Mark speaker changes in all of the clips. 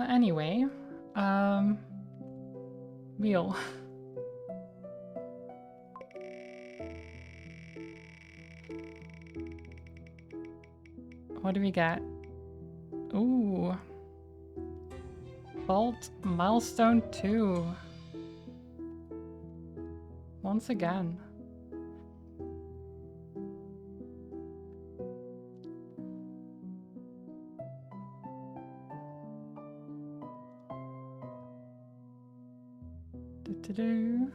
Speaker 1: Anyway, wheel. What do we got? Ooh. Vault Milestone 2. Once again. Do-do-do.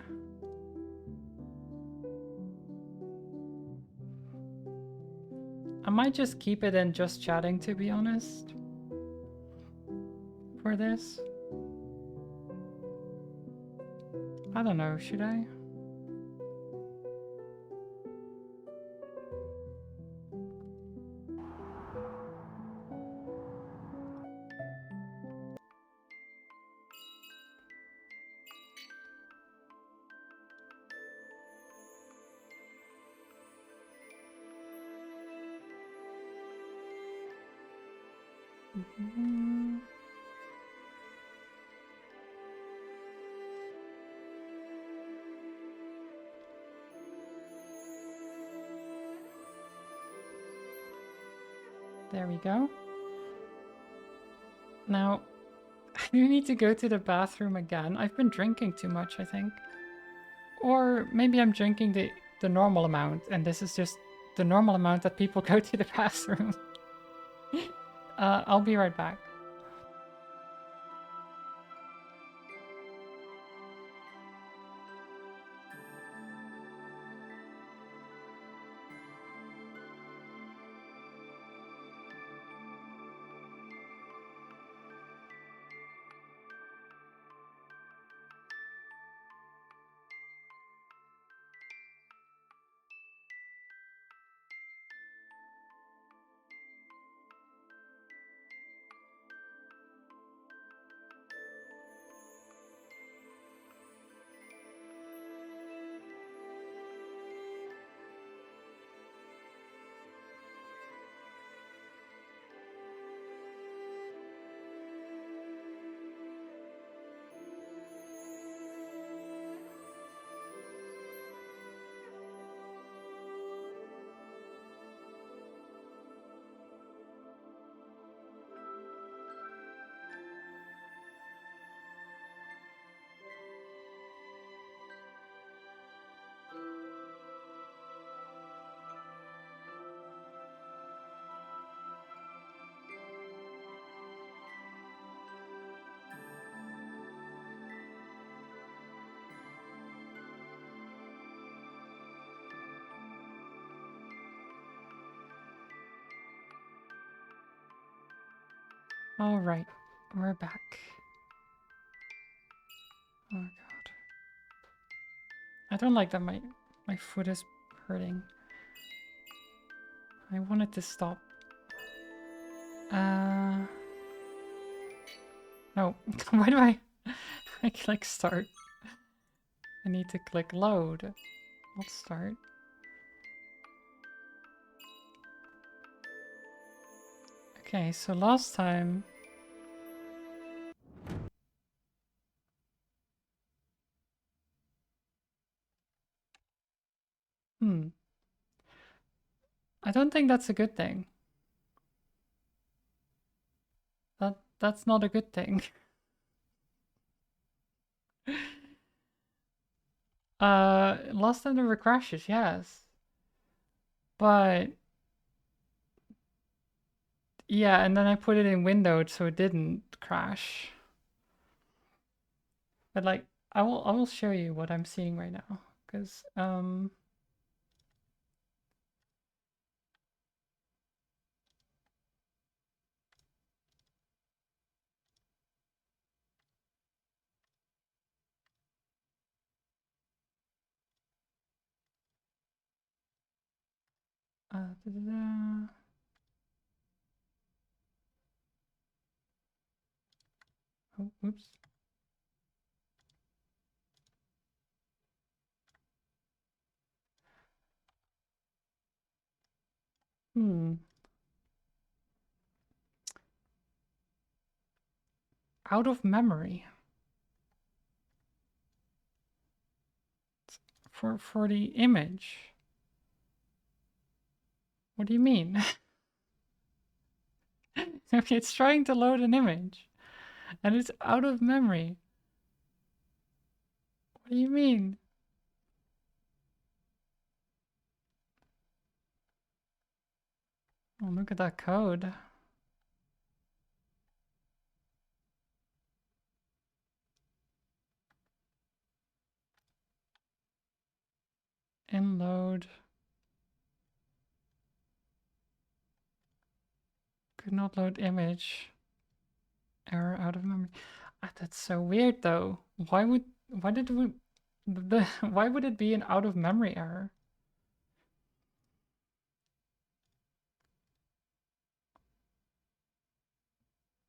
Speaker 1: I might just keep it in just chatting, to be honest, for this. I don't know, should I? Mm-hmm. There we go. Now, I do need to go to the bathroom again. I've been drinking too much, I think. Or maybe I'm drinking the normal amount, and this is just the normal amount that people go to the bathroom. I'll be right back. All right, we're back. Oh god. I don't like that my foot is hurting. I want it to stop. No. Why do I click start? I need to click load. Let's start. Okay, so last time... I don't think that's a good thing. That's not a good thing. Last time there were crashes, yes. But... yeah, and then I put it in windowed so it didn't crash. But like, I will show you what I'm seeing right now. Because, da-da-da. Oh, oops. out of memory. For the image. What do you mean? Okay, it's trying to load an image. And it's out of memory. What do you mean? Oh, look at that code. Inload. Could not load image. Error out of memory. Ah, that's so weird though. Why would why would it be an out of memory error?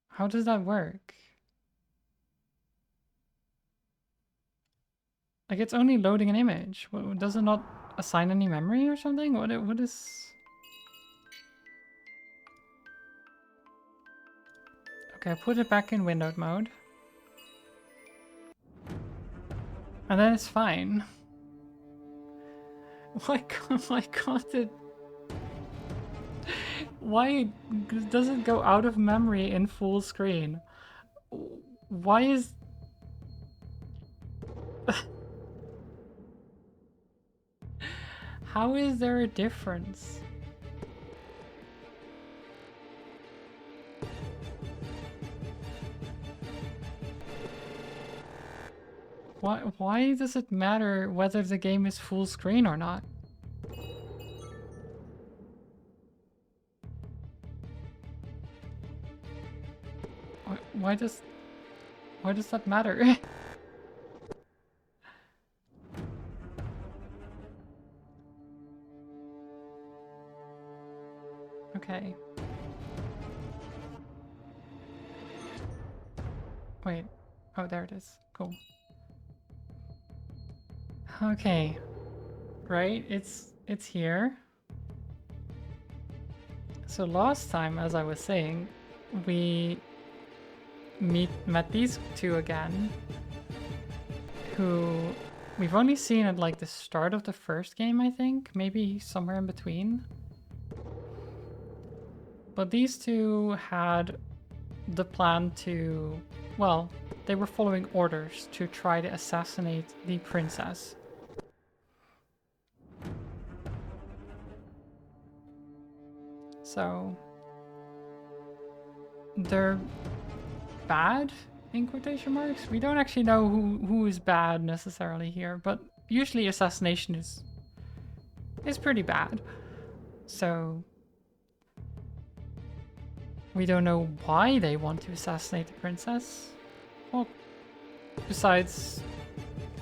Speaker 1: How does that work? Like it's only loading an image. Does it not assign any memory or something? What is? Okay, I put it back in windowed mode. And then it's fine. Why can't it? Why does it go out of memory in full screen? Why is... How is there a difference? Why does it matter whether the game is full screen or not? Why does that matter? Okay. Wait. Oh, there it is. Cool. Okay. Right, it's here. So last time, as I was saying, we met these two again, who we've only seen at like the start of the first game, I think, maybe somewhere in between. But these two had the plan to, well, they were following orders to try to assassinate the princess. So they're bad in quotation marks. We don't actually know who is bad necessarily here, but usually assassination is pretty bad. So we don't know why they want to assassinate the princess. Well, besides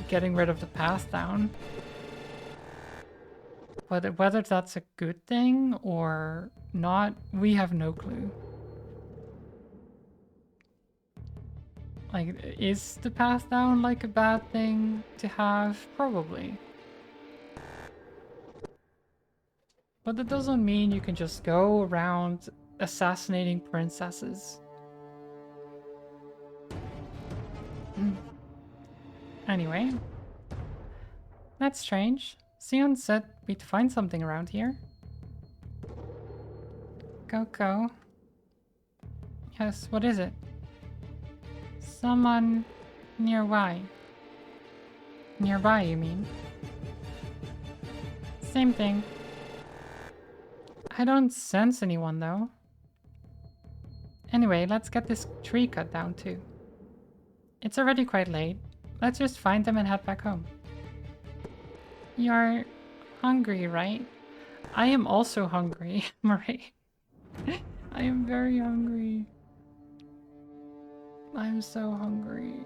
Speaker 1: getting rid of the path down. Whether that's a good thing or not, we have no clue. Like, is the path down like a bad thing to have? Probably. But that doesn't mean you can just go around assassinating princesses. Anyway. That's strange. Sion said we'd find something around here. Coco. Yes, what is it? Someone nearby. Nearby, you mean? Same thing. I don't sense anyone, though. Anyway, let's get this tree cut down, too. It's already quite late. Let's just find them and head back home. You're hungry, right? I am also hungry, Marie. I am very hungry. I'm so hungry.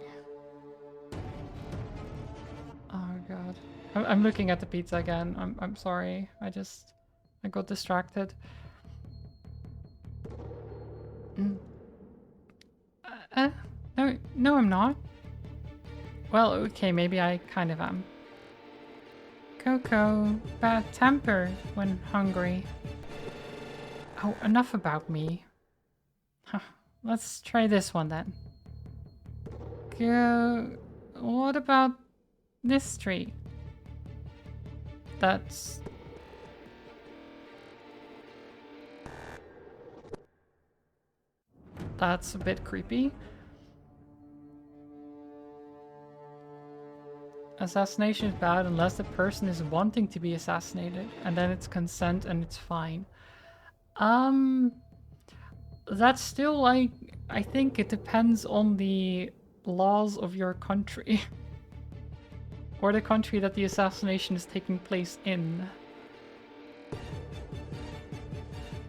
Speaker 1: Oh god. I'm looking at the pizza again. I'm sorry. I got distracted. No, I'm not. Well, okay, maybe I kind of am. Coco, bad temper when hungry. Oh, enough about me. Huh. Let's try this one then. What about this tree? That's a bit creepy. Assassination is bad unless the person is wanting to be assassinated, and then it's consent and it's fine. That's still like, I think it depends on the laws of your country. Or the country that the assassination is taking place in.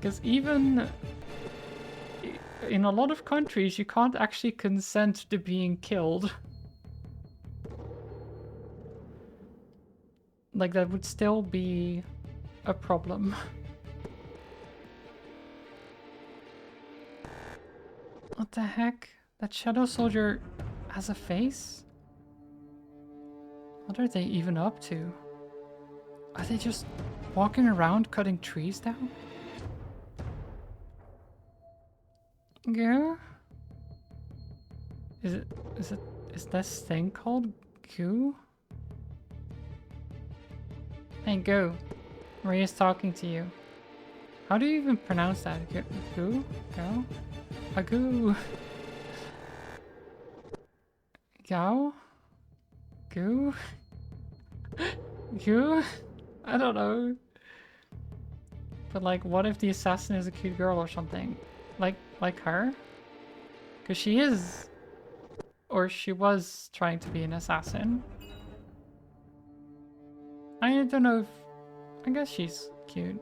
Speaker 1: Because even in a lot of countries, you can't actually consent to being killed. Like, that would still be a problem. What the heck? That shadow soldier has a face? What are they even up to? Are they just walking around cutting trees down? Yeah? Is this thing called goo? Hey, Go. Maria's talking to you. How do you even pronounce that? Goo? Go? A goo? Gao? Goo? Goo? I don't know. But like, what if the assassin is a cute girl or something? Like her? Because she is... Or she was trying to be an assassin. I don't know if... I guess she's cute.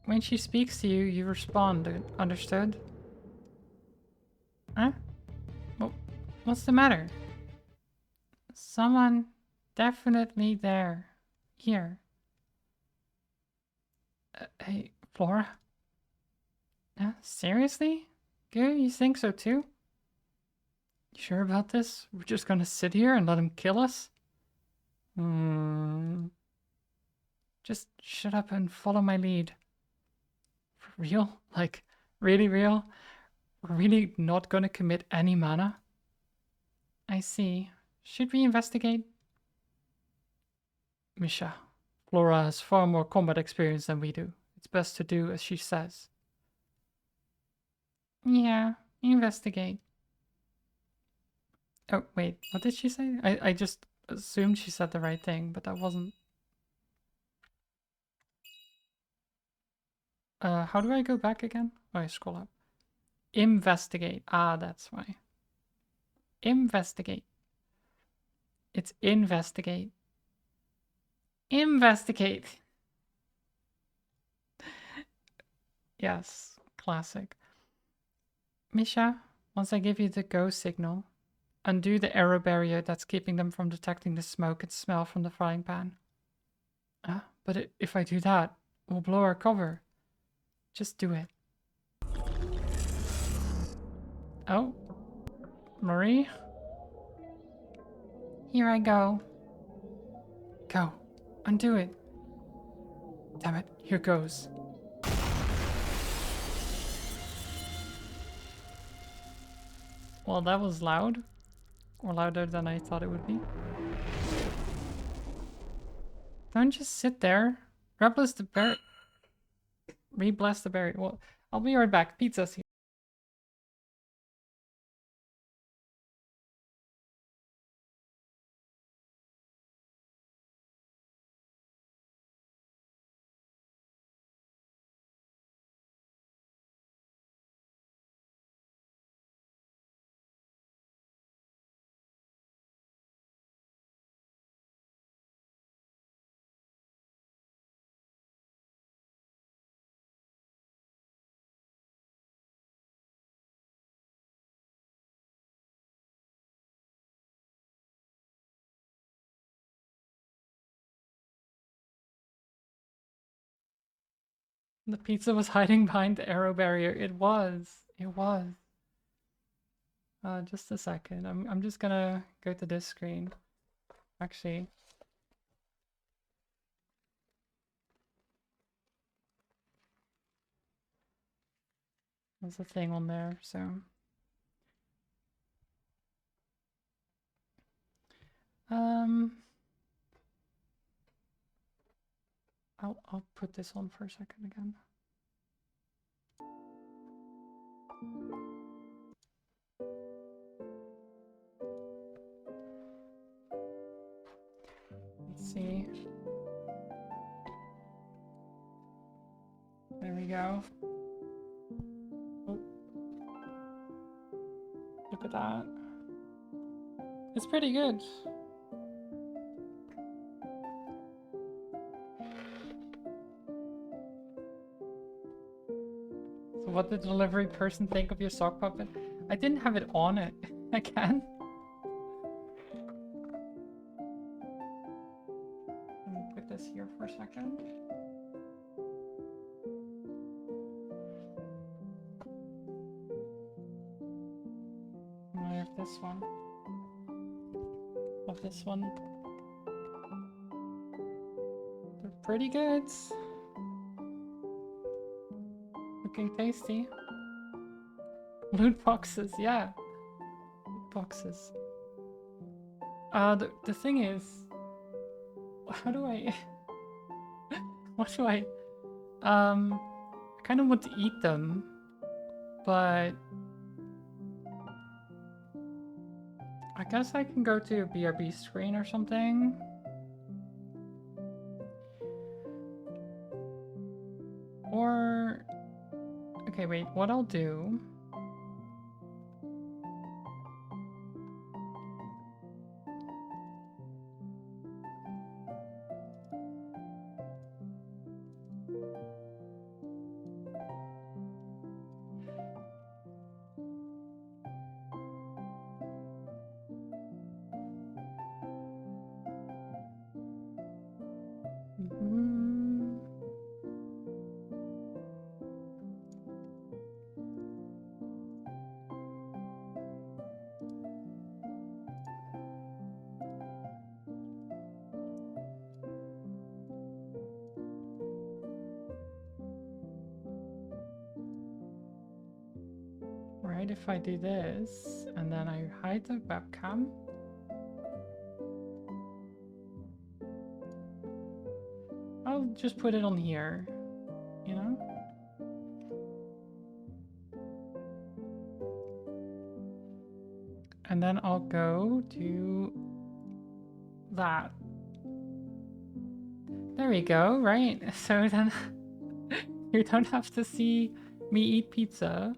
Speaker 1: When she speaks to you, you respond. Understood? Huh? What's the matter? Someone definitely there. Here. Hey, Flora? Seriously? Good, you think so too? You sure about this? We're just gonna sit here and let him kill us? Just shut up and follow my lead. For real? Like, really real? We're really not gonna commit any mana? I see. Should we investigate? Misha, Flora has far more combat experience than we do. It's best to do as she says. Yeah, investigate. Oh, wait, what did she say? I just assumed she said the right thing, but that wasn't... how do I go back again? Oh, I scroll up. Investigate. Ah, that's why. Investigate. It's investigate. Investigate. Yes, classic. Misha, once I give you the go signal, undo the arrow barrier that's keeping them from detecting the smoke and smell from the frying pan. But if I do that, we'll blow our cover. Just do it. Oh. Marie? Here I go. Go. Undo it. Damn it. Here goes. Well, that was loud. Or louder than I thought it would be. Don't just sit there. Rebless the berry. Re-bless the berry. Well, I'll be right back. Pizza's here. The pizza was hiding behind the arrow barrier. It was. It was. Just a second. I'm just gonna go to this screen. Actually. There's a thing on there, so. I'll put this on for a second again. Let's see. There we go. Oh. Look at that. It's pretty good. So what did the delivery person think of your sock puppet? I didn't have it on it again. Let me put this here for a second. I have this one. Of this one. They're pretty good. Looking tasty. Loot boxes, yeah. Loot boxes. The thing is, how do I? What do I? I kind of want to eat them, but I guess I can go to a BRB screen or something. Or, okay, wait, what I'll do. Right, if I do this, and then I hide the webcam. I'll just put it on here, you know? And then I'll go to that. There we go, right? So then you don't have to see me eat pizza.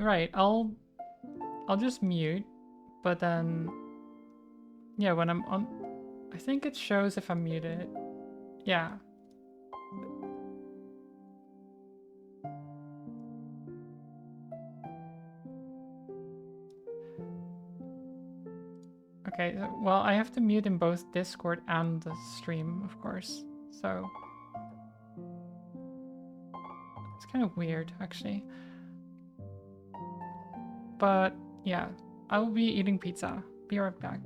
Speaker 1: Right, I'll just mute, but then, yeah, when I'm on, I think it shows if I'm muted. Yeah. Okay, well, I have to mute in both Discord and the stream, of course, so it's kind of weird, actually. But, yeah, I will be eating pizza. Be right back.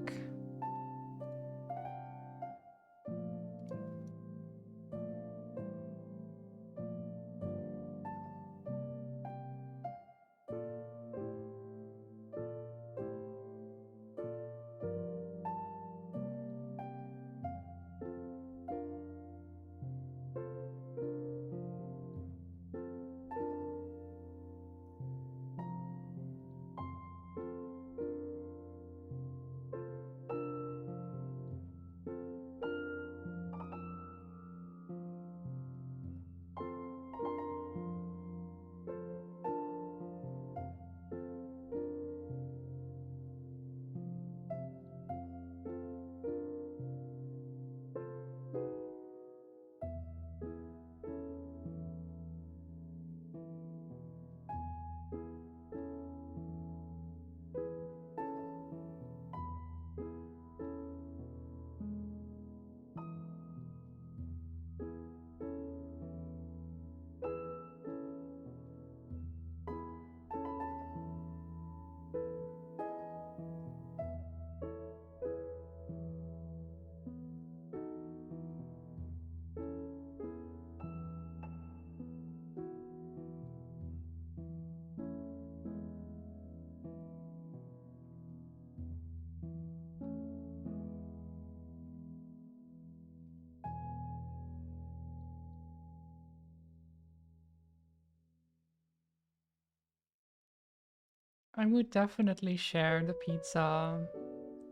Speaker 1: I would definitely share the pizza.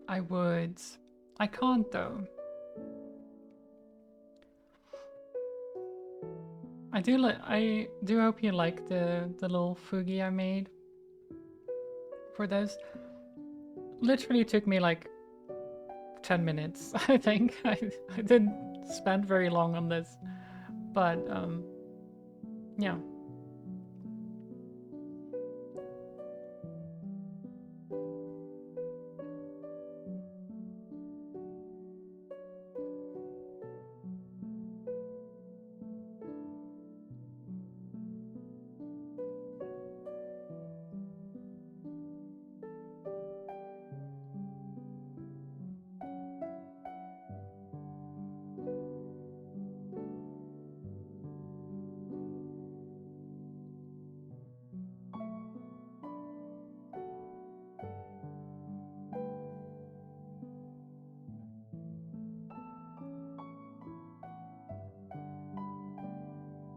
Speaker 1: I would. I can't though. I do hope you like the little fugi I made for this. Literally took me like 10 minutes, I think. I didn't spend very long on this. But yeah.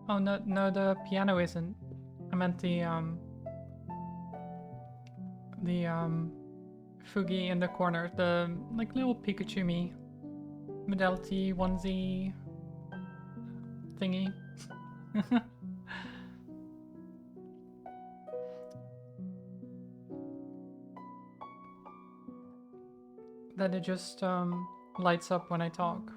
Speaker 1: Oh no, no, the piano isn't. I meant the fugi in the corner, the like little Pikachu-me Madelity onesie thingy. That it just lights up when I talk.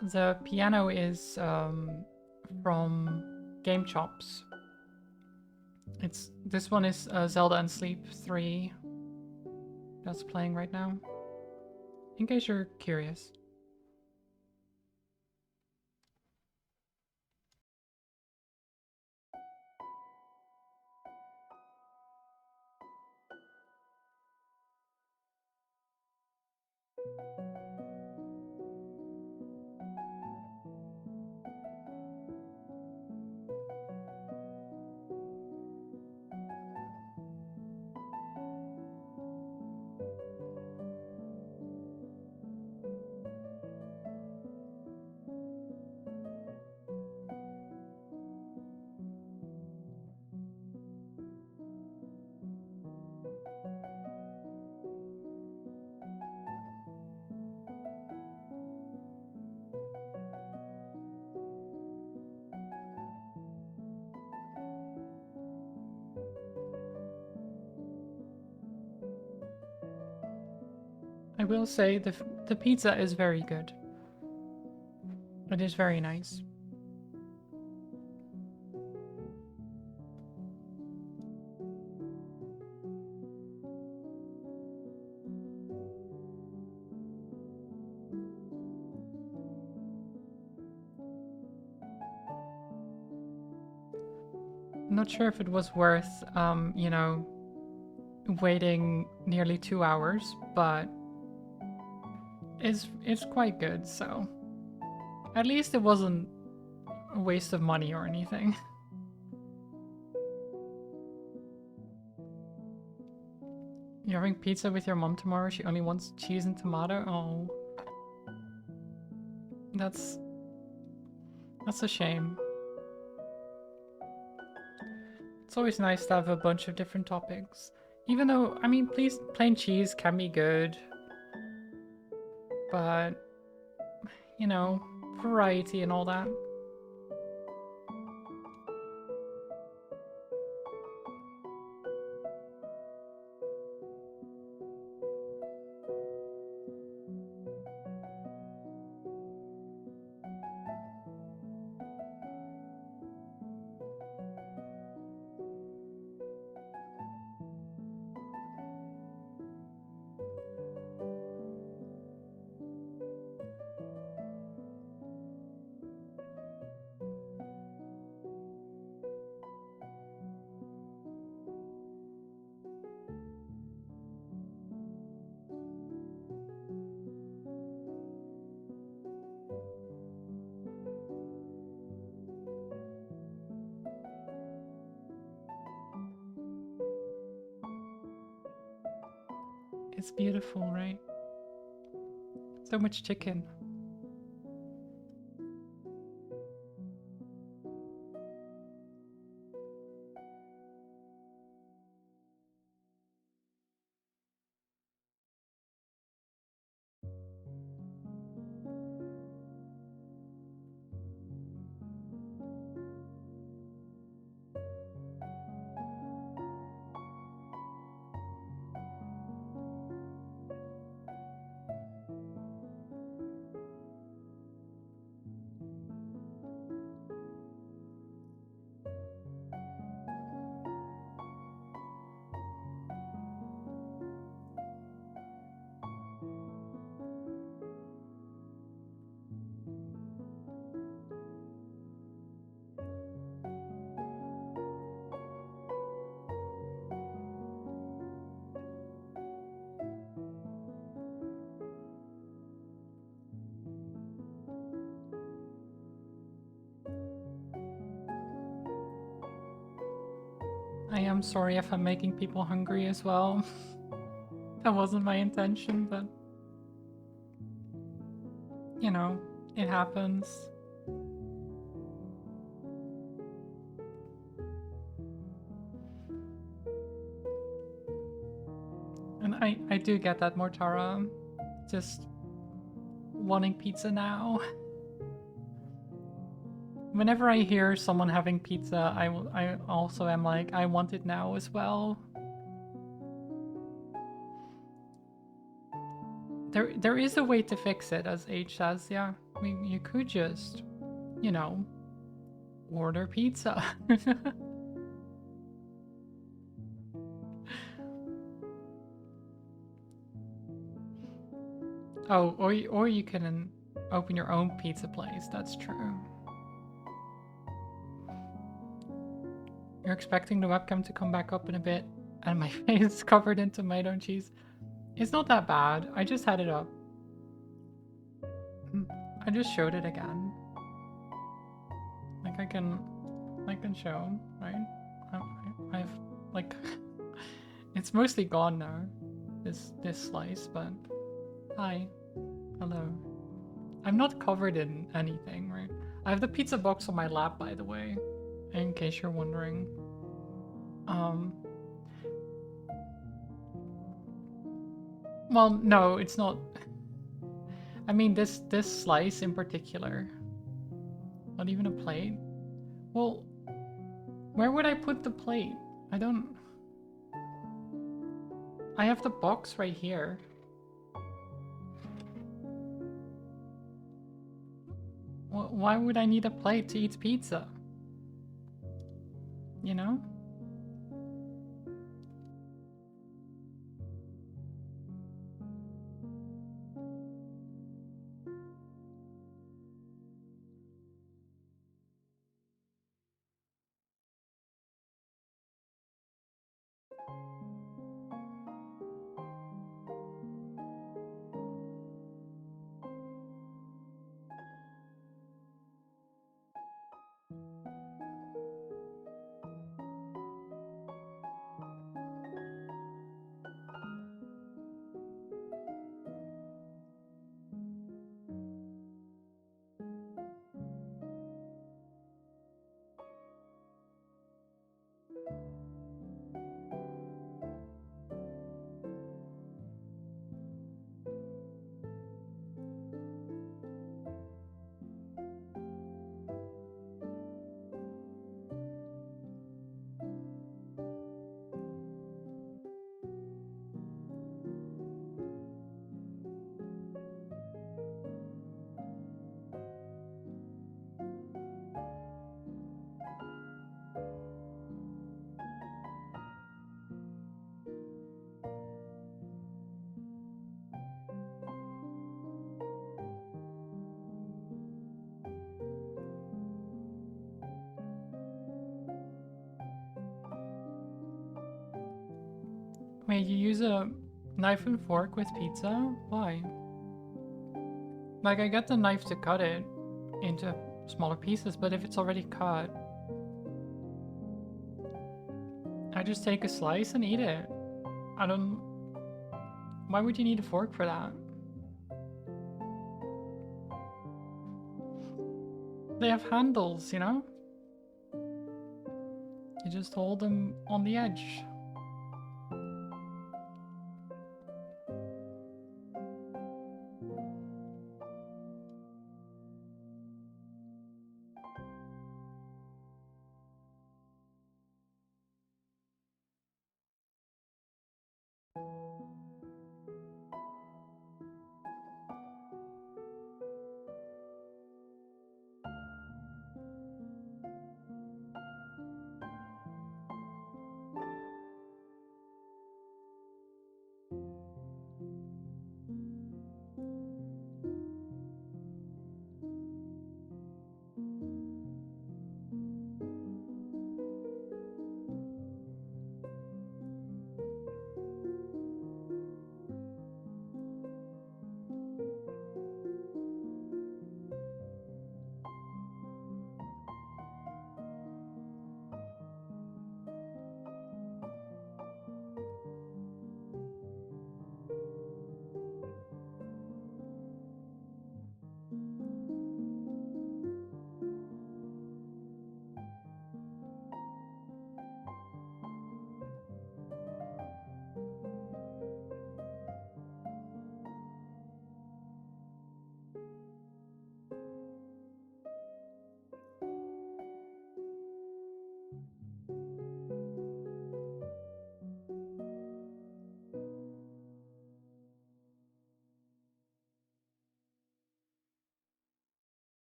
Speaker 1: The piano is from Game Chops. This one is Zelda and Sleep 3 that's playing right now. In case you're curious. I will say the pizza is very good. It is very nice. I'm not sure if it was worth, you know, waiting nearly 2 hours, but it's quite good, so at least it wasn't a waste of money or anything. You're having pizza with your mom tomorrow? She only wants cheese and tomato? Oh. That's a shame. It's always nice to have a bunch of different toppings. Even though, I mean, please, plain cheese can be good. But, you know, variety and all that. It's beautiful, right? So much chicken. I am sorry if I'm making people hungry as well. That wasn't my intention, but you know, it happens. And I do get that, Mortara. Just wanting pizza now. Whenever I hear someone having pizza, I also am like, I want it now as well. There is a way to fix it, as H says, yeah. I mean, you could just, you know, order pizza. Oh, or you can open your own pizza place, that's true. You're expecting the webcam to come back up in a bit, and my face is covered in tomato and cheese. It's not that bad, I just had it up. I just showed it again. Like I can show, right? I've like, it's mostly gone now, this slice, but hi, hello. I'm not covered in anything, right? I have the pizza box on my lap, by the way, in case you're wondering. Well, no, it's not. I mean, this slice in particular. Not even a plate? Well, where would I put the plate? I don't... I have the box right here. Why would I need a plate to eat pizza? You know? Wait, you use a knife and fork with pizza? Why? Like, I get the knife to cut it into smaller pieces, but if it's already cut, I just take a slice and eat it. I don't... Why would you need a fork for that? They have handles, you know? You just hold them on the edge.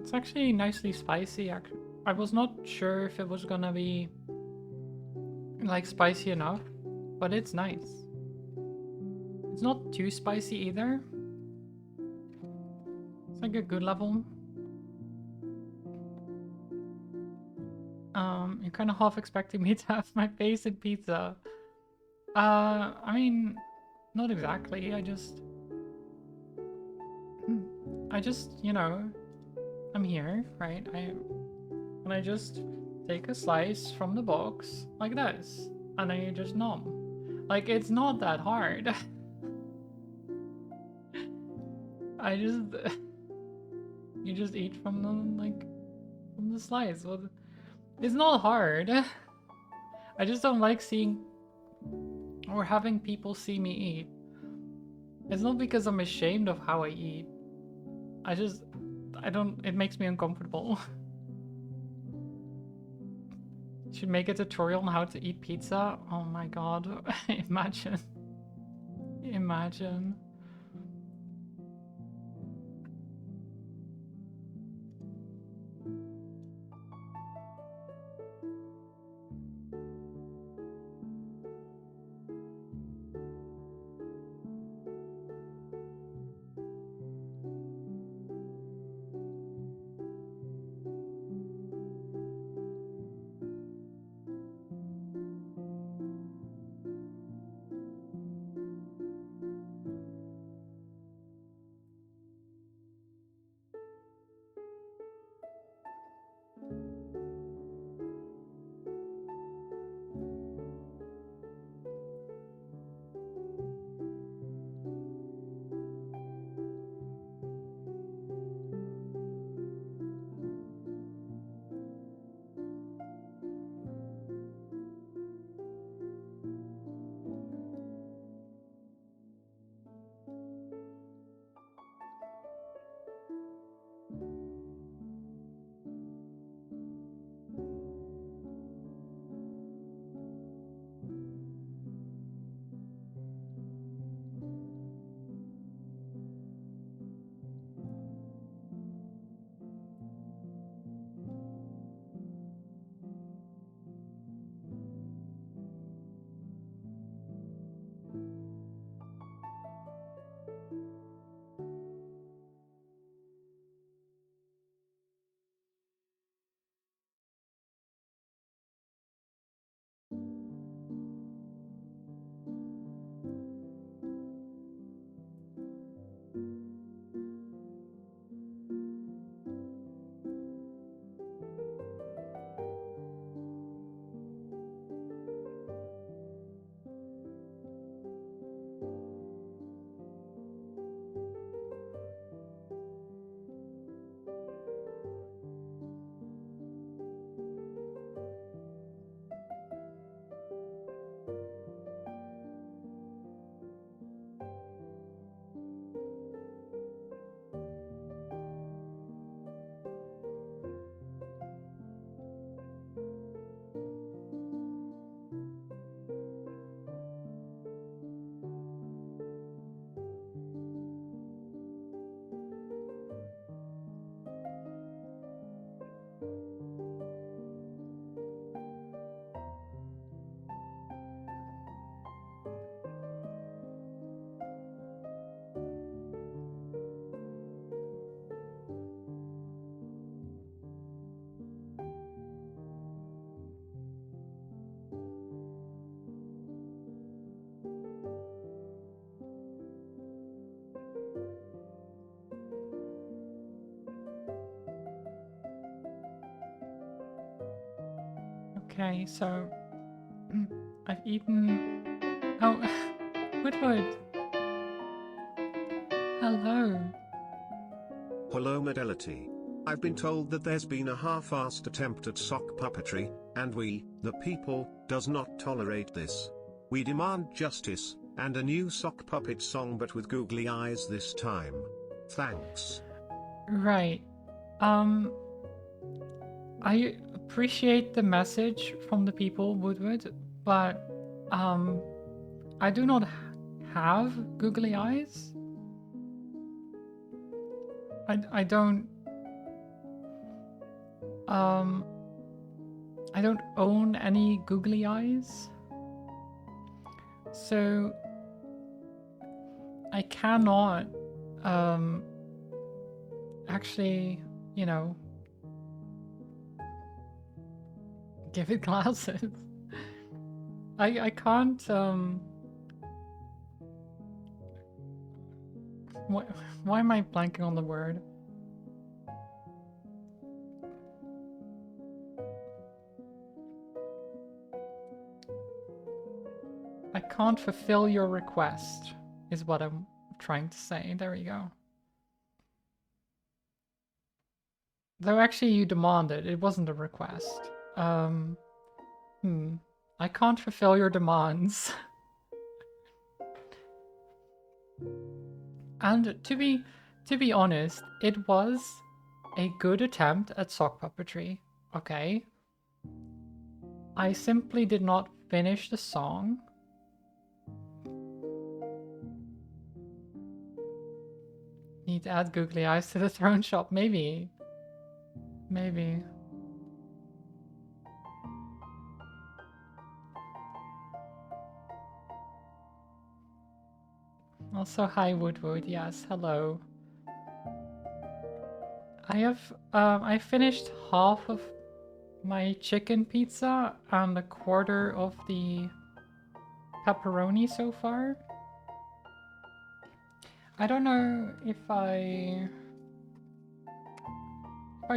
Speaker 1: It's actually nicely spicy. I was not sure if it was gonna be like spicy enough, but it's nice. It's not too spicy either. It's like a good level. You're kind of half expecting me to have my face in pizza. I mean, not exactly. I just, you know, I'm here, right? And I just take a slice from the box like this, and then you just nom. Like, it's not that hard. I just, you just eat from from the slice. Well, it's not hard. I just don't like seeing or having people see me eat. It's not because I'm ashamed of how I eat. I don't, it makes me uncomfortable. Should make a tutorial on how to eat pizza. Oh my god. Imagine. Imagine. Okay, so I've eaten. Oh, Woodwood. Hello.
Speaker 2: Hello Madelity. I've been told that there's been a half-assed attempt at sock puppetry, and we, the people, does not tolerate this. We demand justice, and a new sock puppet song but with googly eyes this time. Thanks.
Speaker 1: Right. I appreciate the message from the people, Woodward, but I do not have googly eyes. I don't I don't own any googly eyes. So I cannot actually, you know, give it glasses. I can't why am I blanking on the word? I can't fulfill your request, is what I'm trying to say. There we go. Though actually you demanded, it wasn't a request. I can't fulfill your demands. And to be honest, it was a good attempt at sock puppetry, okay? I simply did not finish the song. Need to add googly eyes to the throne shop, maybe. Maybe. Also, hi Woodwood, yes, hello. I finished half of my chicken pizza and a quarter of the pepperoni so far. I don't know if I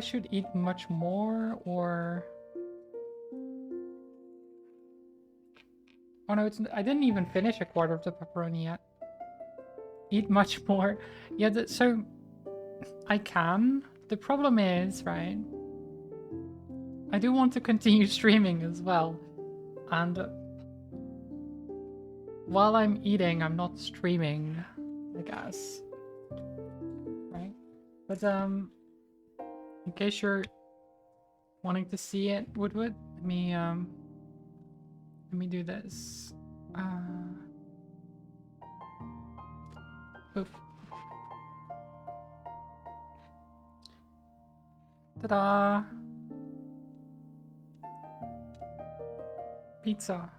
Speaker 1: should eat much more or... Oh no, I didn't even finish a quarter of the pepperoni yet. Eat much more. Yeah, so I can. The problem is, right, I do want to continue streaming as well. And while I'm eating, I'm not streaming, I guess. Right? But in case you're wanting to see it, Woodwood, let me do this. Oof. Ta-da! Pizza.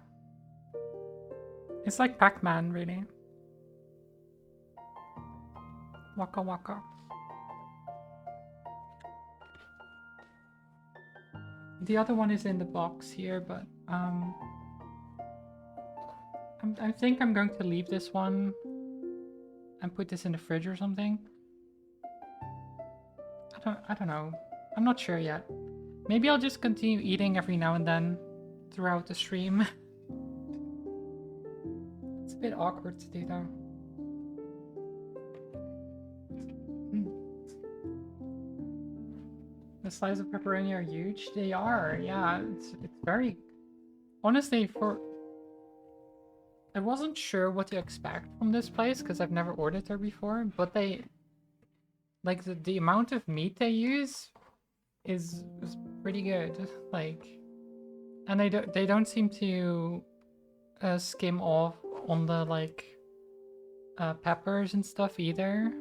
Speaker 1: It's like Pac-Man, really. Waka waka. The other one is in the box here, but I think I'm going to leave this one and put this in the fridge or something. I don't know. I'm not sure yet. Maybe I'll just continue eating every now and then throughout the stream. It's a bit awkward to do though. The slices of pepperoni are huge. They are, yeah. It's very... Honestly, I wasn't sure what to expect from this place because I've never ordered there before, but they... Like, the amount of meat they use is pretty good. Like... And they don't seem to skim off on the, like, peppers and stuff either.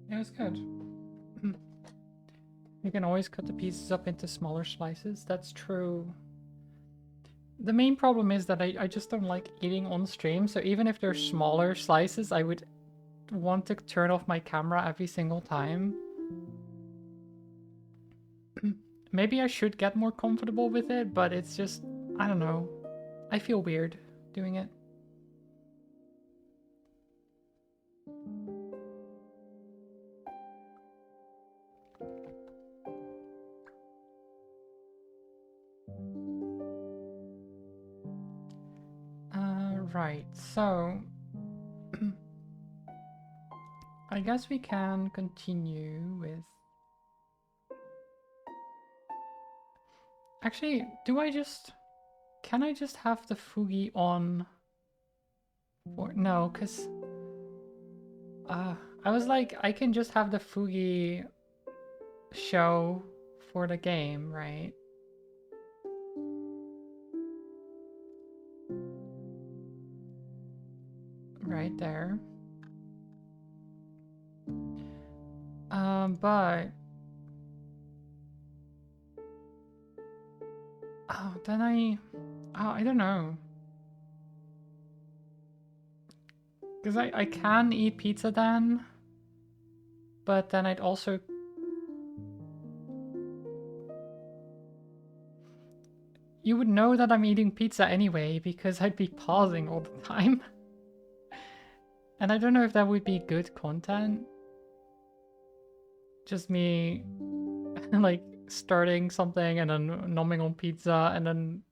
Speaker 1: It was good. You can always cut the pieces up into smaller slices. That's true. The main problem is that I just don't like eating on stream, so even if they're smaller slices, I would want to turn off my camera every single time. Maybe I should get more comfortable with it, but it's just... I don't know. I feel weird doing it. Right, so I guess we can continue with... Actually, can I just have the Fugi on? Or no, because I was like, I can just have the Fugi show for the game, right? Right there. But then I don't know. Because I can eat pizza then, but then I'd also... You would know that I'm eating pizza anyway, because I'd be pausing all the time. And I don't know if that would be good content. Just me, like, starting something and then numbing on pizza and then,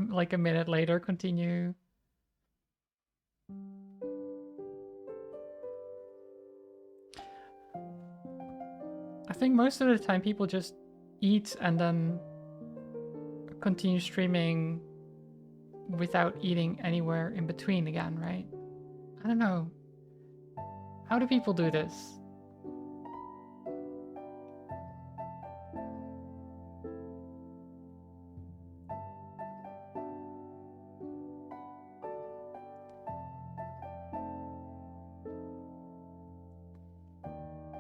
Speaker 1: like, a minute later continue. I think most of the time people just eat and then continue streaming without eating anywhere in between again, right? I don't know. How do people do this?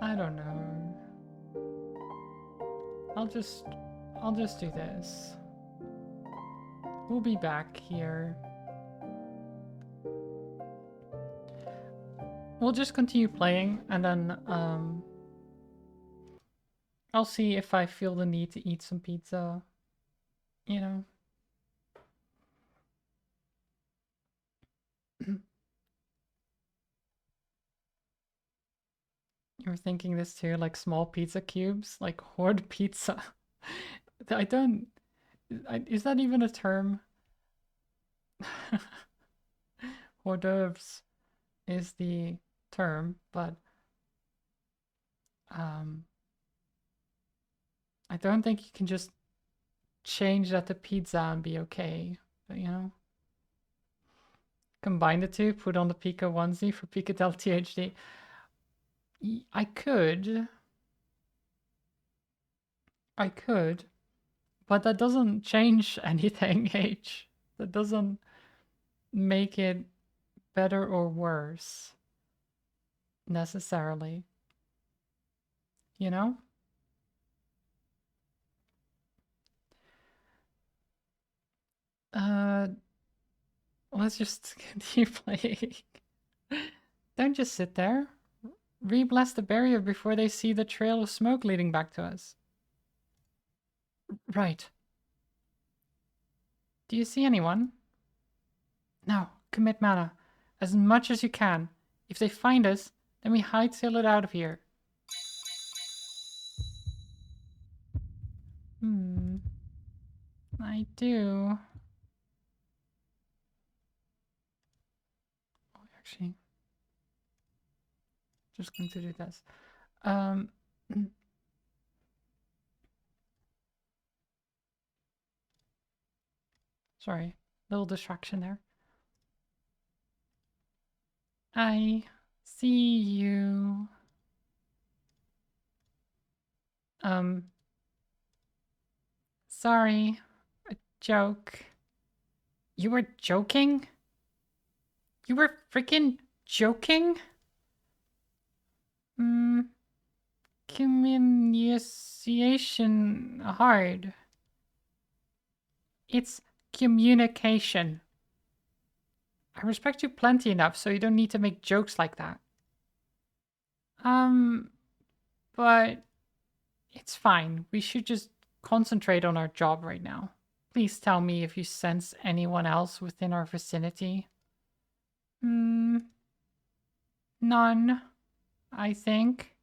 Speaker 1: I don't know. I'll just do this. We'll be back here. We'll just continue playing and then I'll see if I feel the need to eat some pizza. You know. You were thinking this too, like small pizza cubes, like horde pizza. I don't... is that even a term? Hors d'oeuvres is the term, but I don't think you can just change that to pizza and be okay. But you know, combine the two, put on the Pika onesie for Picadilly THD. I could, but that doesn't change anything, H. That doesn't make it better or worse necessarily. You know? Let's just continue playing. Don't just sit there. Re-blast the barrier before they see the trail of smoke leading back to us. Right. Do you see anyone? Now, commit mana. As much as you can. If they find us, then we hightail it out of here. I do. Oh, actually, just going to do this. Sorry, little distraction there. I see you. Sorry, a joke. You were joking? You were freaking joking? Communication hard. It's communication. I respect you plenty enough, so you don't need to make jokes like that. But it's fine. We should just concentrate on our job right now. Please tell me if you sense anyone else within our vicinity. None, I think.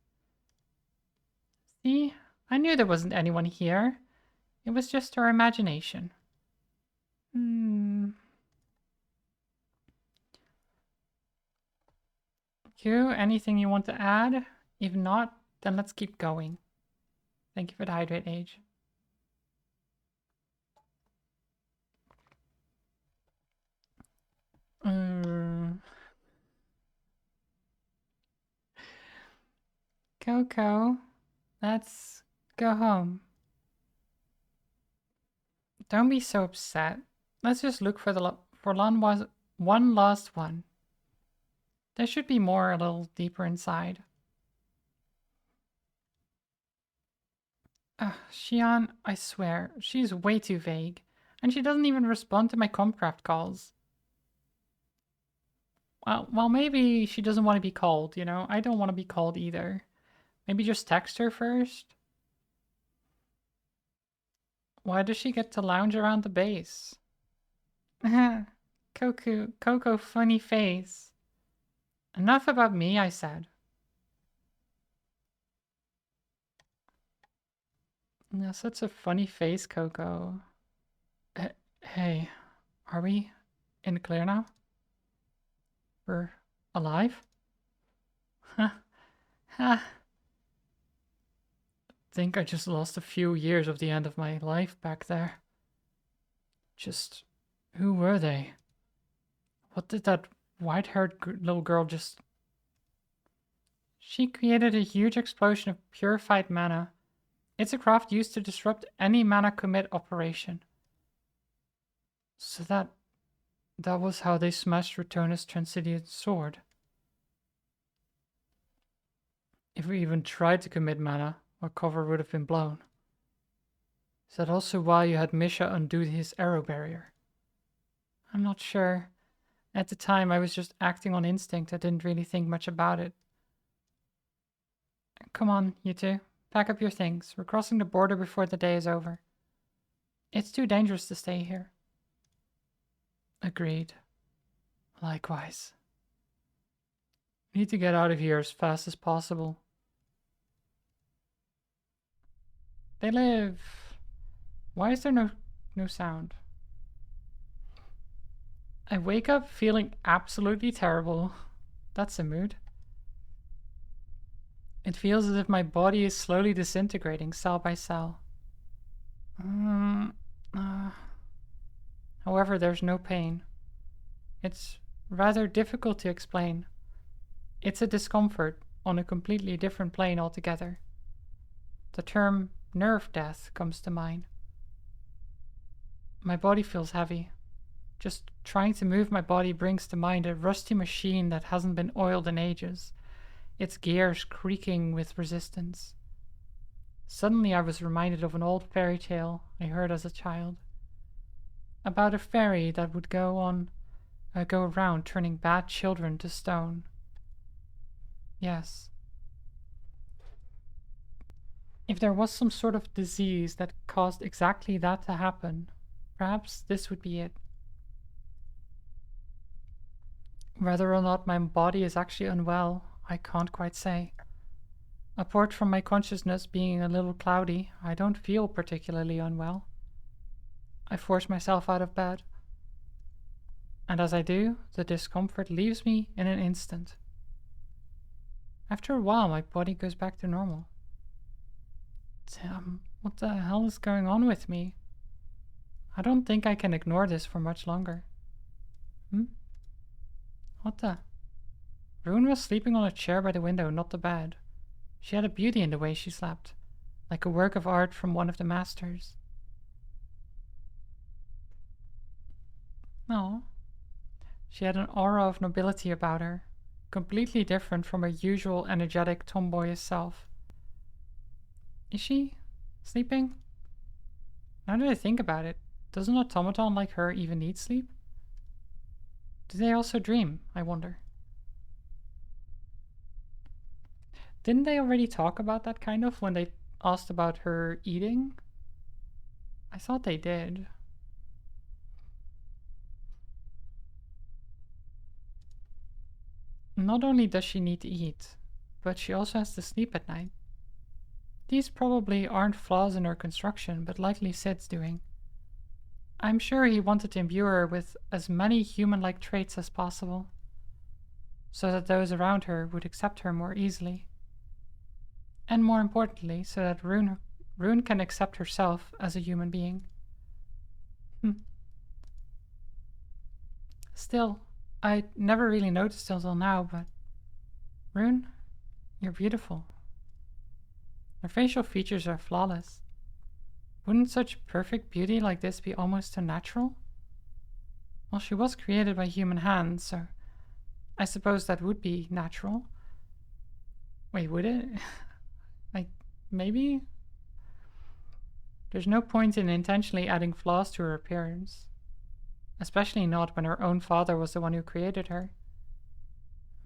Speaker 1: See? I knew there wasn't anyone here. It was just her imagination. You, anything you want to add? If not, then let's keep going. Thank you for the hydrate, Age. Coco, let's go home. Don't be so upset. Let's just look for one last one. There should be more a little deeper inside. Xian, I swear, she's way too vague. And she doesn't even respond to my Comcraft calls. Well, maybe she doesn't want to be called, you know? I don't want to be called either. Maybe just text her first? Why does she get to lounge around the base? Coco, funny face. Enough about me, I said. Yeah, such a funny face, Coco. Hey, are we in the clear now? We're alive? Ha. Think I just lost a few years of the end of my life back there. Just, who were they? What did that white-haired little girl just... She created a huge explosion of purified mana. It's a craft used to disrupt any mana commit operation. So that was how they smashed Returner's Transcendent Sword. If we even tried to commit mana, our cover would have been blown. Is that also why you had Misha undo his arrow barrier? I'm not sure. At the time, I was just acting on instinct. I didn't really think much about it. Come on, you two. Pack up your things. We're crossing the border before the day is over. It's too dangerous to stay here. Agreed. Likewise. We need to get out of here as fast as possible. They live. Why is there no sound? I wake up feeling absolutely terrible. That's a mood. It feels as if my body is slowly disintegrating cell by cell. However, there's no pain. It's rather difficult to explain. It's a discomfort on a completely different plane altogether. The term nerve death comes to mind. My body feels heavy. Just trying to move my body brings to mind a rusty machine that hasn't been oiled in ages, its gears creaking with resistance. Suddenly I was reminded of an old fairy tale I heard as a child, about a fairy that would go around turning bad children to stone. Yes. If there was some sort of disease that caused exactly that to happen, perhaps this would be it. Whether or not my body is actually unwell, I can't quite say. Apart from my consciousness being a little cloudy, I don't feel particularly unwell. I force myself out of bed. And as I do, the discomfort leaves me in an instant. After a while, my body goes back to normal. Damn, what the hell is going on with me? I don't think I can ignore this for much longer. What the? Rune was sleeping on a chair by the window, not the bed. She had a beauty in the way she slept, like a work of art from one of the masters. No. She had an aura of nobility about her, completely different from her usual energetic tomboyish self. Is she sleeping? Now that I think about it, does an automaton like her even need sleep? Do they also dream, I wonder? Didn't they already talk about that kind of when they asked about her eating? I thought they did. Not only does she need to eat, but she also has to sleep at night. These probably aren't flaws in her construction, but likely Sid's doing. I'm sure he wanted to imbue her with as many human-like traits as possible, so that those around her would accept her more easily. And more importantly, so that Rune can accept herself as a human being. Still, I never really noticed until now, but Rune, you're beautiful. Her facial features are flawless. Wouldn't such perfect beauty like this be almost unnatural? Well, she was created by human hands, so I suppose that would be natural. Wait, would it? Like, maybe? There's no point in intentionally adding flaws to her appearance. Especially not when her own father was the one who created her.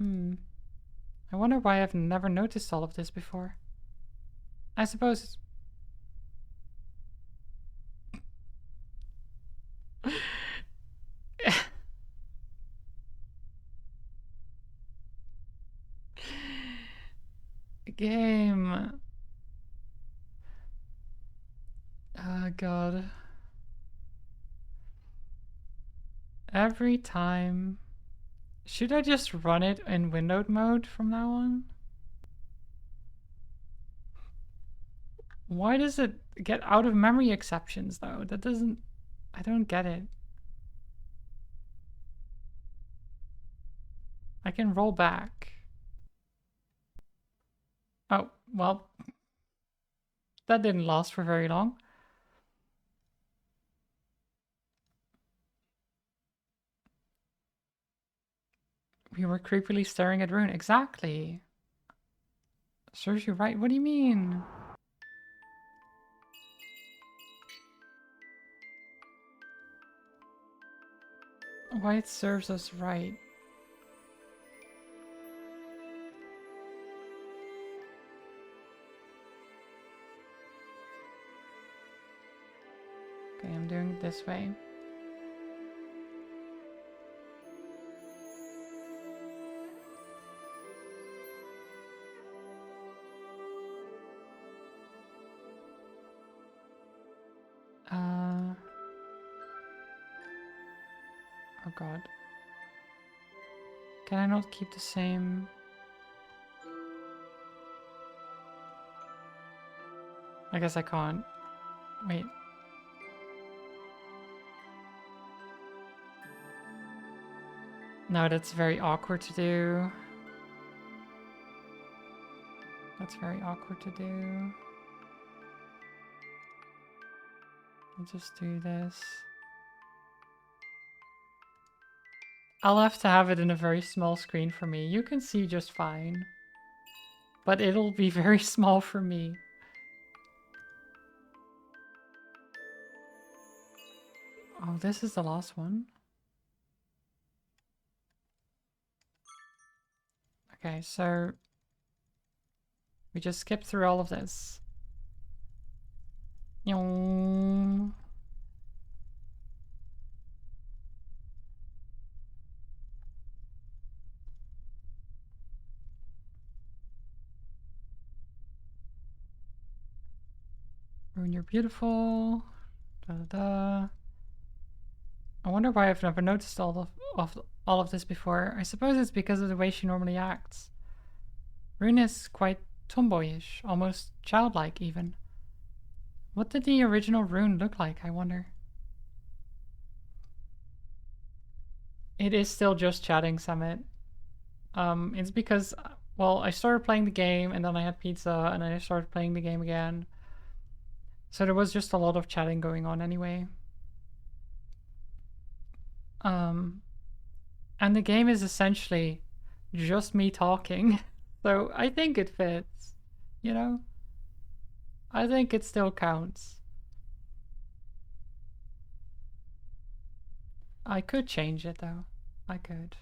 Speaker 1: I wonder why I've never noticed all of this before. I suppose... Game. Oh god. Every time. Should I just run it in windowed mode from now on? Why does it get out of memory exceptions though? That doesn't... I don't get it. I can roll back. Oh, well. That didn't last for very long. We were creepily staring at Rune. Exactly. Serves you right. What do you mean? Why it serves us right. Okay, I'm doing it this way. Oh god. Can I not keep the same... I guess I can't. Wait. No, that's very awkward to do. That's very awkward to do. I'll just do this. I'll have to have it in a very small screen for me. You can see just fine. But it'll be very small for me. Oh, this is the last one. Okay, so we just skip through all of this. Rune, you're beautiful. Da, da, da. I wonder why I've never noticed all of this before. I suppose it's because of the way she normally acts. Rune is quite tomboyish, almost childlike even. What did the original Rune look like, I wonder? It is still just chatting, Summit. It's because, well, I started playing the game and then I had pizza and I started playing the game again. So there was just a lot of chatting going on anyway. And the game is essentially just me talking. So I think it fits, you know? I think it still counts. I could change it though. I could.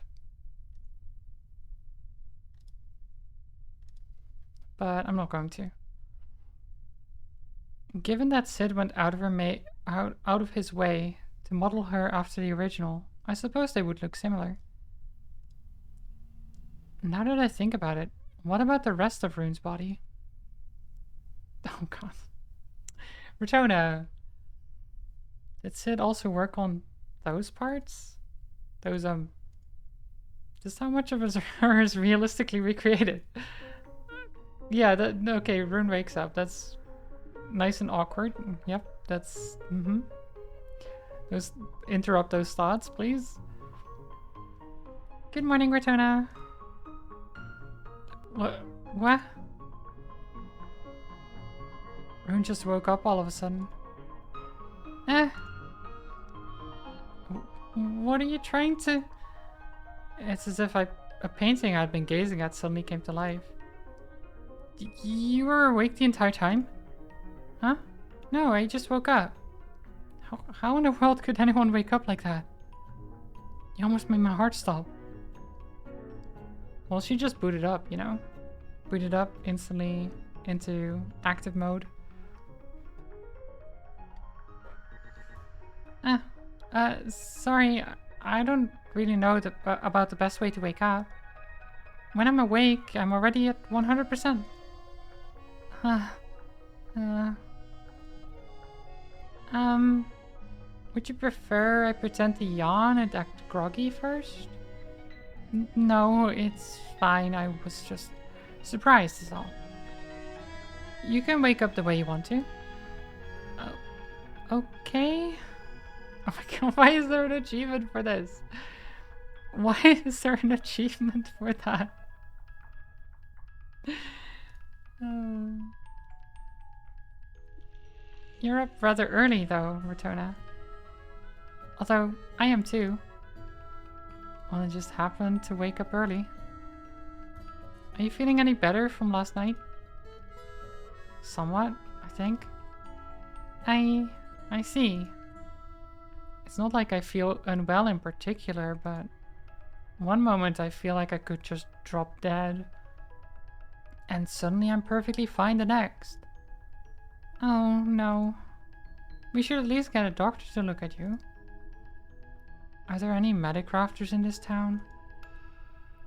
Speaker 1: But I'm not going to. Given that Sid went out of his way to model her after the original, I suppose they would look similar. Now that I think about it, what about the rest of Rune's body? Oh god. Rotona! Did Sid also work on those parts? Those, just how much of his her is realistically recreated? Yeah, okay, Rune wakes up. That's nice and awkward. Yep, that's, Those, interrupt those thoughts, please. Good morning, Rotona. What? Rune just woke up all of a sudden. Eh. What are you trying to... It's as if a painting I'd been gazing at suddenly came to life. You were awake the entire time? Huh? No, I just woke up. How in the world could anyone wake up like that? You almost made my heart stop. Well, she just booted up, you know? Booted up instantly into active mode. Sorry, I don't really know about the best way to wake up. When I'm awake, I'm already at 100%. Would you prefer I pretend to yawn and act groggy first? No, it's fine. I was just surprised is all. You can wake up the way you want to. Okay. Oh my god, why is there an achievement for this? Why is there an achievement for that? You're up rather early though, Rotona. Although, I am too. Well, I just happened to wake up early. Are you feeling any better from last night? Somewhat, I think. I see. It's not like I feel unwell in particular, but one moment I feel like I could just drop dead. And suddenly I'm perfectly fine the next. Oh, no. We should at least get a doctor to look at you. Are there any medicrafters in this town?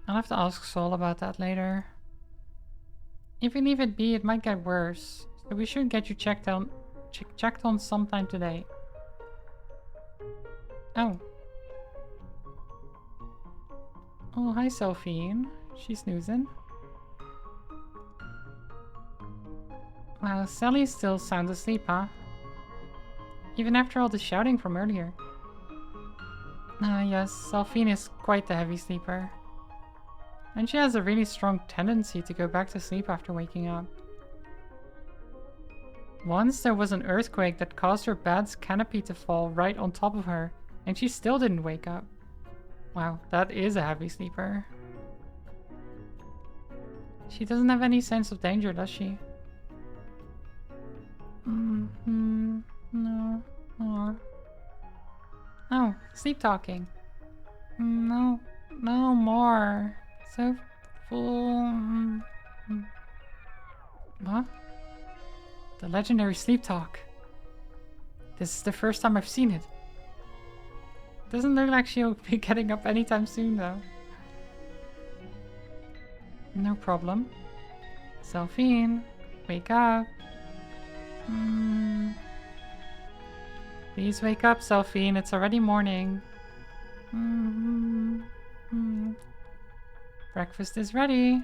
Speaker 1: I'll have to ask Sol about that later. If we leave it be, it might get worse. So we should get you checked on sometime today. Oh. Oh, hi, Sophie. She's snoozing. Wow, Sally still sounds asleep, huh? Even after all the shouting from earlier. Ah, yes, Delphine is quite the heavy sleeper. And she has a really strong tendency to go back to sleep after waking up. Once there was an earthquake that caused her bed's canopy to fall right on top of her, and she still didn't wake up. Wow, that is a heavy sleeper. She doesn't have any sense of danger, does she? No. Oh, sleep talking. No more. So full. What? The legendary sleep talk. This is the first time I've seen it. Doesn't look like she'll be getting up anytime soon, though. No problem. Delphine, wake up. Please wake up, Delphine. It's already morning. Breakfast is ready.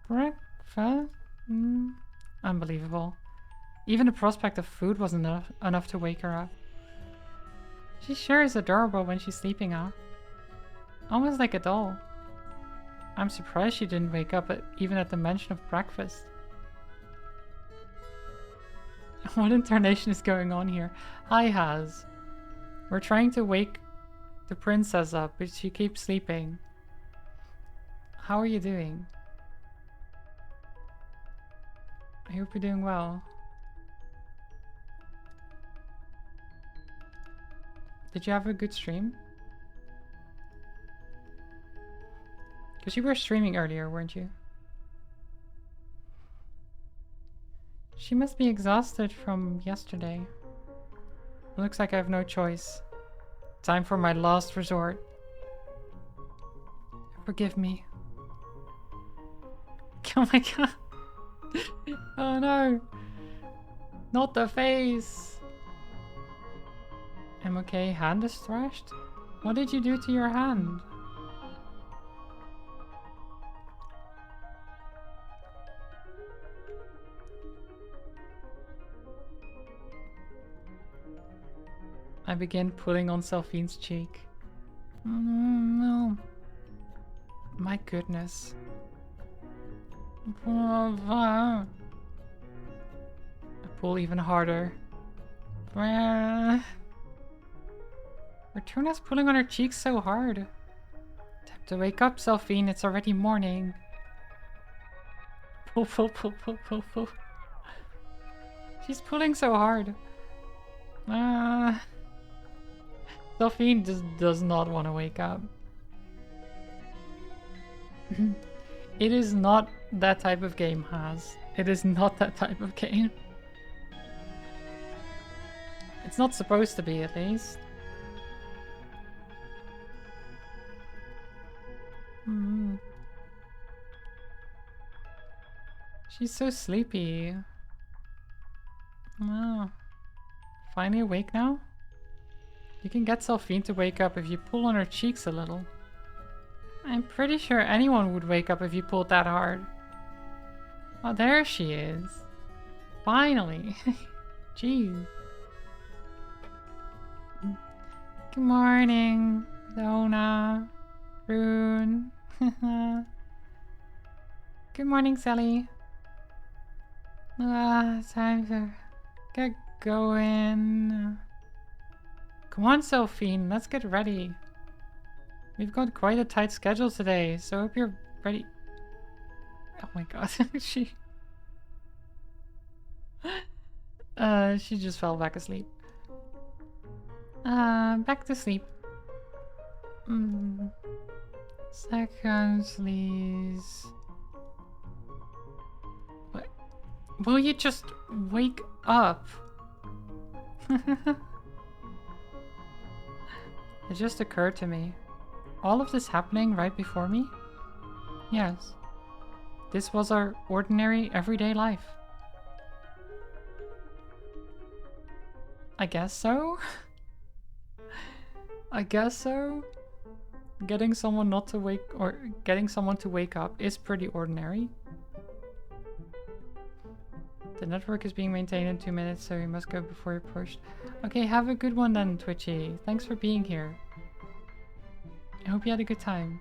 Speaker 1: Breakfast? Unbelievable. Even the prospect of food wasn't enough to wake her up. She sure is adorable when she's sleeping, huh? Almost like a doll. I'm surprised she didn't wake up even at the mention of breakfast. What incarnation is going on here? Hi, Haz. We're trying to wake the princess up, but she keeps sleeping. How are you doing? I hope you're doing well. Did you have a good stream? Because you were streaming earlier, weren't you? She must be exhausted from yesterday. Looks like I have no choice. Time for my last resort. Forgive me. Oh my god. Oh no! Not the face! I'm okay, hand is thrashed? What did you do to your hand? I begin pulling on Selfine's cheek. No. My goodness. I pull even harder. Retuna's pulling on her cheeks so hard. Time to wake up, Selfine. It's already morning. Pull, pull, pull, pull, pull, pull. She's pulling so hard. Delphine just does not want to wake up. It is not that type of game, Haz. It is not that type of game. It's not supposed to be, at least. She's so sleepy. Oh. Finally awake now? You can get Selfine to wake up if you pull on her cheeks a little. I'm pretty sure anyone would wake up if you pulled that hard. Oh, there she is. Finally. Jeez. Good morning, Donna, Rune. Good morning, Sally. Time to get going. Come on, Selfine, let's get ready. We've got quite a tight schedule today, so I hope you're ready. Oh my god, she just fell back asleep. Back to sleep. Seconds, please. What? Will you just wake up? It just occurred to me. All of this happening right before me? Yes. This was our ordinary, everyday life. I guess so? I guess so? Getting someone not to wake, or getting someone to wake up is pretty ordinary. The network is being maintained in 2 minutes, so you must go before you're pushed. Okay, have a good one then, Twitchy. Thanks for being here. I hope you had a good time.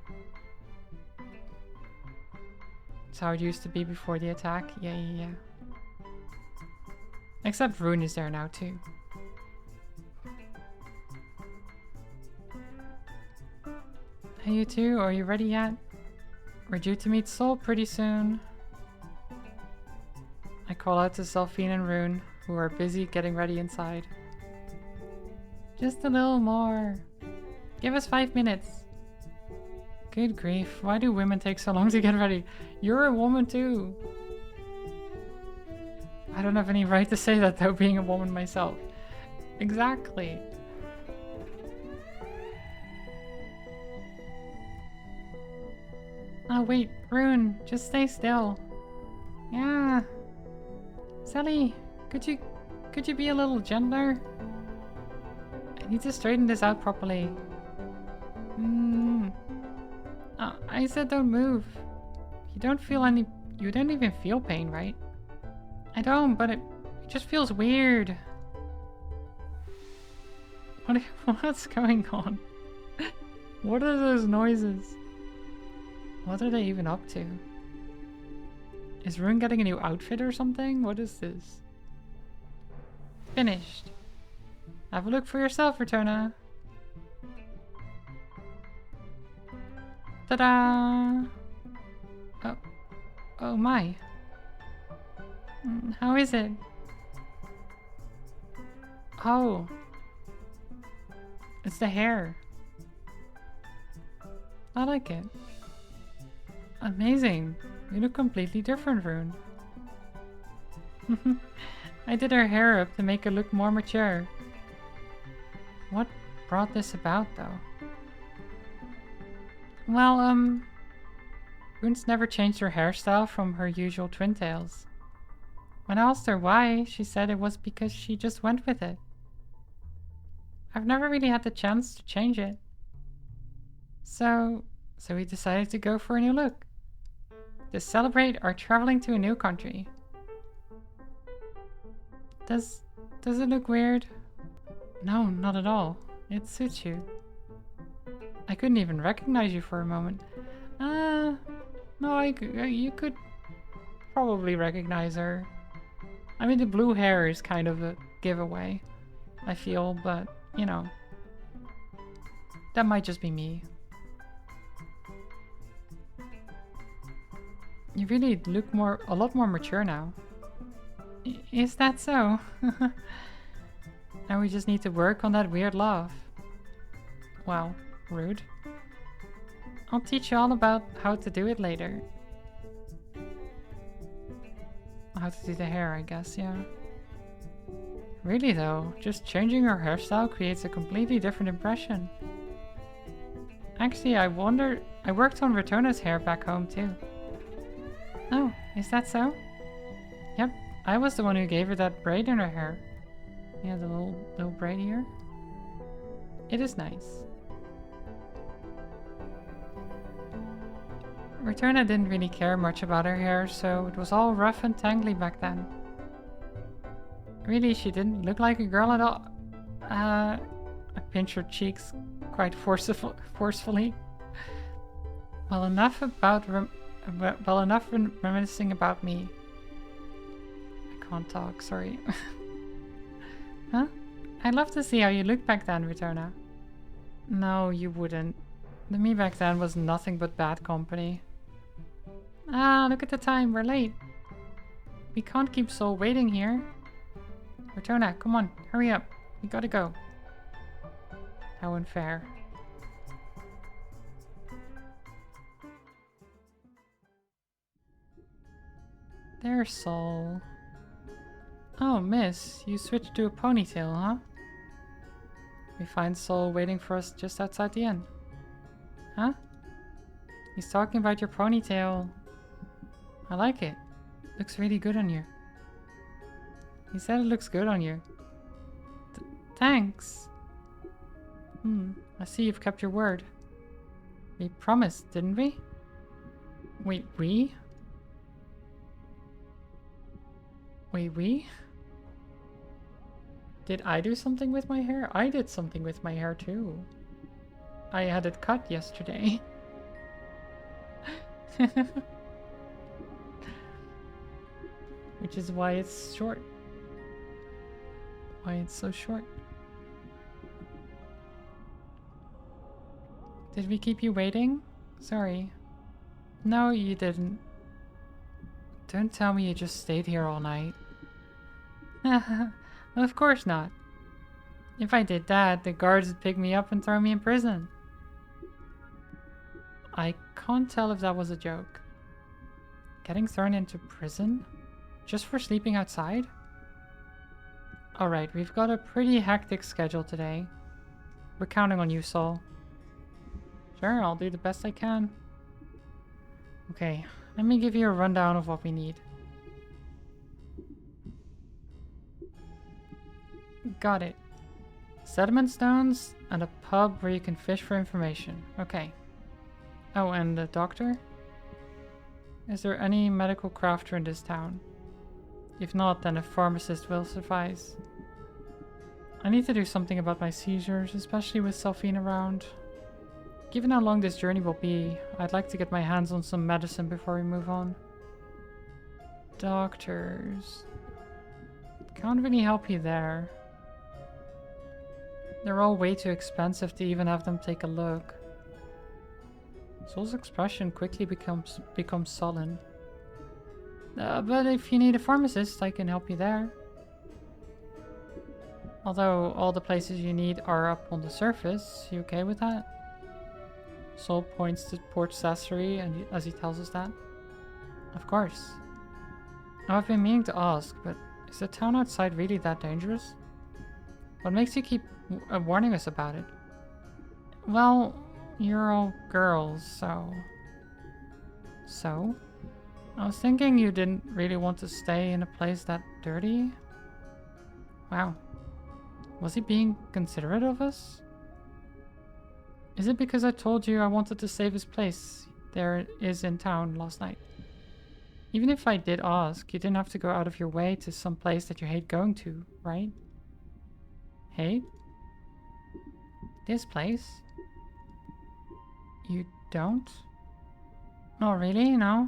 Speaker 1: It's how it used to be before the attack. Yeah. Except Rune is there now too. Hey, you two, are you ready yet? We're due to meet Sol pretty soon. I call out to Selfine and Rune, who are busy getting ready inside. Just a little more. Give us 5 minutes. Good grief, why do women take so long to get ready? You're a woman too. I don't have any right to say that though, being a woman myself. Exactly. Oh wait, Rune, just stay still. Yeah. Sally, could you be a little gentler? I need to straighten this out properly. I said don't move. You don't even feel pain, right? I don't, but it just feels weird. What's going on? What are those noises? What are they even up to? Is Rune getting a new outfit or something? What is this? Finished. Have a look for yourself, Retona. Ta-da! Oh my. How is it? Oh. It's the hair. I like it. Amazing. You look completely different, Rune. I did her hair up to make her look more mature. What brought this about, though? Well, Rune's never changed her hairstyle from her usual twin tails. When I asked her why, she said it was because she just went with it. I've never really had the chance to change it. So we decided to go for a new look. To celebrate our traveling to a new country. Does it look weird? No, not at all. It suits you. I couldn't even recognize you for a moment. No, you could probably recognize her. I mean, the blue hair is kind of a giveaway, I feel, but, you know, that might just be me. You really look a lot more mature now. Is that so? Now we just need to work on that weird laugh. Well, rude. I'll teach you all about how to do it later. How to do the hair, I guess, yeah. Really though, just changing her hairstyle creates a completely different impression. Actually, I worked on Ratona's hair back home too. Oh, is that so? Yep, I was the one who gave her that braid in her hair. Yeah, the little braid here. It is nice. Retona didn't really care much about her hair, so it was all rough and tangly back then. Really, she didn't look like a girl at all. I pinched her cheeks quite forcefully. Well, enough reminiscing about me. I can't talk, sorry. Huh? I'd love to see how you looked back then, Retona. No, you wouldn't. The me back then was nothing but bad company. Ah, look at the time, we're late. We can't keep Sol waiting here. Retona, come on, hurry up. We gotta go. How unfair. There's Sol. Oh, miss, you switched to a ponytail, huh? We find Sol waiting for us just outside the inn. Huh? He's talking about your ponytail. I like it. Looks really good on you. He said it looks good on you. Thanks. I see you've kept your word. We promised, didn't we? Wait, we? Wait, we? Did I do something with my hair? I did something with my hair too. I had it cut yesterday. Which is why it's short. Why it's so short. Did we keep you waiting? Sorry. No, you didn't. Don't tell me you just stayed here all night. Well, of course not. If I did that, the guards would pick me up and throw me in prison. I can't tell if that was a joke. Getting thrown into prison? Just for sleeping outside? Alright, we've got a pretty hectic schedule today. We're counting on you, Sol. Sure, I'll do the best I can. Okay, let me give you a rundown of what we need. Got it. Sediment stones and a pub where you can fish for information. Okay. Oh, and a doctor? Is there any medical crafter in this town? If not, then a pharmacist will suffice. I need to do something about my seizures, especially with Selphine around. Given how long this journey will be, I'd like to get my hands on some medicine before we move on. Doctors. Can't really help you there. They're all way too expensive to even have them take a look. Sol's expression quickly becomes sullen. But if you need a pharmacist, I can help you there. Although all the places you need are up on the surface, you okay with that? Sol points to Port Sassery and as he tells us that. Of course. Now I've been meaning to ask, but is the town outside really that dangerous? What makes you keep warning us about it? Well, you're all girls, so... So? I was thinking you didn't really want to stay in a place that dirty. Wow. Was he being considerate of us? Is it because I told you I wanted to save his place there is in town last night? Even if I did ask, you didn't have to go out of your way to some place that you hate going to, right? Hate? This place? You don't? Not really, no.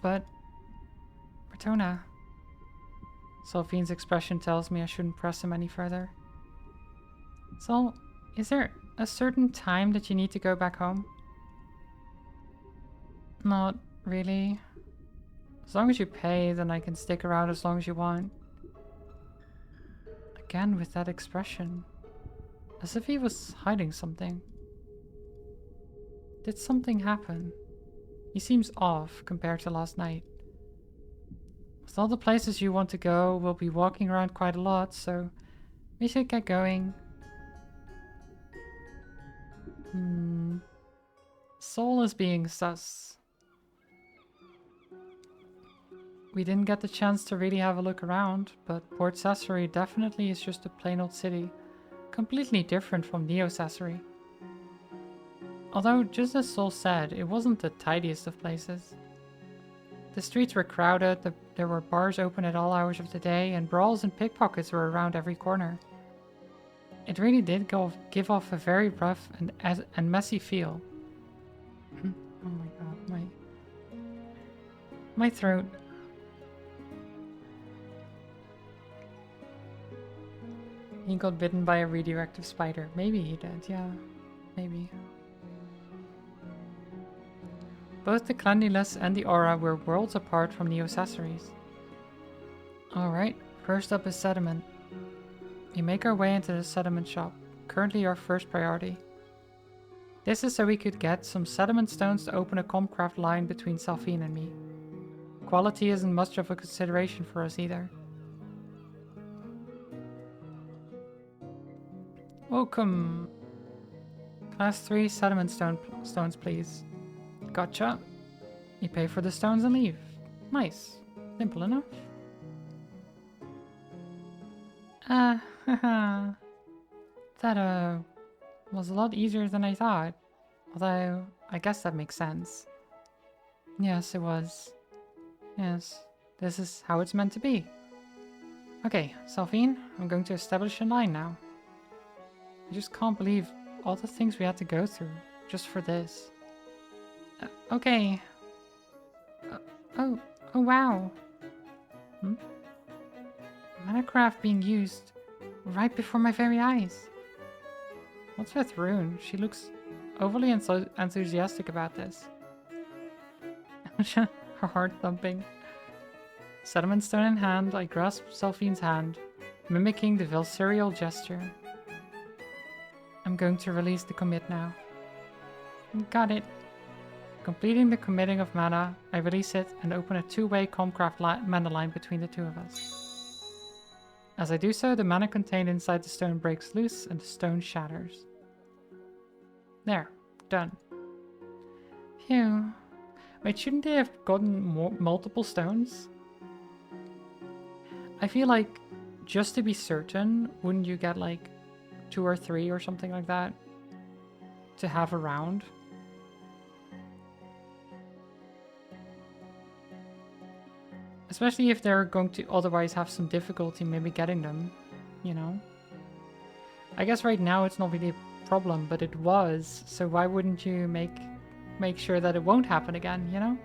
Speaker 1: But... Bertona. Solfine's expression tells me I shouldn't press him any further. So, is there a certain time that you need to go back home? Not really. As long as you pay, then I can stick around as long as you want. Again with that expression. As if he was hiding something. Did something happen? He seems off compared to last night. With all the places you want to go, we'll be walking around quite a lot, so we should get going. Soul is being sus. We didn't get the chance to really have a look around, but Port Sassari definitely is just a plain old city. Completely different from Neo Sassari. Although, just as Soul said, it wasn't the tidiest of places. The streets were crowded, there were bars open at all hours of the day, and brawls and pickpockets were around every corner. It really did give off a very rough and messy feel. Oh my god, my throat. He got bitten by a radioactive spider. Maybe he did, yeah. Maybe. Both the cleanliness and the aura were worlds apart from Neo Sassari's. Alright, first up is sediment. We make our way into the sediment shop, currently our first priority. This is so we could get some sediment stones to open a Comcraft line between Solfine and me. Quality isn't much of a consideration for us either. Welcome. Class 3 sediment stones, please. Gotcha. You pay for the stones and leave. Nice. Simple enough. That, was a lot easier than I thought. Although, I guess that makes sense. Yes, it was. Yes, this is how it's meant to be. Okay, Solfine, I'm going to establish a line now. I just can't believe all the things we had to go through just for this. Okay. Oh wow. Minecraft being used right before my very eyes. What's with Rune? She looks overly enthusiastic about this. Her heart thumping. Sediment stone in hand, I grasp Solfine's hand, mimicking the Valserial gesture. I'm going to release the commit now. Got it. Completing the committing of mana, I release it and open a two-way Comcraft mana line between the two of us. As I do so, the mana contained inside the stone breaks loose and the stone shatters. There. Done. Phew. Wait, shouldn't they have gotten multiple stones? I feel like, just to be certain, wouldn't you get like 2 or 3 or something like that to have around? Especially if they're going to otherwise have some difficulty maybe getting them, you know? I guess right now it's not really a problem, but it was, so why wouldn't you make sure that it won't happen again, you know?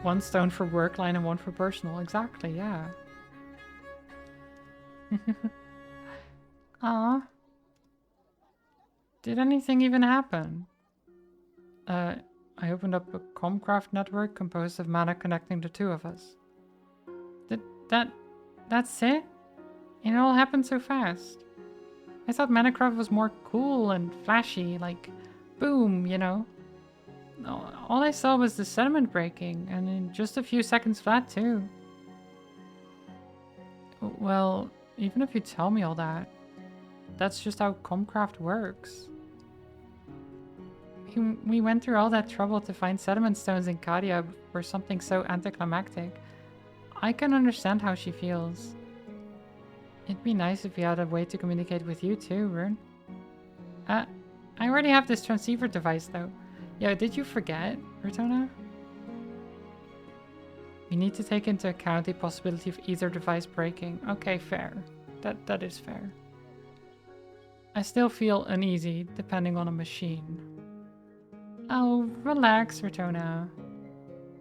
Speaker 1: One stone for work line and one for personal. Exactly, yeah. Aw. Did anything even happen? I opened up a Comcraft network composed of mana connecting the two of us. That's it? It all happened so fast. I thought Minecraft was more cool and flashy, like boom, you know? All I saw was the sediment breaking, and in just a few seconds flat too. Well, even if you tell me all that, that's just how Comcraft works. We went through all that trouble to find sediment stones in Kadia for something so anticlimactic. I can understand how she feels. It'd be nice if we had a way to communicate with you too, Rune. I already have this transceiver device though. Yo, did you forget, Rotona? We need to take into account the possibility of either device breaking. Okay, fair. That is fair. I still feel uneasy depending on a machine. Oh, relax, Rotona.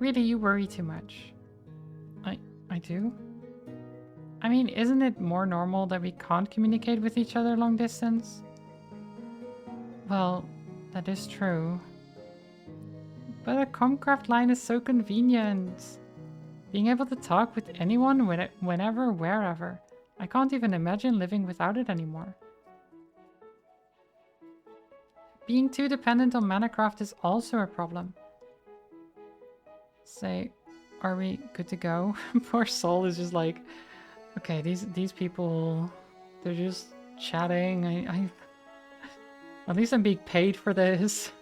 Speaker 1: Really, you worry too much. I do? I mean, isn't it more normal that we can't communicate with each other long distance? Well, that is true. But a Comcraft line is so convenient. Being able to talk with anyone, whenever, wherever. I can't even imagine living without it anymore. Being too dependent on Manacraft is also a problem. Say, are we good to go? Poor Soul is just like, okay, these people, they're just chatting. At least I'm being paid for this.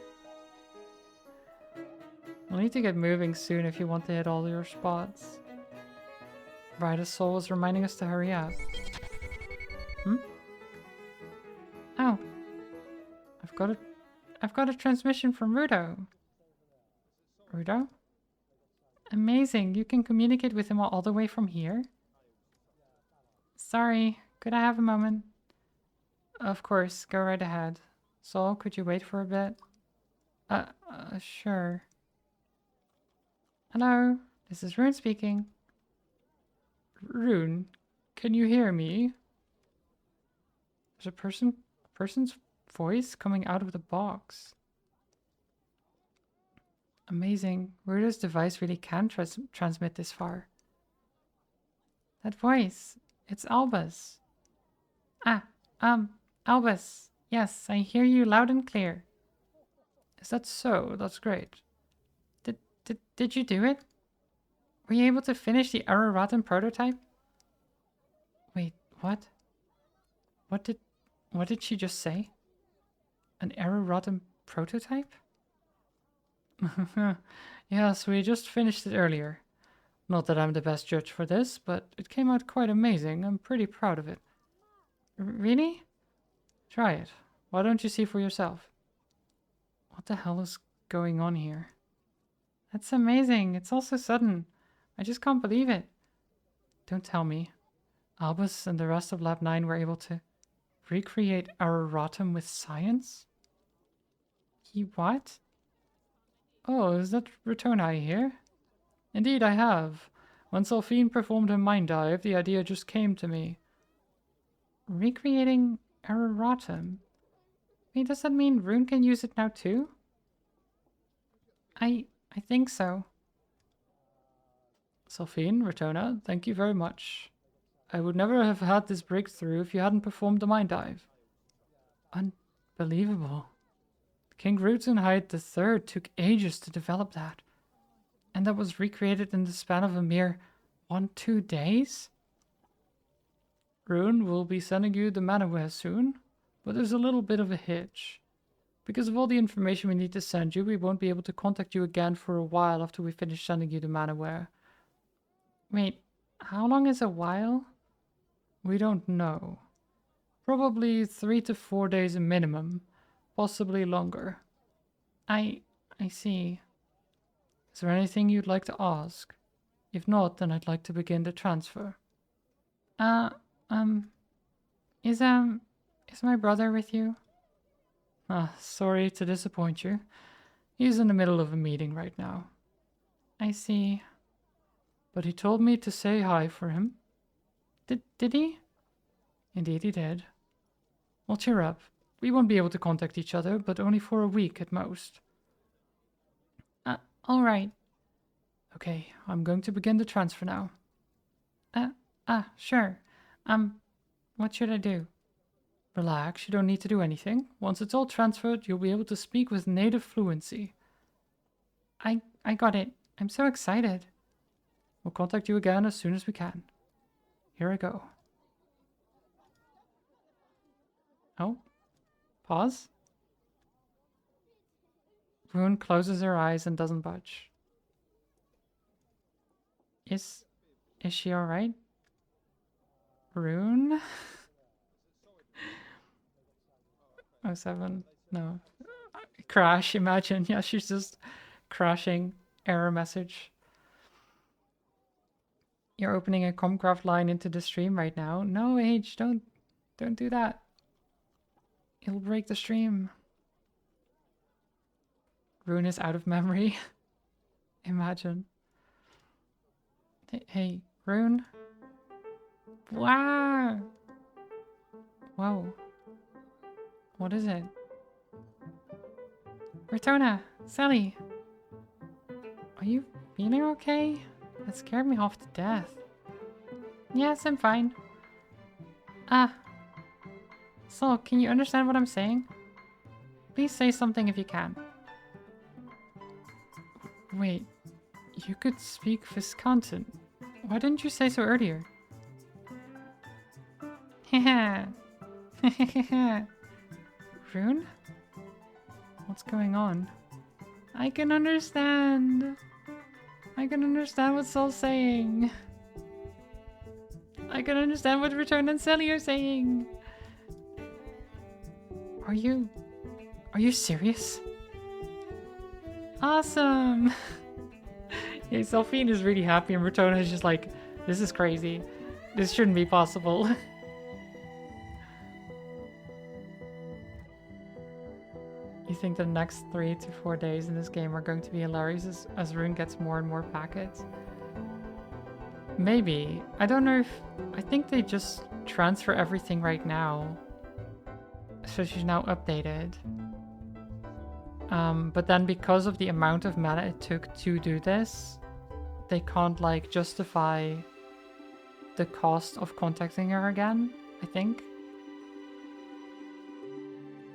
Speaker 1: We'll need to get moving soon if you want to hit all your spots. Right, as Soul was reminding us to hurry up. Oh. I've got a transmission from Rudo. Rudo? Amazing, you can communicate with him all the way from here? Sorry, could I have a moment? Of course, go right ahead. Soul, could you wait for a bit? Sure. Hello, this is Rune speaking. Rune, can you hear me? There's a person's voice coming out of the box. Amazing. Rudo's device really can transmit this far. That voice. It's Albus. Albus. Yes, I hear you loud and clear. Is that so? That's great. Did you do it? Were you able to finish the error-rotten prototype? Wait, what? What did she just say? An error-rotten prototype? Yes, we just finished it earlier. Not that I'm the best judge for this, but it came out quite amazing. I'm pretty proud of it. Really? Try it. Why don't you see for yourself? What the hell is going on here? That's amazing. It's all so sudden. I just can't believe it. Don't tell me. Albus and the rest of Lab 9 were able to recreate error-rotten with science? What? Oh, is that Rotona here? Indeed, I have. When Solphine performed her mind dive, the idea just came to me. Recreating error-rotten? Wait, does that mean Rune can use it now too? I think so. Solphine, Rotona, thank you very much. I would never have had this breakthrough if you hadn't performed the mind dive. Unbelievable. King Rootenhide III took ages to develop that. And that was recreated in the span of a mere 1-2 days? Rune will be sending you the manaware soon, but there's a little bit of a hitch. Because of all the information we need to send you, we won't be able to contact you again for a while after we finish sending you the manaware. Wait, how long is a while? We don't know. Probably 3 to 4 days minimum, possibly longer. I see. Is there anything you'd like to ask? If not, then I'd like to begin the transfer. Is my brother with you? Sorry to disappoint you. He's in the middle of a meeting right now. I see. But he told me to say hi for him. Did he? Indeed he did. Well, cheer up. We won't be able to contact each other, but only for a week at most. Alright. Okay, I'm going to begin the transfer now. Sure. What should I do? Relax, you don't need to do anything. Once it's all transferred, you'll be able to speak with native fluency. I got it. I'm so excited. We'll contact you again as soon as we can. Here I go. Oh, pause. Rune closes her eyes and doesn't budge. Is she alright? Rune? Oh, 07. No. Crash, imagine. Yeah, she's just crashing. Error message. You're opening a Comcraft line into the stream right now. No, Age, don't do that. It'll break the stream. Rune is out of memory. Imagine. Hey, Rune. Wow. Whoa. What is it? Rotona, Sally. Are you feeling okay? That scared me half to death. Yes, I'm fine. So, can you understand what I'm saying? Please say something if you can. Wait, you could speak Viscontin. Why didn't you say so earlier? Haha. Rune? What's going on? I can understand. I can understand what Soul's saying. I can understand what Return and Sally are saying. Are you serious? Awesome. Yeah, Selphine is really happy and Retona is just like, this is crazy. This shouldn't be possible. You think the next 3 to 4 days in this game are going to be hilarious as Rune gets more and more packets? Maybe. I don't know if... I think they just transfer everything right now. So she's now updated. But then because of the amount of mana it took to do this, they can't like justify the cost of contacting her again, I think.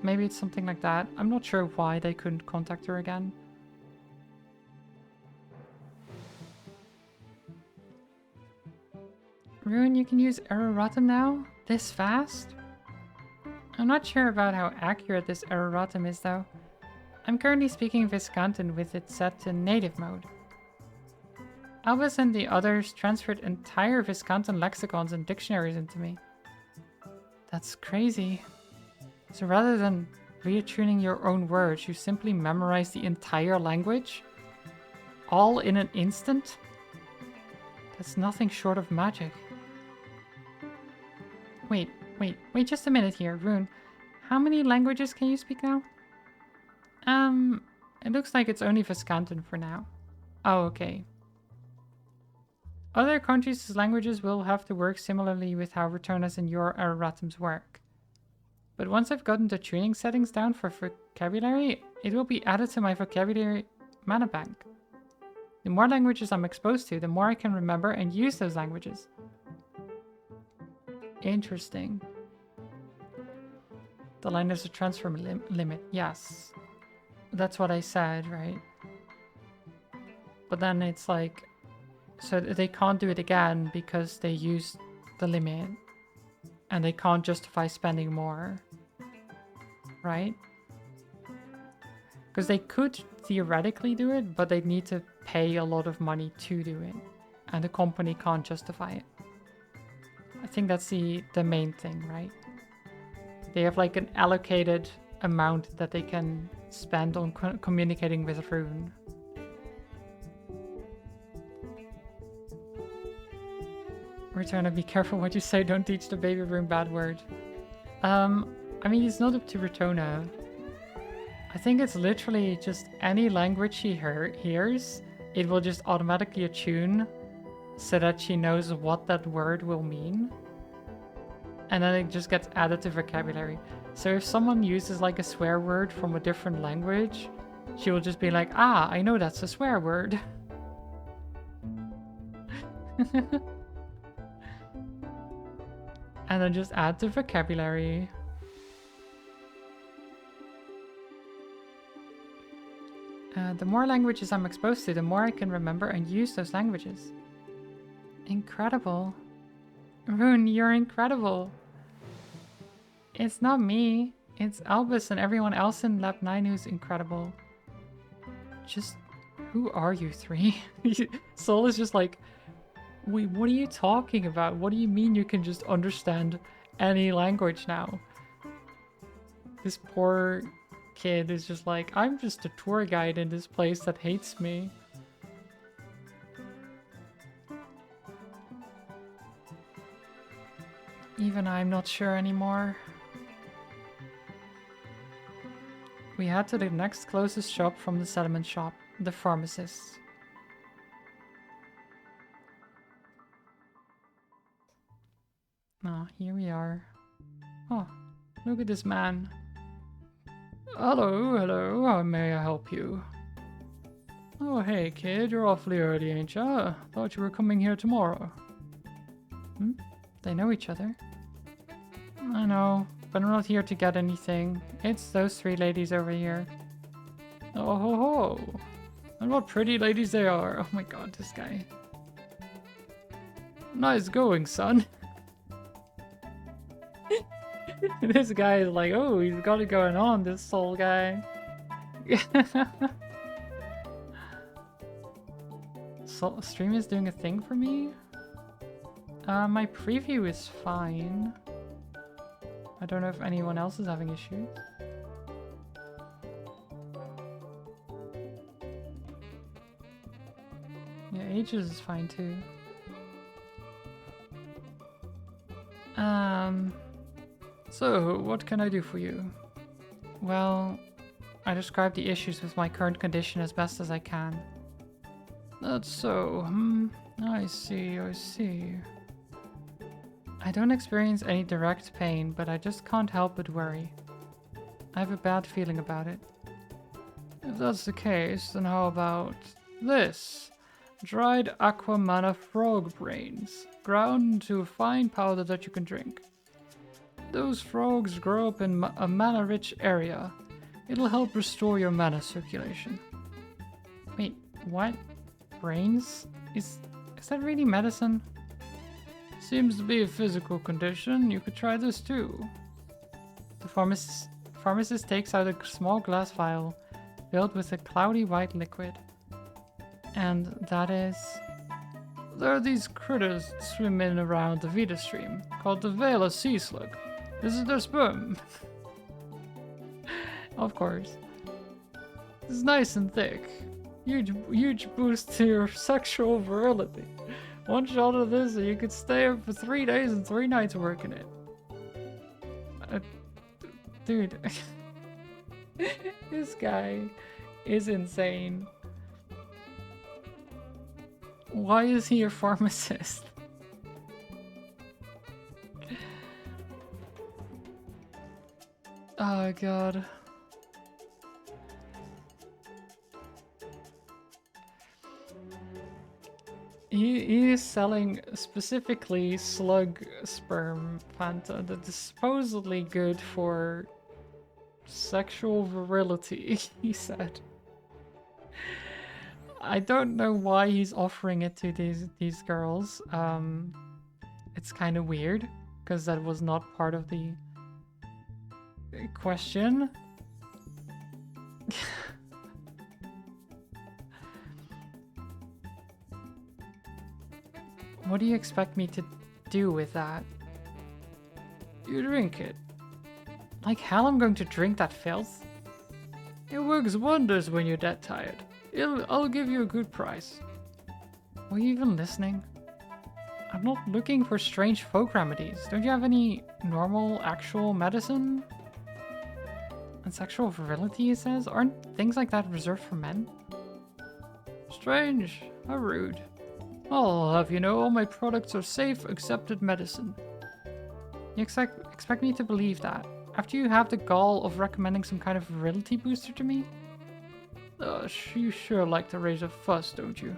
Speaker 1: Maybe it's something like that. I'm not sure why they couldn't contact her again. Rune, you can use Erratum now? This fast? I'm not sure about how accurate this Erratum is though. I'm currently speaking Viscontin with it set to native mode. Albus and the others transferred entire Viscontin lexicons and dictionaries into me. That's crazy. So rather than reattuning your own words, you simply memorize the entire language? All in an instant? That's nothing short of magic. Wait just a minute here, Rune. How many languages can you speak now? It looks like it's only Viscontin for now. Oh, okay. Other countries' languages will have to work similarly with how Returnas and your erratums work. But once I've gotten the tuning settings down for vocabulary, it will be added to my vocabulary mana bank. The more languages I'm exposed to, the more I can remember and use those languages. Interesting. The line is a transfer limit, yes. That's what I said, right? But then it's like... So they can't do it again because they used the limit. And they can't justify spending more. Right? Because they could theoretically do it, but they'd need to pay a lot of money to do it. And the company can't justify it. I think that's the main thing, right? They have like an allocated amount that they can spend on communicating with Rune. Returna, be careful what you say, don't teach the baby Rune bad word. I mean, it's not up to Retona. I think it's literally just any language she hears, it will just automatically attune so that she knows what that word will mean. And then it just gets added to vocabulary. So if someone uses like a swear word from a different language, she will just be like, ah, I know that's a swear word. And then just add to vocabulary. The more languages I'm exposed to, the more I can remember and use those languages. Incredible. Rune, you're incredible. It's not me. It's Albus and everyone else in Lab 9 who's incredible. Just, who are you three? Soul is just like, wait, what are you talking about? What do you mean you can just understand any language now? This poor kid is just like, I'm just a tour guide in this place that hates me. Even I'm not sure anymore. We head to the next closest shop from the settlement shop, the pharmacist. Ah, here we are. Oh, look at this man. Hello, hello, how may I help you? Oh, hey kid, you're awfully early, ain't ya? Thought you were coming here tomorrow. They know each other. I know, but I'm not here to get anything. It's those three ladies over here. Oh ho ho! And what pretty ladies they are. Oh my god, this guy. Nice going, son. This guy is like, oh, he's got it going on, this soul guy. So, stream is doing a thing for me? My preview is fine. I don't know if anyone else is having issues. Yeah, Ages is fine too. So, what can I do for you? Well, I describe the issues with my current condition as best as I can. That's so, I see, I see. I don't experience any direct pain, but I just can't help but worry. I have a bad feeling about it. If that's the case, then how about this? Dried aqua mana frog brains, ground into a fine powder that you can drink. Those frogs grow up in a mana-rich area. It'll help restore your mana circulation. Wait, what? Brains? Is that really medicine? Seems to be a physical condition. You could try this too. The pharmacist takes out a small glass vial filled with a cloudy white liquid. And that is... There are these critters that swim in around the Vita stream, called the Vela sea slug. This is their sperm. Of course. It's nice and thick. Huge boost to your sexual virility. One shot of this and you could stay up for 3 days and 3 nights working it. Dude. This guy is insane. Why is he a pharmacist? Oh god. He is selling specifically slug sperm Fanta that is supposedly good for sexual virility, he said. I don't know why he's offering it to these girls. It's kind of weird, because that was not part of the question. What do you expect me to do with that? You drink it. Like hell I'm going to drink that filth? It works wonders when you're that tired. I'll give you a good price. Were you even listening? I'm not looking for strange folk remedies. Don't you have any normal, actual medicine? And sexual virility, he says? Aren't things like that reserved for men? Strange. How rude. I'll have you know all my products are safe, accepted medicine. You expect me to believe that? After you have the gall of recommending some kind of virility booster to me? You sure like to raise a fuss, don't you?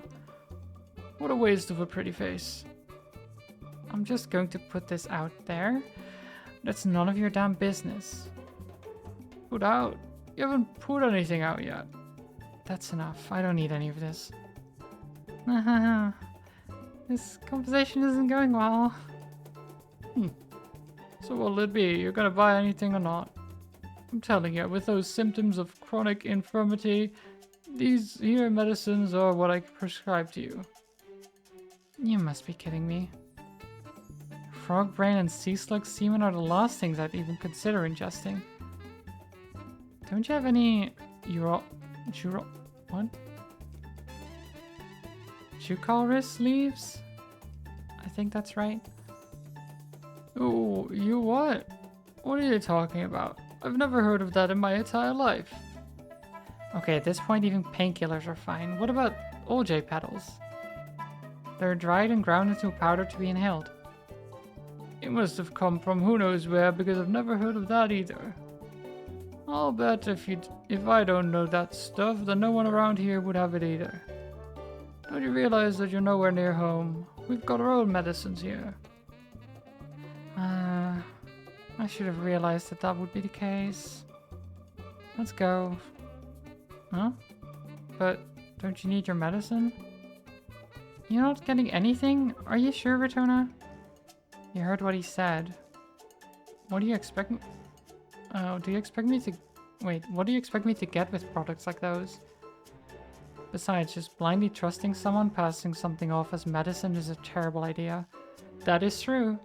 Speaker 1: What a waste of a pretty face. I'm just going to put this out there. That's none of your damn business. Put out? You haven't put anything out yet. That's enough. I don't need any of this. This conversation isn't going well. So what'll it be? You're gonna buy anything or not? I'm telling you, with those symptoms of chronic infirmity, these here medicines are what I prescribe to you. You must be kidding me. Frog brain and sea slug semen are the last things I'd even consider ingesting. Don't you have any what? Jucaris leaves? I think that's right. Oh, you what? What are you talking about? I've never heard of that in my entire life. Okay, at this point even painkillers are fine. What about OJ petals? They're dried and ground into a powder to be inhaled. It must have come from who knows where, because I've never heard of that either. I'll bet if I don't know that stuff, then no one around here would have it either. Don't you realize that you're nowhere near home? We've got our own medicines here. I should have realized that that would be the case. Let's go. Huh? But don't you need your medicine? You're not getting anything? Are you sure, Ratona? You heard what he said. What do you expect me... Oh, do you expect me to... Wait, what do you expect me to get with products like those? Besides, just blindly trusting someone passing something off as medicine is a terrible idea. That is true.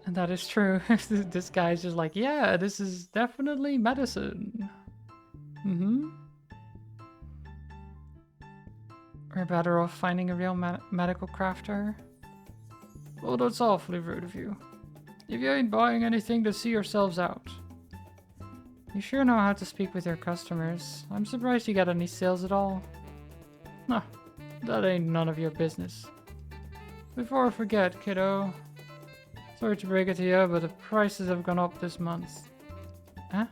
Speaker 1: And that is true. This guy's just like, yeah, this is definitely medicine. Mm-hmm. We're better off finding a real medical crafter. Well, that's awfully rude of you. If you ain't buying anything, to see yourselves out. You sure know how to speak with your customers. I'm surprised you got any sales at all. Nah, that ain't none of your business. Before I forget, kiddo. Sorry to break it to you, but the prices have gone up this month. Huh?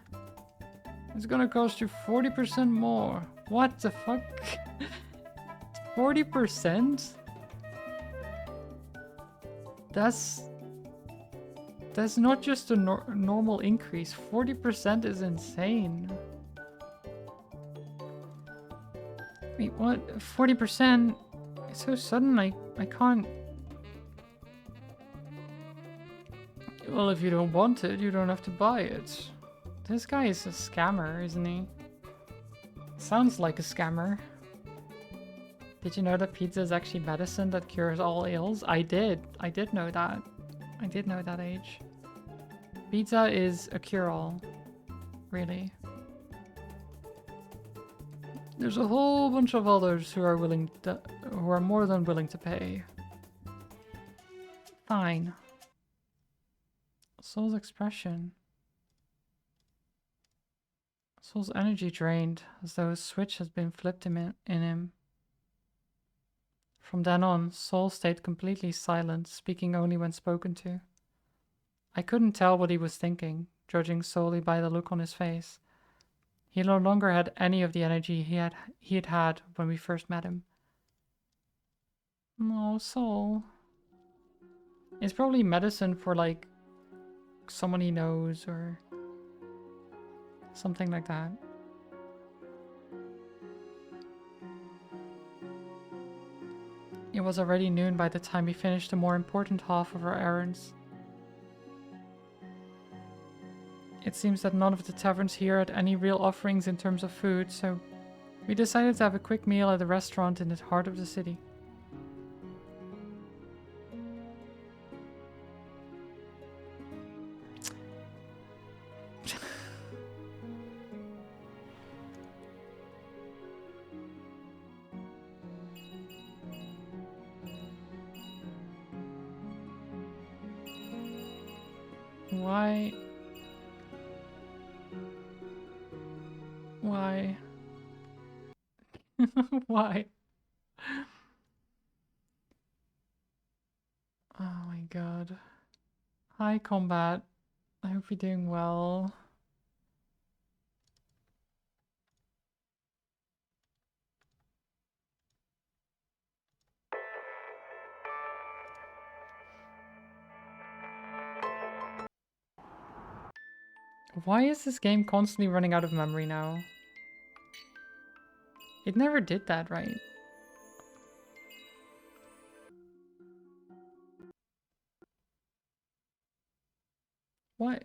Speaker 1: It's gonna cost you 40% more. What the fuck? 40%? That's not just a normal increase. 40% is insane. Wait, what? 40%? It's so sudden, I can't... Well, if you don't want it, you don't have to buy it. This guy is a scammer, isn't he? Sounds like a scammer. Did you know that pizza is actually medicine that cures all ills? I did know that. I did know that, age. Pizza is a cure-all. Really. There's a whole bunch of others who are more than willing to pay. Fine. Soul's expression. Soul's energy drained, as though a switch has been flipped in him. From then on, Soul stayed completely silent, speaking only when spoken to. I couldn't tell what he was thinking, judging solely by the look on his face. He no longer had any of the energy he had had when we first met him. No, Soul. It's probably medicine for, like, someone he knows or something like that. It was already noon by the time we finished the more important half of our errands. It seems that none of the taverns here had any real offerings in terms of food, so we decided to have a quick meal at a restaurant in the heart of the city. Why? Why? Why? Oh my god. Hi, Combat. I hope you're doing well. Why is this game constantly running out of memory now? It never did that, right? What?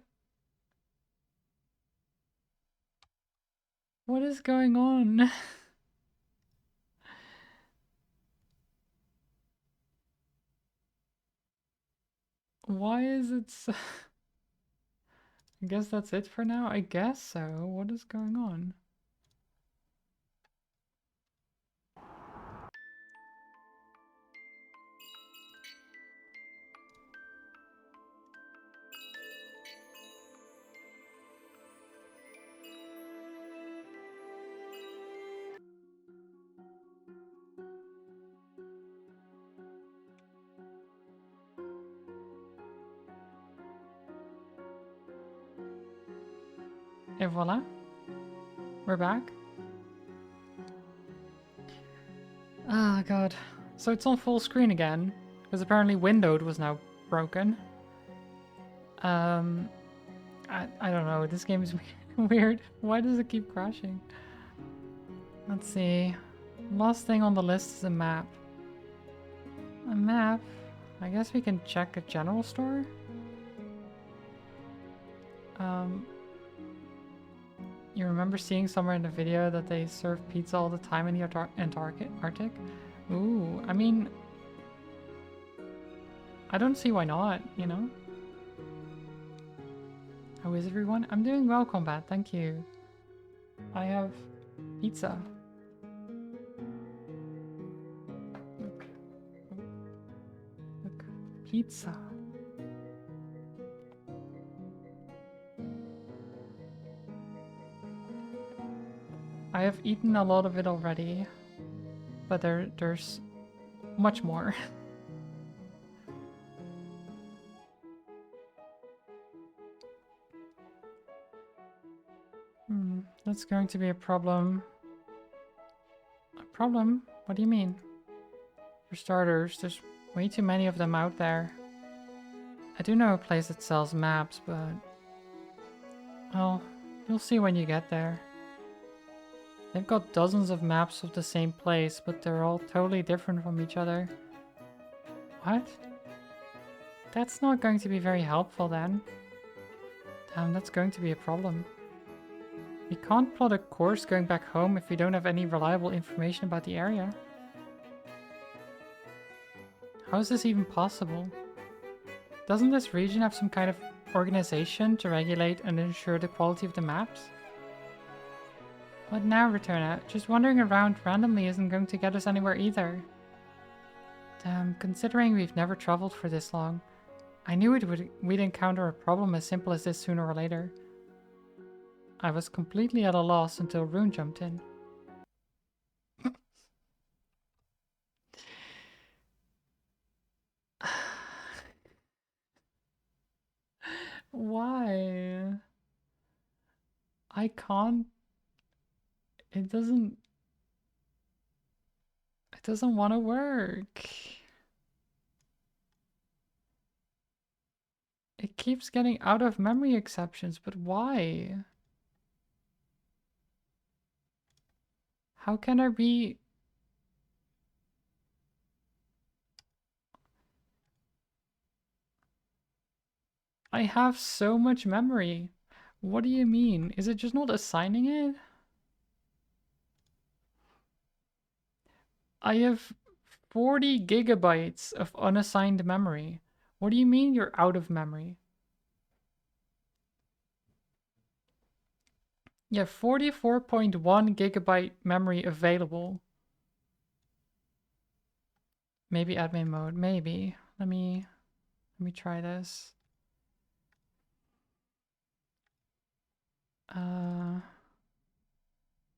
Speaker 1: What is going on? Why is it so... I guess that's it for now? I guess so. What is going on? Et voila. We're back. Ah, God. So it's on full screen again. Because apparently windowed was now broken. I don't know. This game is weird. Why does it keep crashing? Let's see. Last thing on the list is a map. A map? I guess we can check a general store? You remember seeing somewhere in the video that they serve pizza all the time in the Arctic? Ooh, I mean... I don't see why not, you know? How is everyone? I'm doing well, Combat, thank you. I have pizza. Look. Look. Pizza. I have eaten a lot of it already, but there's much more. That's going to be a problem. A problem? What do you mean? For starters, there's way too many of them out there. I do know a place that sells maps, but... well, you'll see when you get there. They've got dozens of maps of the same place, but they're all totally different from each other. What? That's not going to be very helpful then. Damn, that's going to be a problem. We can't plot a course going back home if we don't have any reliable information about the area. How is this even possible? Doesn't this region have some kind of organization to regulate and ensure the quality of the maps? What now, Returna? Just wandering around randomly isn't going to get us anywhere either. Damn, considering we've never traveled for this long, I knew we'd encounter a problem as simple as this sooner or later. I was completely at a loss until Rune jumped in. Why? I can't... It doesn't want to work. It keeps getting out of memory exceptions, but why? How can there be... I have so much memory. What do you mean? Is it just not assigning it? I have 40 gigabytes of unassigned memory. What do you mean you're out of memory? You have 44.1 gigabyte memory available. Maybe admin mode, maybe. Let me try this.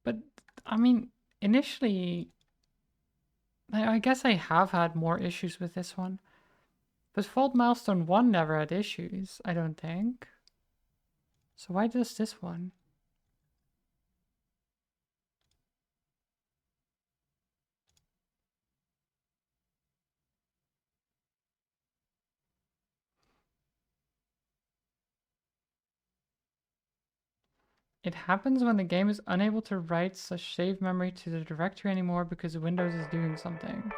Speaker 1: But I mean, initially, I guess I have had more issues with this one. But Fault Milestone 1 never had issues, I don't think. So why does this one? It happens when the game is unable to write such save memory to the directory anymore because Windows is doing something.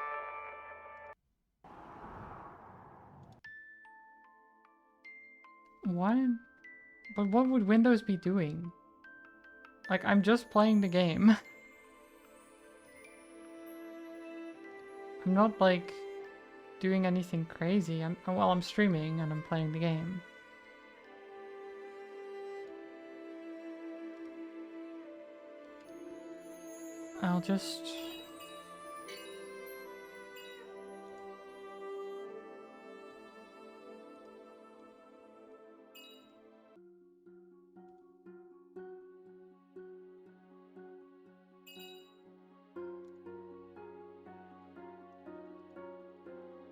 Speaker 1: What? But what would Windows be doing? Like, I'm just playing the game. I'm not, like, doing anything crazy. I'm streaming and I'm playing the game. I'll just...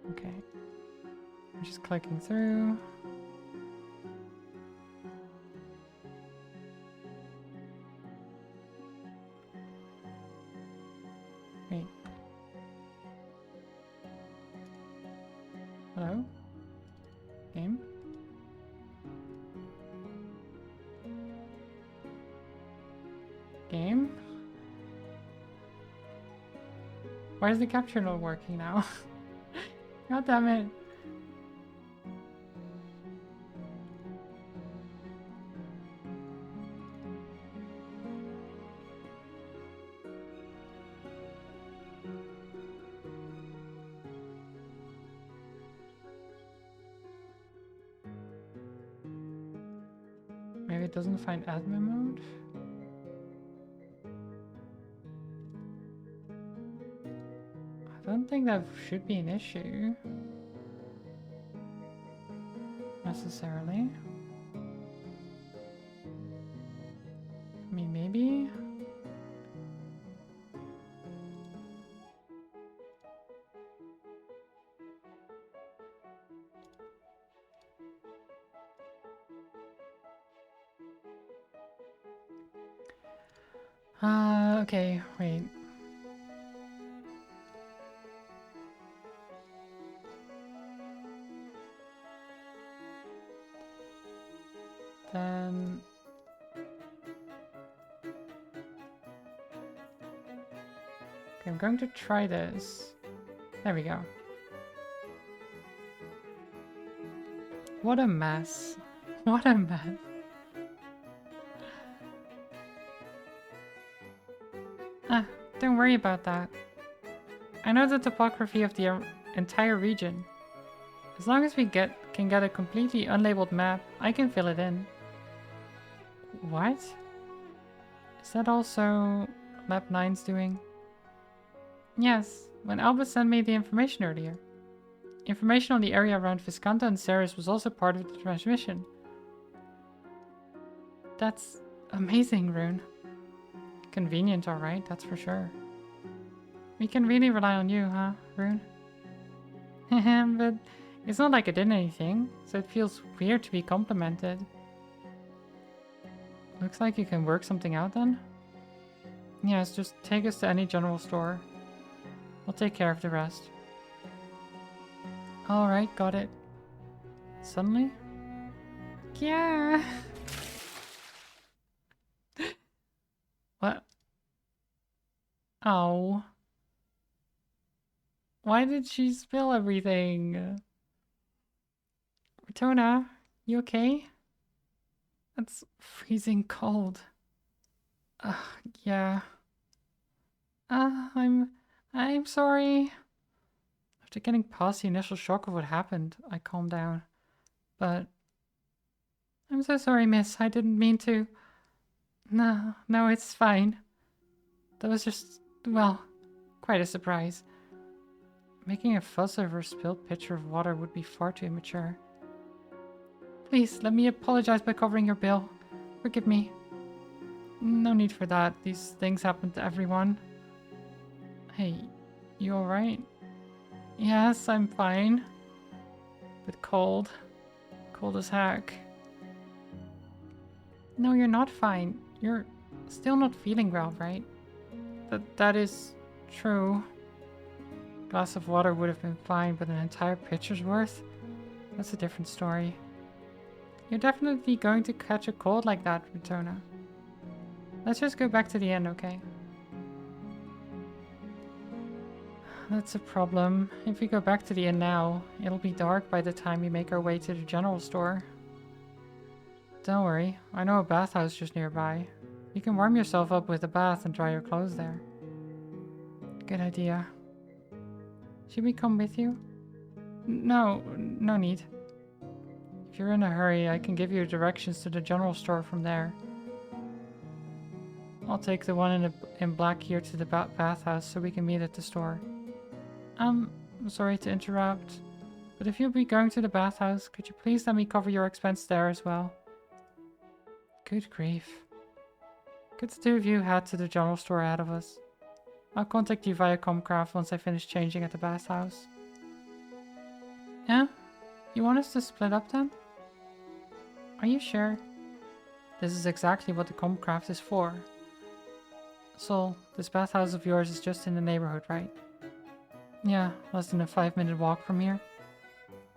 Speaker 1: Okay. I'm just clicking through. Wait. Hello? Game? Game? Why is the capture not working now? God damn it. Maybe it doesn't find admin mode? I don't think that should be an issue. Necessarily. I mean, maybe? Okay, wait. Then... Okay, I'm going to try this. There we go. What a mess. What a mess. Ah, don't worry about that. I know the topography of the entire region. As long as we can get a completely unlabeled map, I can fill it in. What? Is that also Map 9's doing? Yes, when Albus sent me the information earlier. Information on the area around Visconta and Ceres was also part of the transmission. That's amazing, Rune. Convenient, alright, that's for sure. We can really rely on you, huh, Rune? But it's not like I did anything, so it feels weird to be complimented. Looks like you can work something out then? Yes, just take us to any general store. I'll take care of the rest. Alright, got it. Suddenly? Yeah. What? Oh. Why did she spill everything? Retona, you okay? It's freezing cold. Yeah. I'm sorry. After getting past the initial shock of what happened, I calmed down. But... I'm so sorry, miss. I didn't mean to. No, it's fine. That was just, well, quite a surprise. Making a fuss over a spilled pitcher of water would be far too immature. Please, let me apologize by covering your bill. Forgive me. No need for that. These things happen to everyone. Hey, you alright? Yes, I'm fine. But cold. Cold as heck. No, you're not fine. You're still not feeling well, right? That is true. A glass of water would have been fine, but an entire pitcher's worth? That's a different story. You're definitely going to catch a cold like that, Retona. Let's just go back to the inn, okay? That's a problem. If we go back to the inn now, it'll be dark by the time we make our way to the general store. Don't worry, I know a bathhouse just nearby. You can warm yourself up with a bath and dry your clothes there. Good idea. Should we come with you? No, no need. If you're in a hurry, I can give you directions to the general store from there. I'll take the one in black here to the bathhouse so we can meet at the store. Sorry to interrupt, but if you'll be going to the bathhouse, could you please let me cover your expense there as well? Good grief. Could the two of you head to the general store ahead of us? I'll contact you via Comcraft once I finish changing at the bathhouse. Yeah? You want us to split up then? Are you sure? This is exactly what the Comcraft is for. Sol, this bathhouse of yours is just in the neighborhood, right? Yeah, less than a 5-minute walk from here.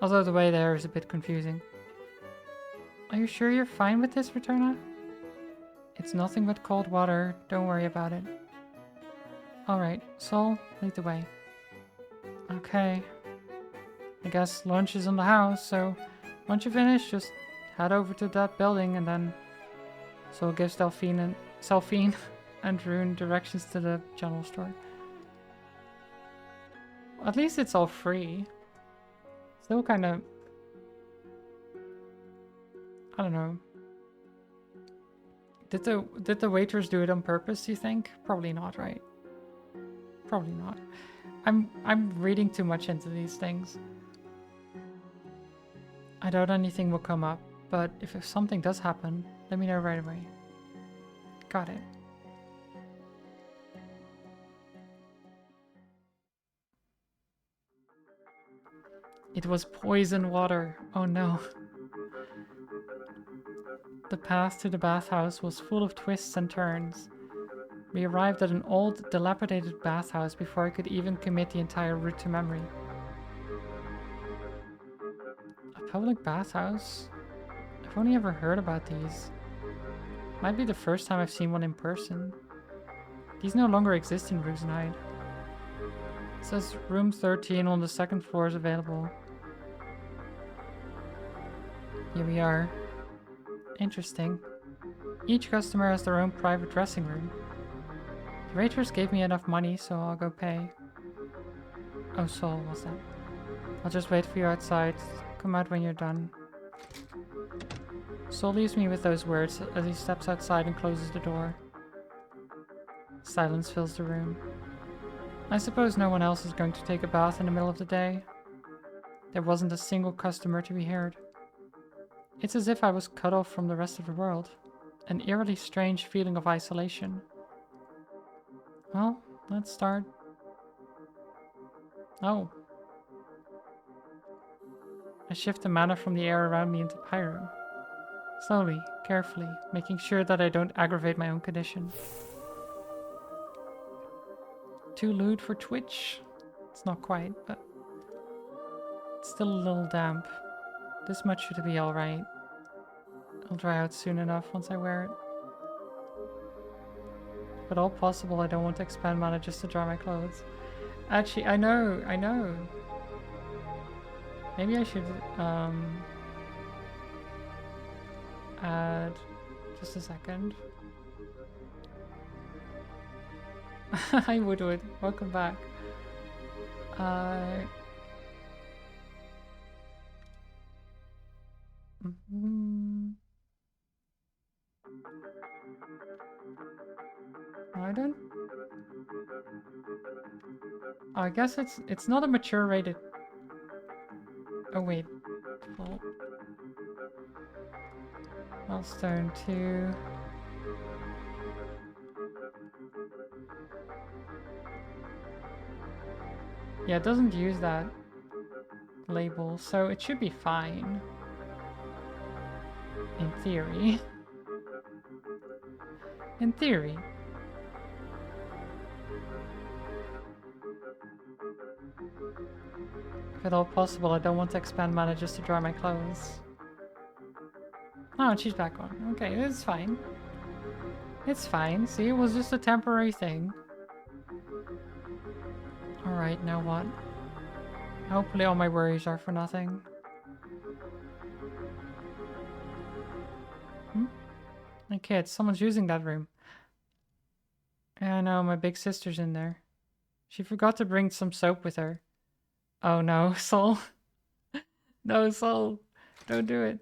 Speaker 1: Although the way there is a bit confusing. Are you sure you're fine with this, Returna? It's nothing but cold water, don't worry about it. Alright, Sol, lead the way. Okay. I guess lunch is in the house, so once you finish, just head over to that building and then Sol gives Delphine and Rune directions to the general store. At least it's all free. Still kind of... I don't know. Did the waiters do it on purpose, you think? Probably not, right? Probably not. I'm reading too much into these things. I doubt anything will come up, but if something does happen, let me know right away. Got it. It was poison water. Oh no. The path to the bathhouse was full of twists and turns. We arrived at an old, dilapidated bathhouse before I could even commit the entire route to memory. A public bathhouse? I've only ever heard about these. Might be the first time I've seen one in person. These no longer exist in Rosenheim. It says room 13 on the second floor is available. Here we are. Interesting. Each customer has their own private dressing room. The waiters gave me enough money, so I'll go pay. Oh, Sol, what's that? I'll just wait for you outside. Come out when you're done. Sol leaves me with those words as he steps outside and closes the door. Silence fills the room. I suppose no one else is going to take a bath in the middle of the day. There wasn't a single customer to be heard. It's as if I was cut off from the rest of the world. An eerily strange feeling of isolation. Well, let's start. Oh. I shift the mana from the air around me into Pyro. Slowly, carefully, making sure that I don't aggravate my own condition. Too lewd for Twitch? It's not quite, but it's still a little damp. This much should be alright. I'll dry out soon enough once I wear it. If at all possible, I don't want to expend mana just to dry my clothes. Actually, I know. Maybe I should add just a second. Hi Woodwood, welcome back. I don't. I guess it's not a mature rated. Oh wait. Oh. Milestone 2. Yeah, it doesn't use that label, so it should be fine. In theory. In theory. If at all possible, I don't want to expand mana just to dry my clothes. Oh, and she's back on. Okay, it's fine. It's fine. See, it was just a temporary thing. Alright, now what? Hopefully all my worries are for nothing. My kids, someone's using that room. Yeah, I know, my big sister's in there. She forgot to bring some soap with her. Oh no, Soul. No, Soul. Don't do it.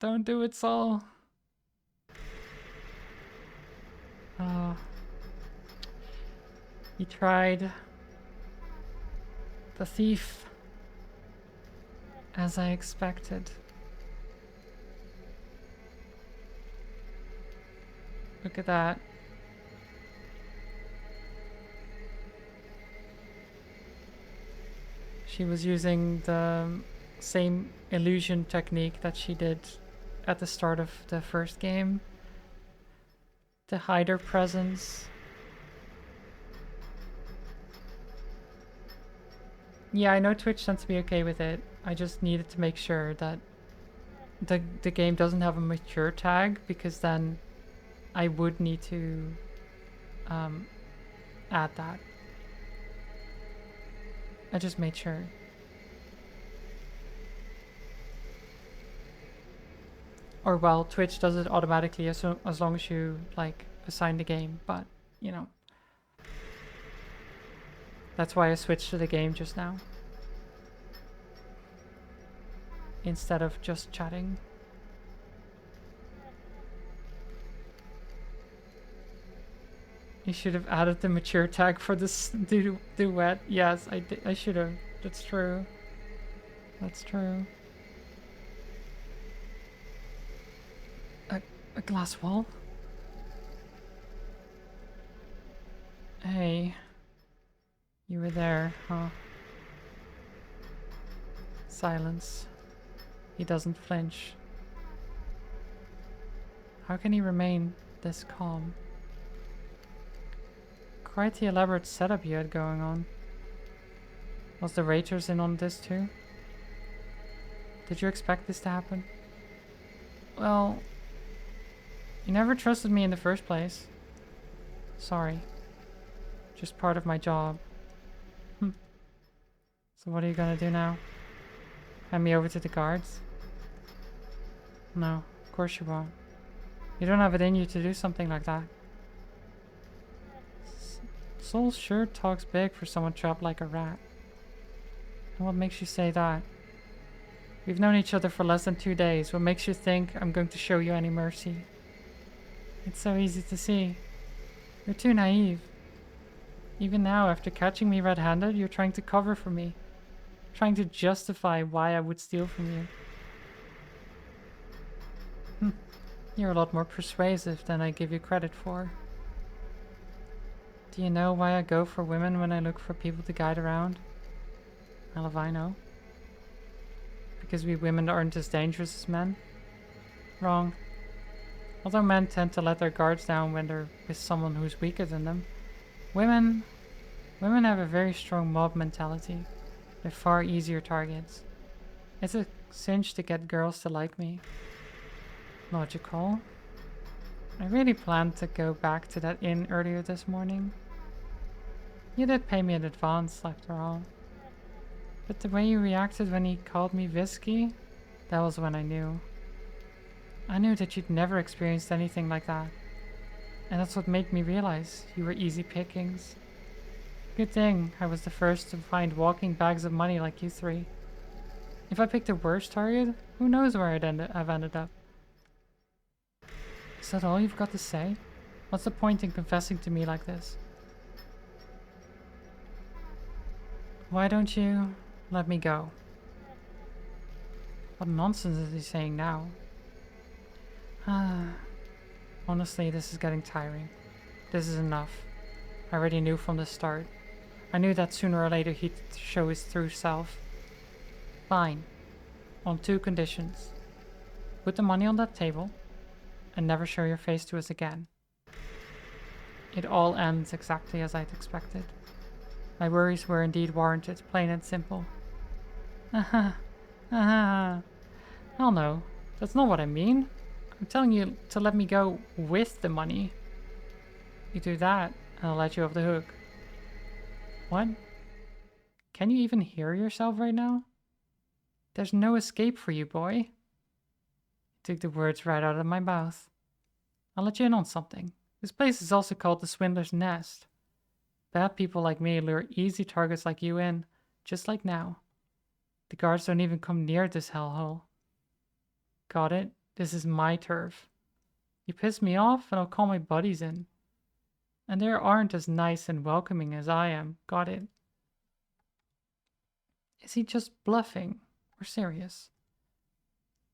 Speaker 1: Don't do it, Soul. Oh. He tried. The thief. As I expected. Look at that. She was using the same illusion technique that she did at the start of the first game to hide her presence. Yeah, I know Twitch tends to be okay with it. I just needed to make sure that the game doesn't have a mature tag, because then I would need to add that. I just made sure. Or well, Twitch does it automatically as long as you like assign the game, but you know. That's why I switched to the game just now. Instead of just chatting. You should have added the mature tag for this duet. Yes, I should have. That's true. That's true. A glass wall? Hey. You were there, huh? Silence. He doesn't flinch. How can he remain this calm? Quite the elaborate setup you had going on. Was the Raiders in on this too? Did you expect this to happen? Well, you never trusted me in the first place. Sorry. Just part of my job. So what are you gonna do now? Hand me over to the guards? No, of course you won't. You don't have it in you to do something like that. Soul sure talks big for someone trapped like a rat. And what makes you say that? We've known each other for less than 2 days. What makes you think I'm going to show you any mercy? It's so easy to see. You're too naive. Even now, after catching me red-handed, you're trying to cover for me. Trying to justify why I would steal from you. You're a lot more persuasive than I give you credit for. Do you know why I go for women when I look for people to guide around? Well, if I know. Because we women aren't as dangerous as men? Wrong. Although men tend to let their guards down when they're with someone who's weaker than them, women have a very strong mob mentality. They're far easier targets. It's a cinch to get girls to like me. Logical. I really planned to go back to that inn earlier this morning. You did pay me in advance, after all. But the way you reacted when he called me Whiskey, that was when I knew. I knew that you'd never experienced anything like that. And that's what made me realize you were easy pickings. Good thing I was the first to find walking bags of money like you three. If I picked a worse target, who knows where I've ended up. Is that all you've got to say? What's the point in confessing to me like this? Why don't you let me go? What nonsense is he saying now? Honestly, this is getting tiring. This is enough. I already knew from the start. I knew that sooner or later he'd show his true self. Fine. On 2 conditions. Put the money on that table, and never show your face to us again. It all ends exactly as I'd expected. My worries were indeed warranted, plain and simple. Hell no, that's not what I mean. I'm telling you to let me go with the money. You do that, and I'll let you off the hook. What? can you even hear yourself right now? There's no escape for you, boy. He took the words right out of my mouth. I'll let you in on something. This place is also called the Swindler's Nest. Bad people like me lure easy targets like you in, just like now. The guards don't even come near this hellhole. Got it? This is my turf. You piss me off and I'll call my buddies in. And they aren't as nice and welcoming as I am. Got it? Is he just bluffing or serious?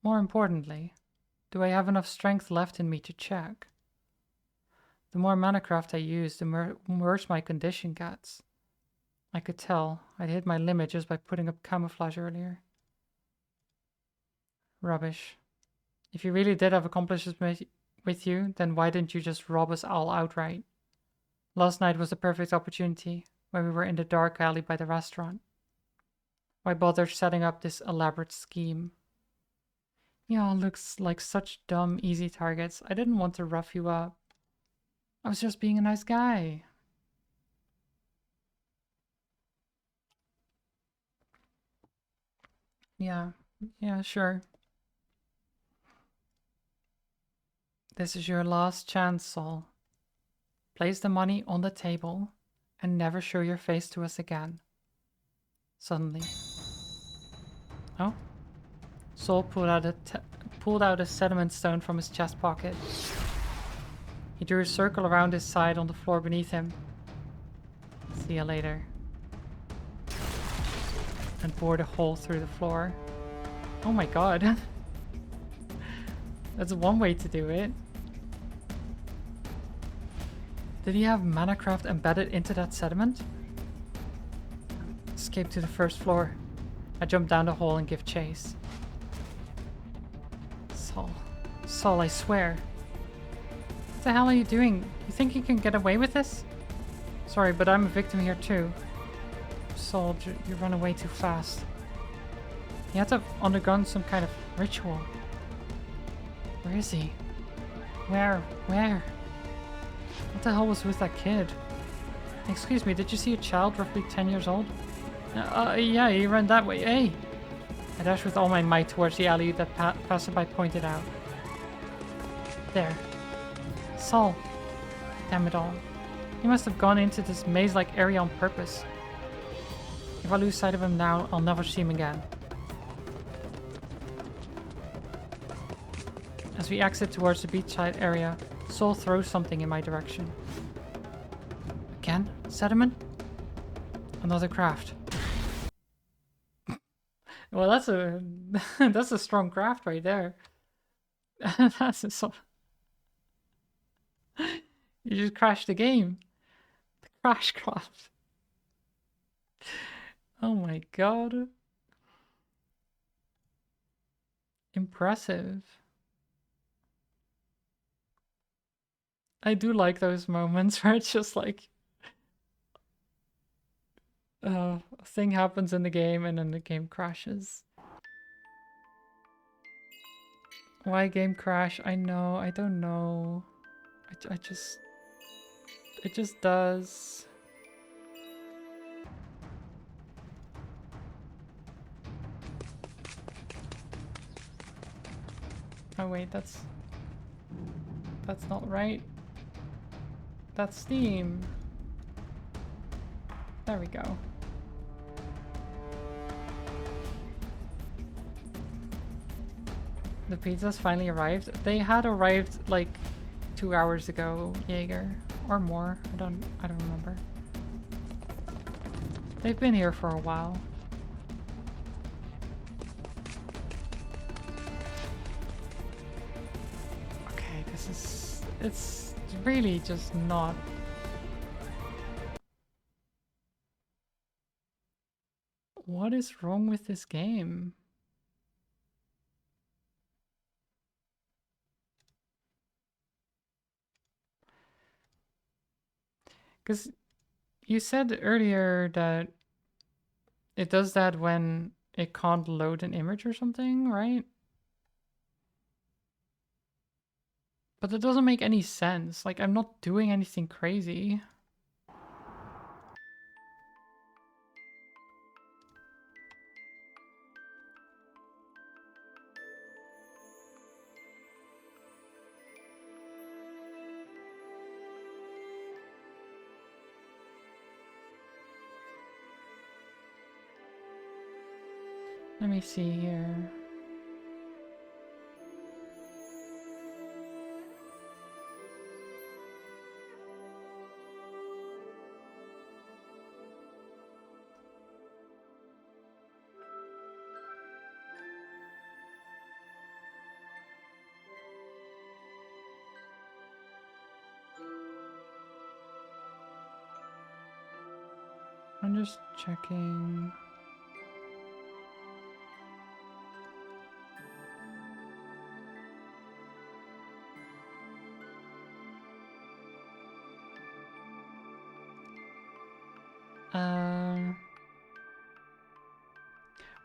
Speaker 1: More importantly, do I have enough strength left in me to check? The more Manacraft I use, the worse my condition gets. I could tell I'd hit my limit just by putting up camouflage earlier. Rubbish. If you really did have accomplishments with you, then why didn't you just rob us all outright? Last night was the perfect opportunity, when we were in the dark alley by the restaurant. Why bother setting up this elaborate scheme? Y'all looks like such dumb, easy targets. I didn't want to rough you up. I was just being a nice guy. Yeah, sure. This is your last chance, Saul. Place the money on the table and never show your face to us again. Suddenly. Oh? Saul pulled out a sediment stone from his chest pocket. He drew a circle around his side on the floor beneath him. See you later. And bored a hole through the floor. Oh my god. That's one way to do it. Did he have Manacraft embedded into that sediment? Escape to the first floor. I jump down the hole and give chase. Saul, I swear. What the hell are you doing? You think you can get away with this? Sorry, but I'm a victim here too. Saul, you run away too fast. He had to have undergone some kind of ritual. Where is he? Where? What the hell was with that kid? Excuse me, did you see a child roughly 10 years old? Yeah, he ran that way. Hey! I dashed with all my might towards the alley that passerby pointed out. There. Saul. Damn it all. He must have gone into this maze-like area on purpose. If I lose sight of him now, I'll never see him again. As we exit towards the beachside area, Saul throws something in my direction. Again? Sediment? Another craft. Well, that's a that's a strong craft right there. That's a you just crashed the game. The crash craft. Oh my god. Impressive. I do like those moments where it's just like a thing happens in the game and then the game crashes. Why game crash? I know, I don't know. It just does. Oh wait, that's not right. That's Steam. There we go. The pizzas finally arrived. They had arrived like 2 hours ago, Jaeger, or more. I don't remember. They've been here for a while. Okay, it's really just not. What is wrong with this game? Because you said earlier that it does that when it can't load an image or something, right? But it doesn't make any sense. Like, I'm not doing anything crazy. Let me see here. I'm just checking.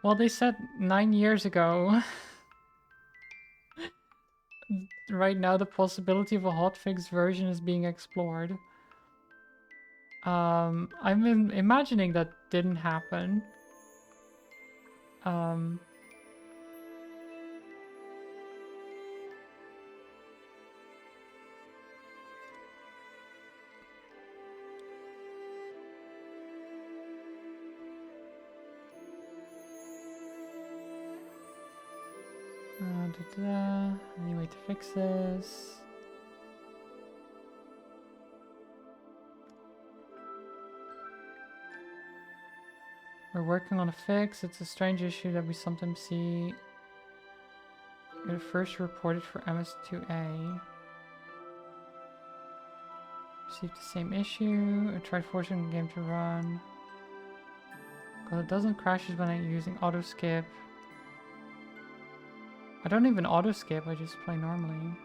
Speaker 1: Well, they said 9 years ago. Right now, the possibility of a hotfix version is being explored. I'm imagining that didn't happen. Any way to fix this? We're working on a fix. It's a strange issue that we sometimes see. It first reported for MS2A. Received the same issue. I tried forcing the game to run. Got a dozen crashes when I'm using auto skip. I don't even auto skip, I just play normally.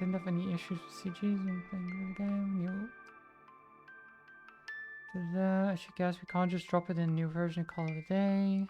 Speaker 1: Didn't have any issues with CGs when playing the game. I should guess we can't just drop it in a new version and call it a day.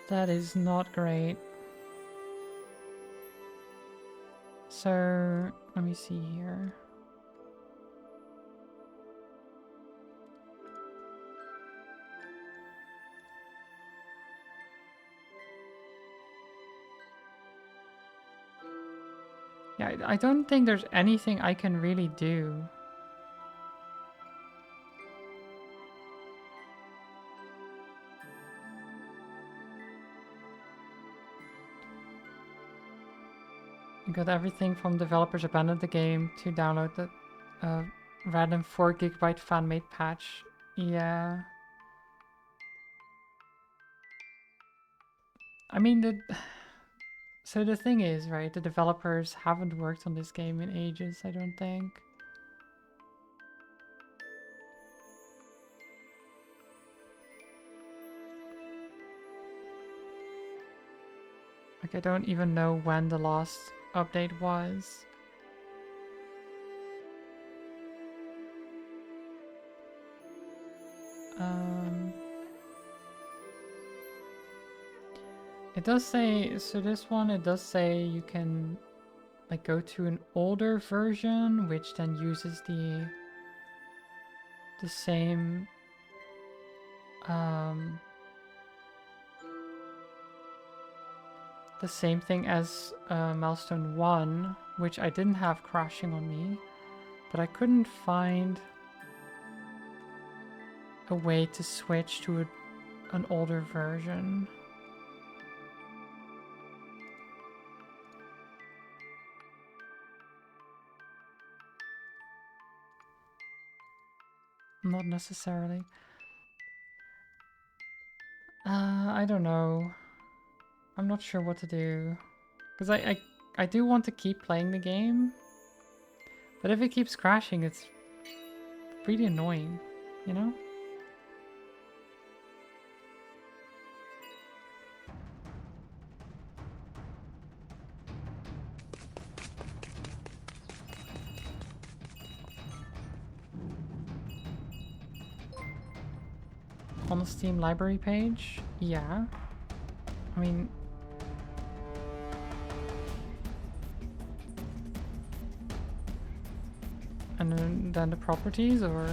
Speaker 1: That is not great. So, let me see here. Yeah, I don't think there's anything I can really do. You got everything from developers abandoned the game to download the random 4 GB fan-made patch. Yeah. I mean, so the thing is, right, the developers haven't worked on this game in ages, I don't think. Like, I don't even know when the last update was. It does say, so this one, it does say you can like go to an older version, which then uses the same the same thing as Milestone 1, which I didn't have crashing on me, but I couldn't find a way to switch to an older version. Not necessarily. I don't know. I'm not sure what to do. Because I do want to keep playing the game. But if it keeps crashing, it's pretty annoying, you know? On the Steam library page? Yeah. I mean... than the properties, or?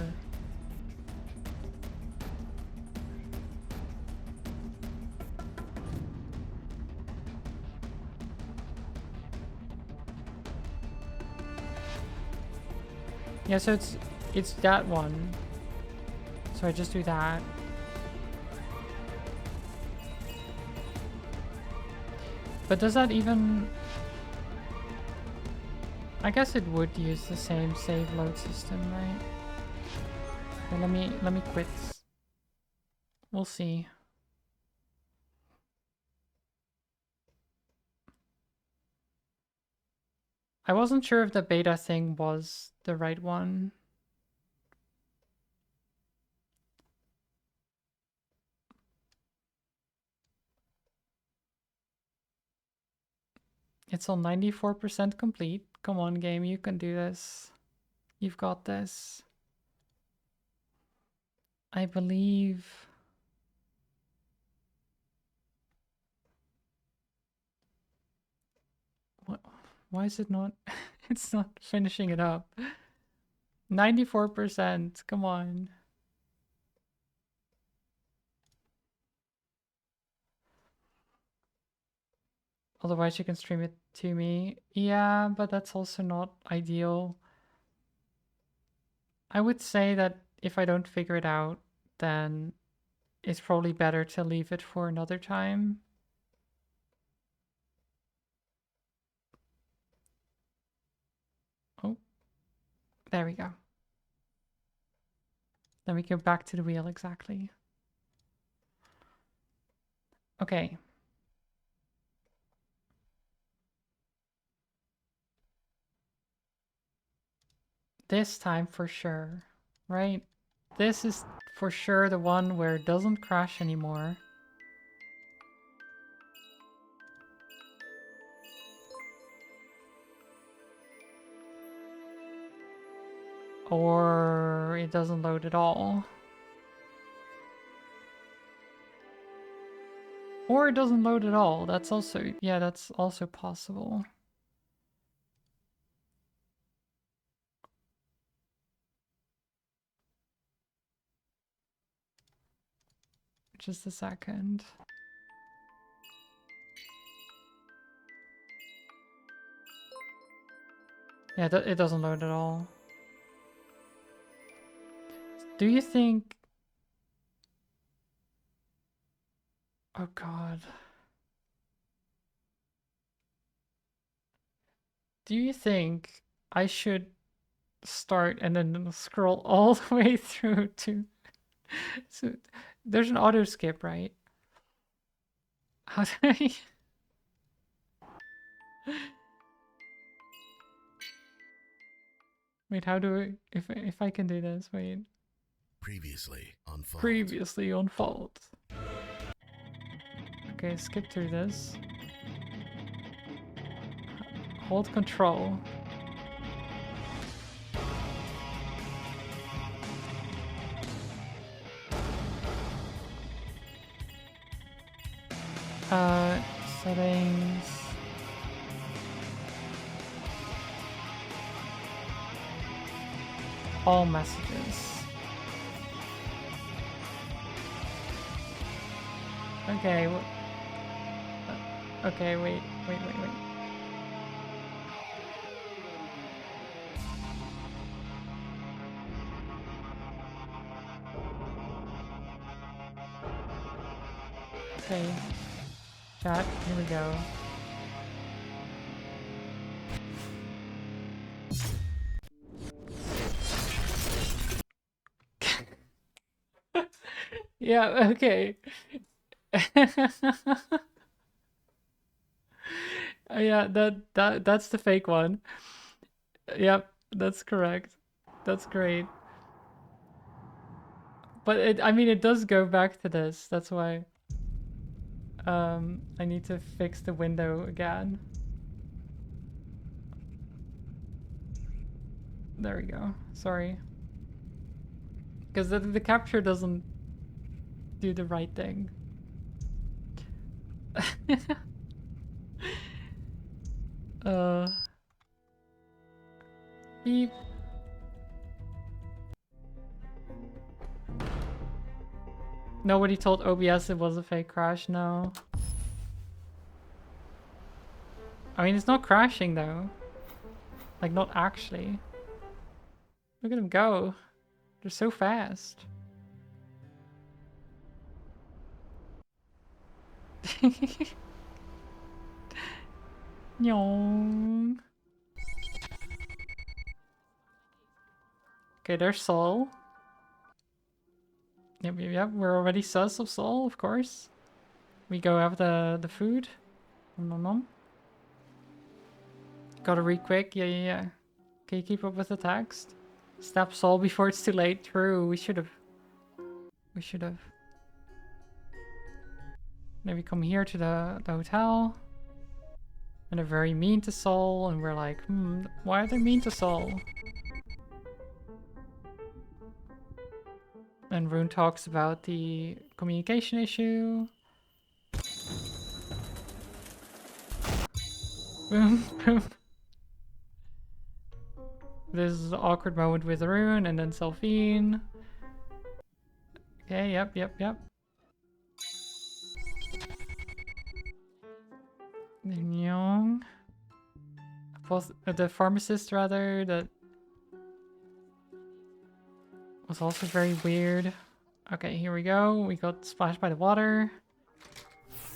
Speaker 1: Yeah, so it's that one. So I just do that. But does that even... I guess it would use the same save load system, right? Okay, let me quit. We'll see. I wasn't sure if the beta thing was the right one. It's on 94% complete. Come on, game, you can do this. You've got this. I believe... What? Why is it not... It's not finishing it up. 94%, come on. Otherwise you can stream it to me. Yeah, but that's also not ideal. I would say that if I don't figure it out, then it's probably better to leave it for another time. Oh, there we go. Then we go back to the wheel exactly. Okay. This time for sure, right? This is for sure the one where it doesn't crash anymore. Or it doesn't load at all. Or it doesn't load at all. That's also, yeah, that's also possible. Just a second. Yeah, it doesn't load at all. Do you think... Oh god. Do you think I should start and then scroll all the way through to... So there's an auto skip, right? How do I... Wait, how do I... If I can do this, wait.
Speaker 3: Previously on Fault.
Speaker 1: Previously on Fault. Okay, skip through this. Hold control. Settings. All messages. Okay, okay, wait. Okay. Chat, here we go. Yeah, okay. Yeah, that's the fake one. Yep, that's correct. That's great. But I mean, it does go back to this. That's why I need to fix the window again. There we go. Sorry. Because the capture doesn't do the right thing. Beep. Nobody told OBS it was a fake crash, no. I mean, it's not crashing though. Like, not actually. Look at them go. They're so fast. Nyong. Okay, there's Sol. Yep, we're already sus of Sol, of course. We go have the food. Nom nom nom. Gotta read quick, yeah. Can you keep up with the text? Stab Sol before it's too late. True, we should have. Maybe come here to the hotel. And they're very mean to Sol, and we're like, why are they mean to Sol? And Rune talks about the communication issue. Boom, boom. This is an awkward moment with Rune, and then Selphine. Okay, yep. Young. The pharmacist, rather, that was also very weird. Okay, here we go. We got splashed by the water.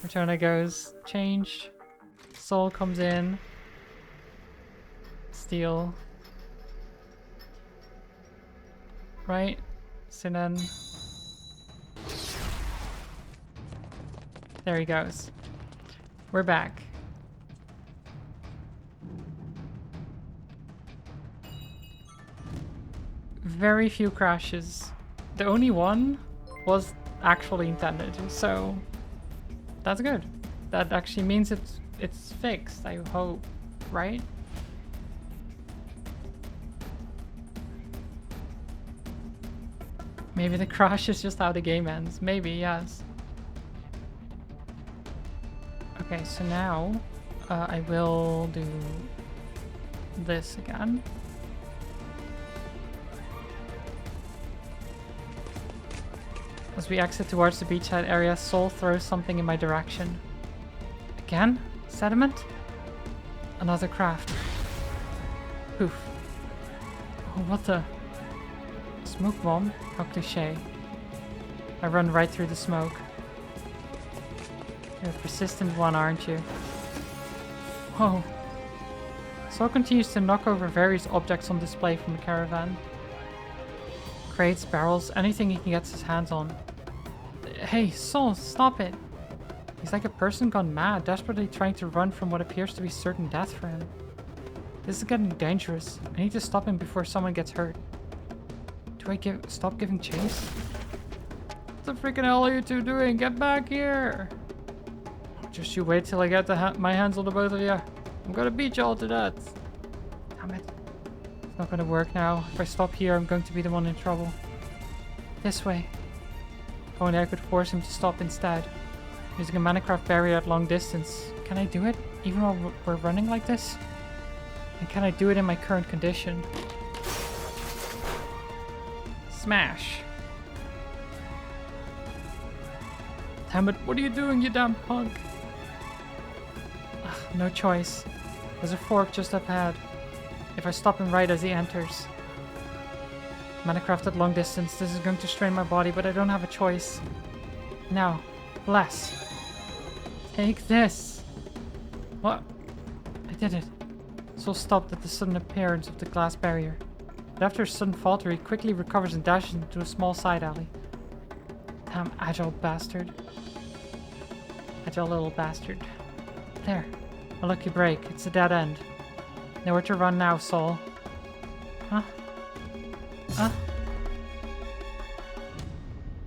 Speaker 1: Retona goes changed. Sol comes in. Steal. Right? So then... There he goes. We're back. Very few crashes. The only one was actually intended, so that's good. That actually means it's fixed, I hope, right? Maybe the crash is just how the game ends. Maybe, yes. Okay, so now I will do this again. As we exit towards the beachside area, Sol throws something in my direction. Again? Sediment? Another craft. Poof. Oh, what the? Smoke bomb? How cliché. I run right through the smoke. You're a persistent one, aren't you? Whoa. Sol continues to knock over various objects on display from the caravan. Crates, barrels, anything he can get his hands on. Hey, Sol, stop it! He's like a person gone mad, desperately trying to run from what appears to be certain death for him. This is getting dangerous. I need to stop him before someone gets hurt. Do I stop giving chase? What the freaking hell are you two doing? Get back here! Just you wait till I get my hands on the both of you. I'm gonna beat you all to death. Damn it. It's not gonna work now. If I stop here, I'm going to be the one in trouble. This way. If only I could force him to stop instead. Using a Minecraft barrier at long distance. Can I do it? Even while we're running like this? And can I do it in my current condition? Smash. Damn it, what are you doing, you damn punk? Ugh, no choice. There's a fork just up ahead. If I stop him right as he enters. Minecraft at long distance, this is going to strain my body, but I don't have a choice. Now, bless. Take this. What? I did it. Sol stopped at the sudden appearance of the glass barrier. But after a sudden falter, he quickly recovers and dashes into a small side alley. Damn agile bastard. Agile little bastard. There. A lucky break. It's a dead end. Nowhere to run now, Sol. Huh? Huh?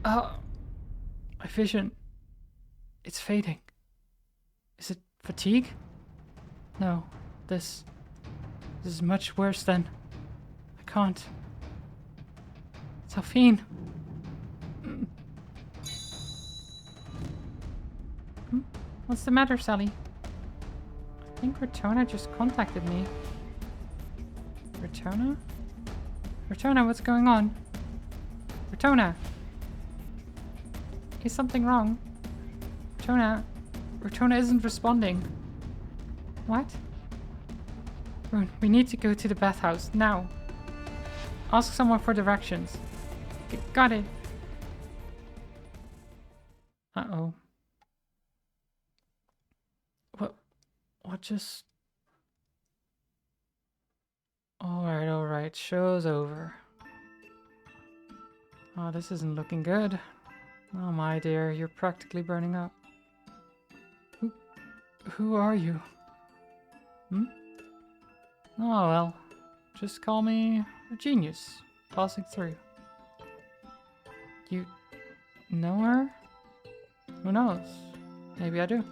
Speaker 1: Oh. My vision. It's fading. Is it fatigue? No. This is much worse than... I can't. Selphine. What's the matter, Sally? I think Retona just contacted me. Retona? Retona, what's going on? Retona! Is something wrong? Rotona isn't responding. What? Rune, we need to go to the bathhouse, now. Ask someone for directions. Got it. Uh-oh. What just... Alright. Show's over. Oh, this isn't looking good. Oh my dear, you're practically burning up. Who are you? Hmm? Oh well. Just call me a genius. Passing through. You know her? Who knows? Maybe I do.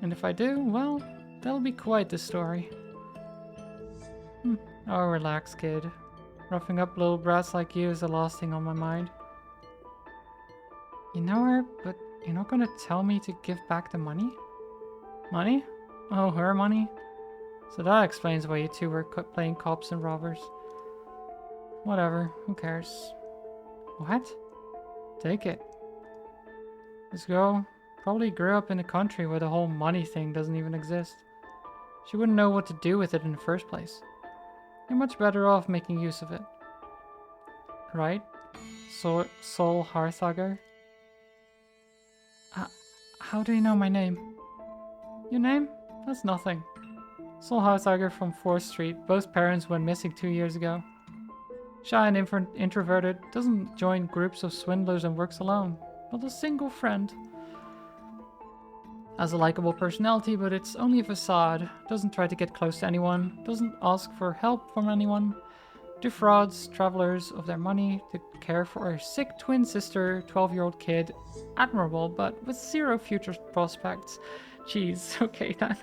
Speaker 1: And if I do, well, that'll be quite the story. Oh, relax, kid. Roughing up little brats like you is the last thing on my mind. You know her, but you're not gonna tell me to give back the money? Money? Oh, her money? So that explains why you two were playing cops and robbers. Whatever, who cares? What? Take it. This girl probably grew up in a country where the whole money thing doesn't even exist. She wouldn't know what to do with it in the first place. You're much better off making use of it. Right? Soul Hearthugger? How do you know my name? Your name? That's nothing. Soul Hearthugger from 4th Street. Both parents went missing 2 years ago. Shy and introverted, doesn't join groups of swindlers and works alone. Not a single friend. Has a likable personality, but it's only a facade. Doesn't try to get close to anyone. Doesn't ask for help from anyone. Defrauds travelers of their money to care for a sick twin sister, 12-year-old kid. Admirable, but with zero future prospects. Jeez, okay then.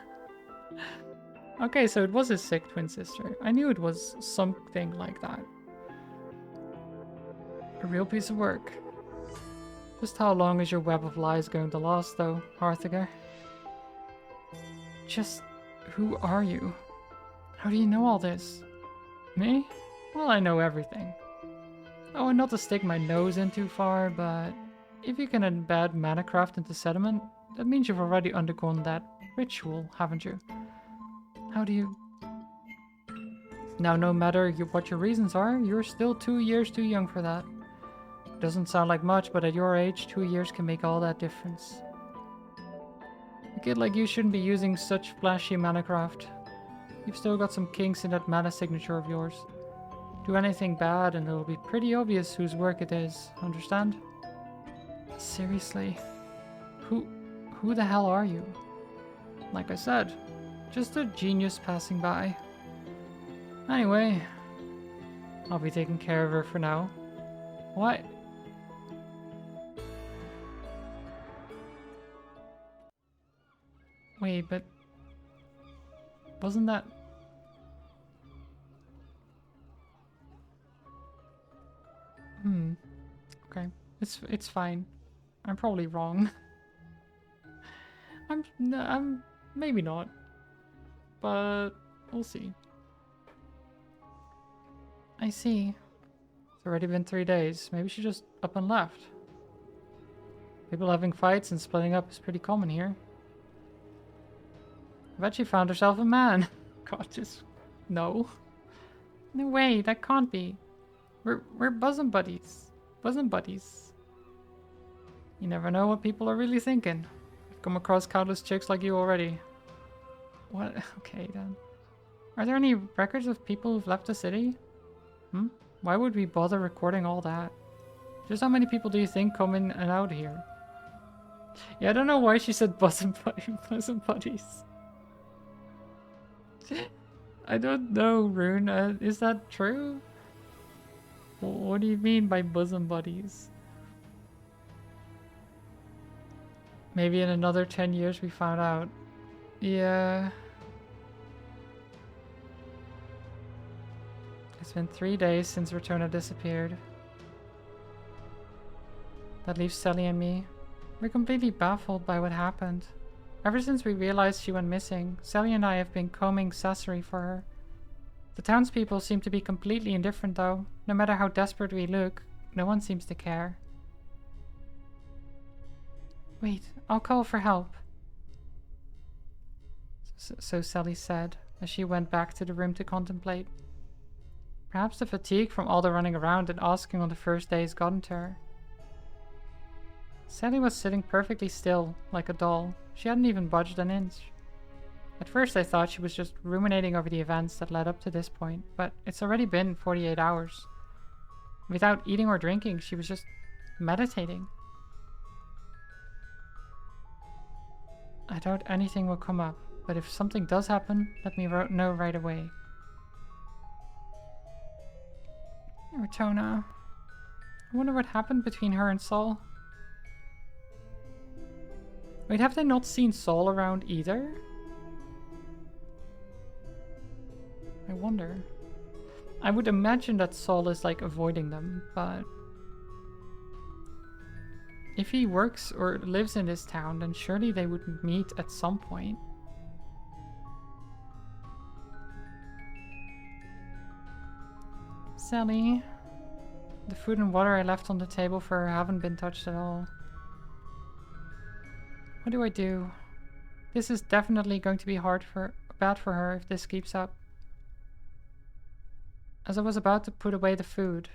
Speaker 1: Okay, so it was a sick twin sister. I knew it was something like that. A real piece of work. Just how long is your web of lies going to last, though, Hearthugger? Just who are you? How do you know all this? Me? Well, I know everything. Oh, and not to stick my nose in too far, but if you can embed Manacraft into sediment, that means you've already undergone that ritual, haven't you? How do you... Now, no matter what your reasons are, you're still 2 years too young for that. Doesn't sound like much, but at your age, 2 years can make all that difference. A kid like you shouldn't be using such flashy Manacraft. You've still got some kinks in that mana signature of yours. Do anything bad and it'll be pretty obvious whose work it is, understand? Seriously? Who the hell are you? Like I said, just a genius passing by. Anyway, I'll be taking care of her for now. What? Wait, but wasn't that... Okay. It's fine. I'm probably wrong. I'm maybe not. But we'll see. I see. It's already been 3 days. Maybe she just up and left. People having fights and splitting up is pretty common here. I bet she found herself a man. God, just... No. No way, that can't be. We're bosom buddies. Bosom buddies. You never know what people are really thinking. I've come across countless chicks like you already. What? Okay, then. Are there any records of people who've left the city? Why would we bother recording all that? Just how many people do you think come in and out here? Yeah, I don't know why she said bosom buddies. I don't know, Rune. Is that true? What do you mean by bosom buddies? Maybe in another 10 years we found out. Yeah. It's been 3 days since Rotona disappeared. That leaves Sally and me. We're completely baffled by what happened. Ever since we realized she went missing, Sally and I have been combing Sassery for her. The townspeople seem to be completely indifferent though. No matter how desperate we look, no one seems to care. Wait, I'll call for help. So Sally said, as she went back to the room to contemplate. Perhaps the fatigue from all the running around and asking on the first day has gotten to her. Sally was sitting perfectly still, like a doll. She hadn't even budged an inch. At first I thought she was just ruminating over the events that led up to this point, but it's already been 48 hours. Without eating or drinking, she was just meditating. I doubt anything will come up, but if something does happen, let me know right away. Rotona. I wonder what happened between her and Saul. Wait, have they not seen Saul around either? I wonder. I would imagine that Saul is like avoiding them, but if he works or lives in this town, then surely they would meet at some point. Sally, the food and water I left on the table for her haven't been touched at all. What do I do? This is definitely going to be bad for her if this keeps up. As I was about to put away the food.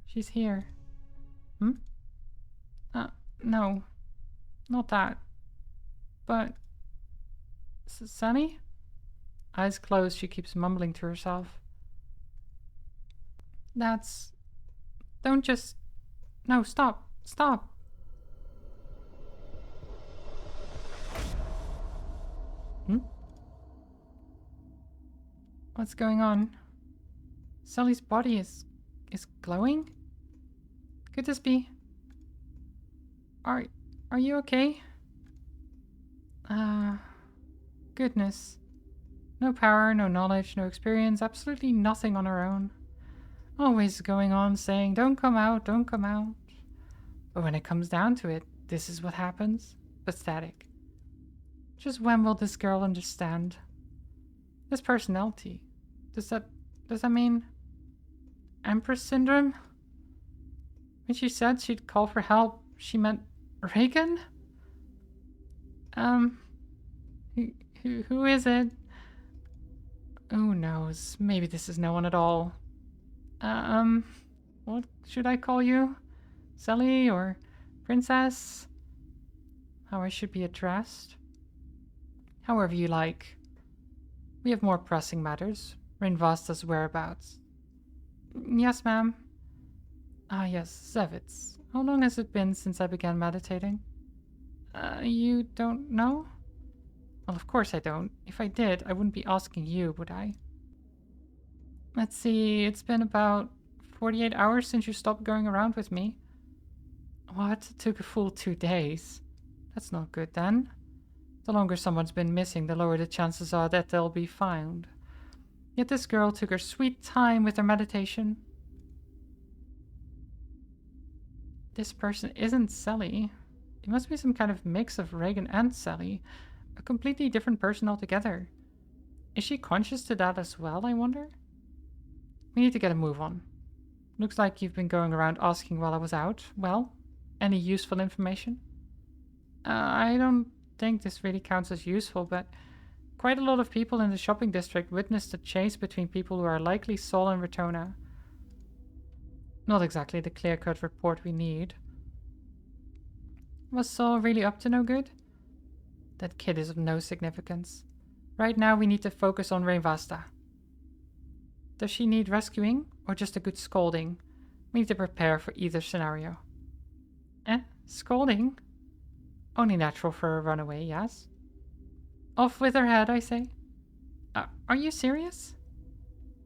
Speaker 1: She's here. Hmm? No. Not that. But... Sunny? Eyes closed, she keeps mumbling to herself. That's... Don't just... No, stop. Stop. Hmm? What's going on? Sally's body is glowing? Could this be... Are you okay? Goodness. No power, no knowledge, no experience, absolutely nothing on her own. Always going on saying, don't come out, don't come out. But when it comes down to it, this is what happens. Pathetic. Just when will this girl understand? This personality. Does that mean... Empress Syndrome? When she said she'd call for help, she meant Reagan? Who is it? Who knows? Maybe this is no one at all. What should I call you? Sally or Princess? How I should be addressed? However you like. We have more pressing matters. Rinvasta's whereabouts. Yes, ma'am. Ah, yes, Zevitz. How long has it been since I began meditating? You don't know? Well, of course I don't. If I did, I wouldn't be asking you, would I? Let's see, it's been about 48 hours since you stopped going around with me. What? It took a full 2 days. That's not good, then. The longer someone's been missing, the lower the chances are that they'll be found. Yet this girl took her sweet time with her meditation. This person isn't Sally. It must be some kind of mix of Reagan and Sally. A completely different person altogether. Is she conscious to that as well, I wonder? We need to get a move on. Looks like you've been going around asking while I was out. Well, any useful information? I don't think this really counts as useful, but quite a lot of people in the shopping district witnessed a chase between people who are likely Saul and Rotona. Not exactly the clear-cut report we need. Was Saul really up to no good? That kid is of no significance. Right now we need to focus on Rinvasta. Does she need rescuing, or just a good scolding? We need to prepare for either scenario. Scolding? Only natural for a runaway, yes? Off with her head, I say. Are you serious?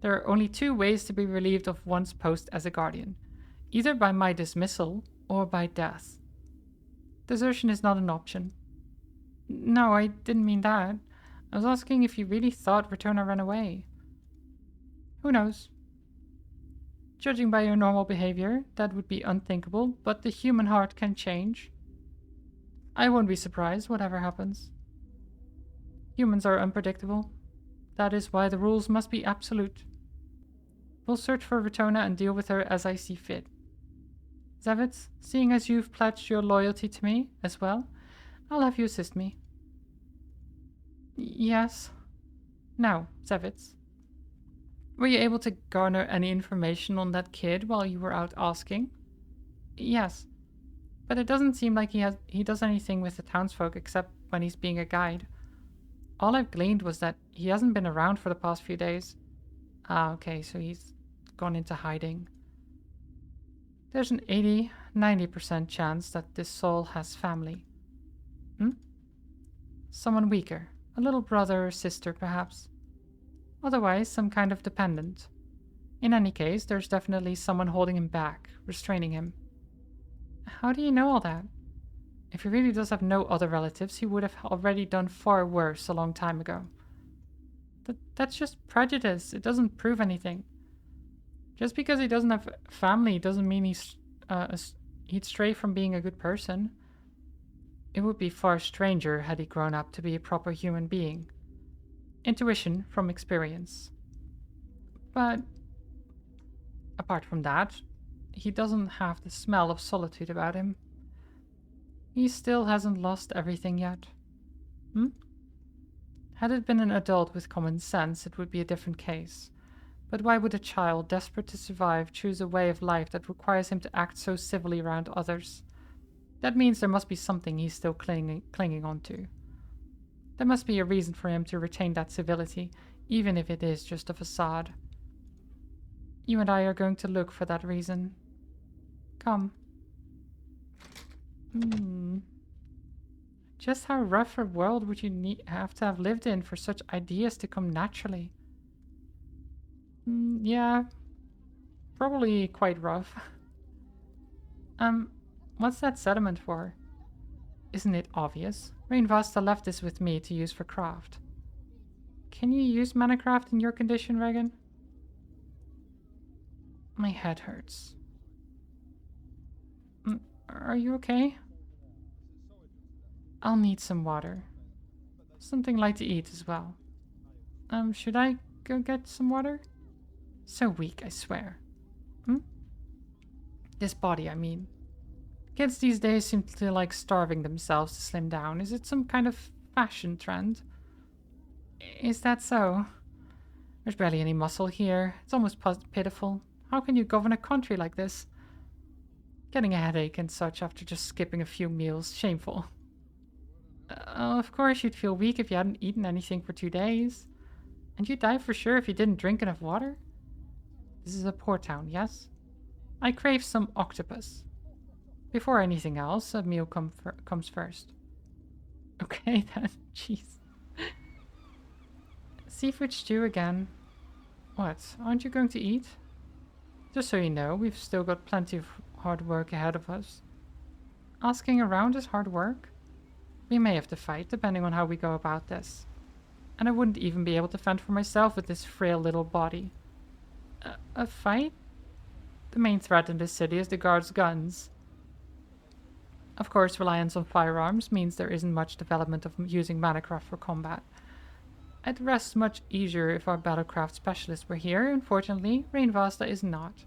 Speaker 1: There are only 2 ways to be relieved of one's post as a guardian. Either by my dismissal, or by death. Desertion is not an option. No, I didn't mean that. I was asking if you really thought Rotona ran away. Who knows? Judging by your normal behavior, that would be unthinkable, but the human heart can change. I won't be surprised, whatever happens. Humans are unpredictable. That is why the rules must be absolute. We'll search for Rotona and deal with her as I see fit. Zevitz, seeing as you've pledged your loyalty to me as well, I'll have you assist me. Yes. Now, Zevitz. Were you able to garner any information on that kid while you were out asking? Yes. But it doesn't seem like he does anything with the townsfolk except when he's being a guide. All I've gleaned was that he hasn't been around for the past few days. Ah, okay, so he's gone into hiding. There's an 80-90% chance that this soul has family. Someone weaker. A little brother or sister, perhaps. Otherwise, some kind of dependent. In any case, there's definitely someone holding him back, restraining him. How do you know all that? If he really does have no other relatives, he would have already done far worse a long time ago. That's just prejudice. It doesn't prove anything. Just because he doesn't have family doesn't mean he'd stray from being a good person. It would be far stranger had he grown up to be a proper human being. Intuition from experience. But apart from that, he doesn't have the smell of solitude about him. He still hasn't lost everything yet. Had it been an adult with common sense, it would be a different case. But why would a child, desperate to survive, choose a way of life that requires him to act so civilly around others? That means there must be something he's still clinging on to. There must be a reason for him to retain that civility, even if it is just a facade. You and I are going to look for that reason. Come. Just how rough a world would you have to have lived in for such ideas to come naturally? Yeah, probably quite rough. What's that sediment for? Isn't it obvious? Rainvasta left this with me to use for craft. Can you use manacraft in your condition, Regan? My head hurts. Are you okay? I'll need some water. Something light to eat as well. Should I go get some water? So weak, I swear. This body, I mean. Kids these days seem to like starving themselves to slim down. Is it some kind of fashion trend? Is that so? There's barely any muscle here. It's almost pitiful. How can you govern a country like this? Getting a headache and such after just skipping a few meals. Shameful. Of course you'd feel weak if you hadn't eaten anything for 2 days. And you'd die for sure if you didn't drink enough water. This is a port town, yes? I crave some octopus. Before anything else, a meal comes first. Okay then, jeez. Seafood stew again. What, aren't you going to eat? Just so you know, we've still got plenty of hard work ahead of us. Asking around is hard work. We may have to fight, depending on how we go about this. And I wouldn't even be able to fend for myself with this frail little body. A fight? The main threat in this city is the guards' guns. Of course, reliance on firearms means there isn't much development of using manacraft for combat. I'd rest much easier if our battlecraft specialists were here. Unfortunately, Rainvasta is not.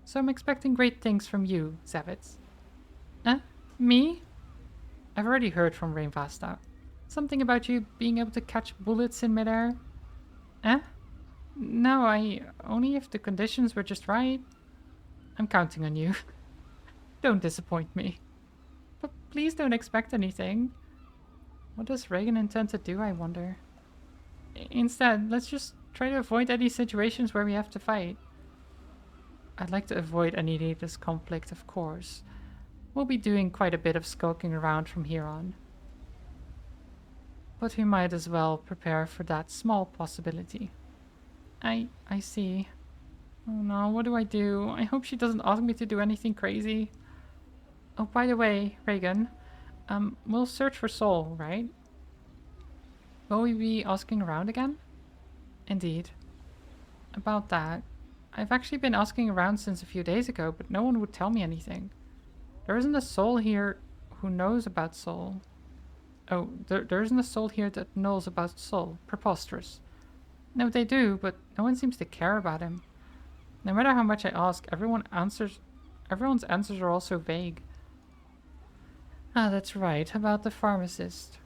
Speaker 1: So I'm expecting great things from you, Zevitz. Me? I've already heard from Rainvasta. Something about you being able to catch bullets in midair. No, only if the conditions were just right. I'm counting on you. Don't disappoint me. But please don't expect anything. What does Reagan intend to do, I wonder? Instead, let's just try to avoid any situations where we have to fight. I'd like to avoid any needless conflict, of course. We'll be doing quite a bit of skulking around from here on. But we might as well prepare for that small possibility. I see. Oh no, what do I do? I hope she doesn't ask me to do anything crazy. Oh, by the way, Reagan, we'll search for Sol, right? Will we be asking around again? Indeed. About that, I've actually been asking around since a few days ago, but no one would tell me anything. There isn't a soul here who knows about Sol. Oh, there isn't a soul here that knows about Sol. Preposterous. No, they do, but no one seems to care about him. No matter how much I ask, everyone answers Everyone's answers are also vague. Ah, that's right, about the pharmacist.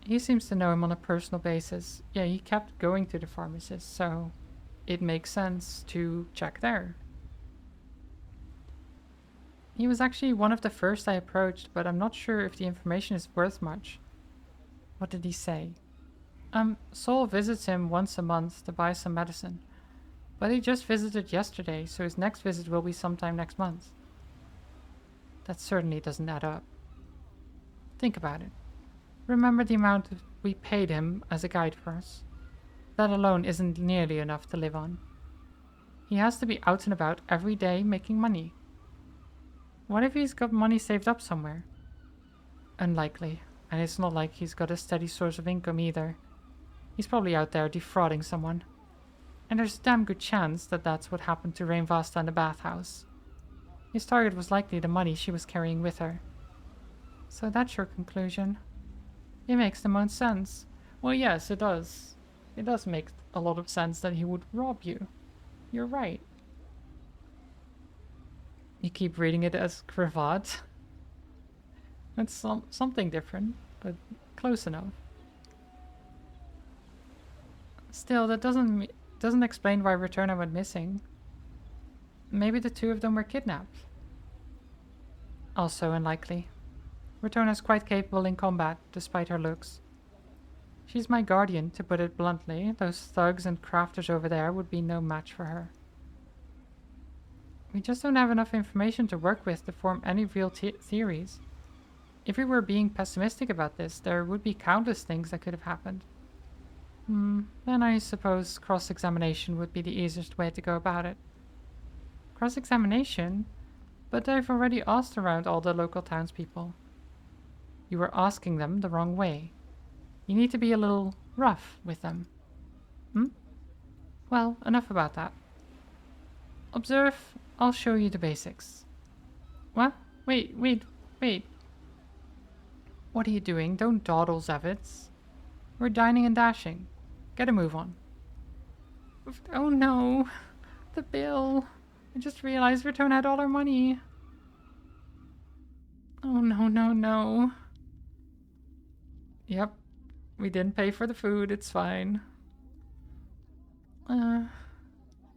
Speaker 1: He seems to know him on a personal basis. Yeah, he kept going to the pharmacist, so it makes sense to check there. He was actually one of the first I approached, but I'm not sure if the information is worth much. What did he say? Sol visits him once a month to buy some medicine. But he just visited yesterday, so his next visit will be sometime next month. That certainly doesn't add up. Think about it. Remember the amount we paid him as a guide for us. That alone isn't nearly enough to live on. He has to be out and about every day making money. What if he's got money saved up somewhere? Unlikely, and it's not like he's got a steady source of income either. He's probably out there defrauding someone. And there's a damn good chance that that's what happened to Rainvasta in the bathhouse. His target was likely the money she was carrying with her. So that's your conclusion. It makes the most sense. Well, yes, it does. It does make a lot of sense that he would rob you. You're right. You keep reading it as cravat. It's something different, but close enough. Still, that doesn't explain why Returna went missing. Maybe the two of them were kidnapped. Also unlikely. Returna is quite capable in combat, despite her looks. She's my guardian, to put it bluntly. Those thugs and crafters over there would be no match for her. We just don't have enough information to work with to form any real theories. If we were being pessimistic about this, there would be countless things that could have happened. Then I suppose cross-examination would be the easiest way to go about it. Cross-examination? But I've already asked around all the local townspeople. You were asking them the wrong way. You need to be a little rough with them. Well, enough about that. Observe, I'll show you the basics. What? Wait. What are you doing? Don't dawdle, Zavitz. We're dining and dashing. Get a move on. Oh no. The bill. I just realized Return had all our money. Oh no. Yep. We didn't pay for the food, it's fine.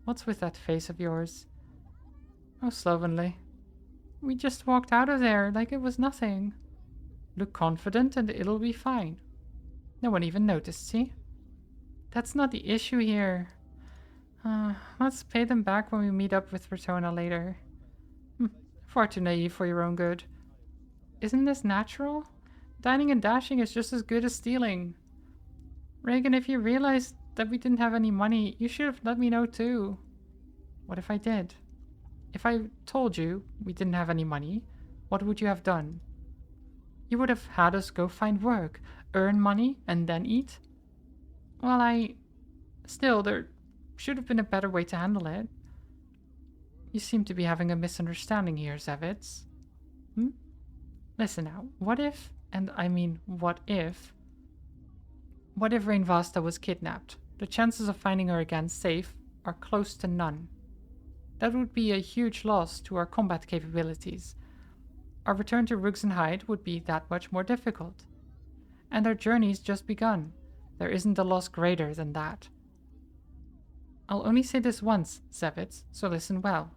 Speaker 1: What's with that face of yours? Oh, slovenly. We just walked out of there like it was nothing. Look confident and it'll be fine. No one even noticed, see? That's not the issue here. Let's pay them back when we meet up with Retona later. Far too naive for your own good. Isn't this natural? Dining and dashing is just as good as stealing. Reagan, if you realized that we didn't have any money, you should have let me know too. What if I did? If I told you we didn't have any money, what would you have done? You would have had us go find work, earn money, and then eat? Well, Still, there should have been a better way to handle it. You seem to be having a misunderstanding here, Zavitz. Listen now, what if, and I mean what if Rainvasta was kidnapped? The chances of finding her again safe are close to none. That would be a huge loss to our combat capabilities. Our return to Ruxenheid would be that much more difficult. And our journey's just begun. There isn't a loss greater than that. I'll only say this once, Zavitz, so listen well.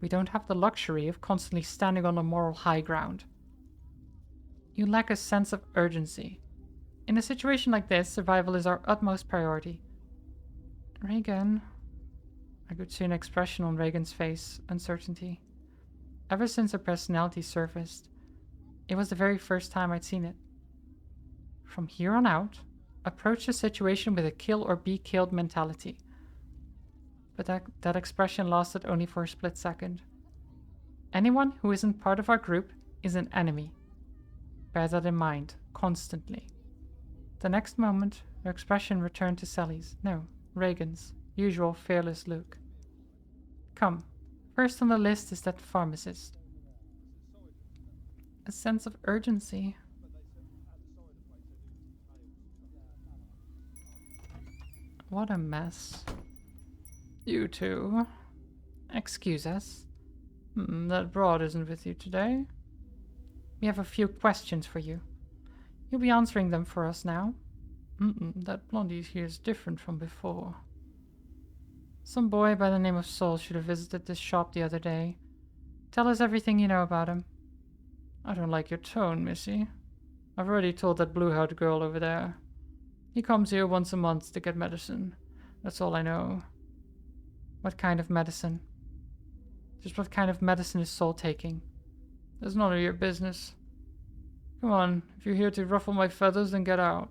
Speaker 1: We don't have the luxury of constantly standing on a moral high ground. You lack a sense of urgency. In a situation like this, survival is our utmost priority. Reagan... I could see an expression on Reagan's face, uncertainty. Ever since her personality surfaced, it was the very first time I'd seen it. From here on out, approach the situation with a kill or be killed mentality. But that expression lasted only for a split second. Anyone who isn't part of our group is an enemy. Bear that in mind, constantly. The next moment, her expression returned to Sally's, no, Reagan's, usual fearless look. Come, first on the list is that pharmacist. A sense of urgency. What a mess. You two. Excuse us. That broad isn't with you today. We have a few questions for you. You'll be answering them for us now. That blondie here is different from before. Some boy by the name of Sol should have visited this shop the other day. Tell us everything you know about him. I don't like your tone, Missy. I've already told that blue-haired girl over there. He comes here once a month to get medicine. That's all I know. What kind of medicine? Just what kind of medicine is Sol taking? That's none of your business. Come on, if you're here to ruffle my feathers, then get out.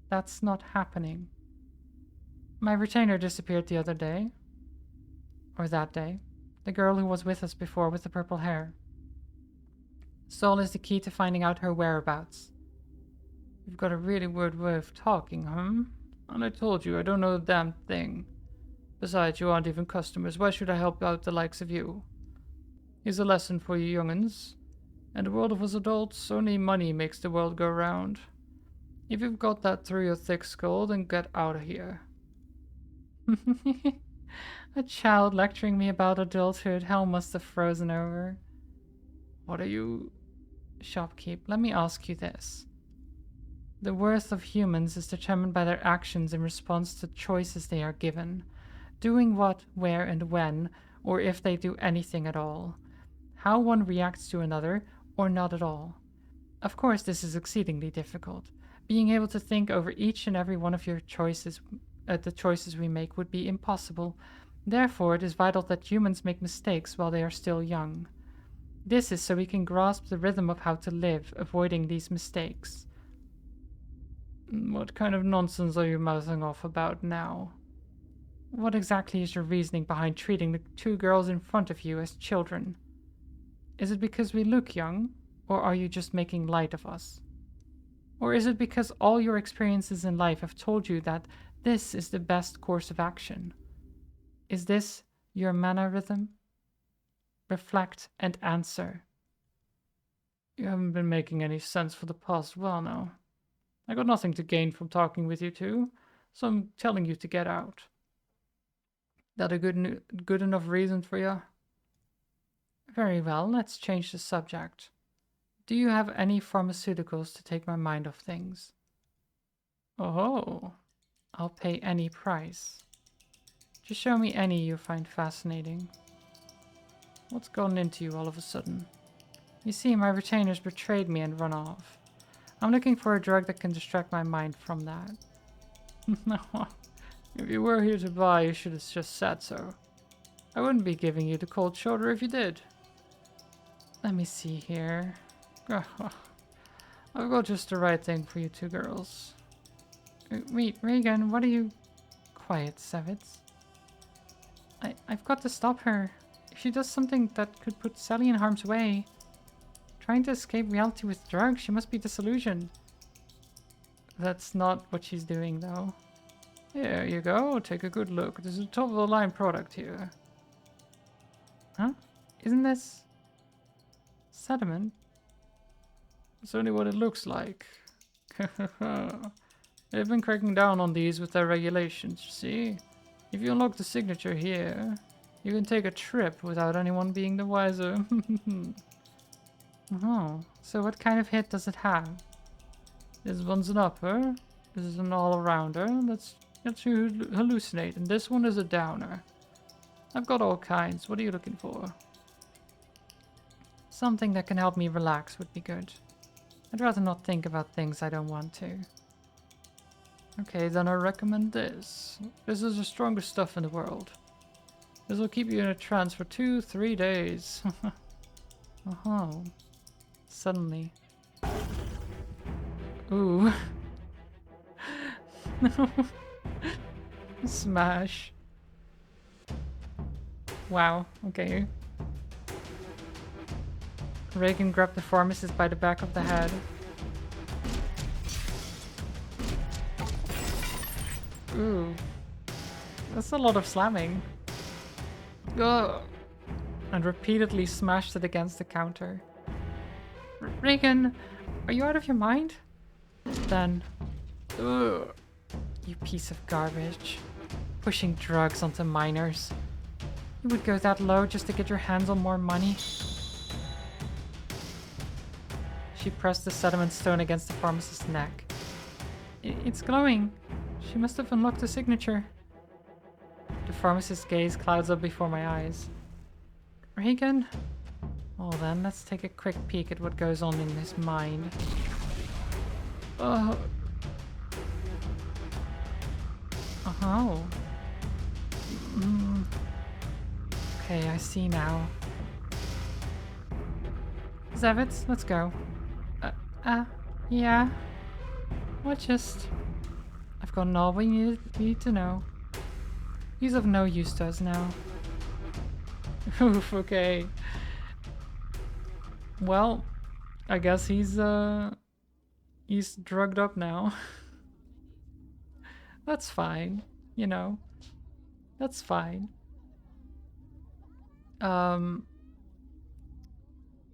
Speaker 1: That's not happening. My retainer disappeared the other day. Or that day. The girl who was with us before with the purple hair. Sol is the key to finding out her whereabouts. You've got a really weird way of talking, huh? And I told you, I don't know a damn thing. Besides, you aren't even customers. Why should I help out the likes of you? Here's a lesson for you young'uns. In the world of us adults, only money makes the world go round. If you've got that through your thick skull, then get out of here. A child lecturing me about adulthood. Hell must have frozen over. What are you... Shopkeep, let me ask you this. The worth of humans is determined by their actions in response to choices they are given. Doing what, where, and when, or if they do anything at all. How one reacts to another, or not at all. Of course, this is exceedingly difficult. Being able to think over each and every one of your choices, the choices we make, would be impossible. Therefore, it is vital that humans make mistakes while they are still young. This is so we can grasp the rhythm of how to live, avoiding these mistakes. What kind of nonsense are you mouthing off about now? What exactly is your reasoning behind treating the two girls in front of you as children? Is it because we look young, or are you just making light of us? Or is it because all your experiences in life have told you that this is the best course of action? Is this your mannerism? Reflect and answer. You haven't been making any sense for the past while now. I got nothing to gain from talking with you two, so I'm telling you to get out. That a good enough reason for you? Very well, let's change the subject. Do you have any pharmaceuticals to take my mind off things? Oh, I'll pay any price. Just show me any you find fascinating. What's gotten into you all of a sudden? You see, my retainers betrayed me and run off. I'm looking for a drug that can distract my mind from that. No, if you were here to buy, you should have just said so. I wouldn't be giving you the cold shoulder if you did. Let me see here. I've got just the right thing for you two girls. Wait, Reagan, what are you... Quiet, Savitz. I've got to stop her. If she does something that could put Sally in harm's way. Trying to escape reality with drugs, she must be disillusioned. That's not what she's doing, though. Here you go, take a good look. This is a top-of-the-line product here. Huh? Isn't this... sediment? That's only what it looks like. They've been cracking down on these with their regulations, you see? If you unlock the signature here, you can take a trip without anyone being the wiser. Oh, so what kind of hit does it have? This one's an upper, this is an all-arounder, that's you hallucinate, and this one is a downer. I've got all kinds, what are you looking for? Something that can help me relax would be good. I'd rather not think about things I don't want to. Okay, then I recommend this. This is the strongest stuff in the world. This will keep you in a trance for 2-3 days. Oh. Suddenly. Ooh. No. Smash. Wow, okay. Reagan grabbed the pharmacist by the back of the head. Ooh. That's a lot of slamming. Ugh. And repeatedly smashed it against the counter. Reagan, are you out of your mind? Then, ugh, you piece of garbage. Pushing drugs onto minors. You would go that low just to get your hands on more money? She pressed the sediment stone against the pharmacist's neck. It's glowing. She must have unlocked the signature. The pharmacist's gaze clouds up before my eyes. Reagan? Well then, let's take a quick peek at what goes on in his mind. Oh. Oh. Okay, I see now. Zevitz, let's go. Yeah. What just... I've gotten all we need to know. He's of no use to us now. Oof, okay. Well, I guess he's drugged up now. That's fine, you know. That's fine.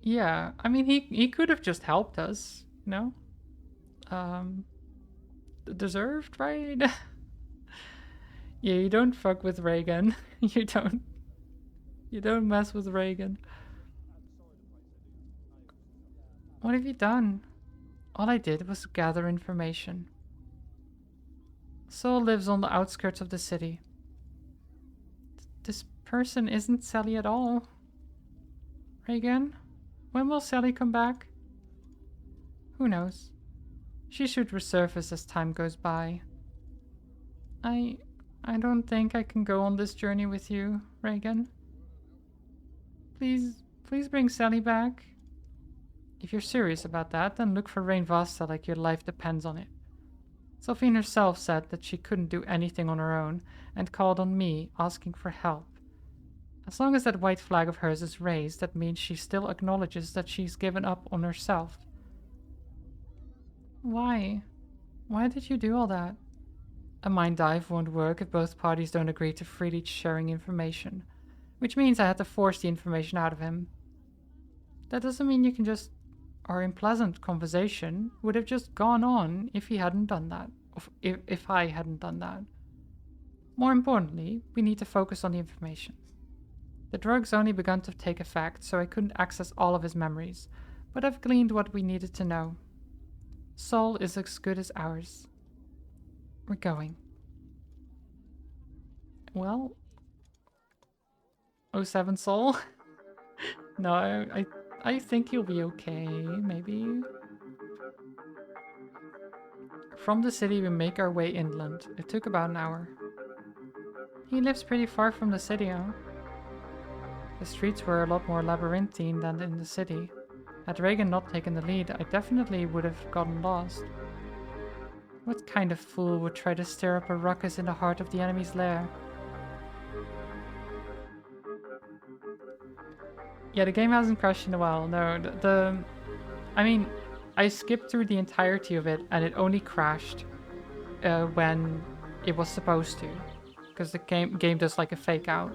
Speaker 1: Yeah, I mean, he could have just helped us, you know? Deserved, right? Yeah, you don't fuck with Reagan. You don't mess with Reagan. What have you done? All I did was gather information. Sol lives on the outskirts of the city. This person isn't Sally at all. Reagan? When will Sally come back? Who knows? She should resurface as time goes by. I don't think I can go on this journey with you, Reagan. Please bring Sally back. If you're serious about that, then look for Rain Vasta like your life depends on it. Sophine herself said that she couldn't do anything on her own and called on me, asking for help. As long as that white flag of hers is raised, that means she still acknowledges that she's given up on herself. Why? Why did you do all that? A mind dive won't work if both parties don't agree to freely sharing information, which means I had to force the information out of him. That doesn't mean you can just... Our unpleasant conversation would have just gone on if he hadn't done that. If I hadn't done that. More importantly, we need to focus on the information. The drug's only begun to take effect, so I couldn't access all of his memories, but I've gleaned what we needed to know. Sol is as good as ours. We're going. Well... 07 Sol? No, I think you'll be okay, maybe. From the city we make our way inland. It took about an hour. He lives pretty far from the city, huh? The streets were a lot more labyrinthine than in the city. Had Reagan not taken the lead, I definitely would have gotten lost. What kind of fool would try to stir up a ruckus in the heart of the enemy's lair? Yeah, the game hasn't crashed in a while. No, I mean, I skipped through the entirety of it, and it only crashed when it was supposed to, because the game does like a fake out.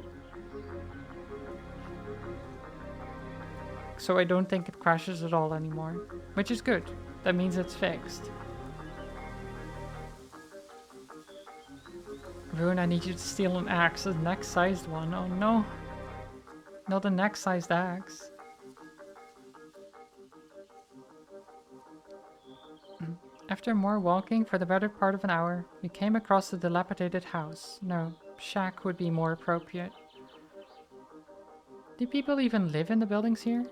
Speaker 1: So I don't think it crashes at all anymore, which is good. That means it's fixed. Rune, I need you to steal an axe, a neck-sized one. Oh no. Not a neck-sized axe. After more walking for the better part of an hour, we came across a dilapidated house. No, shack would be more appropriate. Do people even live in the buildings here?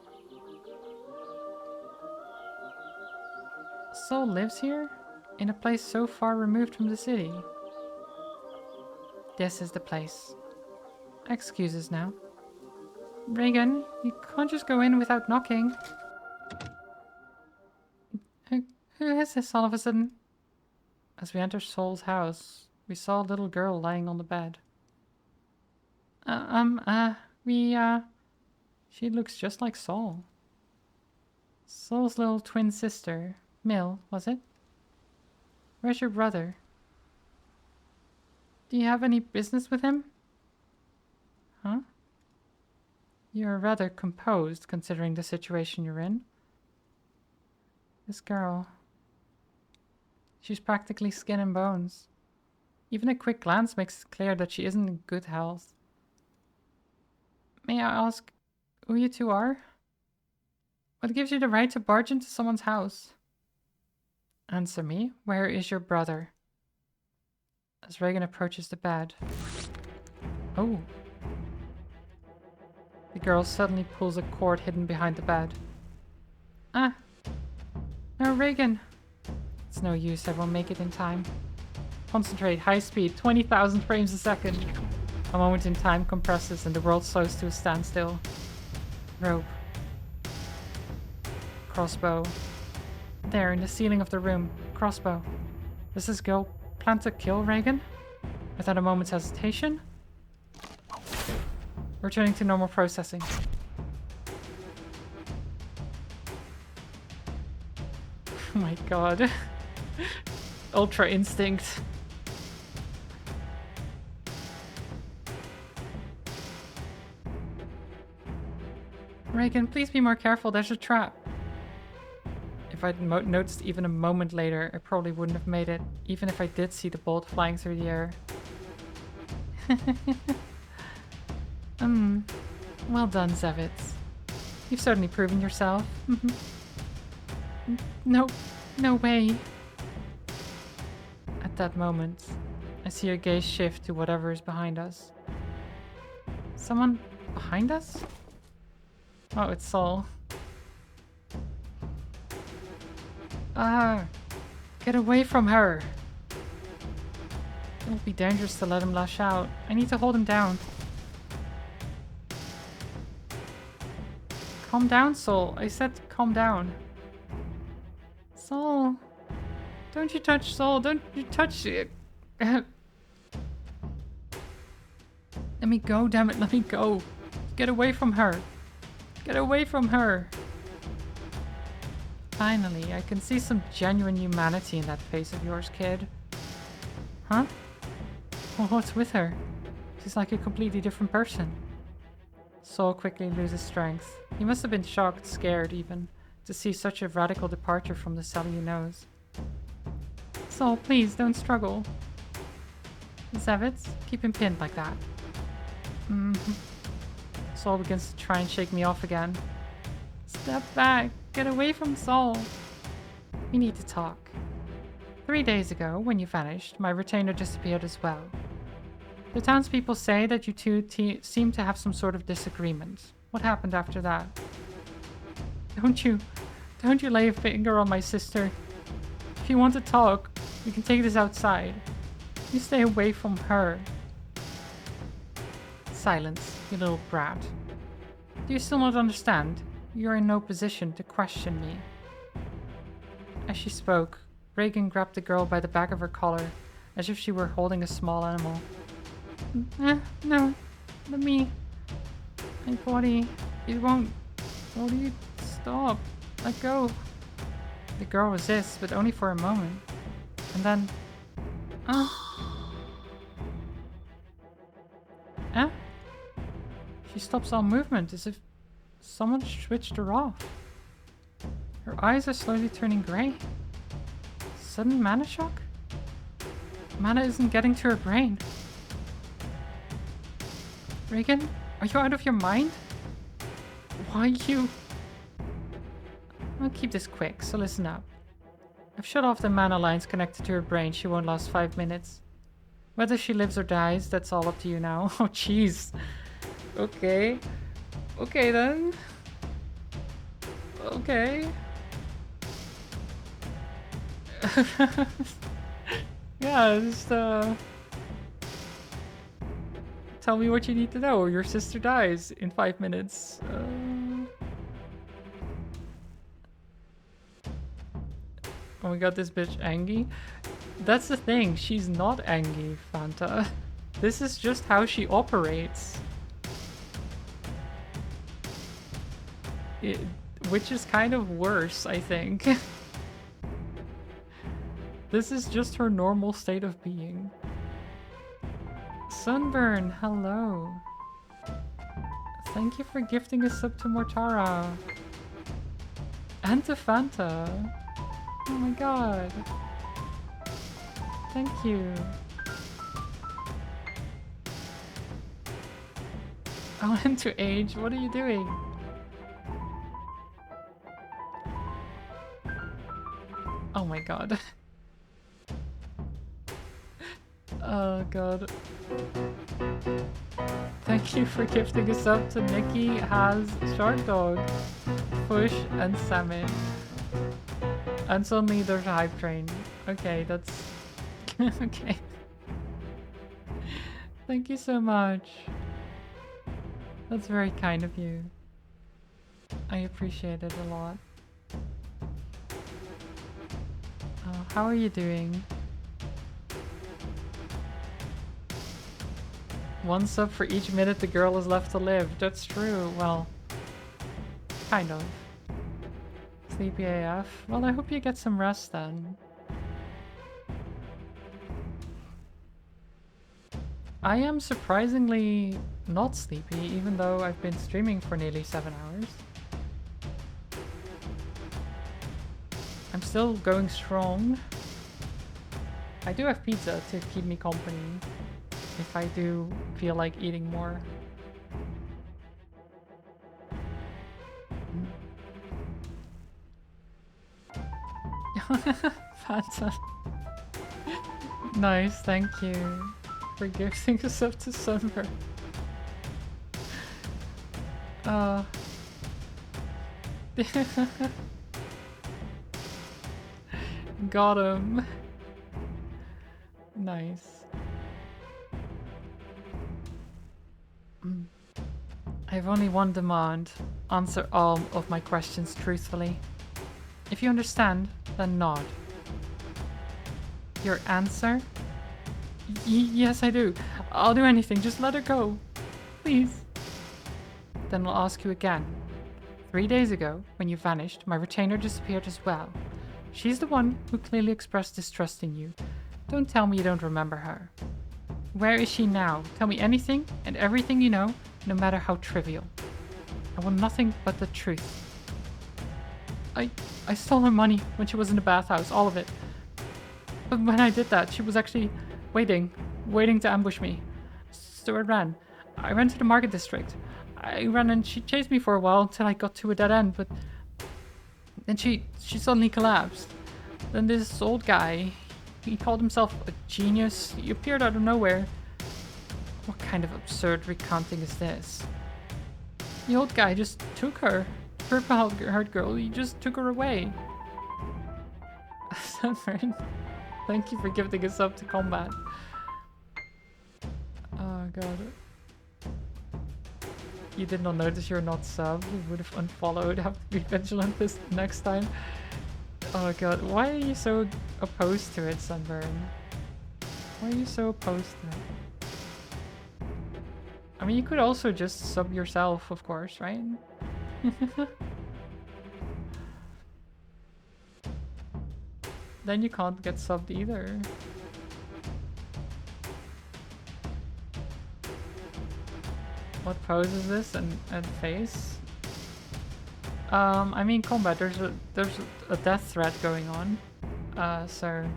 Speaker 1: Sol lives here? In a place so far removed from the city? This is the place. Excuses now. Reagan, you can't just go in without knocking. Who is this all of a sudden? As we entered Sol's house, we saw a little girl lying on the bed. She looks just like Sol. Sol's little twin sister, Mill, was it? Where's your brother? Do you have any business with him? Huh? You're rather composed, considering the situation you're in. This girl... She's practically skin and bones. Even a quick glance makes it clear that she isn't in good health. May I ask who you two are? What gives you the right to barge into someone's house? Answer me. Where is your brother? As Reagan approaches the bed. Oh. The girl suddenly pulls a cord hidden behind the bed. Ah. No, Reagan. It's no use, I won't make it in time. Concentrate, high speed, 20,000 frames a second. A moment in time compresses and the world slows to a standstill. Rope. Crossbow. There, in the ceiling of the room. Crossbow. Does this girl plan to kill Reagan? Without a moment's hesitation? Returning to normal processing. Oh my god. Ultra instinct. Reagan, please be more careful, there's a trap. If I'd noticed even a moment later, I probably wouldn't have made it, even if I did see the bolt flying through the air. Well done, Zevitz. You've certainly proven yourself. No way. At that moment, I see her gaze shift to whatever is behind us. Someone behind us? Oh, it's Saul. Ah, get away from her. It will be dangerous to let him lash out. I need to hold him down. Calm down, Saul. I said calm down. Saul. Don't you touch Saul. Don't you touch it. Let me go, damn it. Let me go. Get away from her. Get away from her. Finally, I can see some genuine humanity in that face of yours, kid. Huh? Well, what's with her? She's like a completely different person. Saul quickly loses strength. He must have been shocked, scared even, to see such a radical departure from the Sally he knows. Saul, please, don't struggle. Zevitz, keep him pinned like that. Saul begins to try and shake me off again. Step back. Get away from Saul. We need to talk. 3 days ago, when you vanished, my retainer disappeared as well. The townspeople say that you two seem to have some sort of disagreement. What happened after that? Don't you lay a finger on my sister. If you want to talk, we can take this outside. You stay away from her. Silence, you little brat. Do you still not understand? You're in no position to question me. As she spoke, Reagan grabbed the girl by the back of her collar, as if she were holding a small animal. No. Let me... My body... It won't... Body... Stop. Let go. The girl resists, but only for a moment. And then... She stops all movement, as if someone switched her off. Her eyes are slowly turning grey. Sudden mana shock? Mana isn't getting to her brain. Reagan, are you out of your mind? Why you... I'll keep this quick, so listen up. I've shut off the mana lines connected to her brain. She won't last 5 minutes. Whether she lives or dies, that's all up to you now. Oh, jeez. Okay. Okay, then. Okay. Yeah, just, tell me what you need to know. Your sister dies in 5 minutes. Oh my god, this bitch Angie. That's the thing, she's not Angie, Fanta. This is just how she operates. Which is kind of worse, I think. This is just her normal state of being. Sunburn, hello. Thank you for gifting a sub to Mortara. And to Fanta. Oh my god. Thank you. Go into age. What are you doing? Oh my god. Oh god. Thank you for gifting us up to Nikki, Has, Shark Dog, Push, and Salmon. And suddenly there's a hype train. Okay, that's... okay. Thank you so much. That's very kind of you. I appreciate it a lot. How are you doing? One sub for each minute the girl is left to live. That's true. Well, kind of. Sleepy AF. Well, I hope you get some rest then. I am surprisingly not sleepy, even though I've been streaming for nearly 7 hours. I'm still going strong. I do have pizza to keep me company if I do feel like eating more. Fanta. Nice, thank you for gifting us up to Sunburn. Got him. Nice. I have only one demand. Answer all of my questions truthfully. If you understand, then nod. Your answer? Yes, I do. I'll do anything. Just let her go. Please. Then I'll ask you again. 3 days ago, when you vanished, my retainer disappeared as well. She's the one who clearly expressed distrust in you. Don't tell me you don't remember her. Where is she now? Tell me anything and everything you know, no matter how trivial. I want nothing but the truth. I stole her money when she was in the bathhouse, all of it. But when I did that, she was actually waiting to ambush me. So I ran. I ran to the market district. I ran and she chased me for a while until I got to a dead end, but then she suddenly collapsed. Then this old guy, he called himself a genius. He appeared out of nowhere. What kind of absurd recounting is this? The old guy just took her. Purple-haired girl, he just took her away. Sunburn, thank you for gifting us up to combat. Oh god. You did not notice you're not sub. You would have unfollowed. Have to be vigilant this next time. Oh god, why are you so opposed to it, Sunburn? Why are you so opposed to it? I mean, you could also just sub yourself, of course, right? Then you can't get subbed either. What pose is this and face? I mean combat, there's a death threat going on. So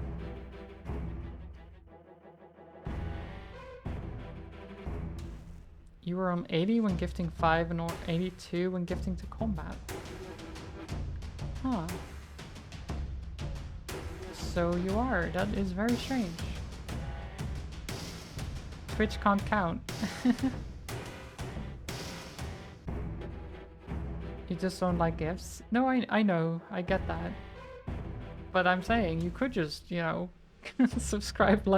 Speaker 1: you were on 80 when gifting 5 and on 82 when gifting to combat. Huh. So you are. That is very strange. Twitch can't count. You just don't like gifts? No, I know. I get that. But I'm saying you could just, you know, subscribe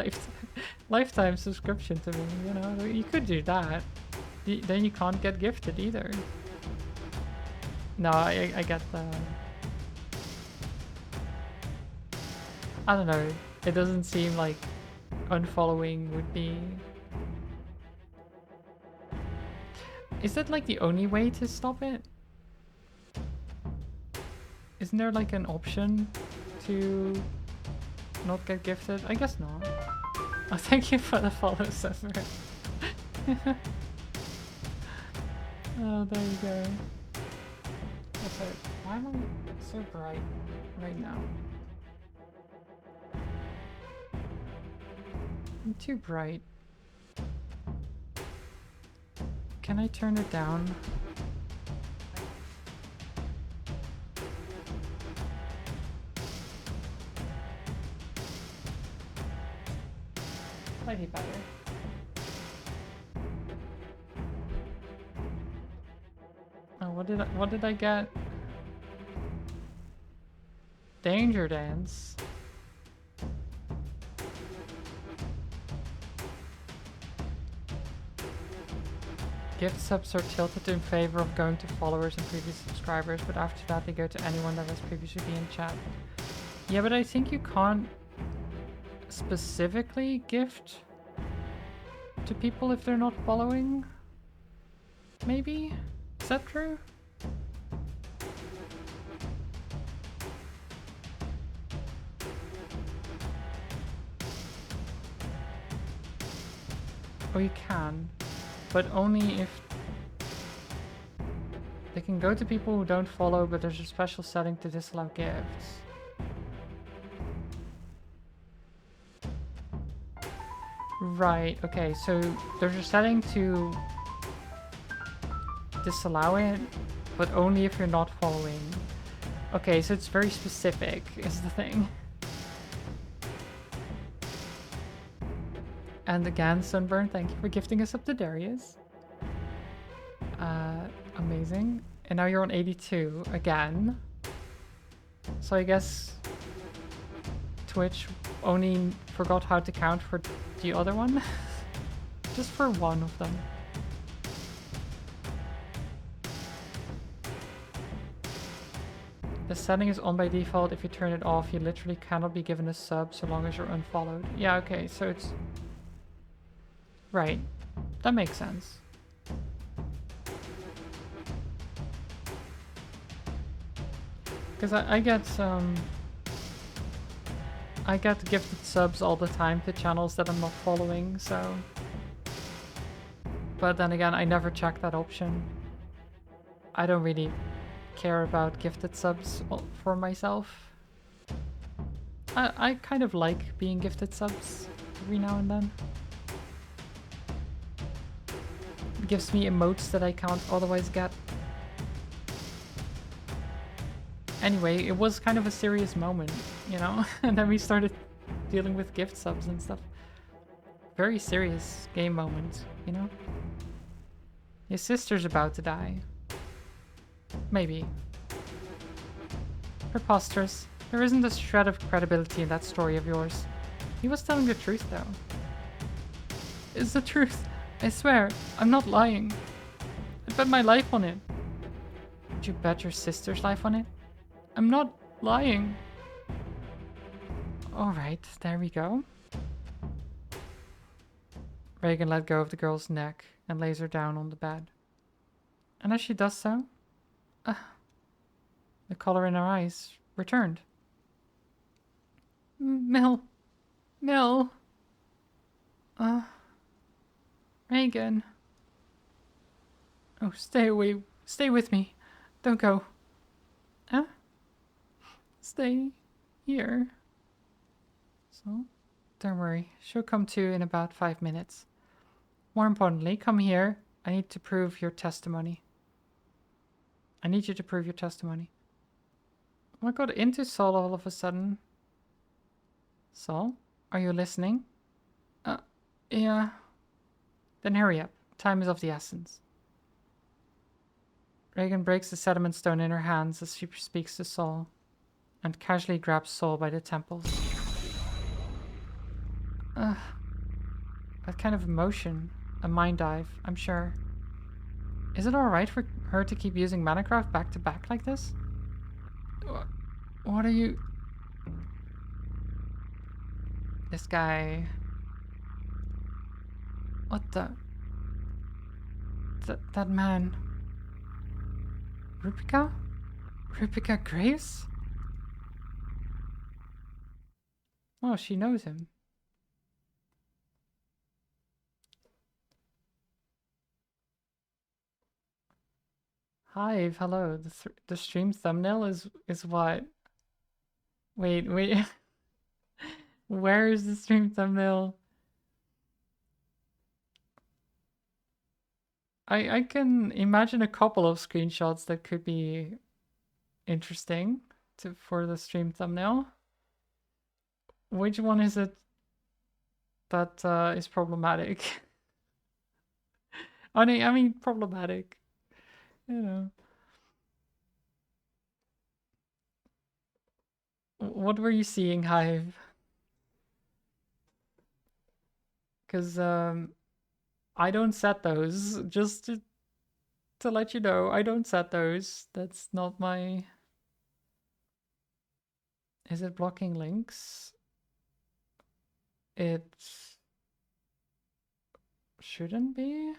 Speaker 1: lifetime subscription to me, you know? You could do that. Then you can't get gifted either. No, I get the... I don't know. It doesn't seem like unfollowing would be... Is that like the only way to stop it? Isn't there like an option to not get gifted? I guess not. Oh, thank you for the follow, Summer. Oh, there you go. What's it? Why am I so bright right now? I'm too bright. Can I turn it down? Slightly better. Oh, what did I get? Danger Dance. Gift subs are tilted in favor of going to followers and previous subscribers, but after that they go to anyone that has previously been in chat. Yeah, but I think you can't specifically gift to people if they're not following. Maybe? Is that true? Oh, you can, but only if they can go to people who don't follow, but there's a special setting to disallow gifts. Right, okay, so there's a setting to disallow it, but only if you're not following. Okay, so it's very specific, is the thing. And again, Sunburn, thank you for gifting us up to Darius. Amazing. And now you're on 82 again. So I guess Twitch only forgot how to count for the other one. Just for one of them. The setting is on by default. If you turn it off, you literally cannot be given a sub so long as you're unfollowed. Yeah, okay, so it's... Right. That makes sense. Because I get gifted subs all the time to channels that I'm not following, so... But then again, I never check that option. I don't really care about gifted subs for myself. I kind of like being gifted subs every now and then. It gives me emotes that I can't otherwise get. Anyway, it was kind of a serious moment, you know? And then we started dealing with gift subs and stuff. Very serious game moment, you know? Your sister's about to die. Maybe. Preposterous. There isn't a shred of credibility in that story of yours. He was telling the truth, though. It's the truth. I swear. I'm not lying. I bet my life on it. Would you bet your sister's life on it? I'm not lying. Alright, there we go. Reagan let go of the girl's neck and lays her down on the bed. And as she does so, the color in her eyes returned. Mel. Reagan. Oh, stay away. Stay with me. Don't go. Huh? Stay here. So, don't worry. She'll come to in about 5 minutes. More importantly, come here. I need to prove your testimony. I need you to prove your testimony. I got into Saul all of a sudden. Saul, are you listening? Yeah. Then hurry up. Time is of the essence. Reagan breaks the sediment stone in her hands as she speaks to Saul, and casually grabs Saul by the temples. That kind of emotion. A mind dive, I'm sure. Is it alright for her to keep using Minecraft back to back like this? What are you... This guy... What the... That man... Rupika? Rupika Graves? Oh, she knows him. Hive, hello. The stream thumbnail is what? Wait. Where is the stream thumbnail? I can imagine a couple of screenshots that could be interesting for the stream thumbnail. Which one is it that is problematic? I mean problematic. You know. What were you seeing, Hive? Because I don't set those. Just to let you know, I don't set those. That's not my... Is it blocking links? It shouldn't be.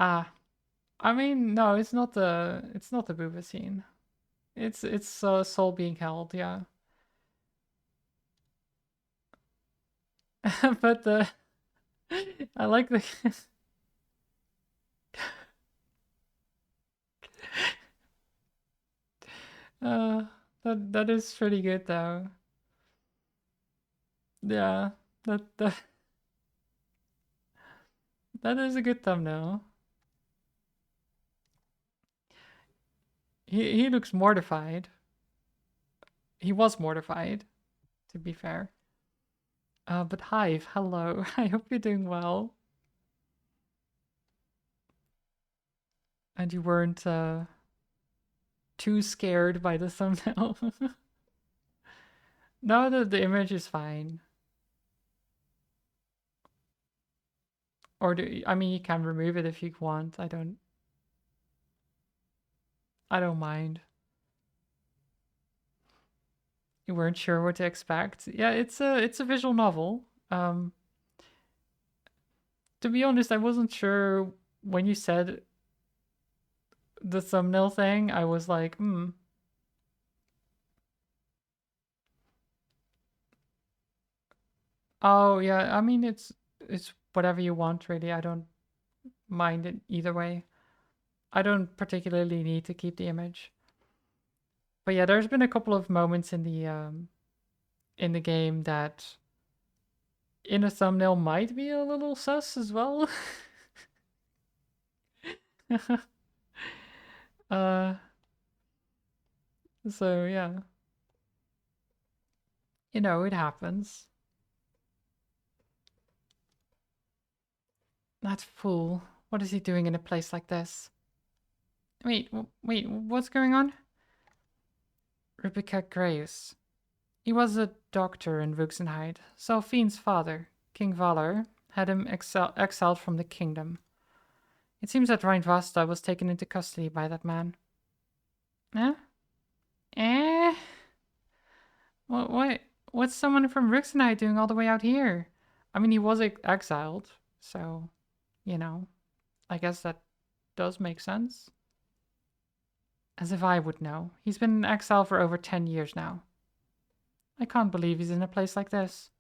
Speaker 1: Ah, I mean, no, it's not the booba scene. It's soul being held, yeah. But the I like the uh that is pretty good though. Yeah, that that is a good thumbnail. He looks mortified. He was mortified, to be fair. But Hive, hello. I hope you're doing well. And you weren't too scared by the thumbnail. No, the image is fine. Or I mean, you can remove it if you want. I don't mind. You weren't sure what to expect. Yeah, it's a visual novel. To be honest, I wasn't sure when you said the thumbnail thing. I was like, Oh yeah, I mean it's whatever you want really. I don't mind it either way. I don't particularly need to keep the image. But yeah, there's been a couple of moments in the game that in a thumbnail might be a little sus as well. uh so yeah. You know, it happens. That fool. What is he doing in a place like this? Wait, what's going on? Rebecca Graves. He was a doctor in Vuxenheid. Salfine's father, King Valar, had him exiled from the kingdom. It seems that Reinvasta was taken into custody by that man. Eh? Eh? What's someone from Vuxenheid doing all the way out here? I mean, he was exiled, so, you know, I guess that does make sense. As if I would know. He's been in exile for over 10 years now. I can't believe he's in a place like this.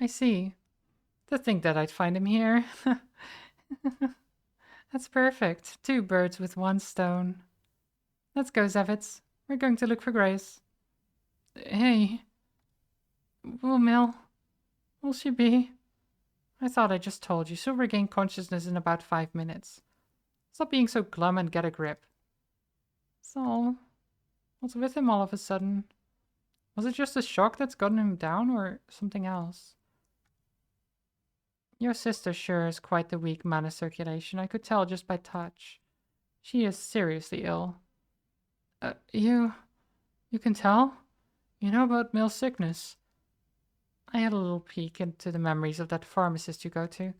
Speaker 1: I see. To think that I'd find him here. That's perfect. 2 birds with 1 stone. Let's go, Zevitz. We're going to look for Grace. Hey. Will she be? I thought I just told you. She'll regain consciousness in about 5 minutes. Stop being so glum and get a grip. So, what's with him all of a sudden? Was it just a shock that's gotten him down, or something else? Your sister sure has quite the weak mana circulation. I could tell just by touch. She is seriously ill. You can tell? You know about Mill's sickness. I had a little peek into the memories of that pharmacist you go to.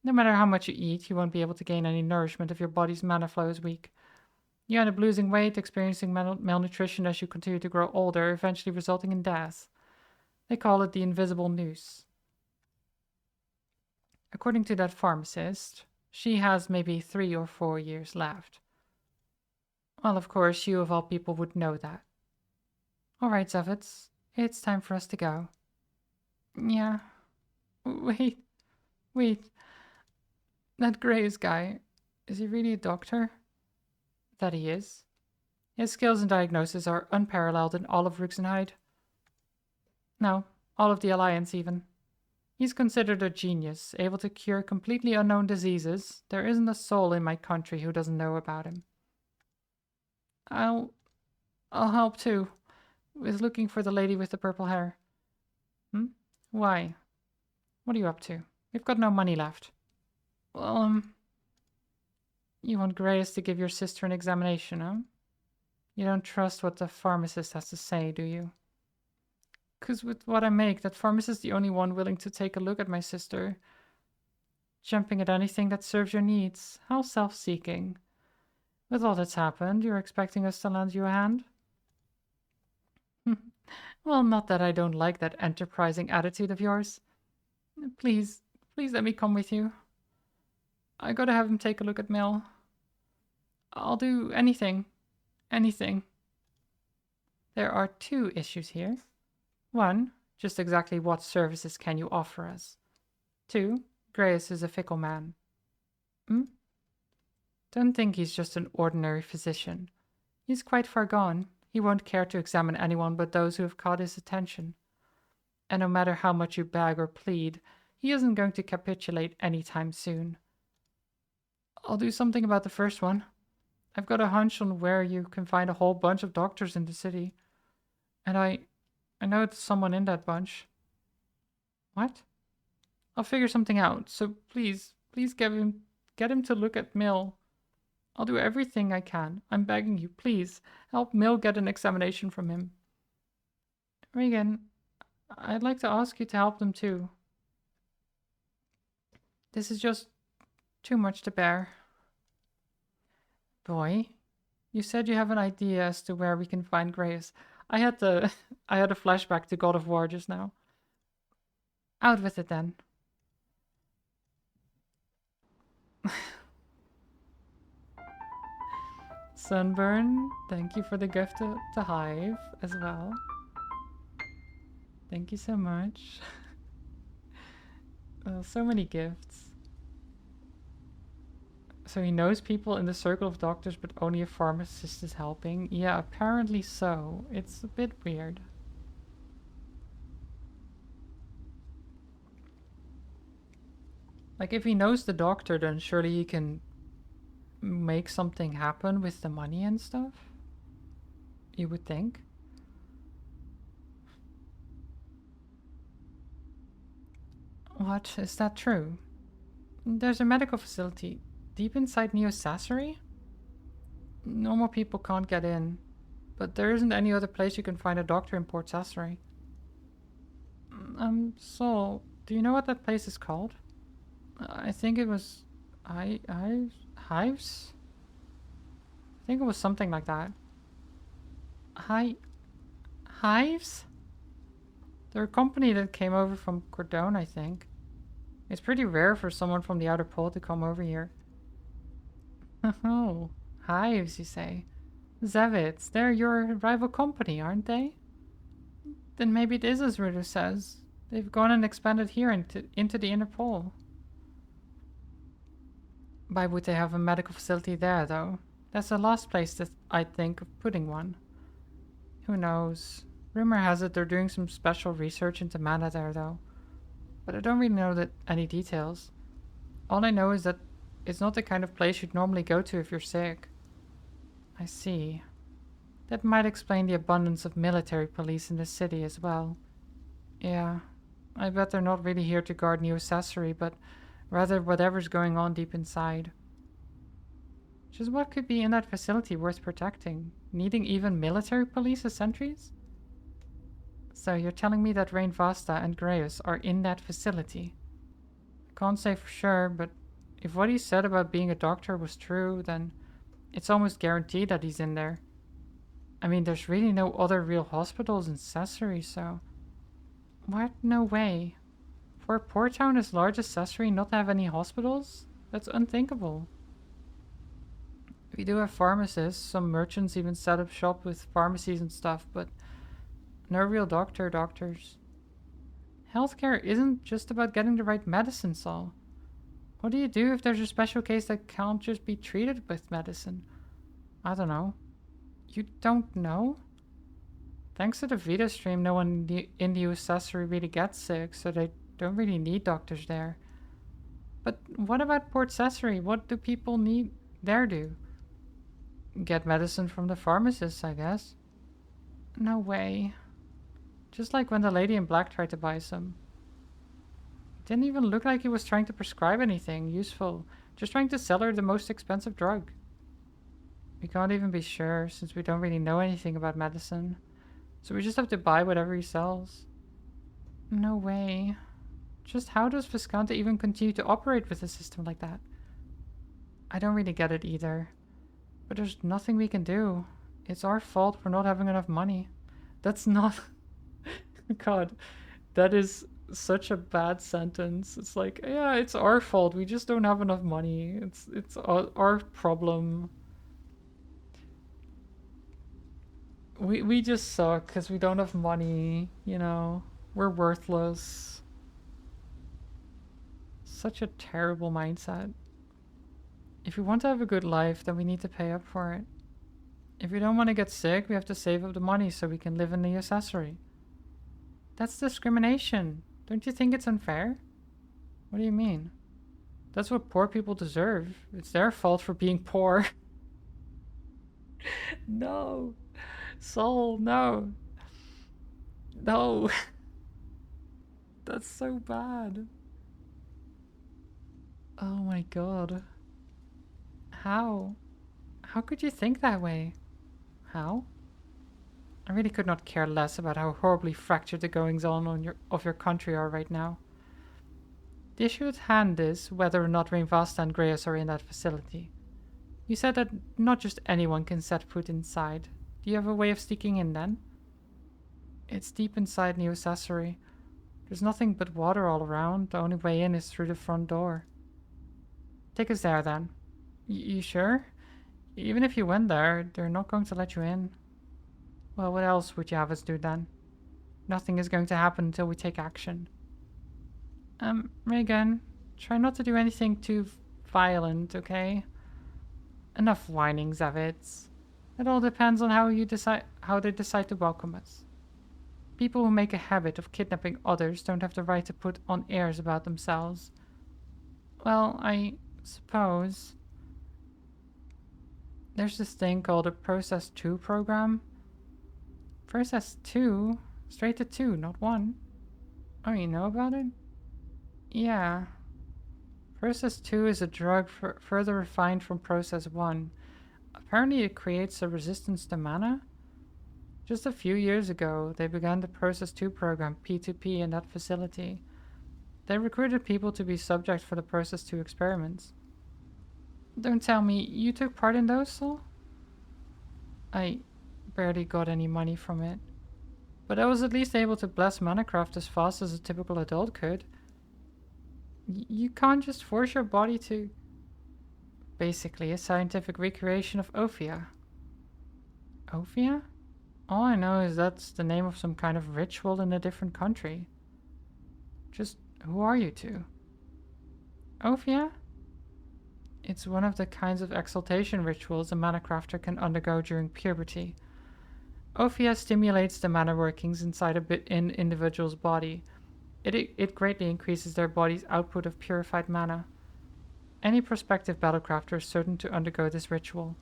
Speaker 1: No matter how much you eat, you won't be able to gain any nourishment if your body's mana flow is weak. You end up losing weight, experiencing malnutrition as you continue to grow older, eventually resulting in death. They call it the invisible noose. According to that pharmacist, she has maybe 3 or 4 years left. Well, of course, you of all people would know that. Alright, Zevitz, it's time for us to go. Yeah. Wait. That Graves guy, is he really a doctor? That he is. His skills in diagnosis are unparalleled in all of Ruxenheid. No, all of the Alliance even. He's considered a genius, able to cure completely unknown diseases. There isn't a soul in my country who doesn't know about him. I'll help too, with looking for the lady with the purple hair. Why? What are you up to? We've got no money left. Well, you want Grace to give your sister an examination, huh? You don't trust what the pharmacist has to say, do you? 'Cause with what I make, that pharmacist is the only one willing to take a look at my sister. Jumping at anything that serves your needs. How self-seeking. With all that's happened, you're expecting us to lend you a hand? Well, not that I don't like that enterprising attitude of yours. Please let me come with you. I gotta have him take a look at Mill. I'll do anything. Anything. There are 2 issues here. 1, just exactly what services can you offer us? 2, Grace is a fickle man. Don't think he's just an ordinary physician. He's quite far gone. He won't care to examine anyone but those who have caught his attention. And no matter how much you beg or plead, he isn't going to capitulate anytime soon. I'll do something about the first one. I've got a hunch on where you can find a whole bunch of doctors in the city. And I know it's someone in that bunch. What? I'll figure something out, so please get him to look at Mill. I'll do everything I can. I'm begging you, please, help Mill get an examination from him. Regan, I'd like to ask you to help them too. This is just too much to bear. Boy, you said you have an idea as to where we can find Grace. I had a flashback to God of War just now. Out with it then. Sunburn, thank you for the gift to Hive as well. Thank you so much. So many gifts. So he knows people in the circle of doctors, but only a pharmacist is helping? Yeah, apparently so. It's a bit weird. Like, if he knows the doctor, then surely he can make something happen with the money and stuff? You would think. What? Is that true? There's a medical facility deep inside Neo Sasori? Normal people can't get in, but there isn't any other place you can find a doctor in Port Sasori. Sol, do you know what that place is called? I think it was... Hives? I think it was something like that. Hives? They're a company that came over from Cordone, I think. It's pretty rare for someone from the outer pole to come over here. Oh, Hives, you say? Zevits, they're your rival company, aren't they? Then maybe it is as Ruder says. They've gone and expanded here into the inner pole. Why would they have a medical facility there, though? That's the last place that I'd think of putting one. Who knows? Rumor has it they're doing some special research into mana there, though. But I don't really know any details. All I know is that it's not the kind of place you'd normally go to if you're sick. I see. That might explain the abundance of military police in the city as well. Yeah, I bet they're not really here to guard Neo Sasori, but rather whatever's going on deep inside. Just what could be in that facility worth protecting? Needing even military police as sentries? So you're telling me that Rain Vasta and Graeus are in that facility? I can't say for sure, but if what he said about being a doctor was true, then it's almost guaranteed that he's in there. I mean, there's really no other real hospitals in Sasori, so... What? No way. For a port town as large as Sasori not to have any hospitals? That's unthinkable. We do have pharmacists, some merchants even set up shop with pharmacies and stuff, but no real doctors. Healthcare isn't just about getting the right medicine, Saul. What do you do if there's a special case that can't just be treated with medicine? I don't know. You don't know? Thanks to the Vita stream, no one in the accessory really gets sick, so they don't really need doctors there. But what about Port Accessory? What do people need there do? Get medicine from the pharmacist, I guess. No way. Just like when the lady in black tried to buy some. Didn't even look like he was trying to prescribe anything useful. Just trying to sell her the most expensive drug. We can't even be sure, since we don't really know anything about medicine. So we just have to buy whatever he sells. No way. Just how does Visconti even continue to operate with a system like that? I don't really get it either. But there's nothing we can do. It's our fault for not having enough money. That's not... God, that is such a bad sentence. It's like, yeah, it's our fault. We just don't have enough money. It's our problem. We just suck because we don't have money, you know. We're worthless. Such a terrible mindset. If we want to have a good life, then we need to pay up for it. If we don't want to get sick, we have to save up the money so we can live in the accessory. That's discrimination. Don't you think it's unfair? What do you mean? That's what poor people deserve. It's their fault for being poor. No. Soul, no. No. That's so bad. Oh my god. How? How could you think that way? How? I really could not care less about how horribly fractured the goings-on of your country are right now. The issue at hand is whether or not Rainvasta and Greyas are in that facility. You said that not just anyone can set foot inside. Do you have a way of sneaking in then? It's deep inside New Accessory. There's nothing but water all around. The only way in is through the front door. Take us there then. You sure? Even if you went there, they're not going to let you in. Well, what else would you have us do then? Nothing is going to happen until we take action. Reagan, try not to do anything too violent, okay? Enough whining, Zavitz. It all depends on how they decide to welcome us. People who make a habit of kidnapping others don't have the right to put on airs about themselves. Well, I suppose. There's this thing called a Process 2 program. Process 2? Straight to 2, not 1. Oh, you know about it? Yeah. Process 2 is a drug further refined from Process 1. Apparently it creates a resistance to mana. Just a few years ago, they began the Process 2 program, P2P, in that facility. They recruited people to be subject for the Process 2 experiments. Don't tell me, you took part in those, Sol? I barely got any money from it. But I was at least able to bless Manacraft as fast as a typical adult could. You can't just force your body to... Basically, a scientific recreation of Ophia. Ophia? All I know is that's the name of some kind of ritual in a different country. Just, who are you two? Ophia? It's one of the kinds of exaltation rituals a mana crafter can undergo during puberty. Ophia stimulates the mana workings inside an individual's body. It greatly increases their body's output of purified mana. Any prospective battlecrafter is certain to undergo this ritual.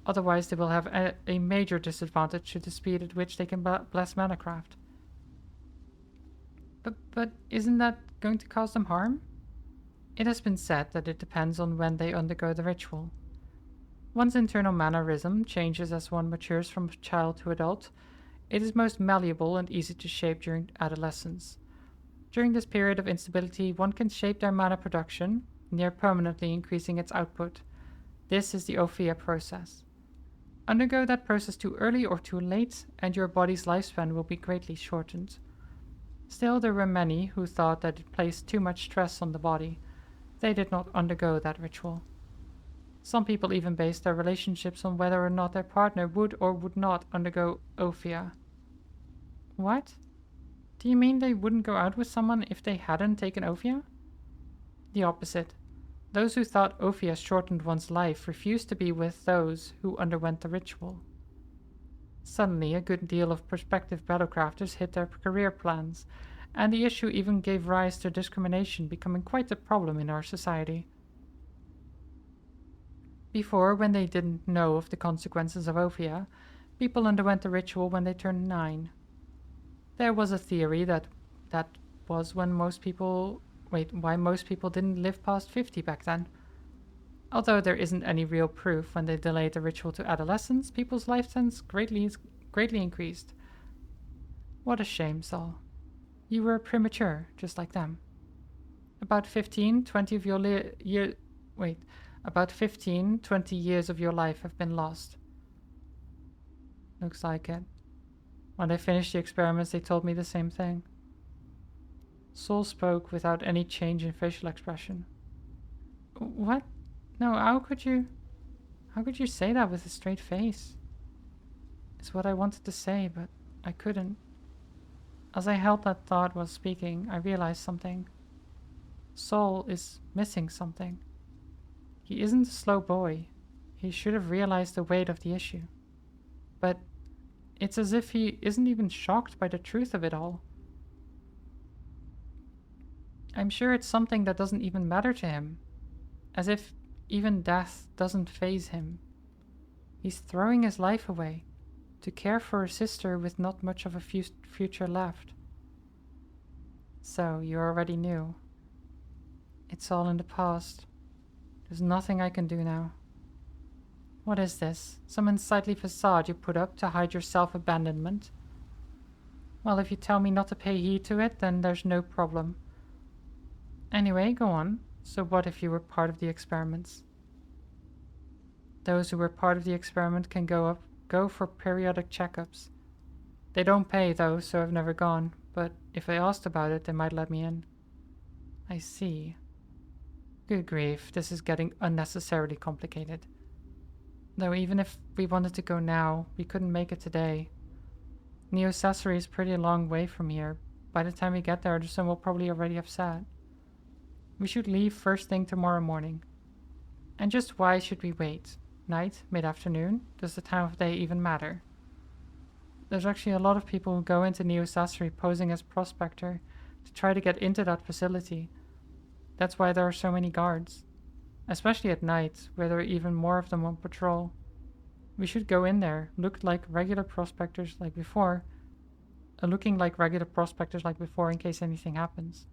Speaker 1: Otherwise, they will have a major disadvantage to the speed at which they can bless Manacraft. But isn't that going to cause them harm? It has been said that it depends on when they undergo the ritual. One's internal mannerism changes as one matures from child to adult. It is most malleable and easy to shape during adolescence. During this period of instability, one can shape their mana production, near permanently increasing its output. This is the Ophia process. Undergo that process too early or too late, and your body's lifespan will be greatly shortened. Still, there were many who thought that it placed too much stress on the body. They did not undergo that ritual. Some people even based their relationships on whether or not their partner would or would not undergo Ophia. What? Do you mean they wouldn't go out with someone if they hadn't taken Ophia? The opposite. Those who thought Ophia shortened one's life refused to be with those who underwent the ritual. Suddenly, a good deal of prospective battlecrafters hit their career plans, and the issue even gave rise to discrimination, becoming quite a problem in our society. Before, when they didn't know of the consequences of ophia, people underwent the ritual when they turned 9. There was a theory that was when most people why most people didn't live past 50 back then. Although there isn't any real proof, when they delayed the ritual to adolescence, people's lifespans greatly increased. What a shame, Saul. You were premature, just like them. About 15, 20 of your about 15, 20 years of your life have been lost. Looks like it. When they finished the experiments, they told me the same thing. Saul spoke without any change in facial expression. What? No, how could you say that with a straight face? It's what I wanted to say, but I couldn't. As I held that thought while speaking, I realized something. Saul is missing something. He isn't a slow boy. He should have realized the weight of the issue. But it's as if he isn't even shocked by the truth of it all. I'm sure it's something that doesn't even matter to him. As if even death doesn't faze him. He's throwing his life away to care for a sister with not much of a future left. So, you already knew. It's all in the past. There's nothing I can do now. What is this? Some unsightly facade you put up to hide your self-abandonment? Well, if you tell me not to pay heed to it, then there's no problem. Anyway, go on. So what if you were part of the experiments? Those who were part of the experiment can go for periodic checkups. They don't pay, though, so I've never gone, but if I asked about it, they might let me in. I see. Good grief, this is getting unnecessarily complicated. Though even if we wanted to go now, we couldn't make it today. Neo Caesarea is pretty a long way from here. By the time we get there, the sun will probably already have set. We should leave first thing tomorrow morning. And just why should we wait? Night? Mid-afternoon? Does the time of day even matter? There's actually a lot of people who go into Neo Caesarea posing as prospector to try to get into that facility. That's why there are so many guards. Especially at night, where there are even more of them on patrol. We should go in there, looking like regular prospectors like before in case anything happens.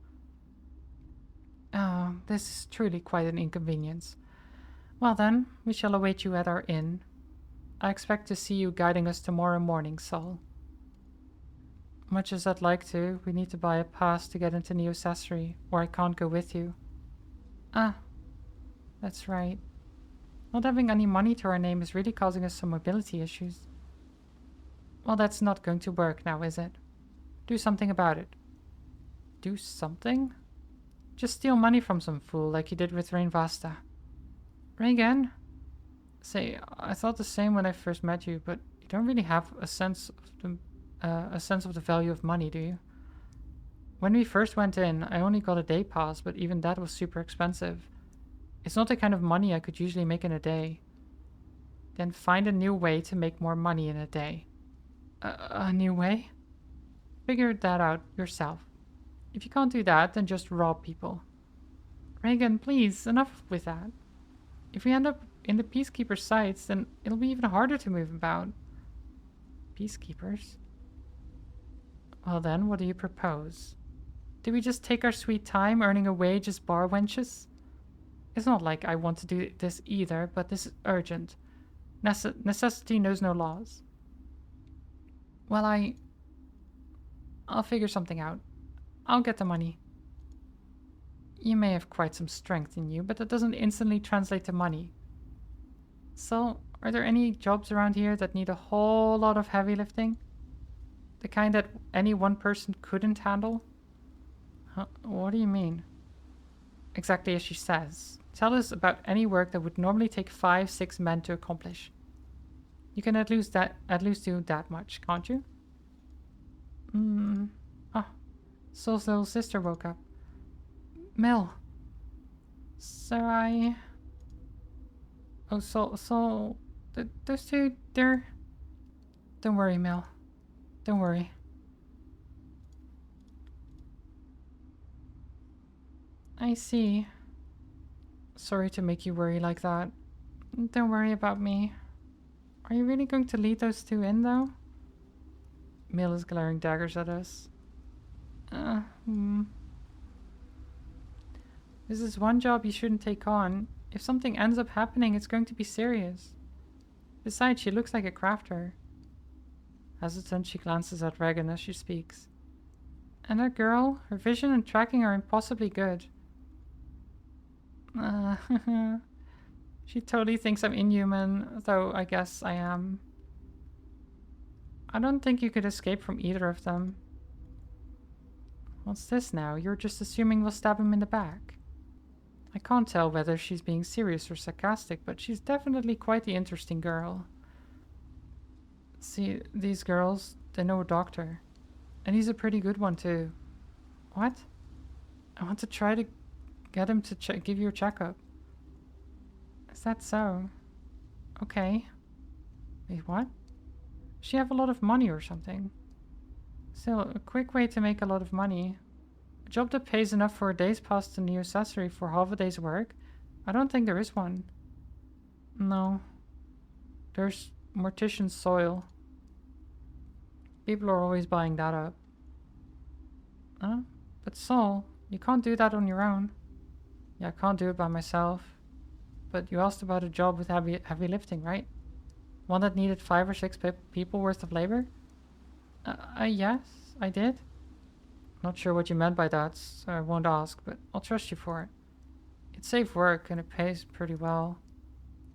Speaker 1: Oh, this is truly quite an inconvenience. Well then, we shall await you at our inn. I expect to see you guiding us tomorrow morning, Saul. Much as I'd like to, we need to buy a pass to get into Neo Caesarea, or I can't go with you. Ah, that's right. Not having any money to our name is really causing us some mobility issues. Well, that's not going to work now, is it? Do something about it. Do something? Just steal money from some fool like you did with Rain Vasta. Reagan? Say, I thought the same when I first met you, but you don't really have a sense of the value of money, do you? When we first went in, I only got a day pass, but even that was super expensive. It's not the kind of money I could usually make in a day. Then find a new way to make more money in a day. A new way? Figure that out yourself. If you can't do that, then just rob people. Reagan, please, enough with that. If we end up in the Peacekeeper sites, then it'll be even harder to move about. Peacekeepers? Well then, what do you propose? Do we just take our sweet time earning a wage as bar wenches? It's not like I want to do this either, but this is urgent. Necessity knows no laws. Well, I'll figure something out. I'll get the money. You may have quite some strength in you, but that doesn't instantly translate to money. So, are there any jobs around here that need a whole lot of heavy lifting? The kind that any one person couldn't handle? Huh? What do you mean? Exactly as she says. Tell us about any work that would normally take 5-6 men to accomplish. You can at least do that much, can't you? Ah, Sol's little sister woke up. Mel. So Oh, Sol, those two, they're... Don't worry, Mel. Don't worry. I see. Sorry to make you worry like that. Don't worry about me. Are you really going to lead those two in, though? Mill is glaring daggers at us. This is one job you shouldn't take on. If something ends up happening, it's going to be serious. Besides, she looks like a crafter. Hesitant, she glances at Regan as she speaks. And that girl, her vision and tracking are impossibly good. She totally thinks I'm inhuman, though I guess I am. I don't think you could escape from either of them. What's this now? You're just assuming we'll stab him in the back. I can't tell whether she's being serious or sarcastic, but she's definitely quite the interesting girl. See, these girls, they know a doctor. And he's a pretty good one too. What? I want to try to get him to give you a checkup. Is that so? Okay. Wait, what? Does she have a lot of money or something? Still, a quick way to make a lot of money. A job that pays enough for a day's pass to New Accessory for half a day's work? I don't think there is one. No. There's Mortician Soil. People are always buying that up. Huh? But Sol, you can't do that on your own. Yeah, I can't do it by myself. But you asked about a job with heavy lifting, right? One that needed 5 or 6 people worth of labor? Yes, I did. Not sure what you meant by that, so I won't ask, but I'll trust you for it. It's safe work and it pays pretty well,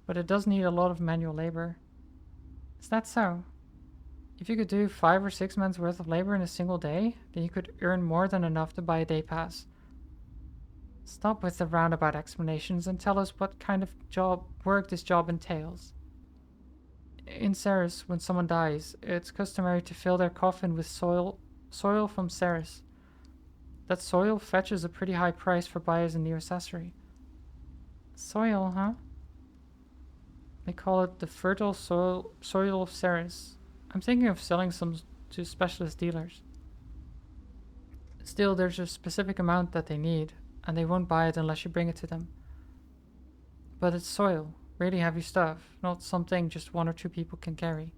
Speaker 1: but it does need a lot of manual labor. Is that so? If you could do 5 or 6 men's worth of labor in a single day, then you could earn more than enough to buy a day pass. Stop with the roundabout explanations and tell us what kind of work this job entails. In Ceres, when someone dies, it's customary to fill their coffin with soil from Ceres. That soil fetches a pretty high price for buyers in the accessory. Soil, huh? They call it the fertile soil of Ceres. I'm thinking of selling some to specialist dealers. Still, there's a specific amount that they need, and they won't buy it unless you bring it to them. But it's soil, really heavy stuff, not something just 1 or 2 people can carry.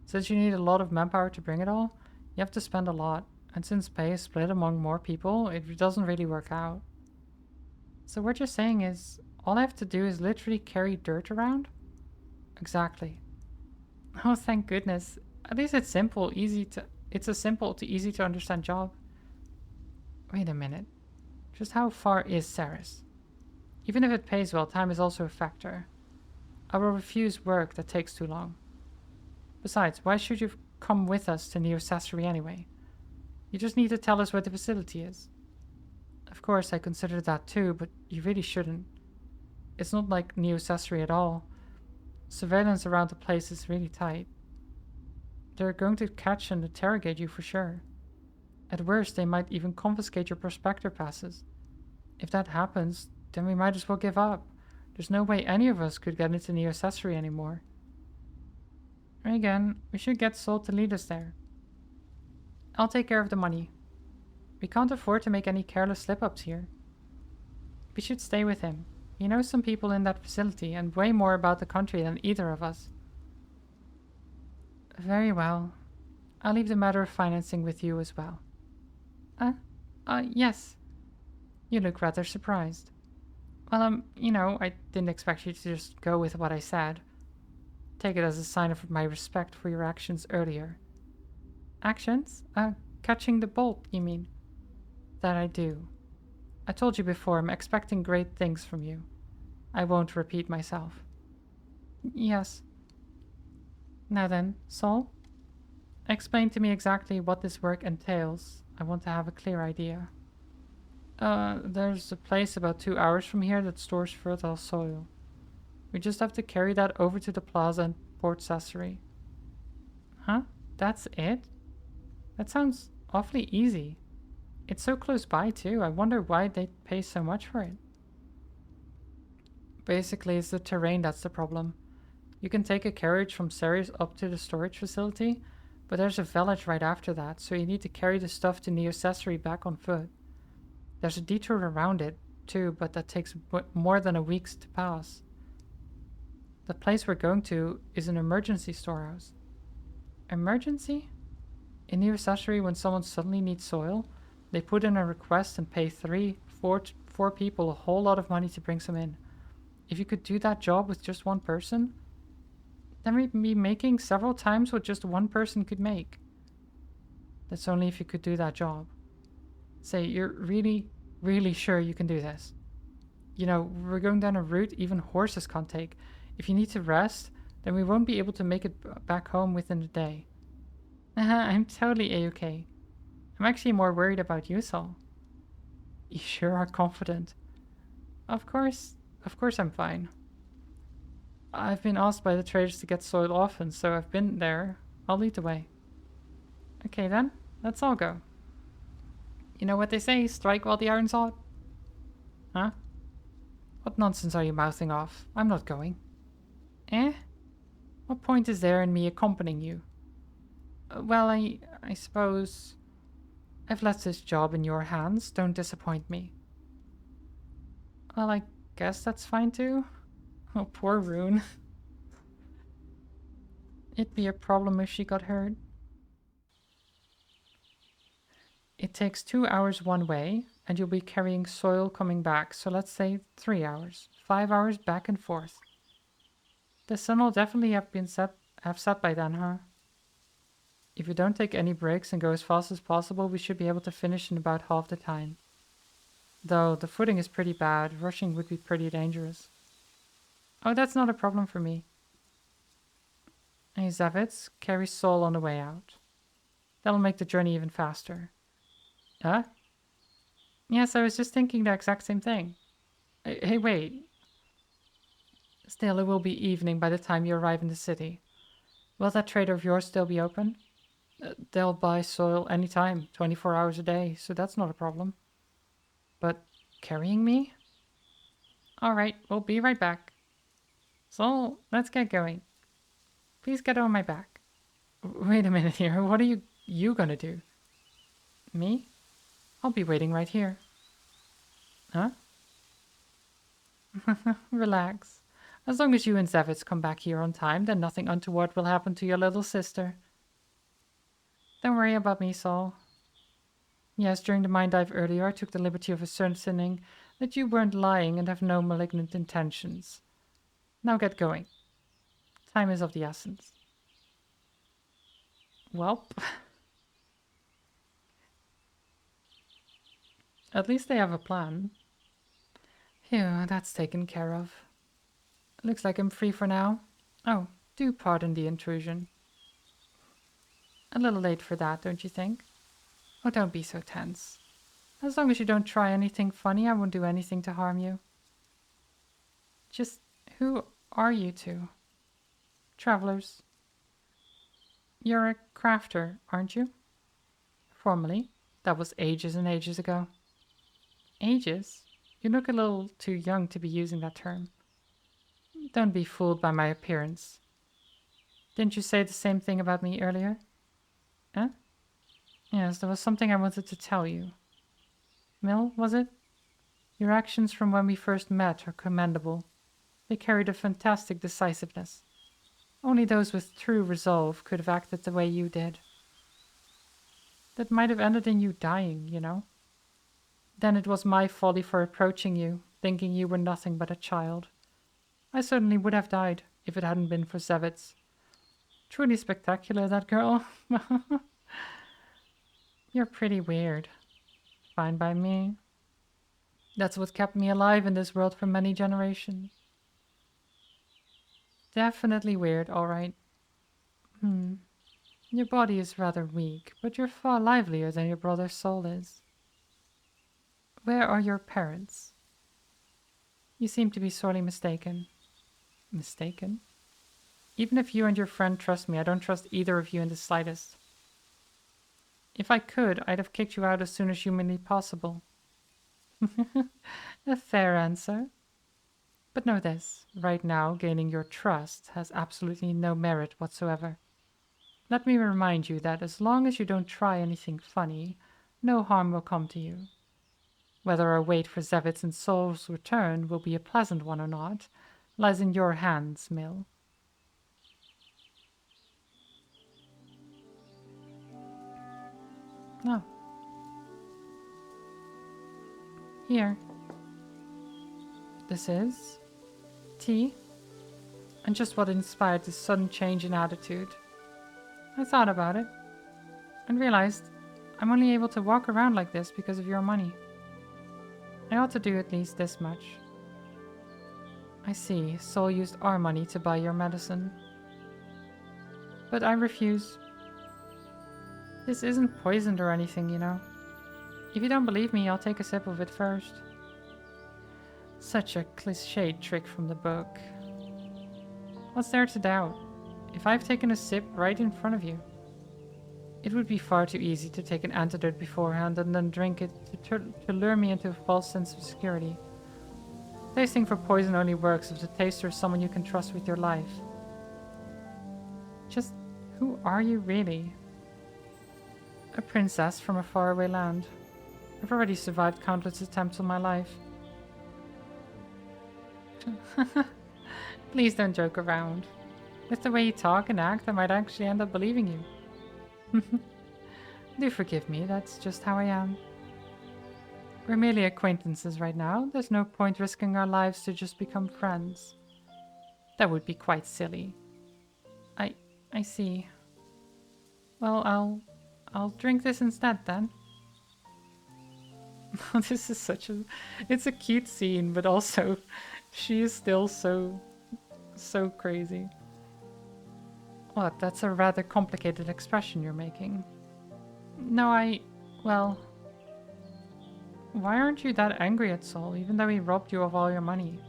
Speaker 1: Since you need a lot of manpower to bring it all, you have to spend a lot, and since pay is split among more people, it doesn't really work out. So what you're saying is, all I have to do is literally carry dirt around? Exactly. Oh, thank goodness. At least it's it's a simple to easy to understand job. Wait a minute. Just how far is Ceres? Even if it pays well, time is also a factor. I will refuse work that takes too long. Besides, why should you come with us to Neo Accessory anyway? You just need to tell us where the facility is. Of course, I consider that too, but you really shouldn't. It's not like Neo Accessory at all. Surveillance around the place is really tight. They're going to catch and interrogate you for sure. At worst, they might even confiscate your prospector passes. If that happens, then we might as well give up. There's no way any of us could get into Neo Accessory anymore. Regan, we should get Sol to lead us there. I'll take care of the money. We can't afford to make any careless slip-ups here. We should stay with him. He knows some people in that facility and way more about the country than either of us. Very well. I'll leave the matter of financing with you as well. Yes. You look rather surprised. Well, I didn't expect you to just go with what I said. Take it as a sign of my respect for your actions earlier. Actions? Catching the bolt, you mean? That I do. I told you before, I'm expecting great things from you. I won't repeat myself. Yes. Now then, Sol? Explain to me exactly what this work entails. I want to have a clear idea. There's a place about 2 hours from here that stores fertile soil. We just have to carry that over to the plaza and Port Accessory. Huh? That's it? That sounds awfully easy. It's so close by too. I wonder why they pay so much for it. Basically, it's the terrain that's the problem. You can take a carriage from Ceres up to the storage facility, but there's a village right after that, so you need to carry the stuff to Neocessory back on foot. There's a detour around it, too, but that takes more than a week to pass. The place we're going to is an emergency storehouse. Emergency? In Neocessory, when someone suddenly needs soil, they put in a request and pay four people a whole lot of money to bring some in. If you could do that job with just one person, then we'd be making several times what just one person could make. That's only if you could do that job. Say, you're really, really sure you can do this. You know, we're going down a route even horses can't take. If you need to rest, then we won't be able to make it back home within a day. I'm totally A-okay. I'm actually more worried about you, Saul. You sure are confident. Of course I'm fine. I've been asked by the traders to get soil often, so I've been there. I'll lead the way. Okay then, let's all go. You know what they say, strike while the iron's hot? Huh? What nonsense are you mouthing off? I'm not going. Eh? What point is there in me accompanying you? Well, I suppose... I've left this job in your hands. Don't disappoint me. Well, I guess that's fine too. Oh, poor Rune. It'd be a problem if she got hurt. It takes 2 hours one way, and you'll be carrying soil coming back, so let's say 3 hours. 5 hours back and forth. The sun will definitely have set by then, huh? If we don't take any breaks and go as fast as possible, we should be able to finish in about half the time. Though the footing is pretty bad, rushing would be pretty dangerous. Oh, that's not a problem for me. Hey, Zavitz, carry Sol on the way out. That'll make the journey even faster. Huh? Yes, I was just thinking the exact same thing. Hey, wait. Still, it will be evening by the time you arrive in the city. Will that trader of yours still be open? They'll buy soil anytime, 24 hours a day, so that's not a problem. But carrying me? Alright, we'll be right back. So, let's get going. Please get on my back. Wait a minute here, what are you gonna do? Me? I'll be waiting right here. Huh? Relax. As long as you and Zavitz come back here on time, then nothing untoward will happen to your little sister. Don't worry about me, Saul. Yes, during the mind dive earlier, I took the liberty of ascertaining that you weren't lying and have no malignant intentions. Now get going. Time is of the essence. Welp. At least they have a plan. Phew, that's taken care of. Looks like I'm free for now. Oh, do pardon the intrusion. A little late for that, don't you think? Oh, don't be so tense. As long as you don't try anything funny, I won't do anything to harm you. Just, who are you two? Travelers. You're a crafter, aren't you? Formerly. That was ages and ages ago. Ages? You look a little too young to be using that term. Don't be fooled by my appearance. Didn't you say the same thing about me earlier? Huh? Yes, there was something I wanted to tell you. Mill, was it? Your actions from when we first met are commendable. They carried a fantastic decisiveness. Only those with true resolve could have acted the way you did. That might have ended in you dying, you know? Then it was my folly for approaching you, thinking you were nothing but a child. I certainly would have died if it hadn't been for Zavitz. Truly spectacular, that girl. You're pretty weird. Fine by me. That's what kept me alive in this world for many generations. Definitely weird, alright. Your body is rather weak, but you're far livelier than your brother's soul is. Where are your parents? You seem to be sorely mistaken. Mistaken? Even if you and your friend trust me, I don't trust either of you in the slightest. If I could, I'd have kicked you out as soon as humanly possible. A fair answer. But know this, right now gaining your trust has absolutely no merit whatsoever. Let me remind you that as long as you don't try anything funny, no harm will come to you. Whether our wait for Zevitz and Sol's return will be a pleasant one or not, lies in your hands, Mill. Oh, here. This is tea, and just what inspired this sudden change in attitude. I thought about it, and realized I'm only able to walk around like this because of your money. I ought to do at least this much. I see, Sol used our money to buy your medicine. But I refuse. This isn't poisoned or anything, you know. If you don't believe me, I'll take a sip of it first. Such a cliched trick from the book. What's there to doubt? If I've taken a sip right in front of you. It would be far too easy to take an antidote beforehand and then drink it to lure me into a false sense of security. Tasting for poison only works if the taster is someone you can trust with your life. Just who are you really? A princess from a faraway land. I've already survived countless attempts on my life. Please don't joke around. With the way you talk and act, I might actually end up believing you. Do forgive me, that's just how I am. We're merely acquaintances right now. There's no point risking our lives to just become friends. That would be quite silly. I see. Well, I'll drink this instead then. This is such a... It's a cute scene, but also she is still so crazy. What, that's a rather complicated expression you're making. No, well... Why aren't you that angry at Sol, even though he robbed you of all your money?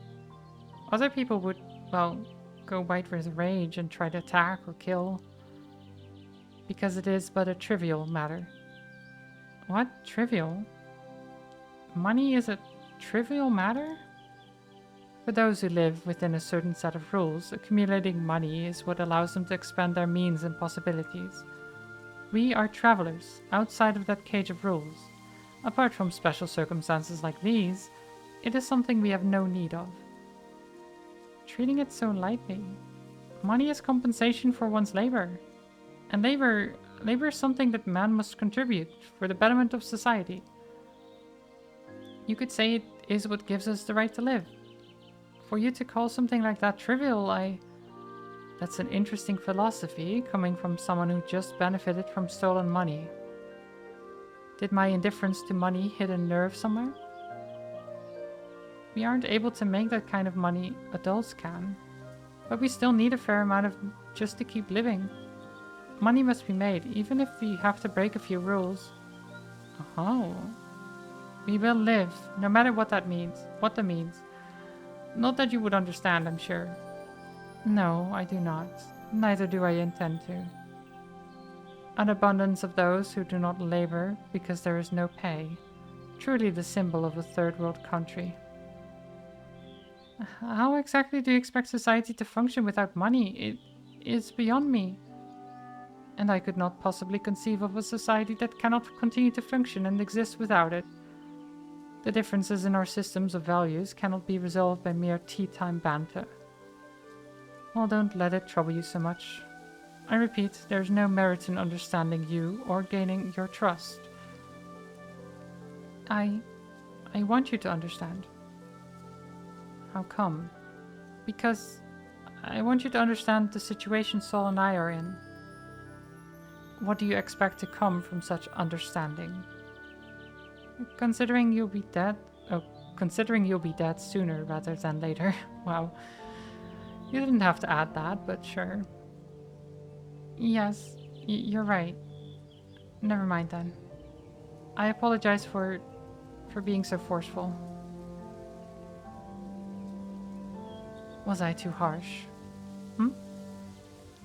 Speaker 1: Other people would, well, go white with rage and try to attack or kill. Because it is but a trivial matter. What? Trivial? Money is a trivial matter? For those who live within a certain set of rules, accumulating money is what allows them to expand their means and possibilities. We are travelers, outside of that cage of rules. Apart from special circumstances like these, it is something we have no need of. Treating it so lightly. Money is compensation for one's labor. And labor is something that man must contribute for the betterment of society. You could say it is what gives us the right to live. For you to call something like that trivial, that's an interesting philosophy coming from someone who just benefited from stolen money. Did my indifference to money hit a nerve somewhere? We aren't able to make that kind of money, adults can. But we still need a fair amount of just to keep living. Money must be made, even if we have to break a few rules. Oh. We will live, no matter what that means. Not that you would understand, I'm sure. No, I do not. Neither do I intend to. An abundance of those who do not labor because there is no pay. Truly the symbol of a third world country. How exactly do you expect society to function without money? It is beyond me. And I could not possibly conceive of a society that cannot continue to function and exist without it. The differences in our systems of values cannot be resolved by mere tea-time banter. Well, don't let it trouble you so much. I repeat, there is no merit in understanding you or gaining your trust. I want you to understand. How come? Because I want you to understand the situation Sol and I are in. What do you expect to come from such understanding? Considering you'll be dead sooner rather than later. Wow. You didn't have to add that, but sure. Yes, you're right. Never mind then. I apologize for being so forceful. Was I too harsh?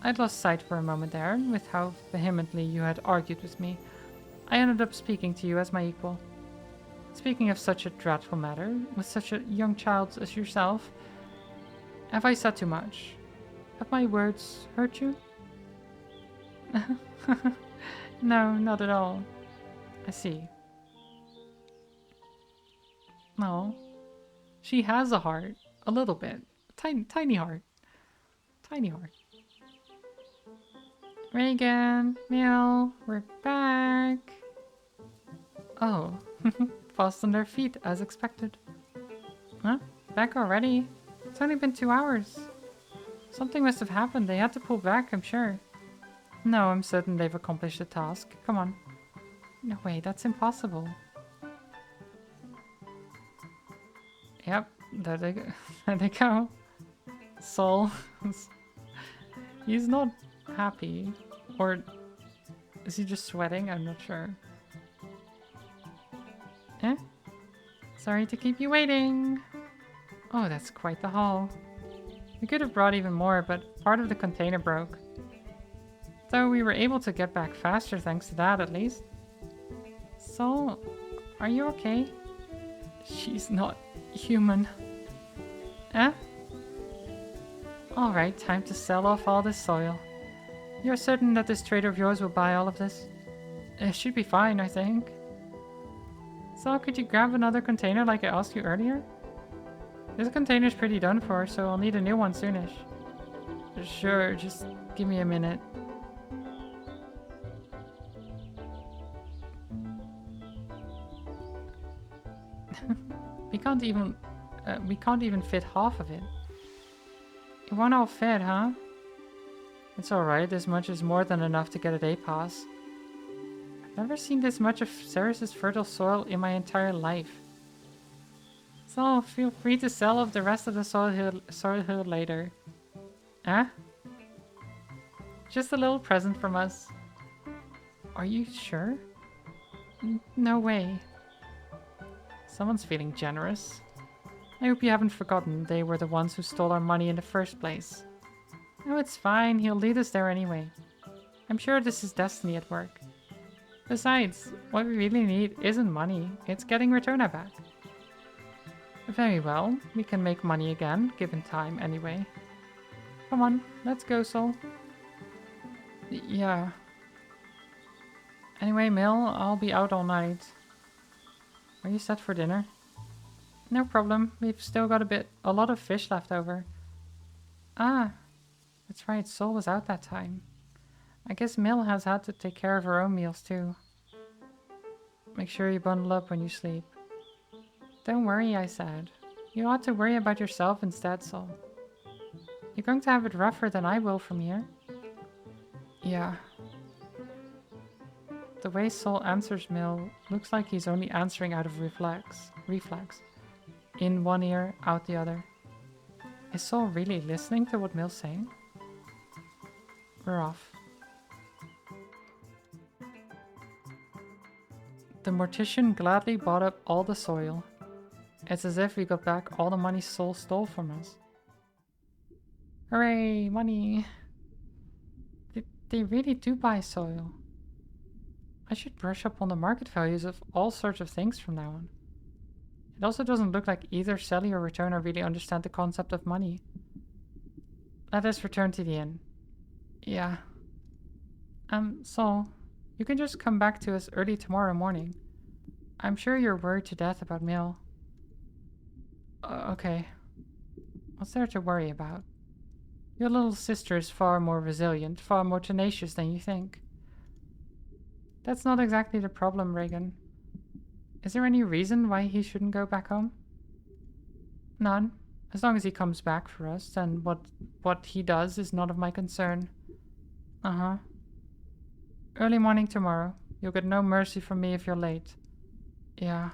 Speaker 1: I'd lost sight for a moment there, with how vehemently you had argued with me. I ended up speaking to you as my equal. Speaking of such a dreadful matter, with such a young child as yourself, Have I said too much? Have my words hurt you? No, not at all. I see. No. She has a heart. A little bit. Tiny heart. Tiny heart. Reagan, Neil, we're back. Oh, fast on their feet as expected. Huh? Back already? It's only been 2 hours. Something must have happened. They had to pull back, I'm sure. No, I'm certain they've accomplished the task. Come on. No way, that's impossible. Yep, there they go. There they go. Sol. He's not happy. Or is he just sweating? I'm not sure. Eh? Sorry to keep you waiting. Oh, that's quite the haul. We could have brought even more, but part of the container broke. Though we were able to get back faster thanks to that, at least. Sol, are you okay? She's not human. Eh? Alright, time to sell off all this soil. You're certain that this trader of yours will buy all of this? It should be fine, I think. So, could you grab another container like I asked you earlier? This container's pretty done for, so I'll need a new one soonish. Sure, just give me a minute. We can't even fit half of it. It won't all fit, huh? It's alright, this much is more than enough to get a day pass. I've never seen this much of Ceres' fertile soil in my entire life. So, feel free to sell off the rest of the soil here later. Eh? Just a little present from us. Are you sure? No way. Someone's feeling generous. I hope you haven't forgotten they were the ones who stole our money in the first place. Oh, it's fine. He'll lead us there anyway. I'm sure this is destiny at work. Besides, what we really need isn't money. It's getting Returna back. Very well. We can make money again, given time anyway. Come on, let's go, Sol. Yeah. Anyway, Mill, I'll be out all night. Are you set for dinner? No problem. We've still got a lot of fish left over. Ah, that's right. Sol was out that time. I guess Mill has had to take care of her own meals too. Make sure you bundle up when you sleep. Don't worry, I said. You ought to worry about yourself instead, Sol. You're going to have it rougher than I will from here. Yeah. The way Sol answers Mill looks like he's only answering out of reflex. In one ear, out the other. Is Sol really listening to what Mill's saying? We're off. The mortician gladly bought up all the soil. It's as if we got back all the money Sol stole from us. Hooray, money! They really do buy soil. I should brush up on the market values of all sorts of things from now on. It also doesn't look like either Sally or Returner really understand the concept of money. Let us return to the inn. Yeah. Sol, you can just come back to us early tomorrow morning. I'm sure you're worried to death about Mill. Okay. What's there to worry about? Your little sister is far more resilient, far more tenacious than you think. That's not exactly the problem, Reagan. Is there any reason why he shouldn't go back home? None. As long as he comes back for us, then what he does is not of my concern. Uh-huh. Early morning tomorrow. You'll get no mercy from me if you're late. Yeah.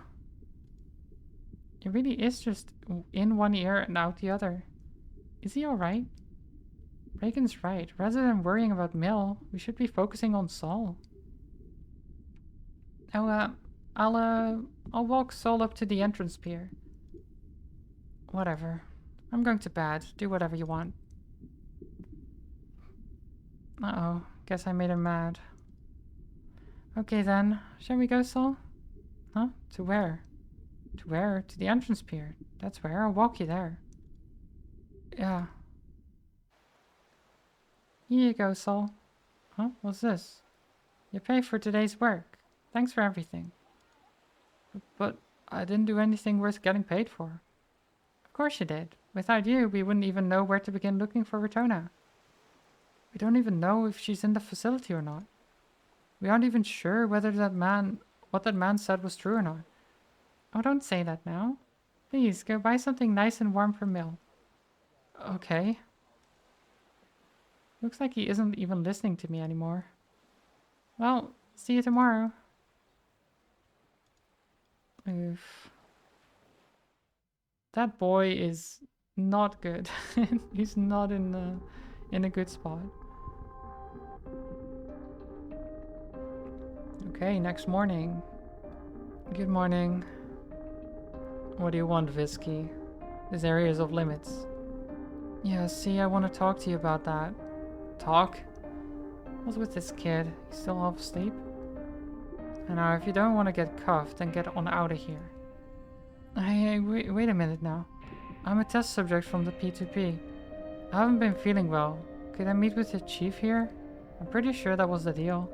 Speaker 1: It really is just in one ear and out the other. Is he alright? Reagan's right. Rather than worrying about Mill, we should be focusing on Sol. Oh, I'll walk Sol up to the entrance pier. Whatever. I'm going to bed. Do whatever you want. Uh-oh. Guess I made him mad. Okay then. Shall we go, Sol? Huh? To where? To where? To the entrance pier. That's where. I'll walk you there. Yeah. Here you go, Sol. Huh? What's this? You pay for today's work. Thanks for everything. But I didn't do anything worth getting paid for. Of course you did. Without you, we wouldn't even know where to begin looking for Rotona. We don't even know if she's in the facility or not. We aren't even sure whether what that man said was true or not. Oh, don't say that now. Please, go buy something nice and warm for Mill. Okay. Looks like he isn't even listening to me anymore. Well, see you tomorrow. Oof. That boy is not good. He's not in a good spot. Okay, next morning. Good morning. What do you want, Visky? This area is off limits. Yeah, see, I want to talk to you about that. Talk? What's with this kid? He's still half asleep? And now, if you don't want to get cuffed, then get on out of here. Hey, wait a minute now. I'm a test subject from the P2P. I haven't been feeling well. Could I meet with the chief here? I'm pretty sure that was the deal.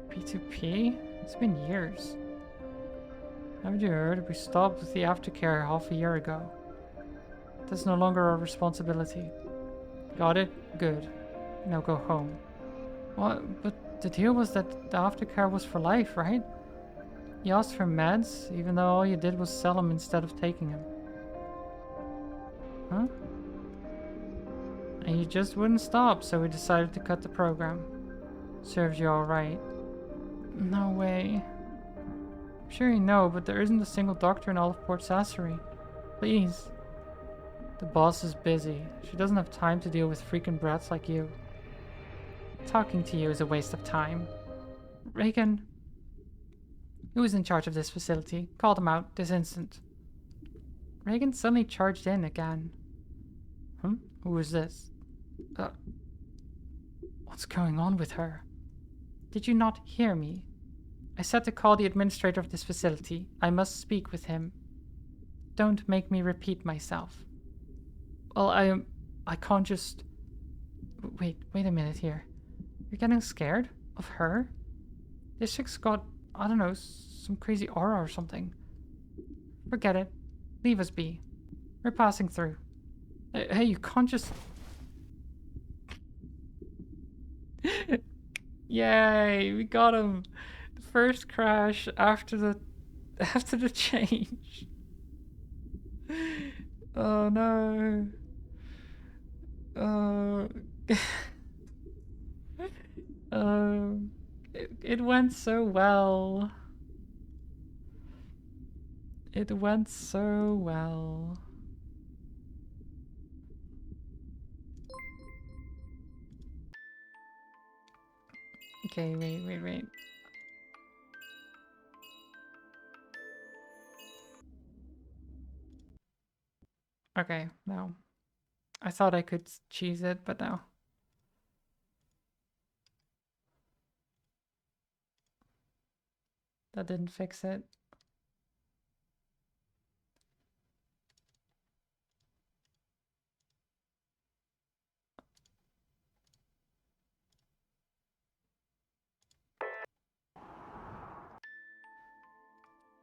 Speaker 1: P2P? It's been years. Haven't you heard? We stopped with the aftercare half a year ago. That's no longer our responsibility. Got it? Good. Now go home. What? But the deal was that the aftercare was for life, right? You asked for meds, even though all you did was sell them instead of taking them. Huh? And you just wouldn't stop, so we decided to cut the program. Serves you alright. No way. I'm sure you know, but there isn't a single doctor in all of Port Sassery. Please. The boss is busy. She doesn't have time to deal with freaking brats like you. Talking to you is a waste of time. Reagan. Who is in charge of this facility? Call them out this instant. Reagan suddenly charged in again. Who is this? What's going on with her? Did you not hear me? I said to call the administrator of this facility. I must speak with him. Don't make me repeat myself. Well, I can't just... Wait a minute here. You're getting scared? Of her? This chick's got, I don't know, some crazy aura or something. Forget it. Leave us be. We're passing through. Hey, you can't just... Yay, we got him. The first crash after the change. Oh no. It went so well. It went so well. Okay, wait. Okay, no. I thought I could cheese it, but no. That didn't fix it.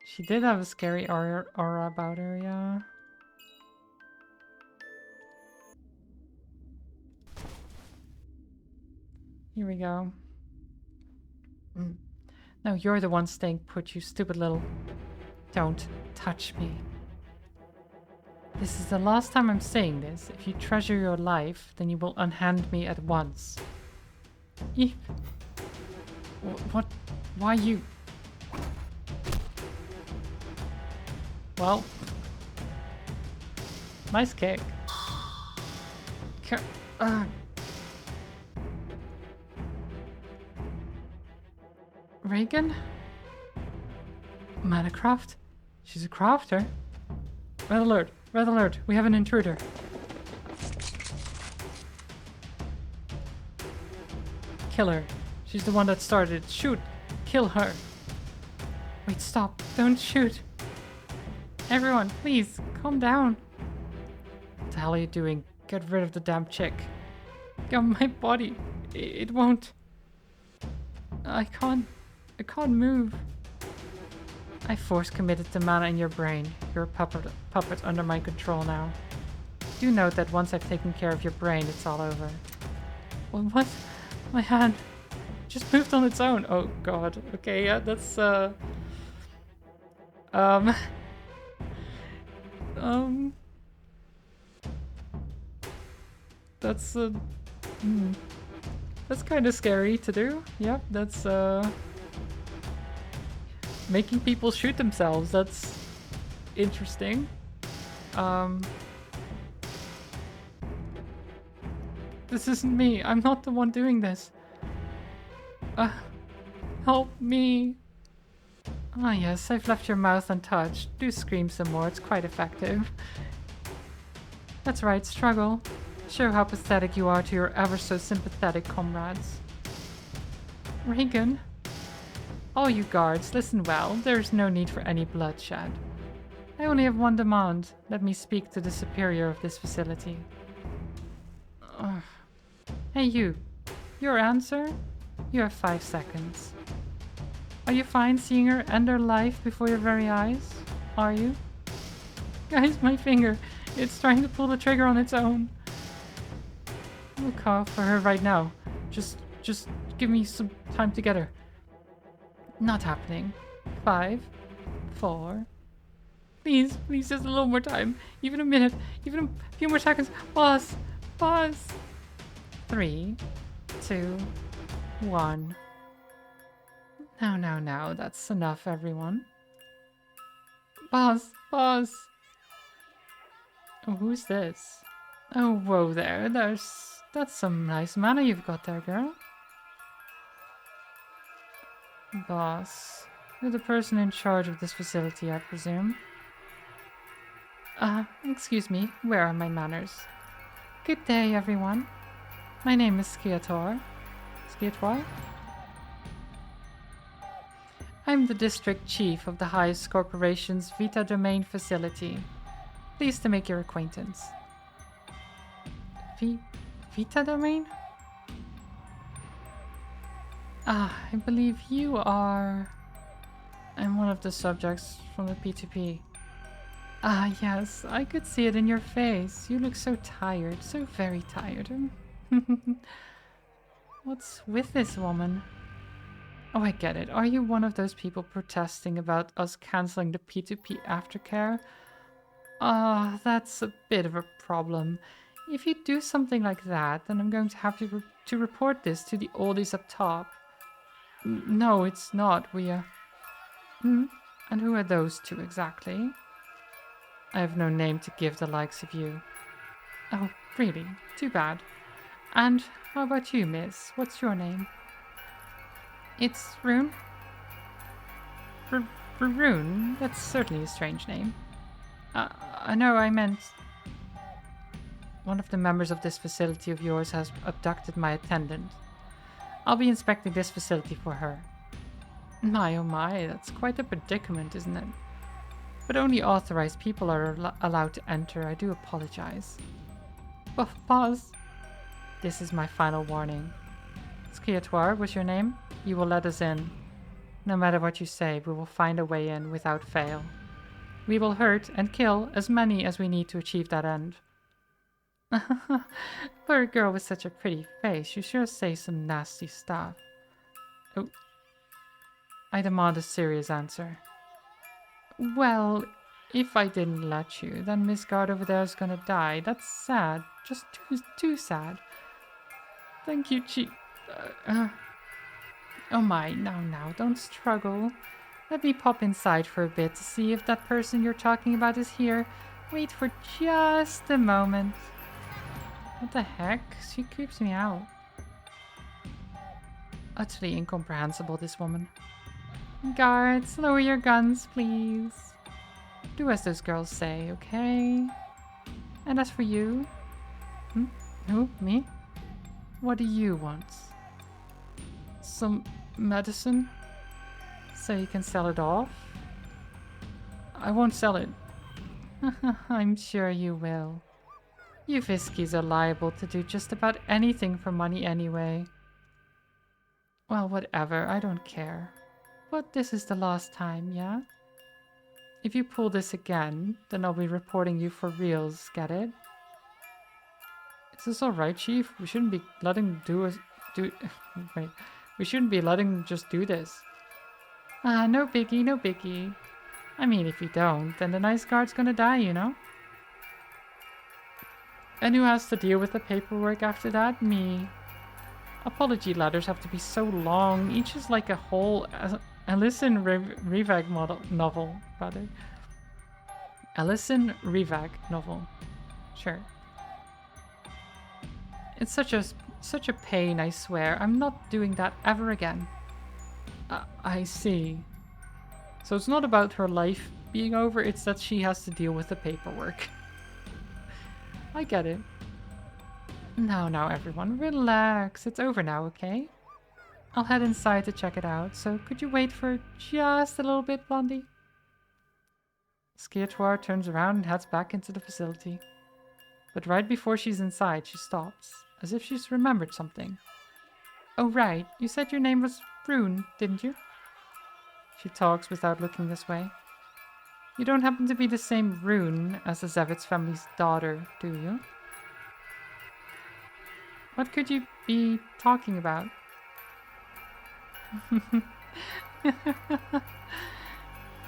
Speaker 1: She did have a scary aura about her, yeah. Here we go. Now you're the one staying put, you stupid little... Don't touch me. This is the last time I'm saying this. If you treasure your life, then you will unhand me at once. What? Why you? Well... Nice kick. Reagan? Manacraft? She's a crafter? Red alert, we have an intruder. Kill her. She's the one that started. Shoot! Kill her! Wait, stop. Don't shoot. Everyone, please, calm down. What the hell are you doing? Get rid of the damn chick. Get on my body. It won't. I can't move. I force committed the mana in your brain. You're a puppet under my control now. Do note that once I've taken care of your brain, it's all over. Well, what? My hand just moved on its own. Oh god. Okay, yeah, that's that's that's kind of scary to do. Yep, that's making people shoot themselves. That's interesting. This isn't me. I'm not the one doing this. Help me. Ah yes, I've left your mouth untouched. Do scream some more, it's quite effective. That's right, struggle. Show how pathetic you are to your ever so sympathetic comrades. Regan? All you guards, listen well. There is no need for any bloodshed. I only have one demand. Let me speak to the superior of this facility. Hey you. Your answer? You have 5 seconds. Are you fine seeing her end her life before your very eyes? Are you? Guys, my finger. It's trying to pull the trigger on its own. We'll call for her right now. Just give me some time to get her. Not happening. 5, 4. Please, just a little more time. Even a minute. Even a few more seconds. Pause. 3, 2, 1. Now, that's enough, everyone. Pause. Oh, who's this? Oh, whoa there. That's some nice mana you've got there, girl. Boss. You're the person in charge of this facility, I presume. Excuse me. Where are my manners? Good day, everyone. My name is Skiator. Skiator? I'm the district chief of the highest corporation's Vita Domain facility. Pleased to make your acquaintance. Vita Domain? I believe you are... I'm one of the subjects from the P2P. Yes, I could see it in your face. You look so tired, so very tired. What's with this woman? Oh, I get it. Are you one of those people protesting about us cancelling the P2P aftercare? That's a bit of a problem. If you do something like that, then I'm going to have to report this to the oldies up top. No, it's not. And who are those two exactly? I have no name to give the likes of you. Oh, really? Too bad. And how about you, miss? What's your name? It's Rune? Rune? That's certainly a strange name. I know, I meant... One of the members of this facility of yours has abducted my attendant. I'll be inspecting this facility for her. My oh my, that's quite a predicament, isn't it? But only authorized people are allowed to enter. I do apologize. Pause. This is my final warning. Skiatoire was your name? You will let us in. No matter what you say, we will find a way in without fail. We will hurt and kill as many as we need to achieve that end. For a girl with such a pretty face, you sure say some nasty stuff. Oh. I demand a serious answer. Well, if I didn't let you, then Miss Guard over there is gonna die. That's sad. Just too sad. Thank you, Chief. Oh my, now, don't struggle. Let me pop inside for a bit to see if that person you're talking about is here. Wait for just a moment. What the heck? She creeps me out. Utterly incomprehensible, this woman. Guards, lower your guns, please. Do as those girls say, okay? And as for you... Who? Me? What do you want? Some medicine? So you can sell it off? I won't sell it. I'm sure you will. You Viskies are liable to do just about anything for money anyway. Well, whatever, I don't care. But this is the last time, yeah? If you pull this again, then I'll be reporting you for reals, get it? Is this alright, Chief? We shouldn't be letting wait. We shouldn't be letting them just do this. Ah, no biggie, no biggie. I mean, if you don't, then the nice guard's gonna die, you know? And who has to deal with the paperwork after that? Me. Apology letters have to be so long. Each is like a whole Alison Revag novel, rather. Alison Revag novel. Sure. It's such a pain, I swear. I'm not doing that ever again. I see. So it's not about her life being over, it's that she has to deal with the paperwork. I get it. Now everyone, relax. It's over now, okay? I'll head inside to check it out, so could you wait for just a little bit, Blondie? Skiatoir turns around and heads back into the facility. But right before she's inside, she stops, as if she's remembered something. Oh right, you said your name was Rune, didn't you? She talks without looking this way. You don't happen to be the same Rune as the Zevitz family's daughter, do you? What could you be talking about?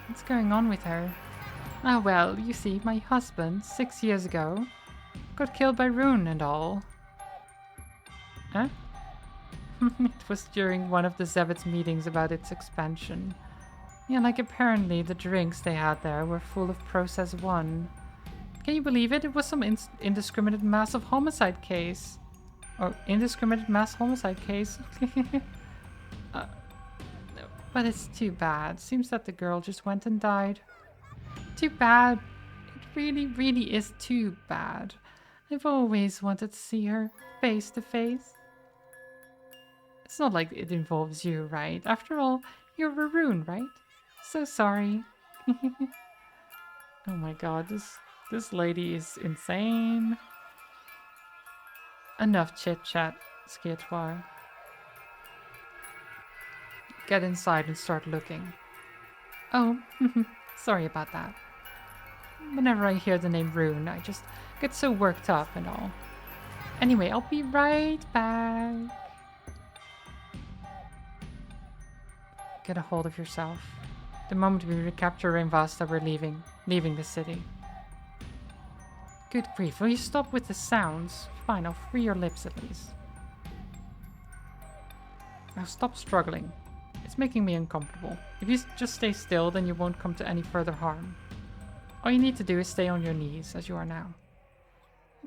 Speaker 1: What's going on with her? Ah well, you see, my husband, 6 years ago, got killed by Rune and all. Huh? It was during one of the Zevitz meetings about its expansion. Yeah, like apparently the drinks they had there were full of Process 1. Can you believe it? It was some indiscriminate massive homicide case. Or indiscriminate mass homicide case. But it's too bad. Seems that the girl just went and died. Too bad. It really, really is too bad. I've always wanted to see her face to face. It's not like it involves you, right? After all, you're Rune, right? So sorry. Oh my god, this lady is insane. Enough chit-chat, Skiatoir. Get inside and start looking. Oh, sorry about that. Whenever I hear the name Rune, I just get so worked up and all. Anyway, I'll be right back. Get a hold of yourself. The moment we recapture Rainvasta, we're leaving the city. Good grief, will you stop with the sounds? Fine, I'll free your lips at least. Now stop struggling. It's making me uncomfortable. If you just stay still, then you won't come to any further harm. All you need to do is stay on your knees, as you are now.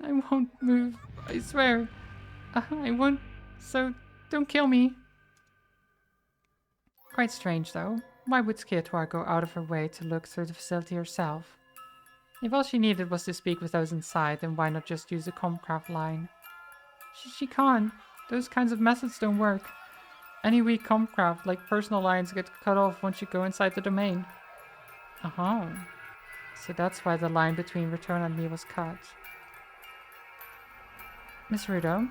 Speaker 1: I won't move, I swear. I won't, so don't kill me. Quite strange, though. Why would Skiatoir go out of her way to look through the facility herself? If all she needed was to speak with those inside, then why not just use a Comcraft line? She can't. Those kinds of methods don't work. Any weak Comcraft, like personal lines, get cut off once you go inside the domain. Uh-huh. So that's why the line between Return and me was cut. Miss Rudo?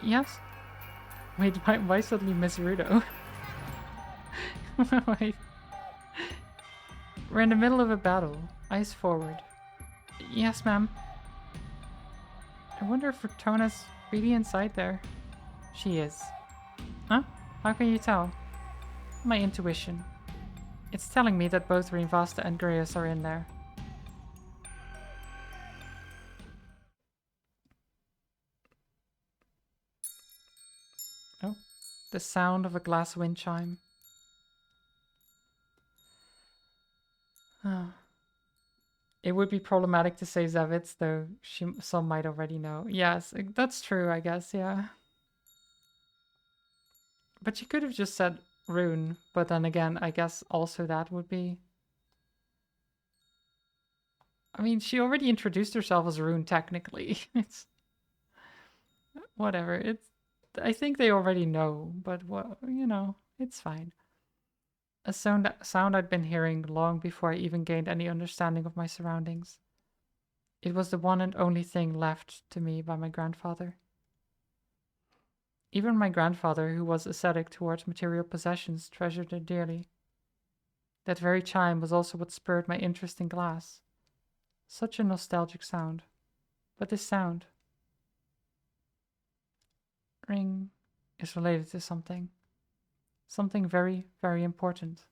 Speaker 1: Yes? Wait, why suddenly Miss Rudo? Wait. We're in the middle of a battle. Eyes forward. Yes, ma'am. I wonder if Ratona's really inside there. She is. Huh? How can you tell? My intuition. It's telling me that both Rainvasta and Greyas are in there. Oh, the sound of a glass wind chime. Oh. It would be problematic to say Zevitz, though some might already know. Yes, that's true, I guess, yeah. But she could have just said Rune, but then again, I guess also that would be... I mean, she already introduced herself as Rune, technically. It's... Whatever, it's... I think they already know, but what, you know, it's fine. A sound I'd been hearing long before I even gained any understanding of my surroundings. It was the one and only thing left to me by my grandfather. Even my grandfather, who was ascetic towards material possessions, treasured it dearly. That very chime was also what spurred my interest in glass. Such a nostalgic sound. But this sound, ring, is related to something. Something very, very important.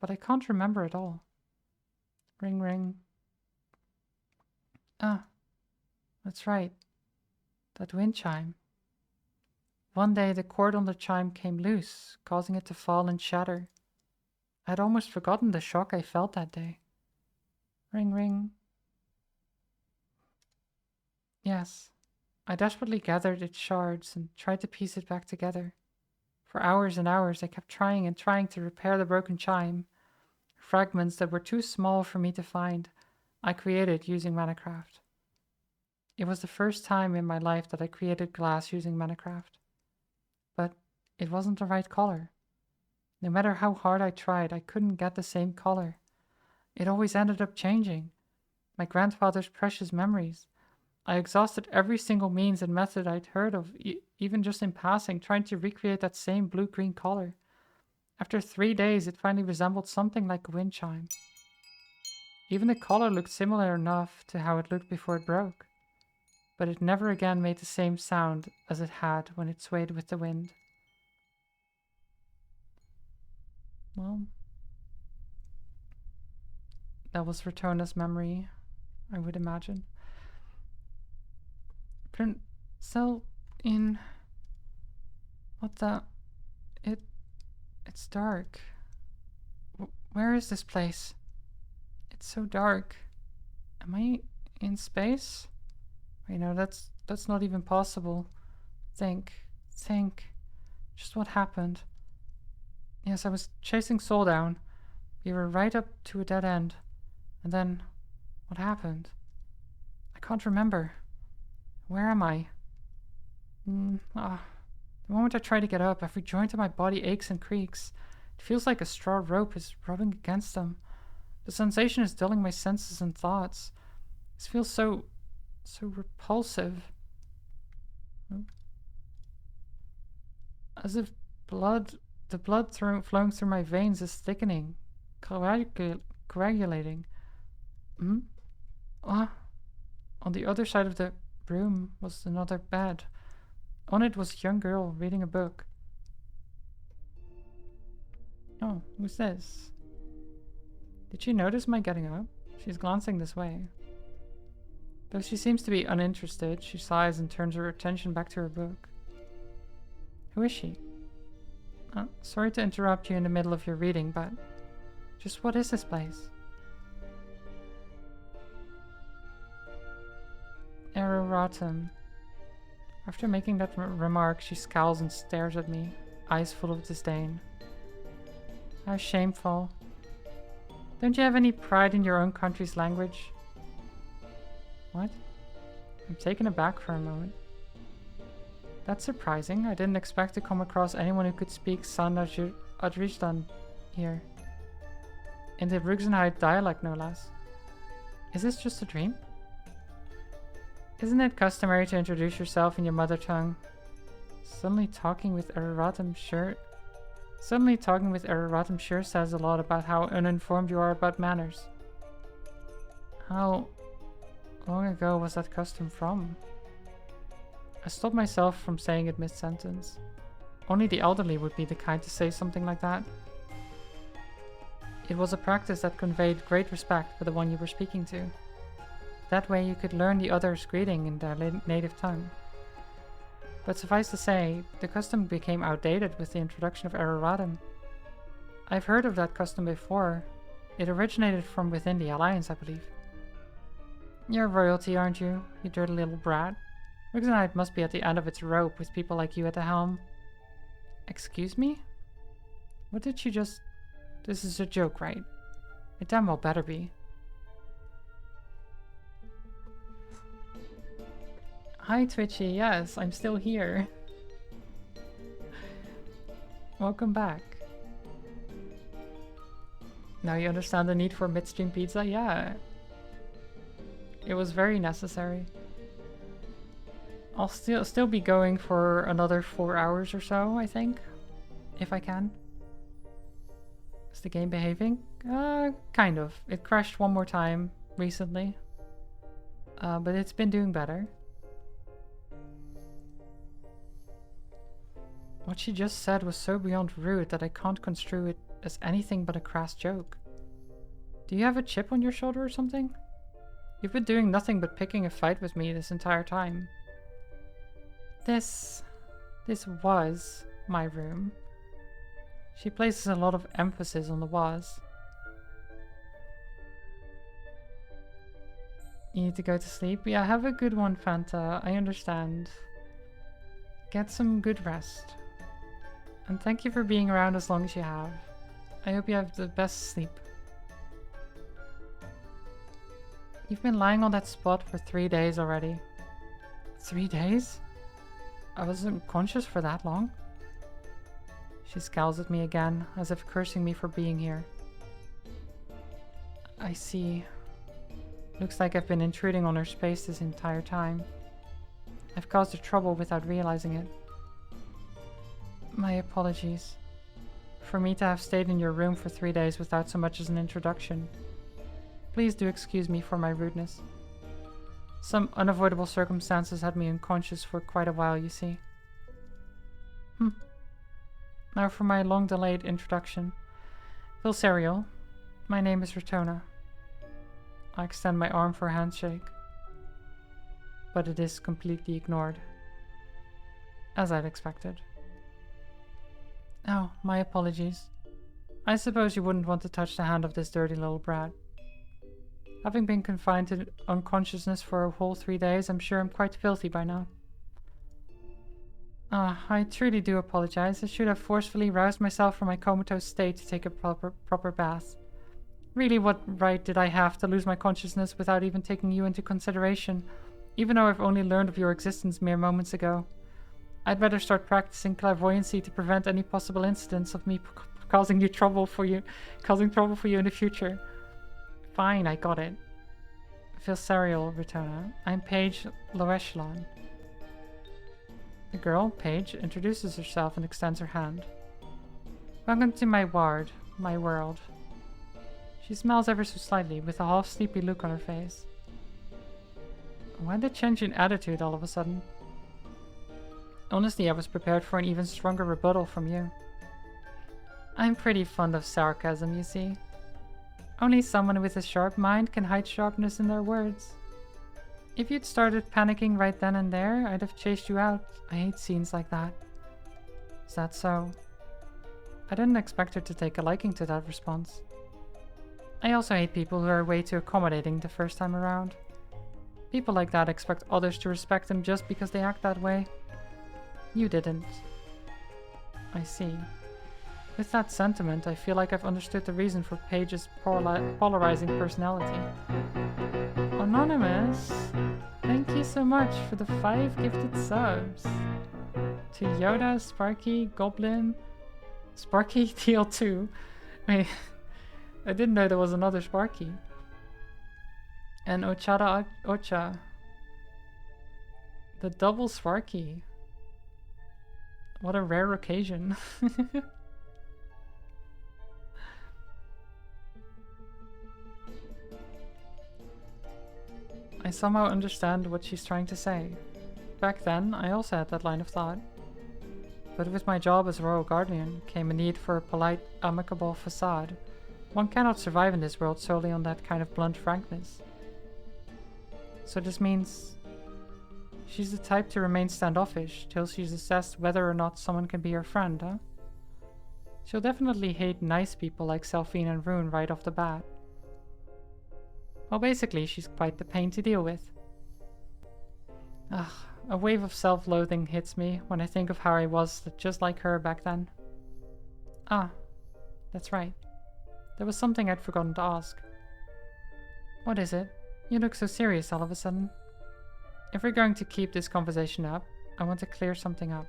Speaker 1: But I can't remember it all. Ring, ring. Ah, that's right. That wind chime. One day the cord on the chime came loose, causing it to fall and shatter. I had almost forgotten the shock I felt that day. Ring, ring. Yes, I desperately gathered its shards and tried to piece it back together. For hours and hours I kept trying and trying to repair the broken chime. Fragments that were too small for me to find, I created using Minecraft. It was the first time in my life that I created glass using Minecraft. But it wasn't the right color. No matter how hard I tried, I couldn't get the same color. It always ended up changing. My grandfather's precious memories. I exhausted every single means and method I'd heard of, even just in passing, trying to recreate that same blue-green color. After 3 days, it finally resembled something like a wind chime. Even the color looked similar enough to how it looked before it broke. But it never again made the same sound as it had when it swayed with the wind. Well, that was Ratona's memory, I would imagine. So, what the... It's dark. Where is this place? It's so dark. Am I in space? That's not even possible. Think. Just what happened? Yes, I was chasing Soul down. We were right up to a dead end. And then, what happened? I can't remember. Where am I? The moment I try to get up, every joint in my body aches and creaks. It feels like a straw rope is rubbing against them. The sensation is dulling my senses and thoughts. This feels so repulsive. As if the blood flowing through my veins is thickening, coagulating. On the other side of the room was another bed. On it was a young girl reading a book. Oh, who's this? Did she notice my getting up? She's glancing this way. Though she seems to be uninterested, she sighs and turns her attention back to her book. Who is she? Sorry to interrupt you in the middle of your reading, but just what is this place? Erratum. After making that remark, she scowls and stares at me, eyes full of disdain. How shameful. Don't you have any pride in your own country's language? What? I'm taken aback for a moment. That's surprising. I didn't expect to come across anyone who could speak San Adristan here. In the Ruxenheid dialect, no less. Is this just a dream? Isn't it customary to introduce yourself in your mother tongue? Suddenly talking with Erratum sure says a lot about how uninformed you are about manners. How long ago was that custom from? I stopped myself from saying it mid-sentence. Only the elderly would be the kind to say something like that. It was a practice that conveyed great respect for the one you were speaking to. That way you could learn the other's greeting in their native tongue. But suffice to say, the custom became outdated with the introduction of Erratum. I've heard of that custom before. It originated from within the Alliance, I believe. You're royalty, aren't you, you dirty little brat? Ruxenheid must be at the end of its rope with people like you at the helm. Excuse me? What did she just... This is a joke, right? It damn well better be. Hi Twitchy, yes, I'm still here. Welcome back. Now you understand the need for midstream pizza? Yeah. It was very necessary. I'll still be going for another 4 hours or so, I think. If I can. Is the game behaving? Kind of. It crashed one more time recently. But it's been doing better. What she just said was so beyond rude that I can't construe it as anything but a crass joke. Do you have a chip on your shoulder or something? You've been doing nothing but picking a fight with me this entire time. This was my room. She places a lot of emphasis on the was. You need to go to sleep? Yeah, have a good one, Fanta. I understand. Get some good rest. And thank you for being around as long as you have. I hope you have the best sleep. You've been lying on that spot for 3 days already. 3 days? I wasn't conscious for that long. She scowls at me again, as if cursing me for being here. I see. Looks like I've been intruding on her space this entire time. I've caused her trouble without realizing it. My apologies. For me to have stayed in your room for 3 days without so much as an introduction. Please do excuse me for my rudeness. Some unavoidable circumstances had me unconscious for quite a while, you see. Now for my long-delayed introduction. Vilsariel, my name is Ratona. I extend my arm for a handshake. But it is completely ignored. As I'd expected. Oh, my apologies. I suppose you wouldn't want to touch the hand of this dirty little brat. Having been confined to unconsciousness for a whole 3 days, I'm sure I'm quite filthy by now. I truly do apologize. I should have forcefully roused myself from my comatose state to take a proper bath. Really, what right did I have to lose my consciousness without even taking you into consideration, even though I've only learned of your existence mere moments ago? I'd better start practicing clairvoyancy to prevent any possible incidents of me causing trouble for you in the future. Fine, I got it. Vilsariel, Ratona. I'm Paige Loechelon. The girl, Paige, introduces herself and extends her hand. Welcome to my ward, my world. She smiles ever so slightly, with a half-sleepy look on her face. Why the change in attitude all of a sudden? Honestly, I was prepared for an even stronger rebuttal from you. I'm pretty fond of sarcasm, you see. Only someone with a sharp mind can hide sharpness in their words. If you'd started panicking right then and there, I'd have chased you out. I hate scenes like that. Is that so? I didn't expect her to take a liking to that response. I also hate people who are way too accommodating the first time around. People like that expect others to respect them just because they act that way. You didn't. I see. With that sentiment, I feel like I've understood the reason for Paige's polarizing personality. Anonymous, thank you so much for the 5 gifted subs. To Yoda, Sparky, Goblin, Sparky TL2. Wait, I didn't know there was another Sparky. And Ochada Ocha. The double Sparky. What a rare occasion. I somehow understand what she's trying to say. Back then, I also had that line of thought. But with my job as Royal Guardian came a need for a polite, amicable facade. One cannot survive in this world solely on that kind of blunt frankness. So this means she's the type to remain standoffish till she's assessed whether or not someone can be her friend, huh? She'll definitely hate nice people like Selphine and Rune right off the bat. Well, basically, she's quite the pain to deal with. Ugh, a wave of self-loathing hits me when I think of how I was just like her back then. Ah, that's right. There was something I'd forgotten to ask. What is it? You look so serious all of a sudden. If we're going to keep this conversation up, I want to clear something up.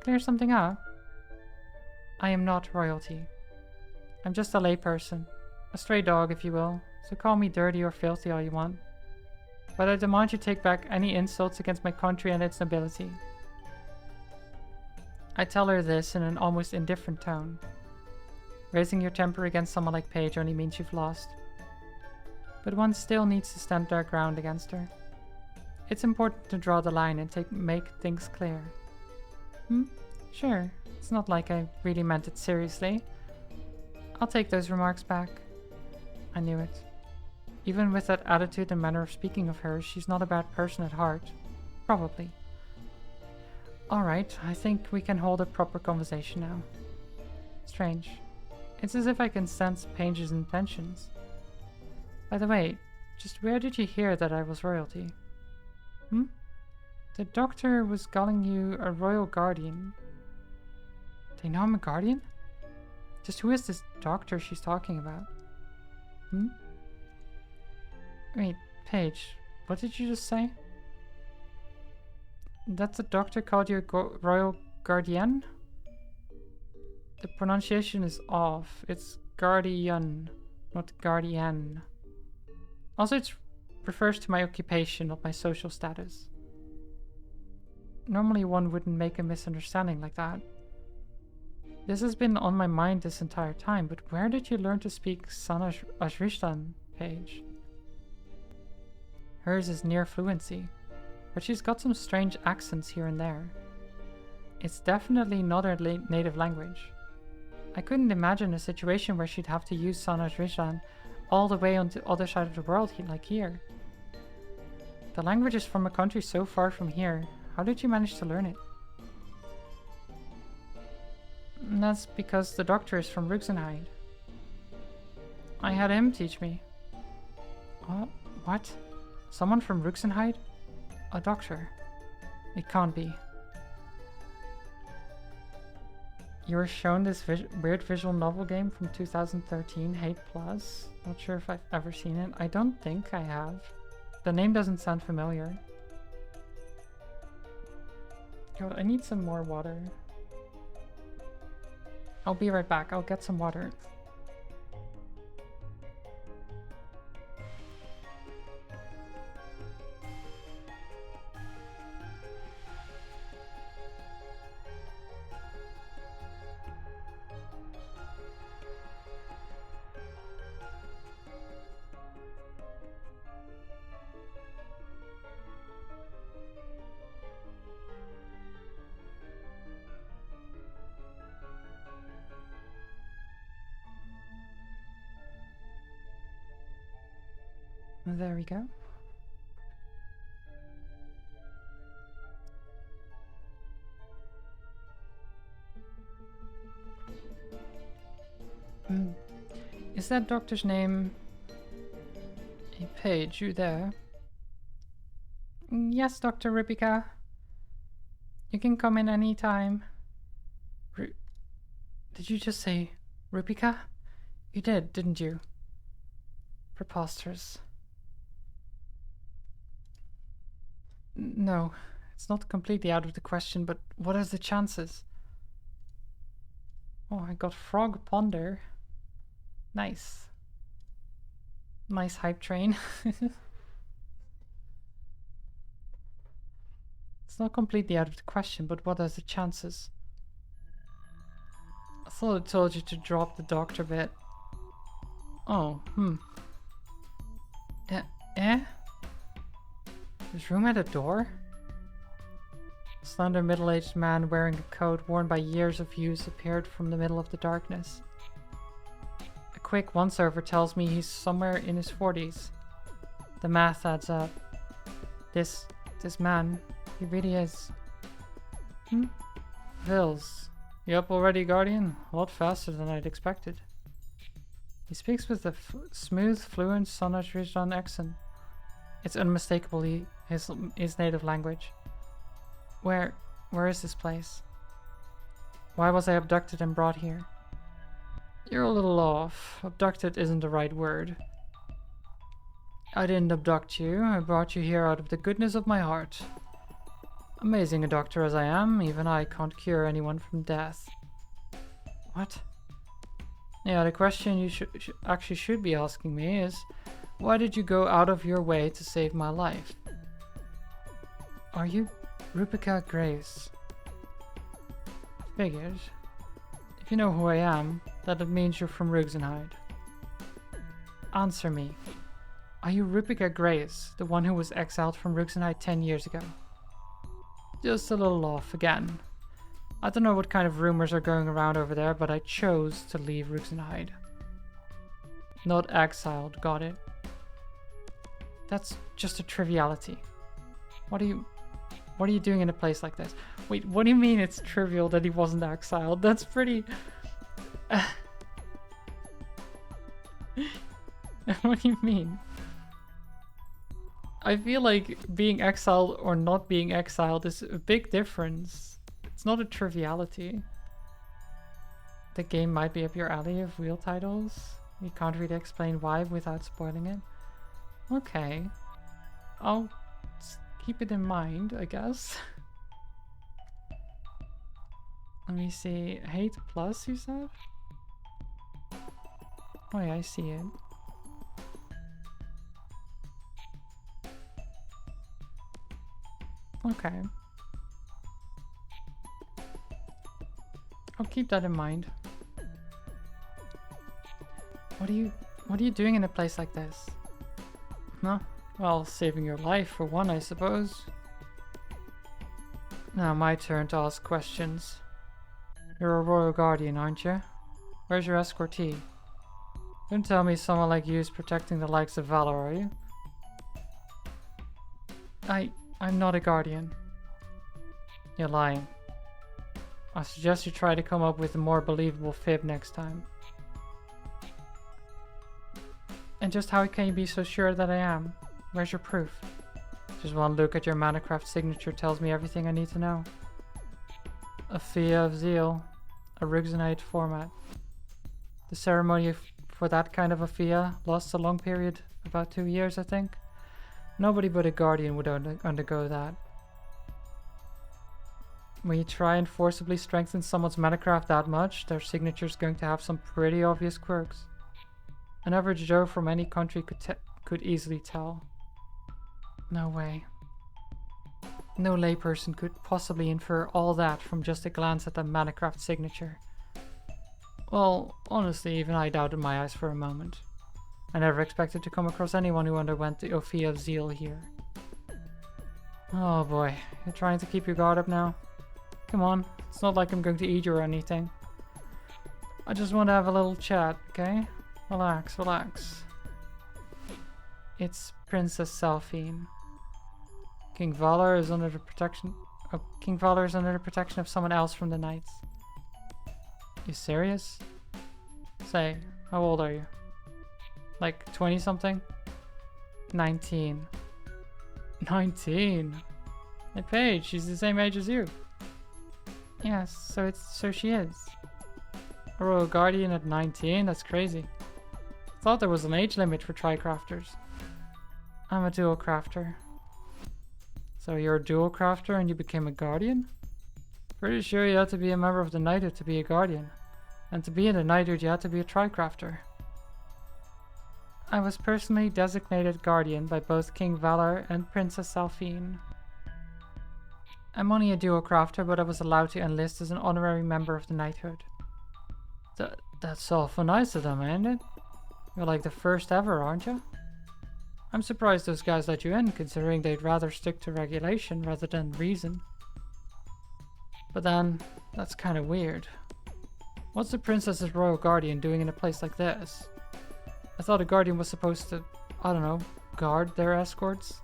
Speaker 1: Clear something up? I am not royalty. I'm just a layperson. A stray dog, if you will. So call me dirty or filthy all you want. but I demand you take back any insults against my country and its nobility. I tell her this in an almost indifferent tone. Raising your temper against someone like Paige only means you've lost. But one still needs to stand their ground against her. It's important to draw the line and make things clear. Sure. It's not like I really meant it seriously. I'll take those remarks back. I knew it. Even with that attitude and manner of speaking of her, she's not a bad person at heart. Probably. Alright, I think we can hold a proper conversation now. Strange. It's as if I can sense Paige's intentions. By the way, just where did you hear that I was royalty? The doctor was calling you a royal guardian. They know I'm a guardian? Just who is this doctor she's talking about? Wait, Paige, what did you just say? That the doctor called you a royal guardian? The pronunciation is off. It's guardian, not guardian. Also, it refers to my occupation, not my social status. Normally one wouldn't make a misunderstanding like that. This has been on my mind this entire time, but where did you learn to speak Sana Ashristan, Paige? Hers is near fluency, but she's got some strange accents here and there. It's definitely not her native language. I couldn't imagine a situation where she'd have to use Sana Ashristan all the way on the other side of the world like here. The language is from a country so far from here. How did you manage to learn it? And that's because the doctor is from Ruxenheid. I had him teach me. What? Someone from Ruxenheid? A doctor? It can't be. You were shown this weird visual novel game from 2013, Hate Plus. Not sure if I've ever seen it. I don't think I have. The name doesn't sound familiar. God, I need some more water. I'll be right back. I'll get some water. There we go. Is that doctor's name? Hey, Paige, you there? Yes, Dr. Ripika. You can come in any time. Did you just say Ripika? You did, didn't you? Preposterous. No, it's not completely out of the question, but what are the chances? Oh, I got Frog Ponder. Nice. Nice hype train. It's not completely out of the question, but what are the chances? I thought I told you to drop the doctor bit. Oh, There's room at the door? A slender middle-aged man wearing a coat worn by years of use appeared from the middle of the darkness. A quick once-over tells me he's somewhere in his 40s. The math adds up. This man, he really is. Vils. You up already, Guardian? A lot faster than I'd expected. He speaks with a smooth, fluent Sonaj accent. It's unmistakably his native language. Where is this place? Why was I abducted and brought here? You're a little off. Abducted isn't the right word. I didn't abduct you. I brought you here out of the goodness of my heart. Amazing a doctor as I am, even I can't cure anyone from death. What? Yeah, the question you actually should be asking me is, Why did you go out of your way to save my life? Are you Rupica Grace? Figures. If you know who I am, that it means you're from Ruxenhide. Answer me. Are you Rupica Grace, the one who was exiled from Ruxenhide 10 years ago? Just a little off again. I don't know what kind of rumors are going around over there, but I chose to leave Ruxenhide. Not exiled, got it? That's just a triviality. What are you doing in a place like this? Wait, what do you mean it's trivial that he wasn't exiled? That's pretty... What do you mean? I feel like being exiled or not being exiled is a big difference. It's not a triviality. The game might be up your alley of wheel titles. You can't really explain why without spoiling it. Okay. I'll keep it in mind, I guess. Let me see. Hate plus, you said? Oh yeah, I see it. Okay. I'll keep that in mind. What are you doing in a place like this? Huh? Well, saving your life for one, I suppose. Now my turn to ask questions. You're a royal guardian, aren't you? Where's your escortee? Don't tell me someone like you is protecting the likes of Valor, are you? I'm not a guardian. You're lying. I suggest you try to come up with a more believable fib next time. And just how can you be so sure that I am? Where's your proof? Just one look at your Manacraft signature tells me everything I need to know. A Fia of Zeal, a Ruxenhide format. The ceremony for that kind of a Fia lasts a long period, about 2 years I think. Nobody but a guardian would undergo that. When you try and forcibly strengthen someone's Manacraft that much, their signature's going to have some pretty obvious quirks. An average Joe from any country could easily tell. No way. No layperson could possibly infer all that from just a glance at the Manacraft signature. Well, honestly, even I doubted my eyes for a moment. I never expected to come across anyone who underwent the Ophea of Zeal here. Oh boy, you're trying to keep your guard up now? Come on, it's not like I'm going to eat you or anything. I just want to have a little chat, okay? Relax, relax. It's Princess Salphine. King Valor is under the protection of someone else from the Knights. You serious? Say, how old are you? Like 20 something? 19. 19? Hey Paige, she's the same age as you. Yes, so she is. A royal guardian at 19? That's crazy. Thought there was an age limit for tri-crafters. I'm a dual crafter. So you're a dual crafter and you became a guardian? Pretty sure you had to be a member of the knighthood to be a guardian. And to be in the knighthood you had to be a tri-crafter. I was personally designated guardian by both King Valor and Princess Salphine. I'm only a dual crafter, but I was allowed to enlist as an honorary member of the knighthood. That's awful nice of them, ain't it? You're like the first ever, aren't you? I'm surprised those guys let you in, considering they'd rather stick to regulation rather than reason. But then, that's kind of weird. What's the princess's royal guardian doing in a place like this? I thought a guardian was supposed to, I don't know, guard their escorts?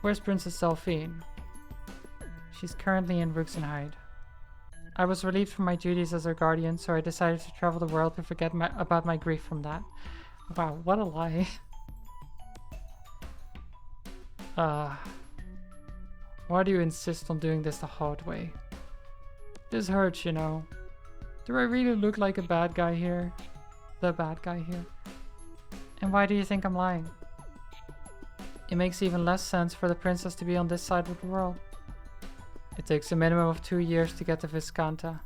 Speaker 1: Where's Princess Salphine? She's currently in Ruxenhide. I was relieved from my duties as her guardian, so I decided to travel the world to forget about my grief from that. Wow, what a lie. Why do you insist on doing this the hard way? This hurts, you know. Do I really look like a bad guy here? The bad guy here? And why do you think I'm lying? It makes even less sense for the princess to be on this side of the world. It takes a minimum of 2 years to get to Viscanta,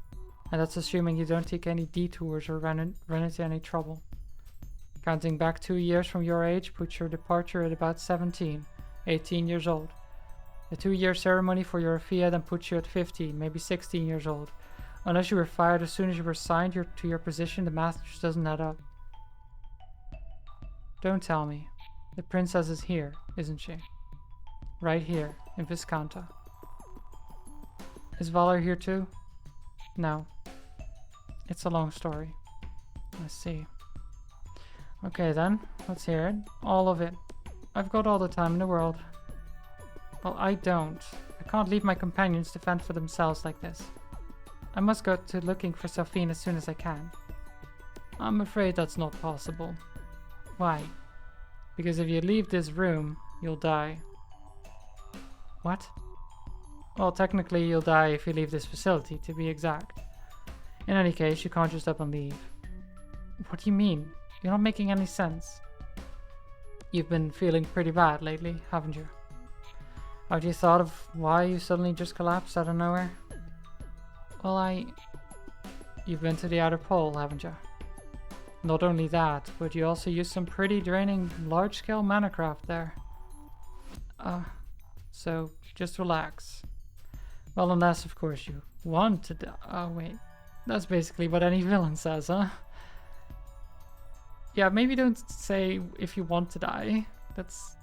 Speaker 1: and that's assuming you don't take any detours or run into any trouble. Counting back 2 years from your age puts your departure at about 17, 18 years old. The 2-year ceremony for your Afia then puts you at 15, maybe 16 years old. Unless you were fired as soon as you were assigned to your position, the math just doesn't add up. Don't tell me. The princess is here, isn't she? Right here, in Viscanta. Is Valor here too? No. It's a long story. I see. Okay then, let's hear it. All of it. I've got all the time in the world. Well, I don't. I can't leave my companions to fend for themselves like this. I must go to looking for Sophine as soon as I can. I'm afraid that's not possible. Why? Because if you leave this room, you'll die. What? Well, technically you'll die if you leave this facility, to be exact. In any case, you can't just up and leave. What do you mean? You're not making any sense. You've been feeling pretty bad lately, haven't you? Have you thought of why you suddenly just collapsed out of nowhere? Well, You've been to the outer pole, haven't you? Not only that, but you also used some pretty draining large-scale manacraft there. So just relax. Well, unless, of course, you want to die. Oh, wait. That's basically what any villain says, huh? Yeah, maybe don't say if you want to die. That's,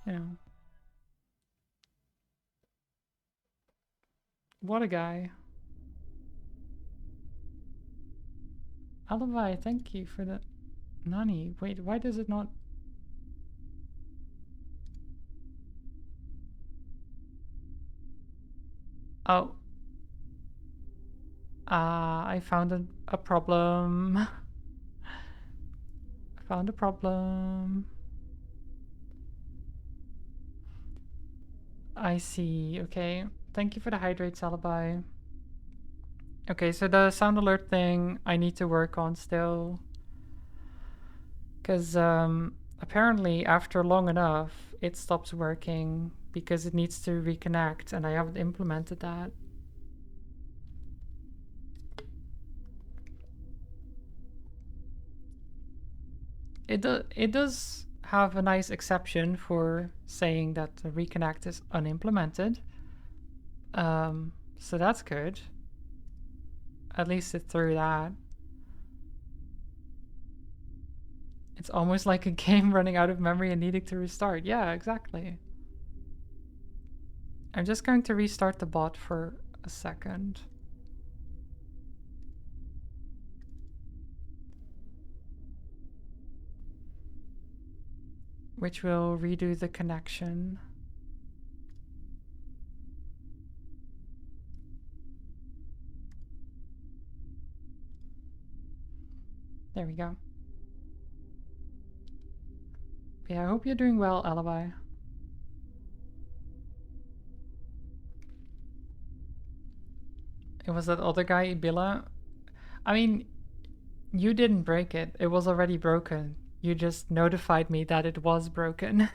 Speaker 1: you know. What a guy. Alibi, thank you for the... Nani, wait, why does it not... Oh. I found a problem. I found a problem. I see, okay. Thank you for the hydrates, Alibi. Okay, so the sound alert thing I need to work on still. Because apparently after long enough, it stops working because it needs to reconnect, and I haven't implemented that. It does have a nice exception for saying that the reconnect is unimplemented. So that's good. At least it threw that. It's almost like a game running out of memory and needing to restart. Yeah, exactly. I'm just going to restart the bot for a second. Which will redo the connection. There we go. Yeah, I hope you're doing well, Alibi. It was that other guy, Ibila. I mean, you didn't break it. It was already broken. You just notified me that it was broken.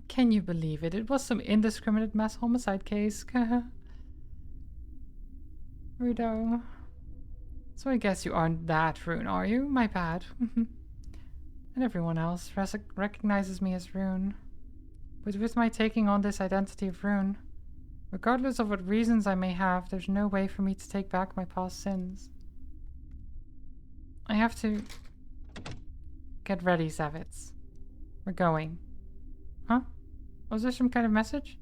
Speaker 1: Can you believe it? It was some indiscriminate mass homicide case. Rudo. So I guess you aren't that Rune, are you? My bad. And everyone else recognizes me as Rune. But with my taking on this identity of Rune, regardless of what reasons I may have, there's no way for me to take back my past sins. I have to... Get ready, Zavitz. We're going. Huh? Was there some kind of message?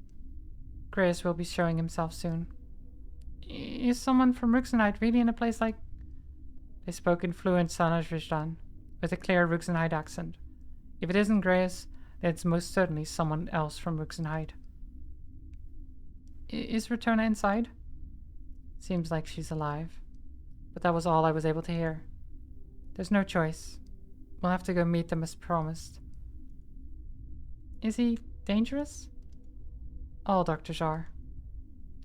Speaker 1: Grace will be showing himself soon. Is someone from Ruxenheid really in a place like... They spoke in fluent Sanajvishdan, with a clear Ruxenheid accent. If it isn't Grace, then it's most certainly someone else from Ruxenheid. Is Rotona inside? Seems like she's alive. But that was all I was able to hear. There's no choice. We'll have to go meet them as promised. Is he dangerous? All doctors are.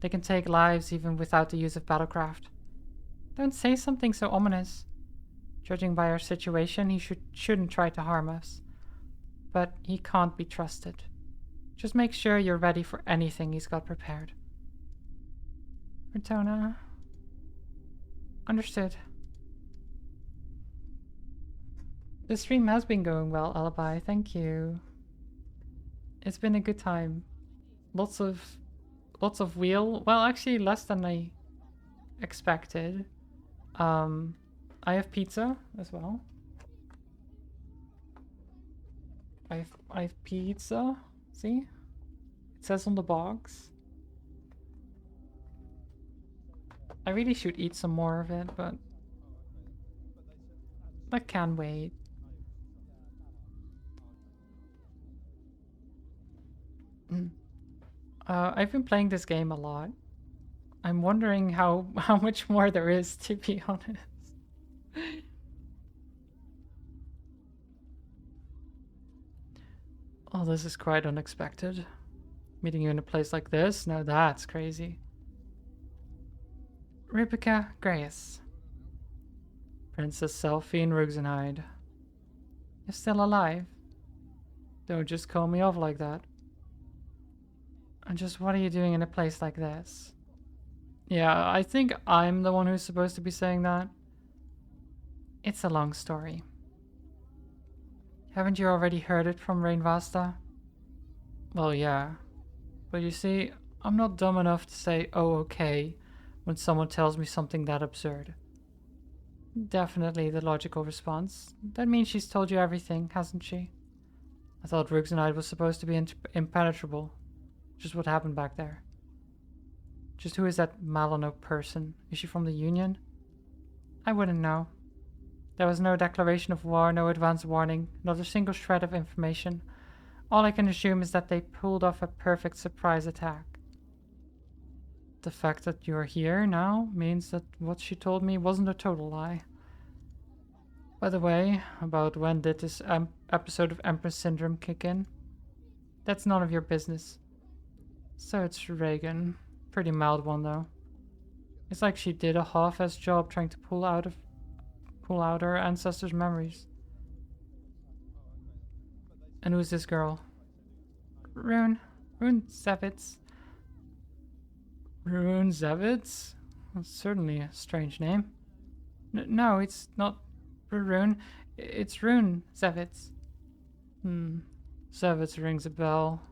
Speaker 1: They can take lives even without the use of battlecraft. Don't say something so ominous. Judging by our situation, he shouldn't try to harm us. But he can't be trusted. Just make sure you're ready for anything he's got prepared. Rotona, Understood. The stream has been going well, Alibi. Thank you. It's been a good time. Lots of wheel. Well, actually less than I expected. I have pizza as well. I have pizza. See? It says on the box. I really should eat some more of it, but that can wait. I've been playing this game a lot. I'm wondering how much more there is, to be honest. Oh, this is quite unexpected. Meeting you in a place like this? No, that's crazy. Rebecca Grace. Princess Selphine Ruxenhide. You're still alive? Don't just call me off like that. And just what are you doing in a place like this? Yeah, I think I'm the one who's supposed to be saying that. It's a long story. Haven't you already heard it from Rainvasta? Well, yeah. But you see, I'm not dumb enough to say, oh, okay, when someone tells me something that absurd. Definitely the logical response. That means she's told you everything, hasn't she? I thought Ruxenhide was supposed to be impenetrable. Just what happened back there. Just who is that Malano person? Is she from the Union? I wouldn't know. There was no declaration of war, no advance warning, not a single shred of information. All I can assume is that they pulled off a perfect surprise attack. The fact that you're here now means that what she told me wasn't a total lie. By the way, about when did this episode of Empress Syndrome kick in? That's none of your business. So it's Reagan. Pretty mild one though. It's like she did a half-assed job trying to pull out her ancestors' memories. And who's this girl? Rune Zevitz. Rune Zevitz? That's certainly a strange name. No, it's not Rune. It's Rune Zevitz. Zevitz rings a bell.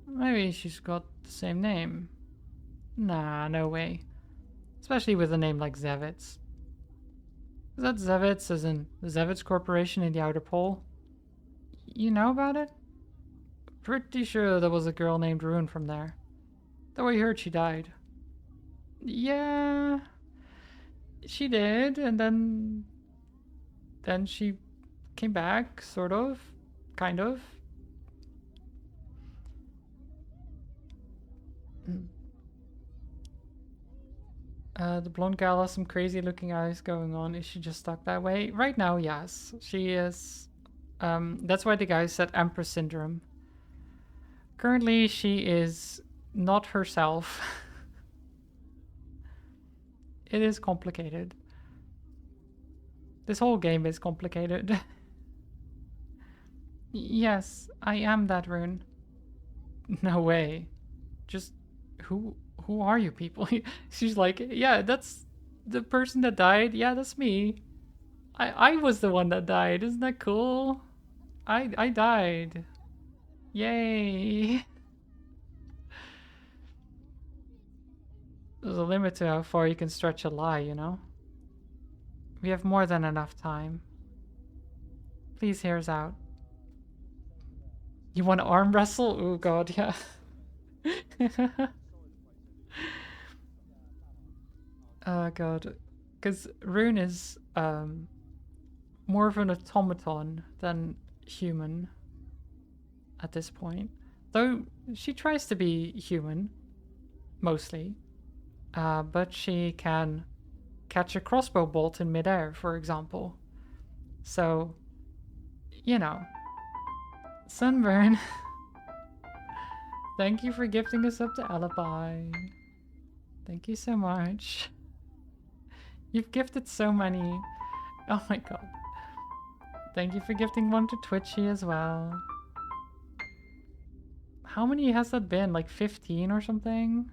Speaker 1: Maybe she's got the same name. Nah, no way. Especially with a name like Zevitz. Is that Zevitz as in the Zevitz Corporation in the Outer Pole? You know about it? Pretty sure there was a girl named Rune from there. Though I heard she died. Yeah, she did, and then she came back, sort of, kind of. The blonde gal has some crazy looking eyes going on. Is she just stuck that way? Right now, yes. She is. That's why the guy said Empress Syndrome. Currently, she is not herself. It is complicated. This whole game is complicated. Yes, I am that Rune. No way. Just who are you people? She's like, yeah, that's the person that died. Yeah, that's me. I was the one that died. Isn't that cool? I died. Yay. There's a limit to how far you can stretch a lie, you know? We have more than enough time. Please hear us out. You want to arm wrestle? Oh god, yeah. Oh god. Because Rune is more of an automaton than human at this point. Though she tries to be human, mostly. But she can catch a crossbow bolt in midair, for example. So, you know. Sunburn. Thank you for gifting us up to Alibi. Thank you so much. You've gifted so many. Oh my god. Thank you for gifting one to Twitchy as well. How many has that been? Like 15 or something?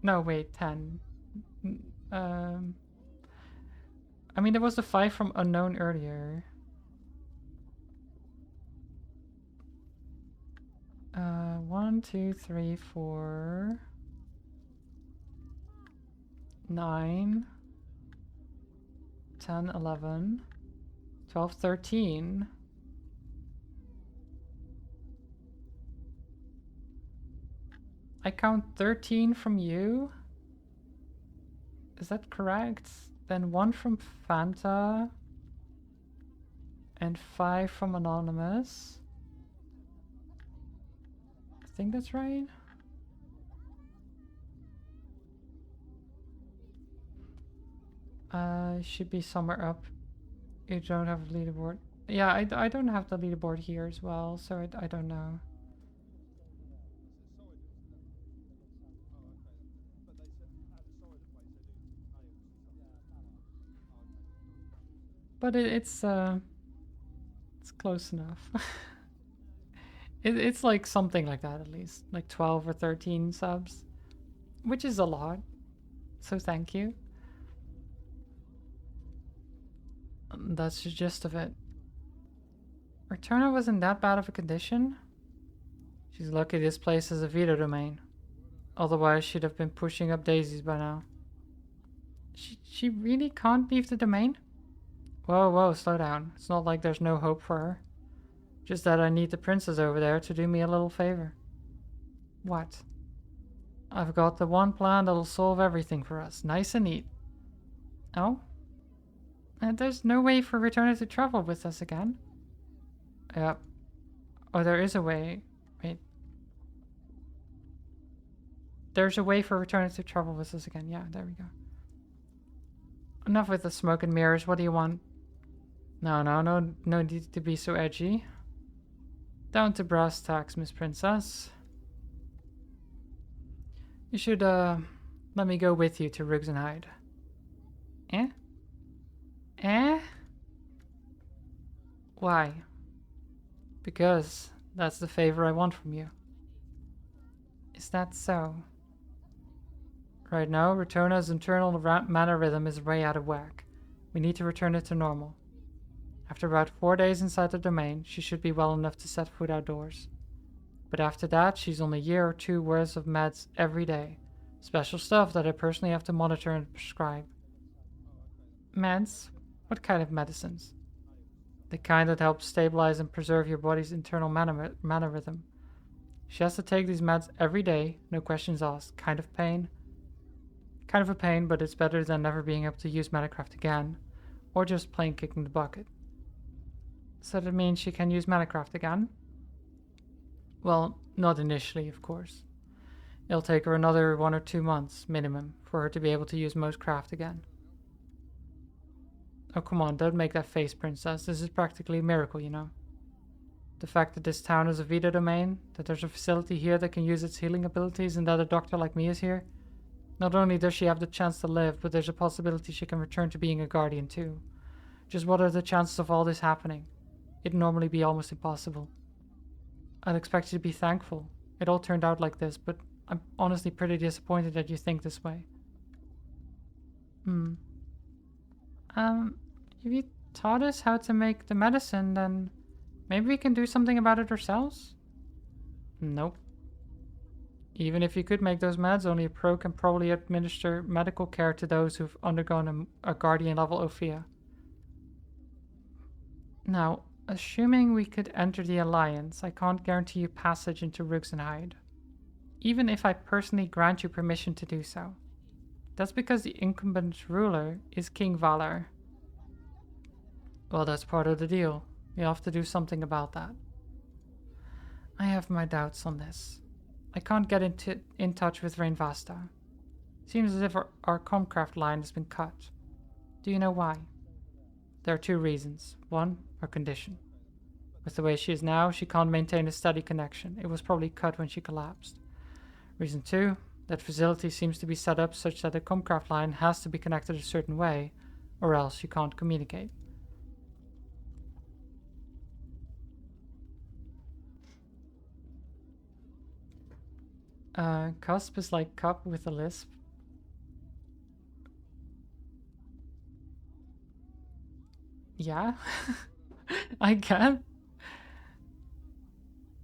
Speaker 1: No, wait, 10. Um, I mean, there was the 5 from unknown earlier. 1, 2, 3, 4, 9, 10, 11, 12, 13. I count 13 from you. Is that correct? Then 1 from Fanta. And 5 from Anonymous. I think that's right. Should be somewhere up. You don't have a leaderboard. Yeah, I don't have the leaderboard here as well, so I don't know. But it's close enough. It's like something like that at least, like 12 or 13 subs, which is a lot. So thank you. That's the gist of it. Returna was in that bad of a condition? She's lucky this place is a veto domain. Otherwise she'd have been pushing up daisies by now. She really can't leave the domain? Whoa, slow down. It's not like there's no hope for her. Just that I need the princess over there to do me a little favor. What? I've got the one plan that'll solve everything for us, nice and neat. Oh? And there's no way for Returner to travel with us again? Yep. Oh, there is a way. Wait. There's a way for Returner to travel with us again. Yeah, there we go. Enough with the smoke and mirrors. What do you want? No need to be so edgy. Down to brass tacks, Miss Princess. You should, let me go with you to Rugs and Hide. Eh? Eh? Why? Because that's the favor I want from you. Is that so? Right now, Returna's internal mana rhythm is way out of whack. We need to return it to normal. After about 4 days inside the domain, she should be well enough to set foot outdoors. But after that, she's on a year or 2 worth of meds every day. Special stuff that I personally have to monitor and prescribe. Meds? What kind of medicines? The kind that helps stabilize and preserve your body's internal mana rhythm. She has to take these meds every day, no questions asked. Kind of a pain, but it's better than never being able to use Metacraft again, or just plain kicking the bucket. So that means she can use Metacraft again? Well, not initially, of course. It'll take her another 1 or 2 months, minimum, for her to be able to use most craft again. Oh, come on, don't make that face, Princess. This is practically a miracle, you know. The fact that this town is a Vita domain, that there's a facility here that can use its healing abilities, and that a doctor like me is here. Not only does she have the chance to live, but there's a possibility she can return to being a guardian too. Just what are the chances of all this happening? It'd normally be almost impossible. I'd expect you to be thankful. It all turned out like this, but I'm honestly pretty disappointed that you think this way. If you taught us how to make the medicine, then maybe we can do something about it ourselves? Nope. Even if you could make those meds, only a pro can probably administer medical care to those who've undergone a guardian level Ophia. Now, assuming we could enter the Alliance, I can't guarantee you passage into Rugs and Hide. Even if I personally grant you permission to do so. That's because the incumbent ruler is King Valar. Well, that's part of the deal. You have to do something about that. I have my doubts on this. I can't get in touch with Rainvasta. Seems as if our Comcraft line has been cut. Do you know why? There are 2 reasons. 1, her condition. With the way she is now, she can't maintain a steady connection. It was probably cut when she collapsed. Reason 2, that facility seems to be set up such that a Comcraft line has to be connected a certain way, or else you can't communicate. Cusp is like cup with a lisp. Yeah? I can.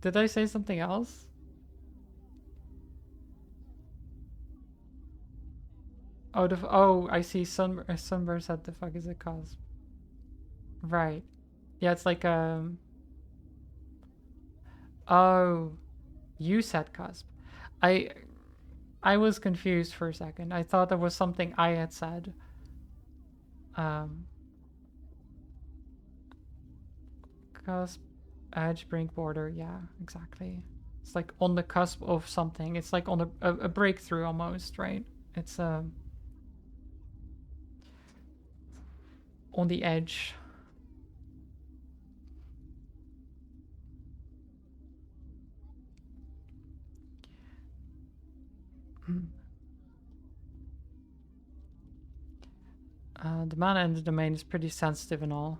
Speaker 1: Did I say something else? Oh, oh, I see. Sunburn said the fuck is a cosp. Right. Yeah, it's like Oh, you said cusp. I I was confused for a second. I thought there was something I had said. Um, cusp, edge, brink, border. Yeah, exactly. It's like on the cusp of something. It's like on a breakthrough almost, right? It's on the edge. The mana in the domain is pretty sensitive and all.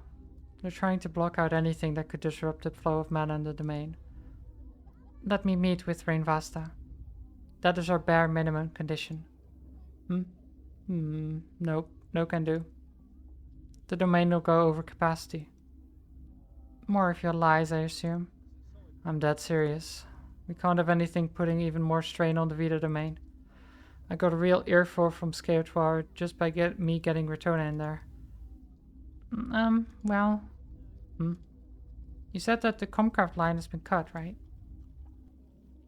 Speaker 1: They're trying to block out anything that could disrupt the flow of mana in the domain. Let me meet with Rainvasta. That is our bare minimum condition. Nope. No can do. The domain will go over capacity. More of your lies, I assume. I'm dead serious. We can't have anything putting even more strain on the Vita domain. I got a real earful from Scaotoir just by me getting Retona in there. Well... You said that the Comcraft line has been cut, right?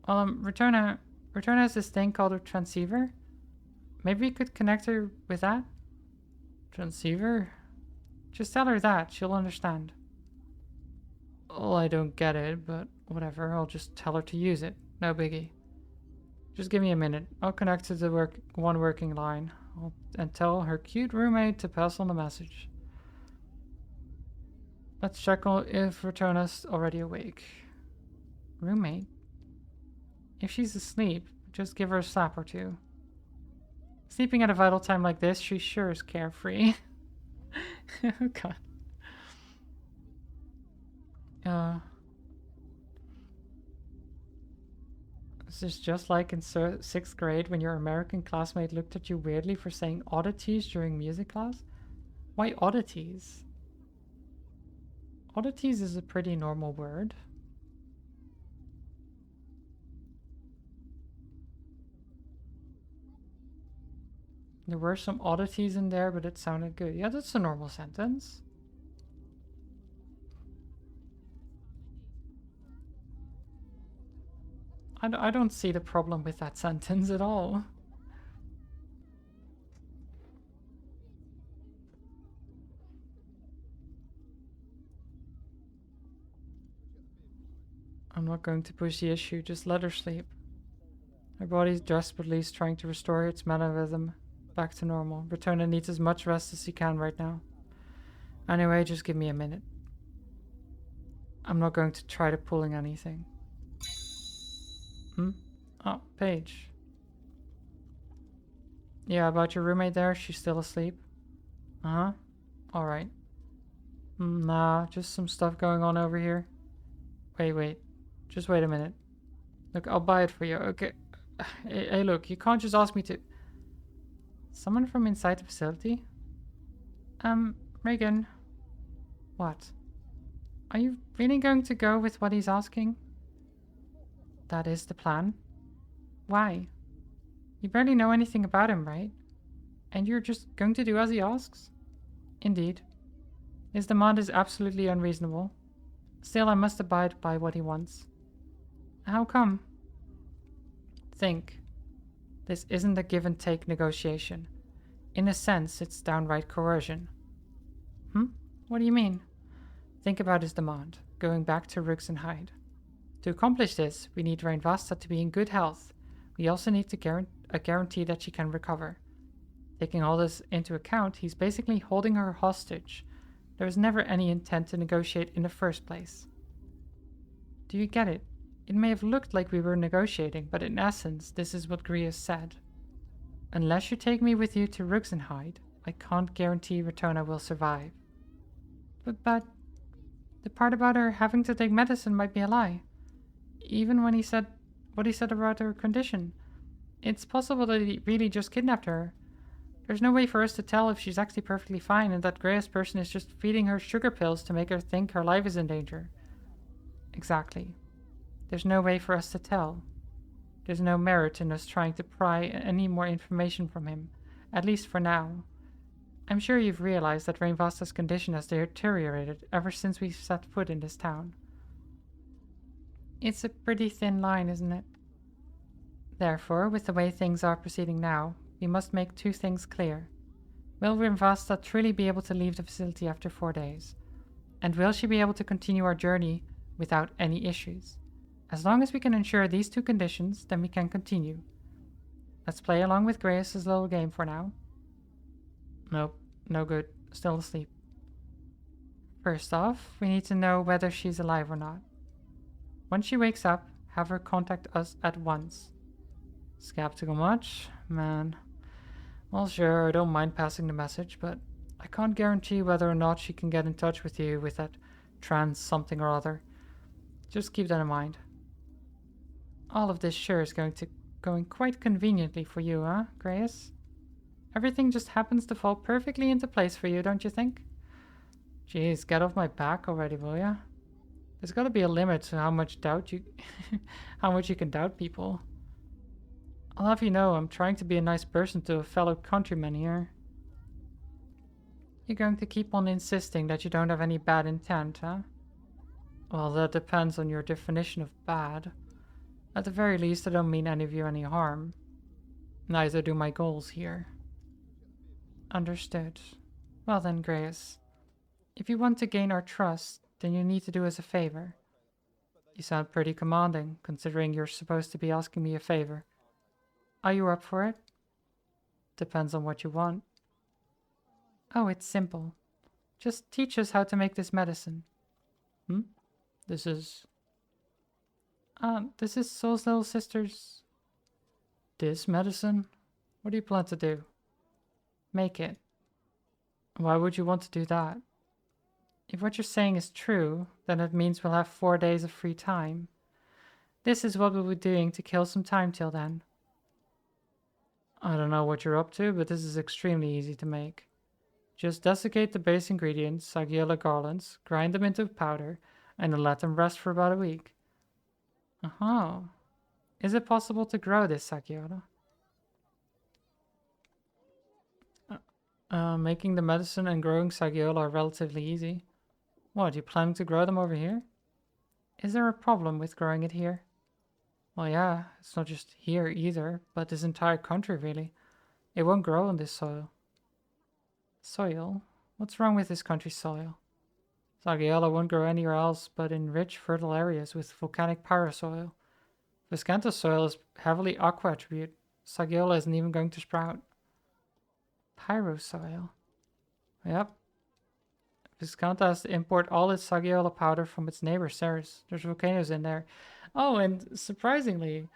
Speaker 1: Well, Retona has this thing called a transceiver. Maybe you could connect her with that? Transceiver? Just tell her that, she'll understand. Well, I don't get it, but whatever, I'll just tell her to use it. No biggie. Just give me a minute. I'll connect to the one working line and tell her cute roommate to pass on the message. Let's check if Retona's already awake. Roommate? If she's asleep, just give her a slap or two. Sleeping at a vital time like this, she sure is carefree. Oh god. This is just like in 6th grade when your American classmate looked at you weirdly for saying oddities during music class? Why oddities? Oddities is a pretty normal word. There were some oddities in there, but it sounded good. Yeah, that's a normal sentence. I don't see the problem with that sentence at all. I'm not going to push the issue, just let her sleep. Her body's desperately trying to restore its mana rhythm back to normal. Retona needs as much rest as he can right now. Anyway, just give me a minute. I'm not going to try to pulling anything. Oh, Paige. Yeah, about your roommate there, she's still asleep? Uh-huh. Alright. Nah, just some stuff going on over here. Wait. Just wait a minute. Look, I'll buy it for you, okay? Hey, look, you can't just ask me to... Someone from inside the facility? Reagan. What? Are you really going to go with what he's asking? That is the plan. Why? You barely know anything about him, right? And you're just going to do as he asks? Indeed. His demand is absolutely unreasonable. Still, I must abide by what he wants. How come? Think. This isn't a give-and-take negotiation. In a sense, it's downright coercion. What do you mean? Think about his demand, going back to Rooks and Hyde. To accomplish this, we need Rainvasta to be in good health. We also need a guarantee that she can recover. Taking all this into account, he's basically holding her hostage. There was never any intent to negotiate in the first place. Do you get it? It may have looked like we were negotiating, but in essence, this is what Grievous said. Unless you take me with you to Rooks and Hyde, I can't guarantee Retona will survive. But the part about her having to take medicine might be a lie. Even when he said what he said about her condition. It's possible that he really just kidnapped her. There's no way for us to tell if she's actually perfectly fine and that Grace person is just feeding her sugar pills to make her think her life is in danger. Exactly. There's no way for us to tell. There's no merit in us trying to pry any more information from him, at least for now. I'm sure you've realized that Rainvasta's condition has deteriorated ever since we set foot in this town. It's a pretty thin line, isn't it? Therefore, with the way things are proceeding now, we must make two things clear. Will Rainvasta truly be able to leave the facility after 4 days? And will she be able to continue our journey without any issues? As long as we can ensure these two conditions, then we can continue. Let's play along with Grace's little game for now. Nope, no good. Still asleep. First off, we need to know whether she's alive or not. Once she wakes up, have her contact us at once. Skeptical much? Man. Well, sure, I don't mind passing the message, but I can't guarantee whether or not she can get in touch with you with that trans something or other. Just keep that in mind. All of this sure is going quite conveniently for you, huh, Grace? Everything just happens to fall perfectly into place for you, don't you think? Jeez, get off my back already, will ya? There's gotta be a limit to how much how much you can doubt people. I'll have you know, I'm trying to be a nice person to a fellow countryman here. You're going to keep on insisting that you don't have any bad intent, huh? Well, that depends on your definition of bad. At the very least, I don't mean any of you any harm. Neither do my goals here. Understood. Well then, Grace. If you want to gain our trust, then you need to do us a favor. You sound pretty commanding, considering you're supposed to be asking me a favor. Are you up for it? Depends on what you want. Oh, it's simple. Just teach us how to make this medicine. This is Soul's little sister's... This medicine? What do you plan to do? Make it. Why would you want to do that? If what you're saying is true, then it means we'll have 4 days of free time. This is what we'll be doing to kill some time till then. I don't know what you're up to, but this is extremely easy to make. Just desiccate the base ingredients, Sagiola garlands, grind them into powder, and then let them rest for about a week. Is it possible to grow this Sagiola? Making the medicine and growing Sagiola are relatively easy. What, you planning to grow them over here? Is there a problem with growing it here? Well, yeah, it's not just here either, but this entire country, really. It won't grow on this soil. Soil? What's wrong with this country's soil? Sagiola won't grow anywhere else but in rich, fertile areas with volcanic pyrosoil. Viscanta soil is heavily aqua attribute. Sagiola isn't even going to sprout. Pyrosoil? Yep. Viscanta has to import all its Sagiola powder from its neighbor Ceres. There's volcanoes in there. Oh, and surprisingly,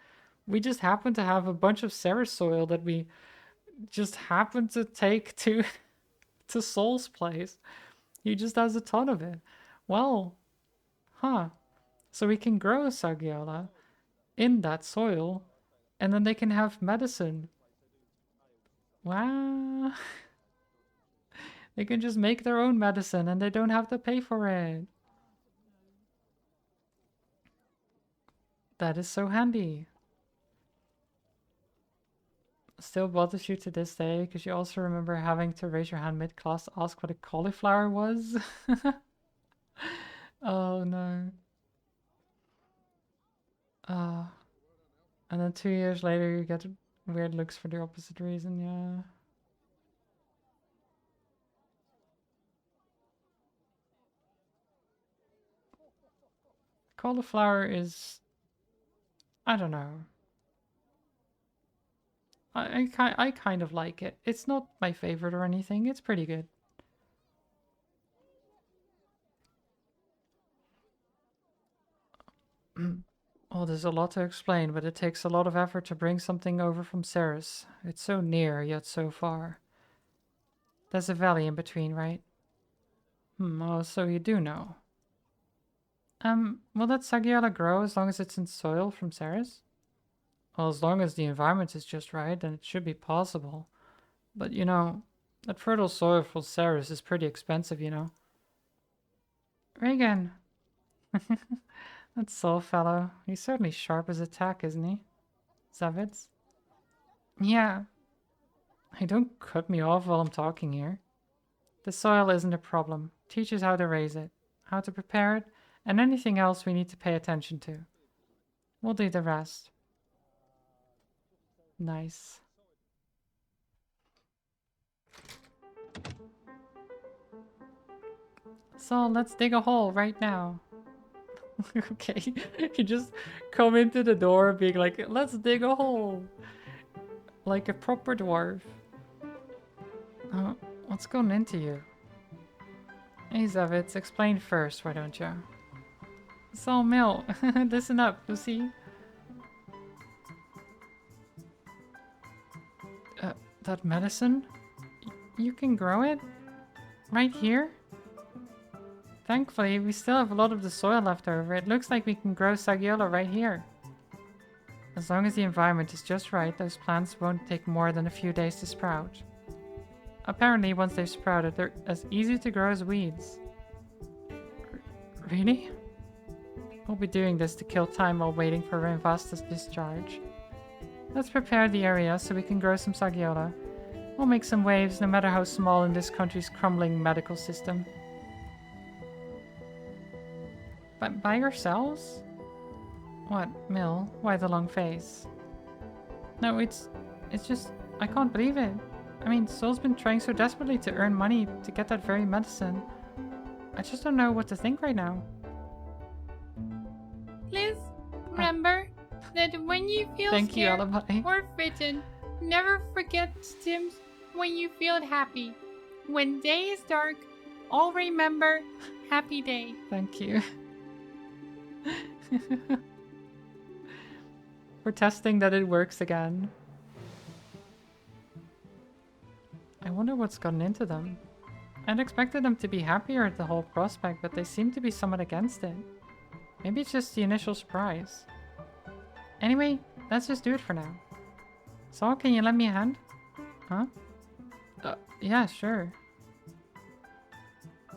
Speaker 1: we just happen to have a bunch of Ceres soil that we just happen to take to Soul's place. He just has a ton of it. Well, so we can grow Sagiola in that soil, and then they can have medicine. Wow. They can just make their own medicine and they don't have to pay for it. That is so handy. Still bothers you to this day because you also remember having to raise your hand mid-class to ask what a cauliflower was? Oh no. And then 2 years later you get weird looks for the opposite reason, yeah. Cauliflower is... I don't know. I kind of like it. It's not my favorite or anything. It's pretty good. Oh, there's a lot to explain, but it takes a lot of effort to bring something over from Ceres. It's so near, yet so far. There's a valley in between, right? Oh, so you do know. Will that Sagiola grow as long as it's in soil from Ceres? Well, as long as the environment is just right, then it should be possible. But you know, that fertile soil for Ceres is pretty expensive, you know. Regan! That soul fellow. He's certainly sharp as a tack, isn't he? Zavitz? Yeah. Hey, don't cut me off while I'm talking here. The soil isn't a problem. Teach us how to raise it, how to prepare it, and anything else we need to pay attention to. We'll do the rest. Nice. So let's dig a hole right now. Okay, you just come into the door being like, let's dig a hole. Like a proper dwarf. What's going into you? Hey Zavitz, explain first, why don't you? So Mill, listen up, Lucy. That medicine? You can grow it? Right here? Thankfully, we still have a lot of the soil left over. It looks like we can grow Sagiola right here. As long as the environment is just right, those plants won't take more than a few days to sprout. Apparently, once they've sprouted, they're as easy to grow as weeds. Really? We'll be doing this to kill time while waiting for Renvasta's discharge. Let's prepare the area so we can grow some Sagiola. We'll make some waves, no matter how small in this country's crumbling medical system. But by yourselves? What, Mill? Why the long face? No, it's just, I can't believe it. I mean, Sol's been trying so desperately to earn money to get that very medicine. I just don't know what to think right now.
Speaker 4: Please remember that when you feel
Speaker 1: Thank you,
Speaker 4: scared
Speaker 1: Alibi.
Speaker 4: or frightened, never forget Stims when you feel happy. When day is dark, all remember happy day.
Speaker 1: Thank you. We're testing that it works again. I wonder what's gotten into them. I'd expected them to be happier at the whole prospect, but they seem to be somewhat against it. Maybe it's just the initial surprise. Anyway, let's just do it for now. Saul, can you lend me a hand? Huh? Yeah, sure.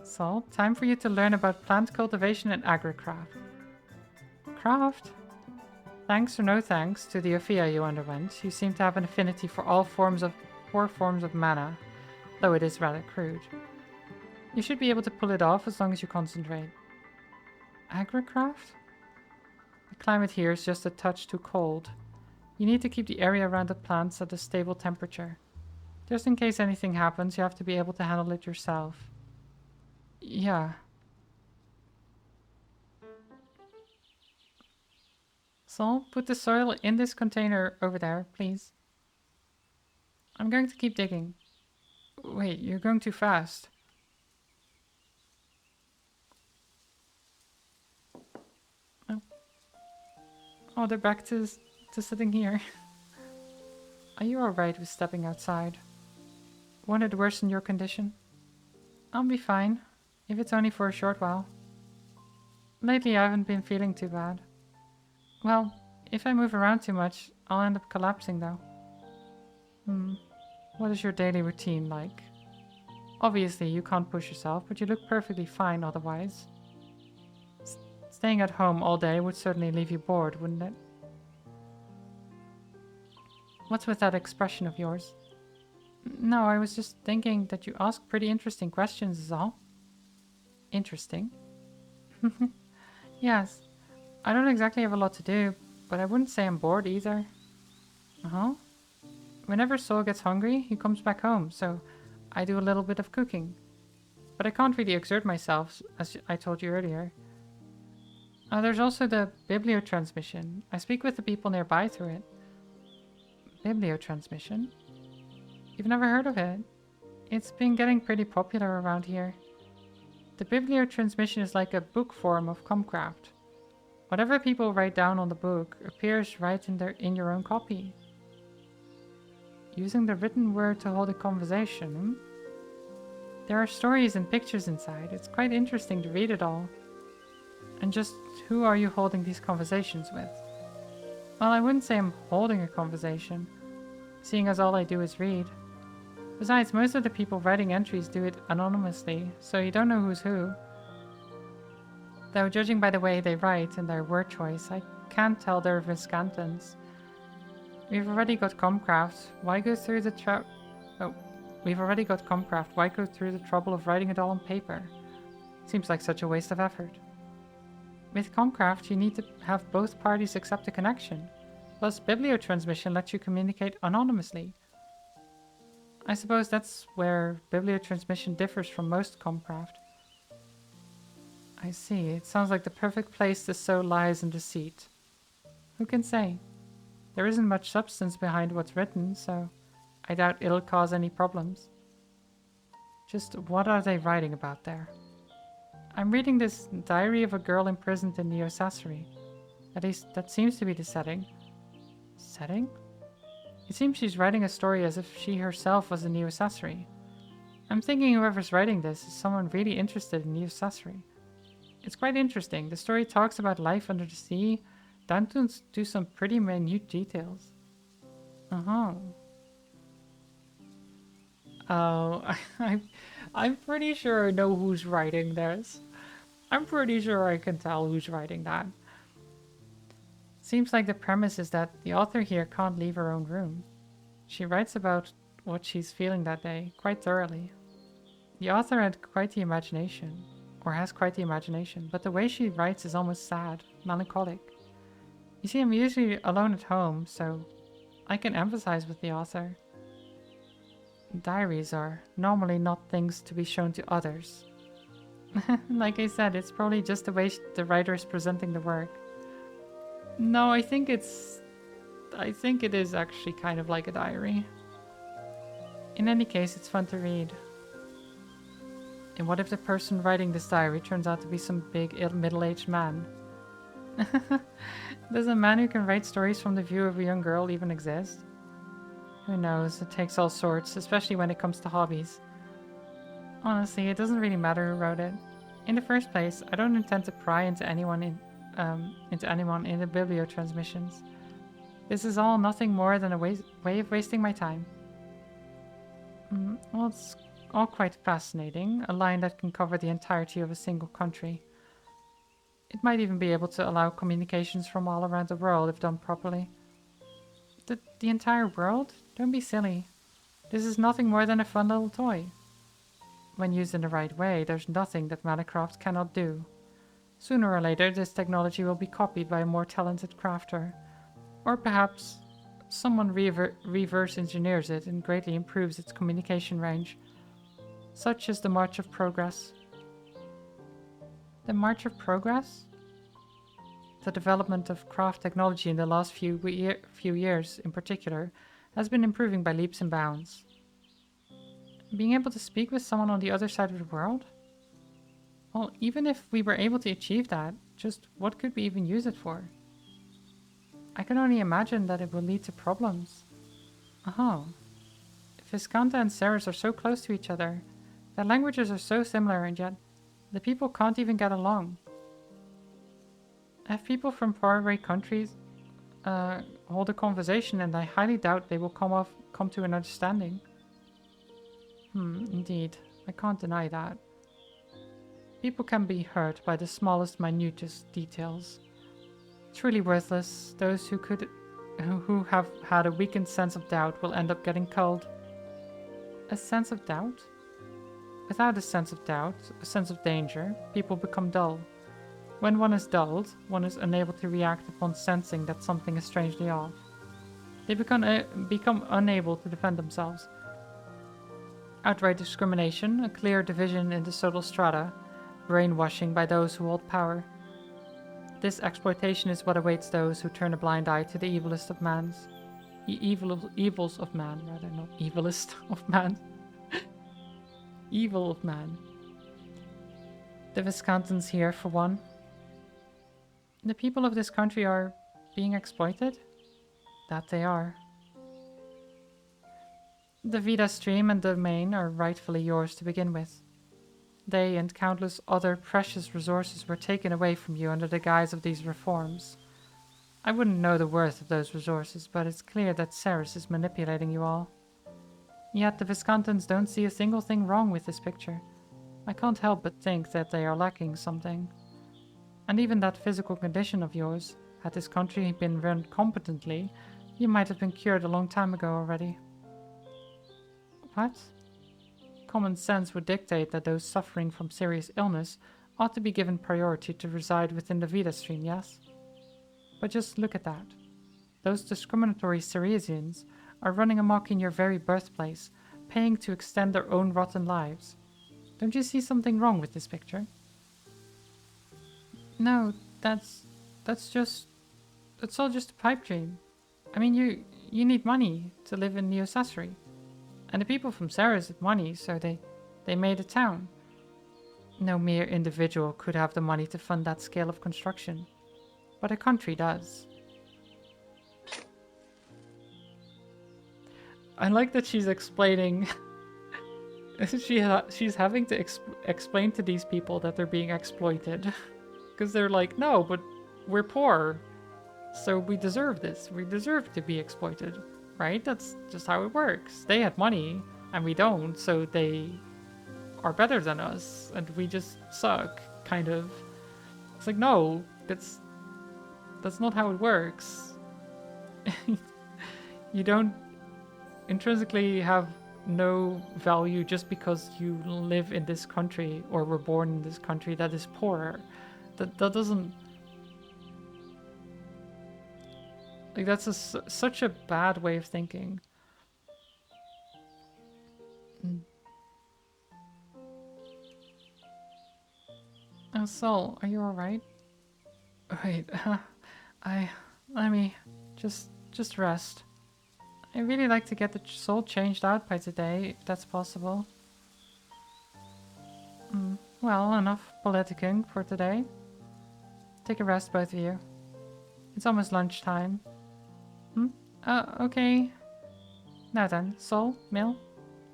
Speaker 1: Saul, time for you to learn about plant cultivation and agricraft. Craft? Thanks or no thanks to the Ophia you underwent, you seem to have an affinity for all four forms of mana, though it is rather crude. You should be able to pull it off as long as you concentrate. Agricraft? The climate here is just a touch too cold. You need to keep the area around the plants at a stable temperature. Just in case anything happens, you have to be able to handle it yourself. Yeah. So, put the soil in this container over there, please. I'm going to keep digging. Wait, you're going too fast. Oh, they're back to sitting here. Are you alright with stepping outside? Won't it worsen your condition? I'll be fine, if it's only for a short while. Lately I haven't been feeling too bad. Well, if I move around too much, I'll end up collapsing though. What is your daily routine like? Obviously you can't push yourself, but you look perfectly fine otherwise. Staying at home all day would certainly leave you bored, wouldn't it? What's with that expression of yours? No, I was just thinking that you ask pretty interesting questions is all. Interesting? Yes. I don't exactly have a lot to do, but I wouldn't say I'm bored either. Uh-huh. Whenever Sol gets hungry, he comes back home, so I do a little bit of cooking. But I can't really exert myself, as I told you earlier. There's also the bibliotransmission. I speak with the people nearby through it. Bibliotransmission? You've never heard of it? It's been getting pretty popular around here. The bibliotransmission is like a book form of Comcraft. Whatever people write down on the book appears right in your own copy. Using the written word to hold a conversation. There are stories and pictures inside. It's quite interesting to read it all. And just who are you holding these conversations with? Well, I wouldn't say I'm holding a conversation, seeing as all I do is read. Besides, most of the people writing entries do it anonymously, so you don't know who's who. Though judging by the way they write and their word choice, I can't tell they're Viscantans. We've already got Comcraft. Why go through the we've already got Comcraft. Why go through the trouble of writing it all on paper? Seems like such a waste of effort. With Comcraft, you need to have both parties accept the connection. Plus, bibliotransmission lets you communicate anonymously. I suppose that's where bibliotransmission differs from most Comcraft. I see. It sounds like the perfect place to sow lies and deceit. Who can say? There isn't much substance behind what's written, so I doubt it'll cause any problems. Just what are they writing about there? I'm reading this diary of a girl imprisoned in Neo Sasori. At least, that seems to be the setting. Setting? It seems she's writing a story as if she herself was a Neo Sasori. I'm thinking whoever's writing this is someone really interested in Neo Sasori. It's quite interesting. The story talks about life under the sea, down to some pretty minute details. Uh-huh. Oh, I'm pretty sure I know who's writing this. I'm pretty sure I can tell who's writing that. Seems like the premise is that the author here can't leave her own room. She writes about what she's feeling that day quite thoroughly. The author had quite the imagination, or has quite the imagination, but the way she writes is almost sad, melancholic. You see, I'm usually alone at home, so I can empathize with the author. Diaries are normally not things to be shown to others. Like I said, it's probably just the way the writer is presenting the work. No, I think it is actually kind of like a diary. In any case, it's fun to read. And what if the person writing this diary turns out to be some big middle-aged man? Does a man who can write stories from the view of a young girl even exist? Who knows, it takes all sorts, especially when it comes to hobbies. Honestly, it doesn't really matter who wrote it. In the first place, I don't intend to pry into anyone in the bibliotransmissions. This is all nothing more than a way of wasting my time. Well, it's all quite fascinating, a line that can cover the entirety of a single country. It might even be able to allow communications from all around the world if done properly. The entire world? Don't be silly. This is nothing more than a fun little toy. When used in the right way, there's nothing that Madelcraft cannot do. Sooner or later, this technology will be copied by a more talented crafter. Or perhaps someone reverse engineers it and greatly improves its communication range. Such is the March of Progress. The March of Progress? The development of craft technology in the last few years, in particular, has been improving by leaps and bounds. Being able to speak with someone on the other side of the world? Well, even if we were able to achieve that, just what could we even use it for? I can only imagine that it will lead to problems. Oh. Viscanta and Ceres are so close to each other. Their languages are so similar, and yet the people can't even get along. Have people from faraway countries hold a conversation, and I highly doubt they will come to an understanding. Indeed. I can't deny that. People can be hurt by the smallest, minutest details. Truly worthless, those who have had a weakened sense of doubt will end up getting culled. A sense of doubt? Without a sense of doubt, a sense of danger, people become dull. When one is dulled, one is unable to react upon sensing that something is strangely off. They become unable to defend themselves. Outright discrimination, a clear division in the subtle strata, brainwashing by those who hold power. This exploitation is what awaits those who turn a blind eye to the evilest of man's. Evils of man, rather, not evilest of man. Evil of man. The Viscantans here, for one. The people of this country are being exploited? That they are. The Vida stream and domain are rightfully yours to begin with. They and countless other precious resources were taken away from you under the guise of these reforms. I wouldn't know the worth of those resources, but it's clear that Ceres is manipulating you all. Yet the Viscontans don't see a single thing wrong with this picture. I can't help but think that they are lacking something. And even that physical condition of yours, had this country been run competently, you might have been cured a long time ago already. What? Common sense would dictate that those suffering from serious illness ought to be given priority to reside within the Vita stream, yes? But just look at that. Those discriminatory Ceresians are running amok in your very birthplace, paying to extend their own rotten lives. Don't you see something wrong with this picture? No, that's all just a pipe dream. I mean, you need money to live in Neo Sasori. And the people from Ceres had money, so they made a town. No mere individual could have the money to fund that scale of construction. But a country does. I like that she's explaining... she's having to explain to these people that they're being exploited. Because they're like, no, but we're poor. So we deserve this. We deserve to be exploited. Right? That's just how it works. They had money, and we don't, so they are better than us, and we just suck, kind of. It's like, no, that's not how it works. You don't intrinsically have no value just because you live in this country, or were born in this country that is poorer. That doesn't... Like, that's such a bad way of thinking. Oh, Sol, are you alright? Wait, let me just rest. I'd really like to get the soul changed out by today, if that's possible. Well, enough politicking for today. Take a rest, both of you. It's almost lunchtime. Okay. Now then, Sol, Mill,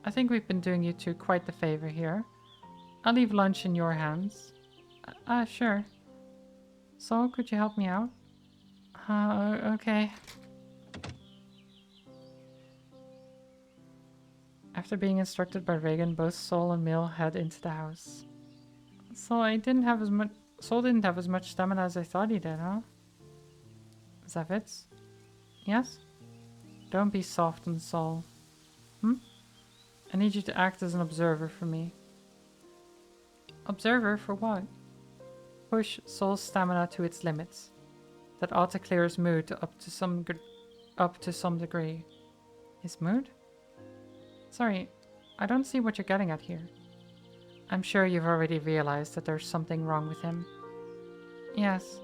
Speaker 1: I think we've been doing you two quite the favor here. I'll leave lunch in your hands. Sure. Sol, could you help me out? Okay. After being instructed by Reagan, both Sol and Mill head into the house. Sol didn't have as much stamina as I thought he did, huh? Zavitz? Yes? Don't be soft on Sol. I need you to act as an observer for me. Observer for what? Push Sol's stamina to its limits. That ought to clear his mood up to some degree. His mood? Sorry, I don't see what you're getting at here. I'm sure you've already realized that there's something wrong with him. Yes.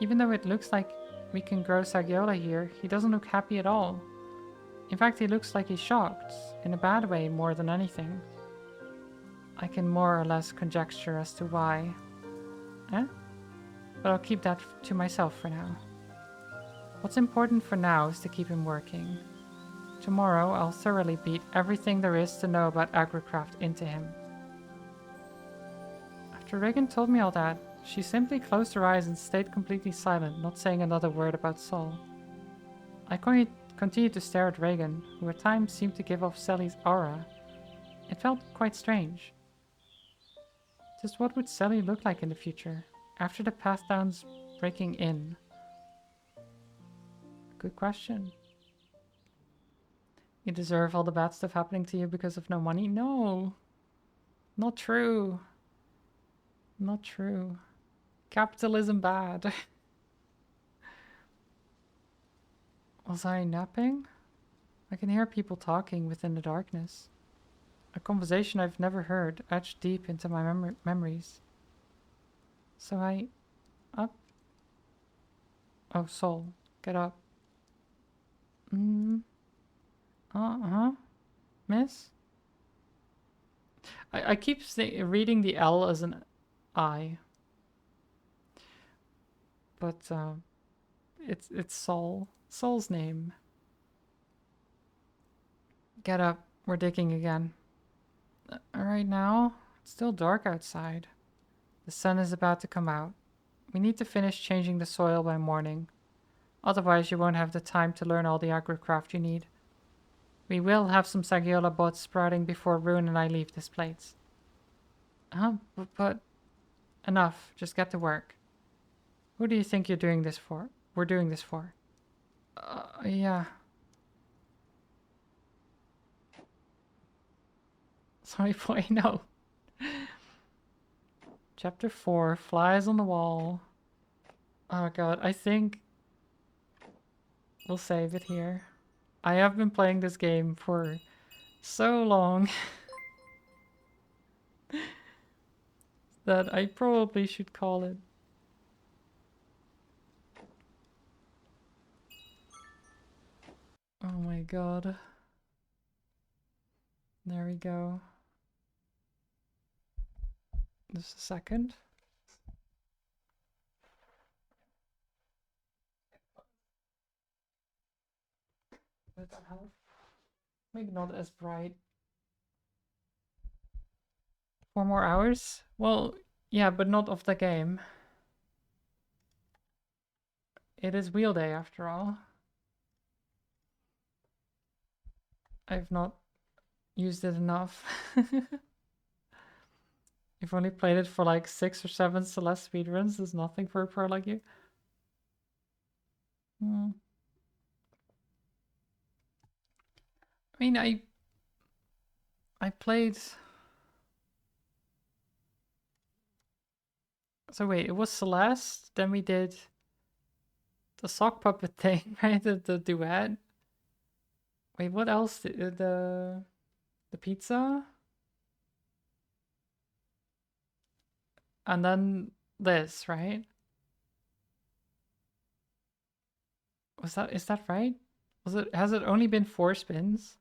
Speaker 1: Even though it looks like we can grow Sagiola here, he doesn't look happy at all. In fact, he looks like he's shocked, in a bad way more than anything. I can more or less conjecture as to why. But I'll keep that to myself for now. What's important for now is to keep him working. Tomorrow, I'll thoroughly beat everything there is to know about agricraft into him. After Reagan told me all that, she simply closed her eyes and stayed completely silent, not saying another word about Sol. I continued to stare at Reagan, who at times seemed to give off Sally's aura. It felt quite strange. Just what would Sally look like in the future, after the Pathdown's breaking in? Good question. You deserve all the bad stuff happening to you because of no money? No! Not true. Not true. Capitalism bad. Was I napping? I can hear people talking within the darkness. A conversation I've never heard, etched deep into my memories. So up? Oh, Sol, get up. Miss? I keep reading the L as an I. But, it's Sol. Sol's name. Get up. We're digging again. Right now, it's still dark outside. The sun is about to come out. We need to finish changing the soil by morning. Otherwise, you won't have the time to learn all the agricraft you need. We will have some Sagiola bots sprouting before Rune and I leave this place. But enough. Just get to work. Who do you think you're doing this for? We're doing this for. Yeah. Sorry, boy, no. Chapter 4, Flies on the Wall. Oh god, I think we'll save it here. I have been playing this game for so long that I probably should call it. Oh my god. There we go. Just a second. Would that help? Maybe not as bright. 4 more hours? Well, yeah, but not of the game. It is wheel day after all. I've not used it enough. You've only played it for like 6 or 7 Celeste speedruns. There's nothing for a pro like you. I mean, I played... So wait, it was Celeste, then we did the sock puppet thing, right? The duet. Wait, what else? The pizza? And then this, right? Is that right? Has it only been 4 spins?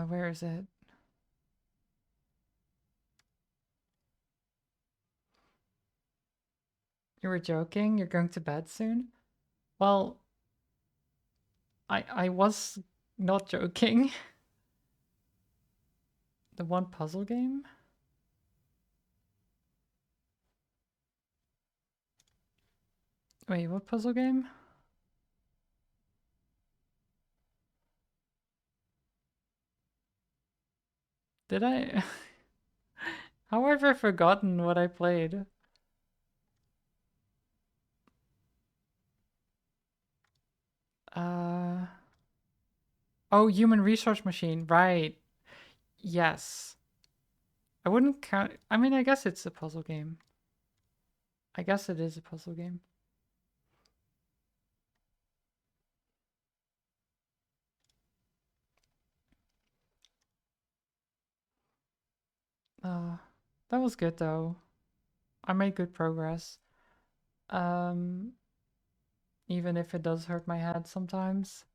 Speaker 1: Where is it? You were joking? You're going to bed soon? Well, I was not joking. The one puzzle game? Wait, what puzzle game? Did I? How have I forgotten what I played? Oh, Human Resource Machine, right. Yes. I wouldn't count... I mean, I guess it's a puzzle game. I guess it is a puzzle game. That was good though. I made good progress. Even if it does hurt my head sometimes.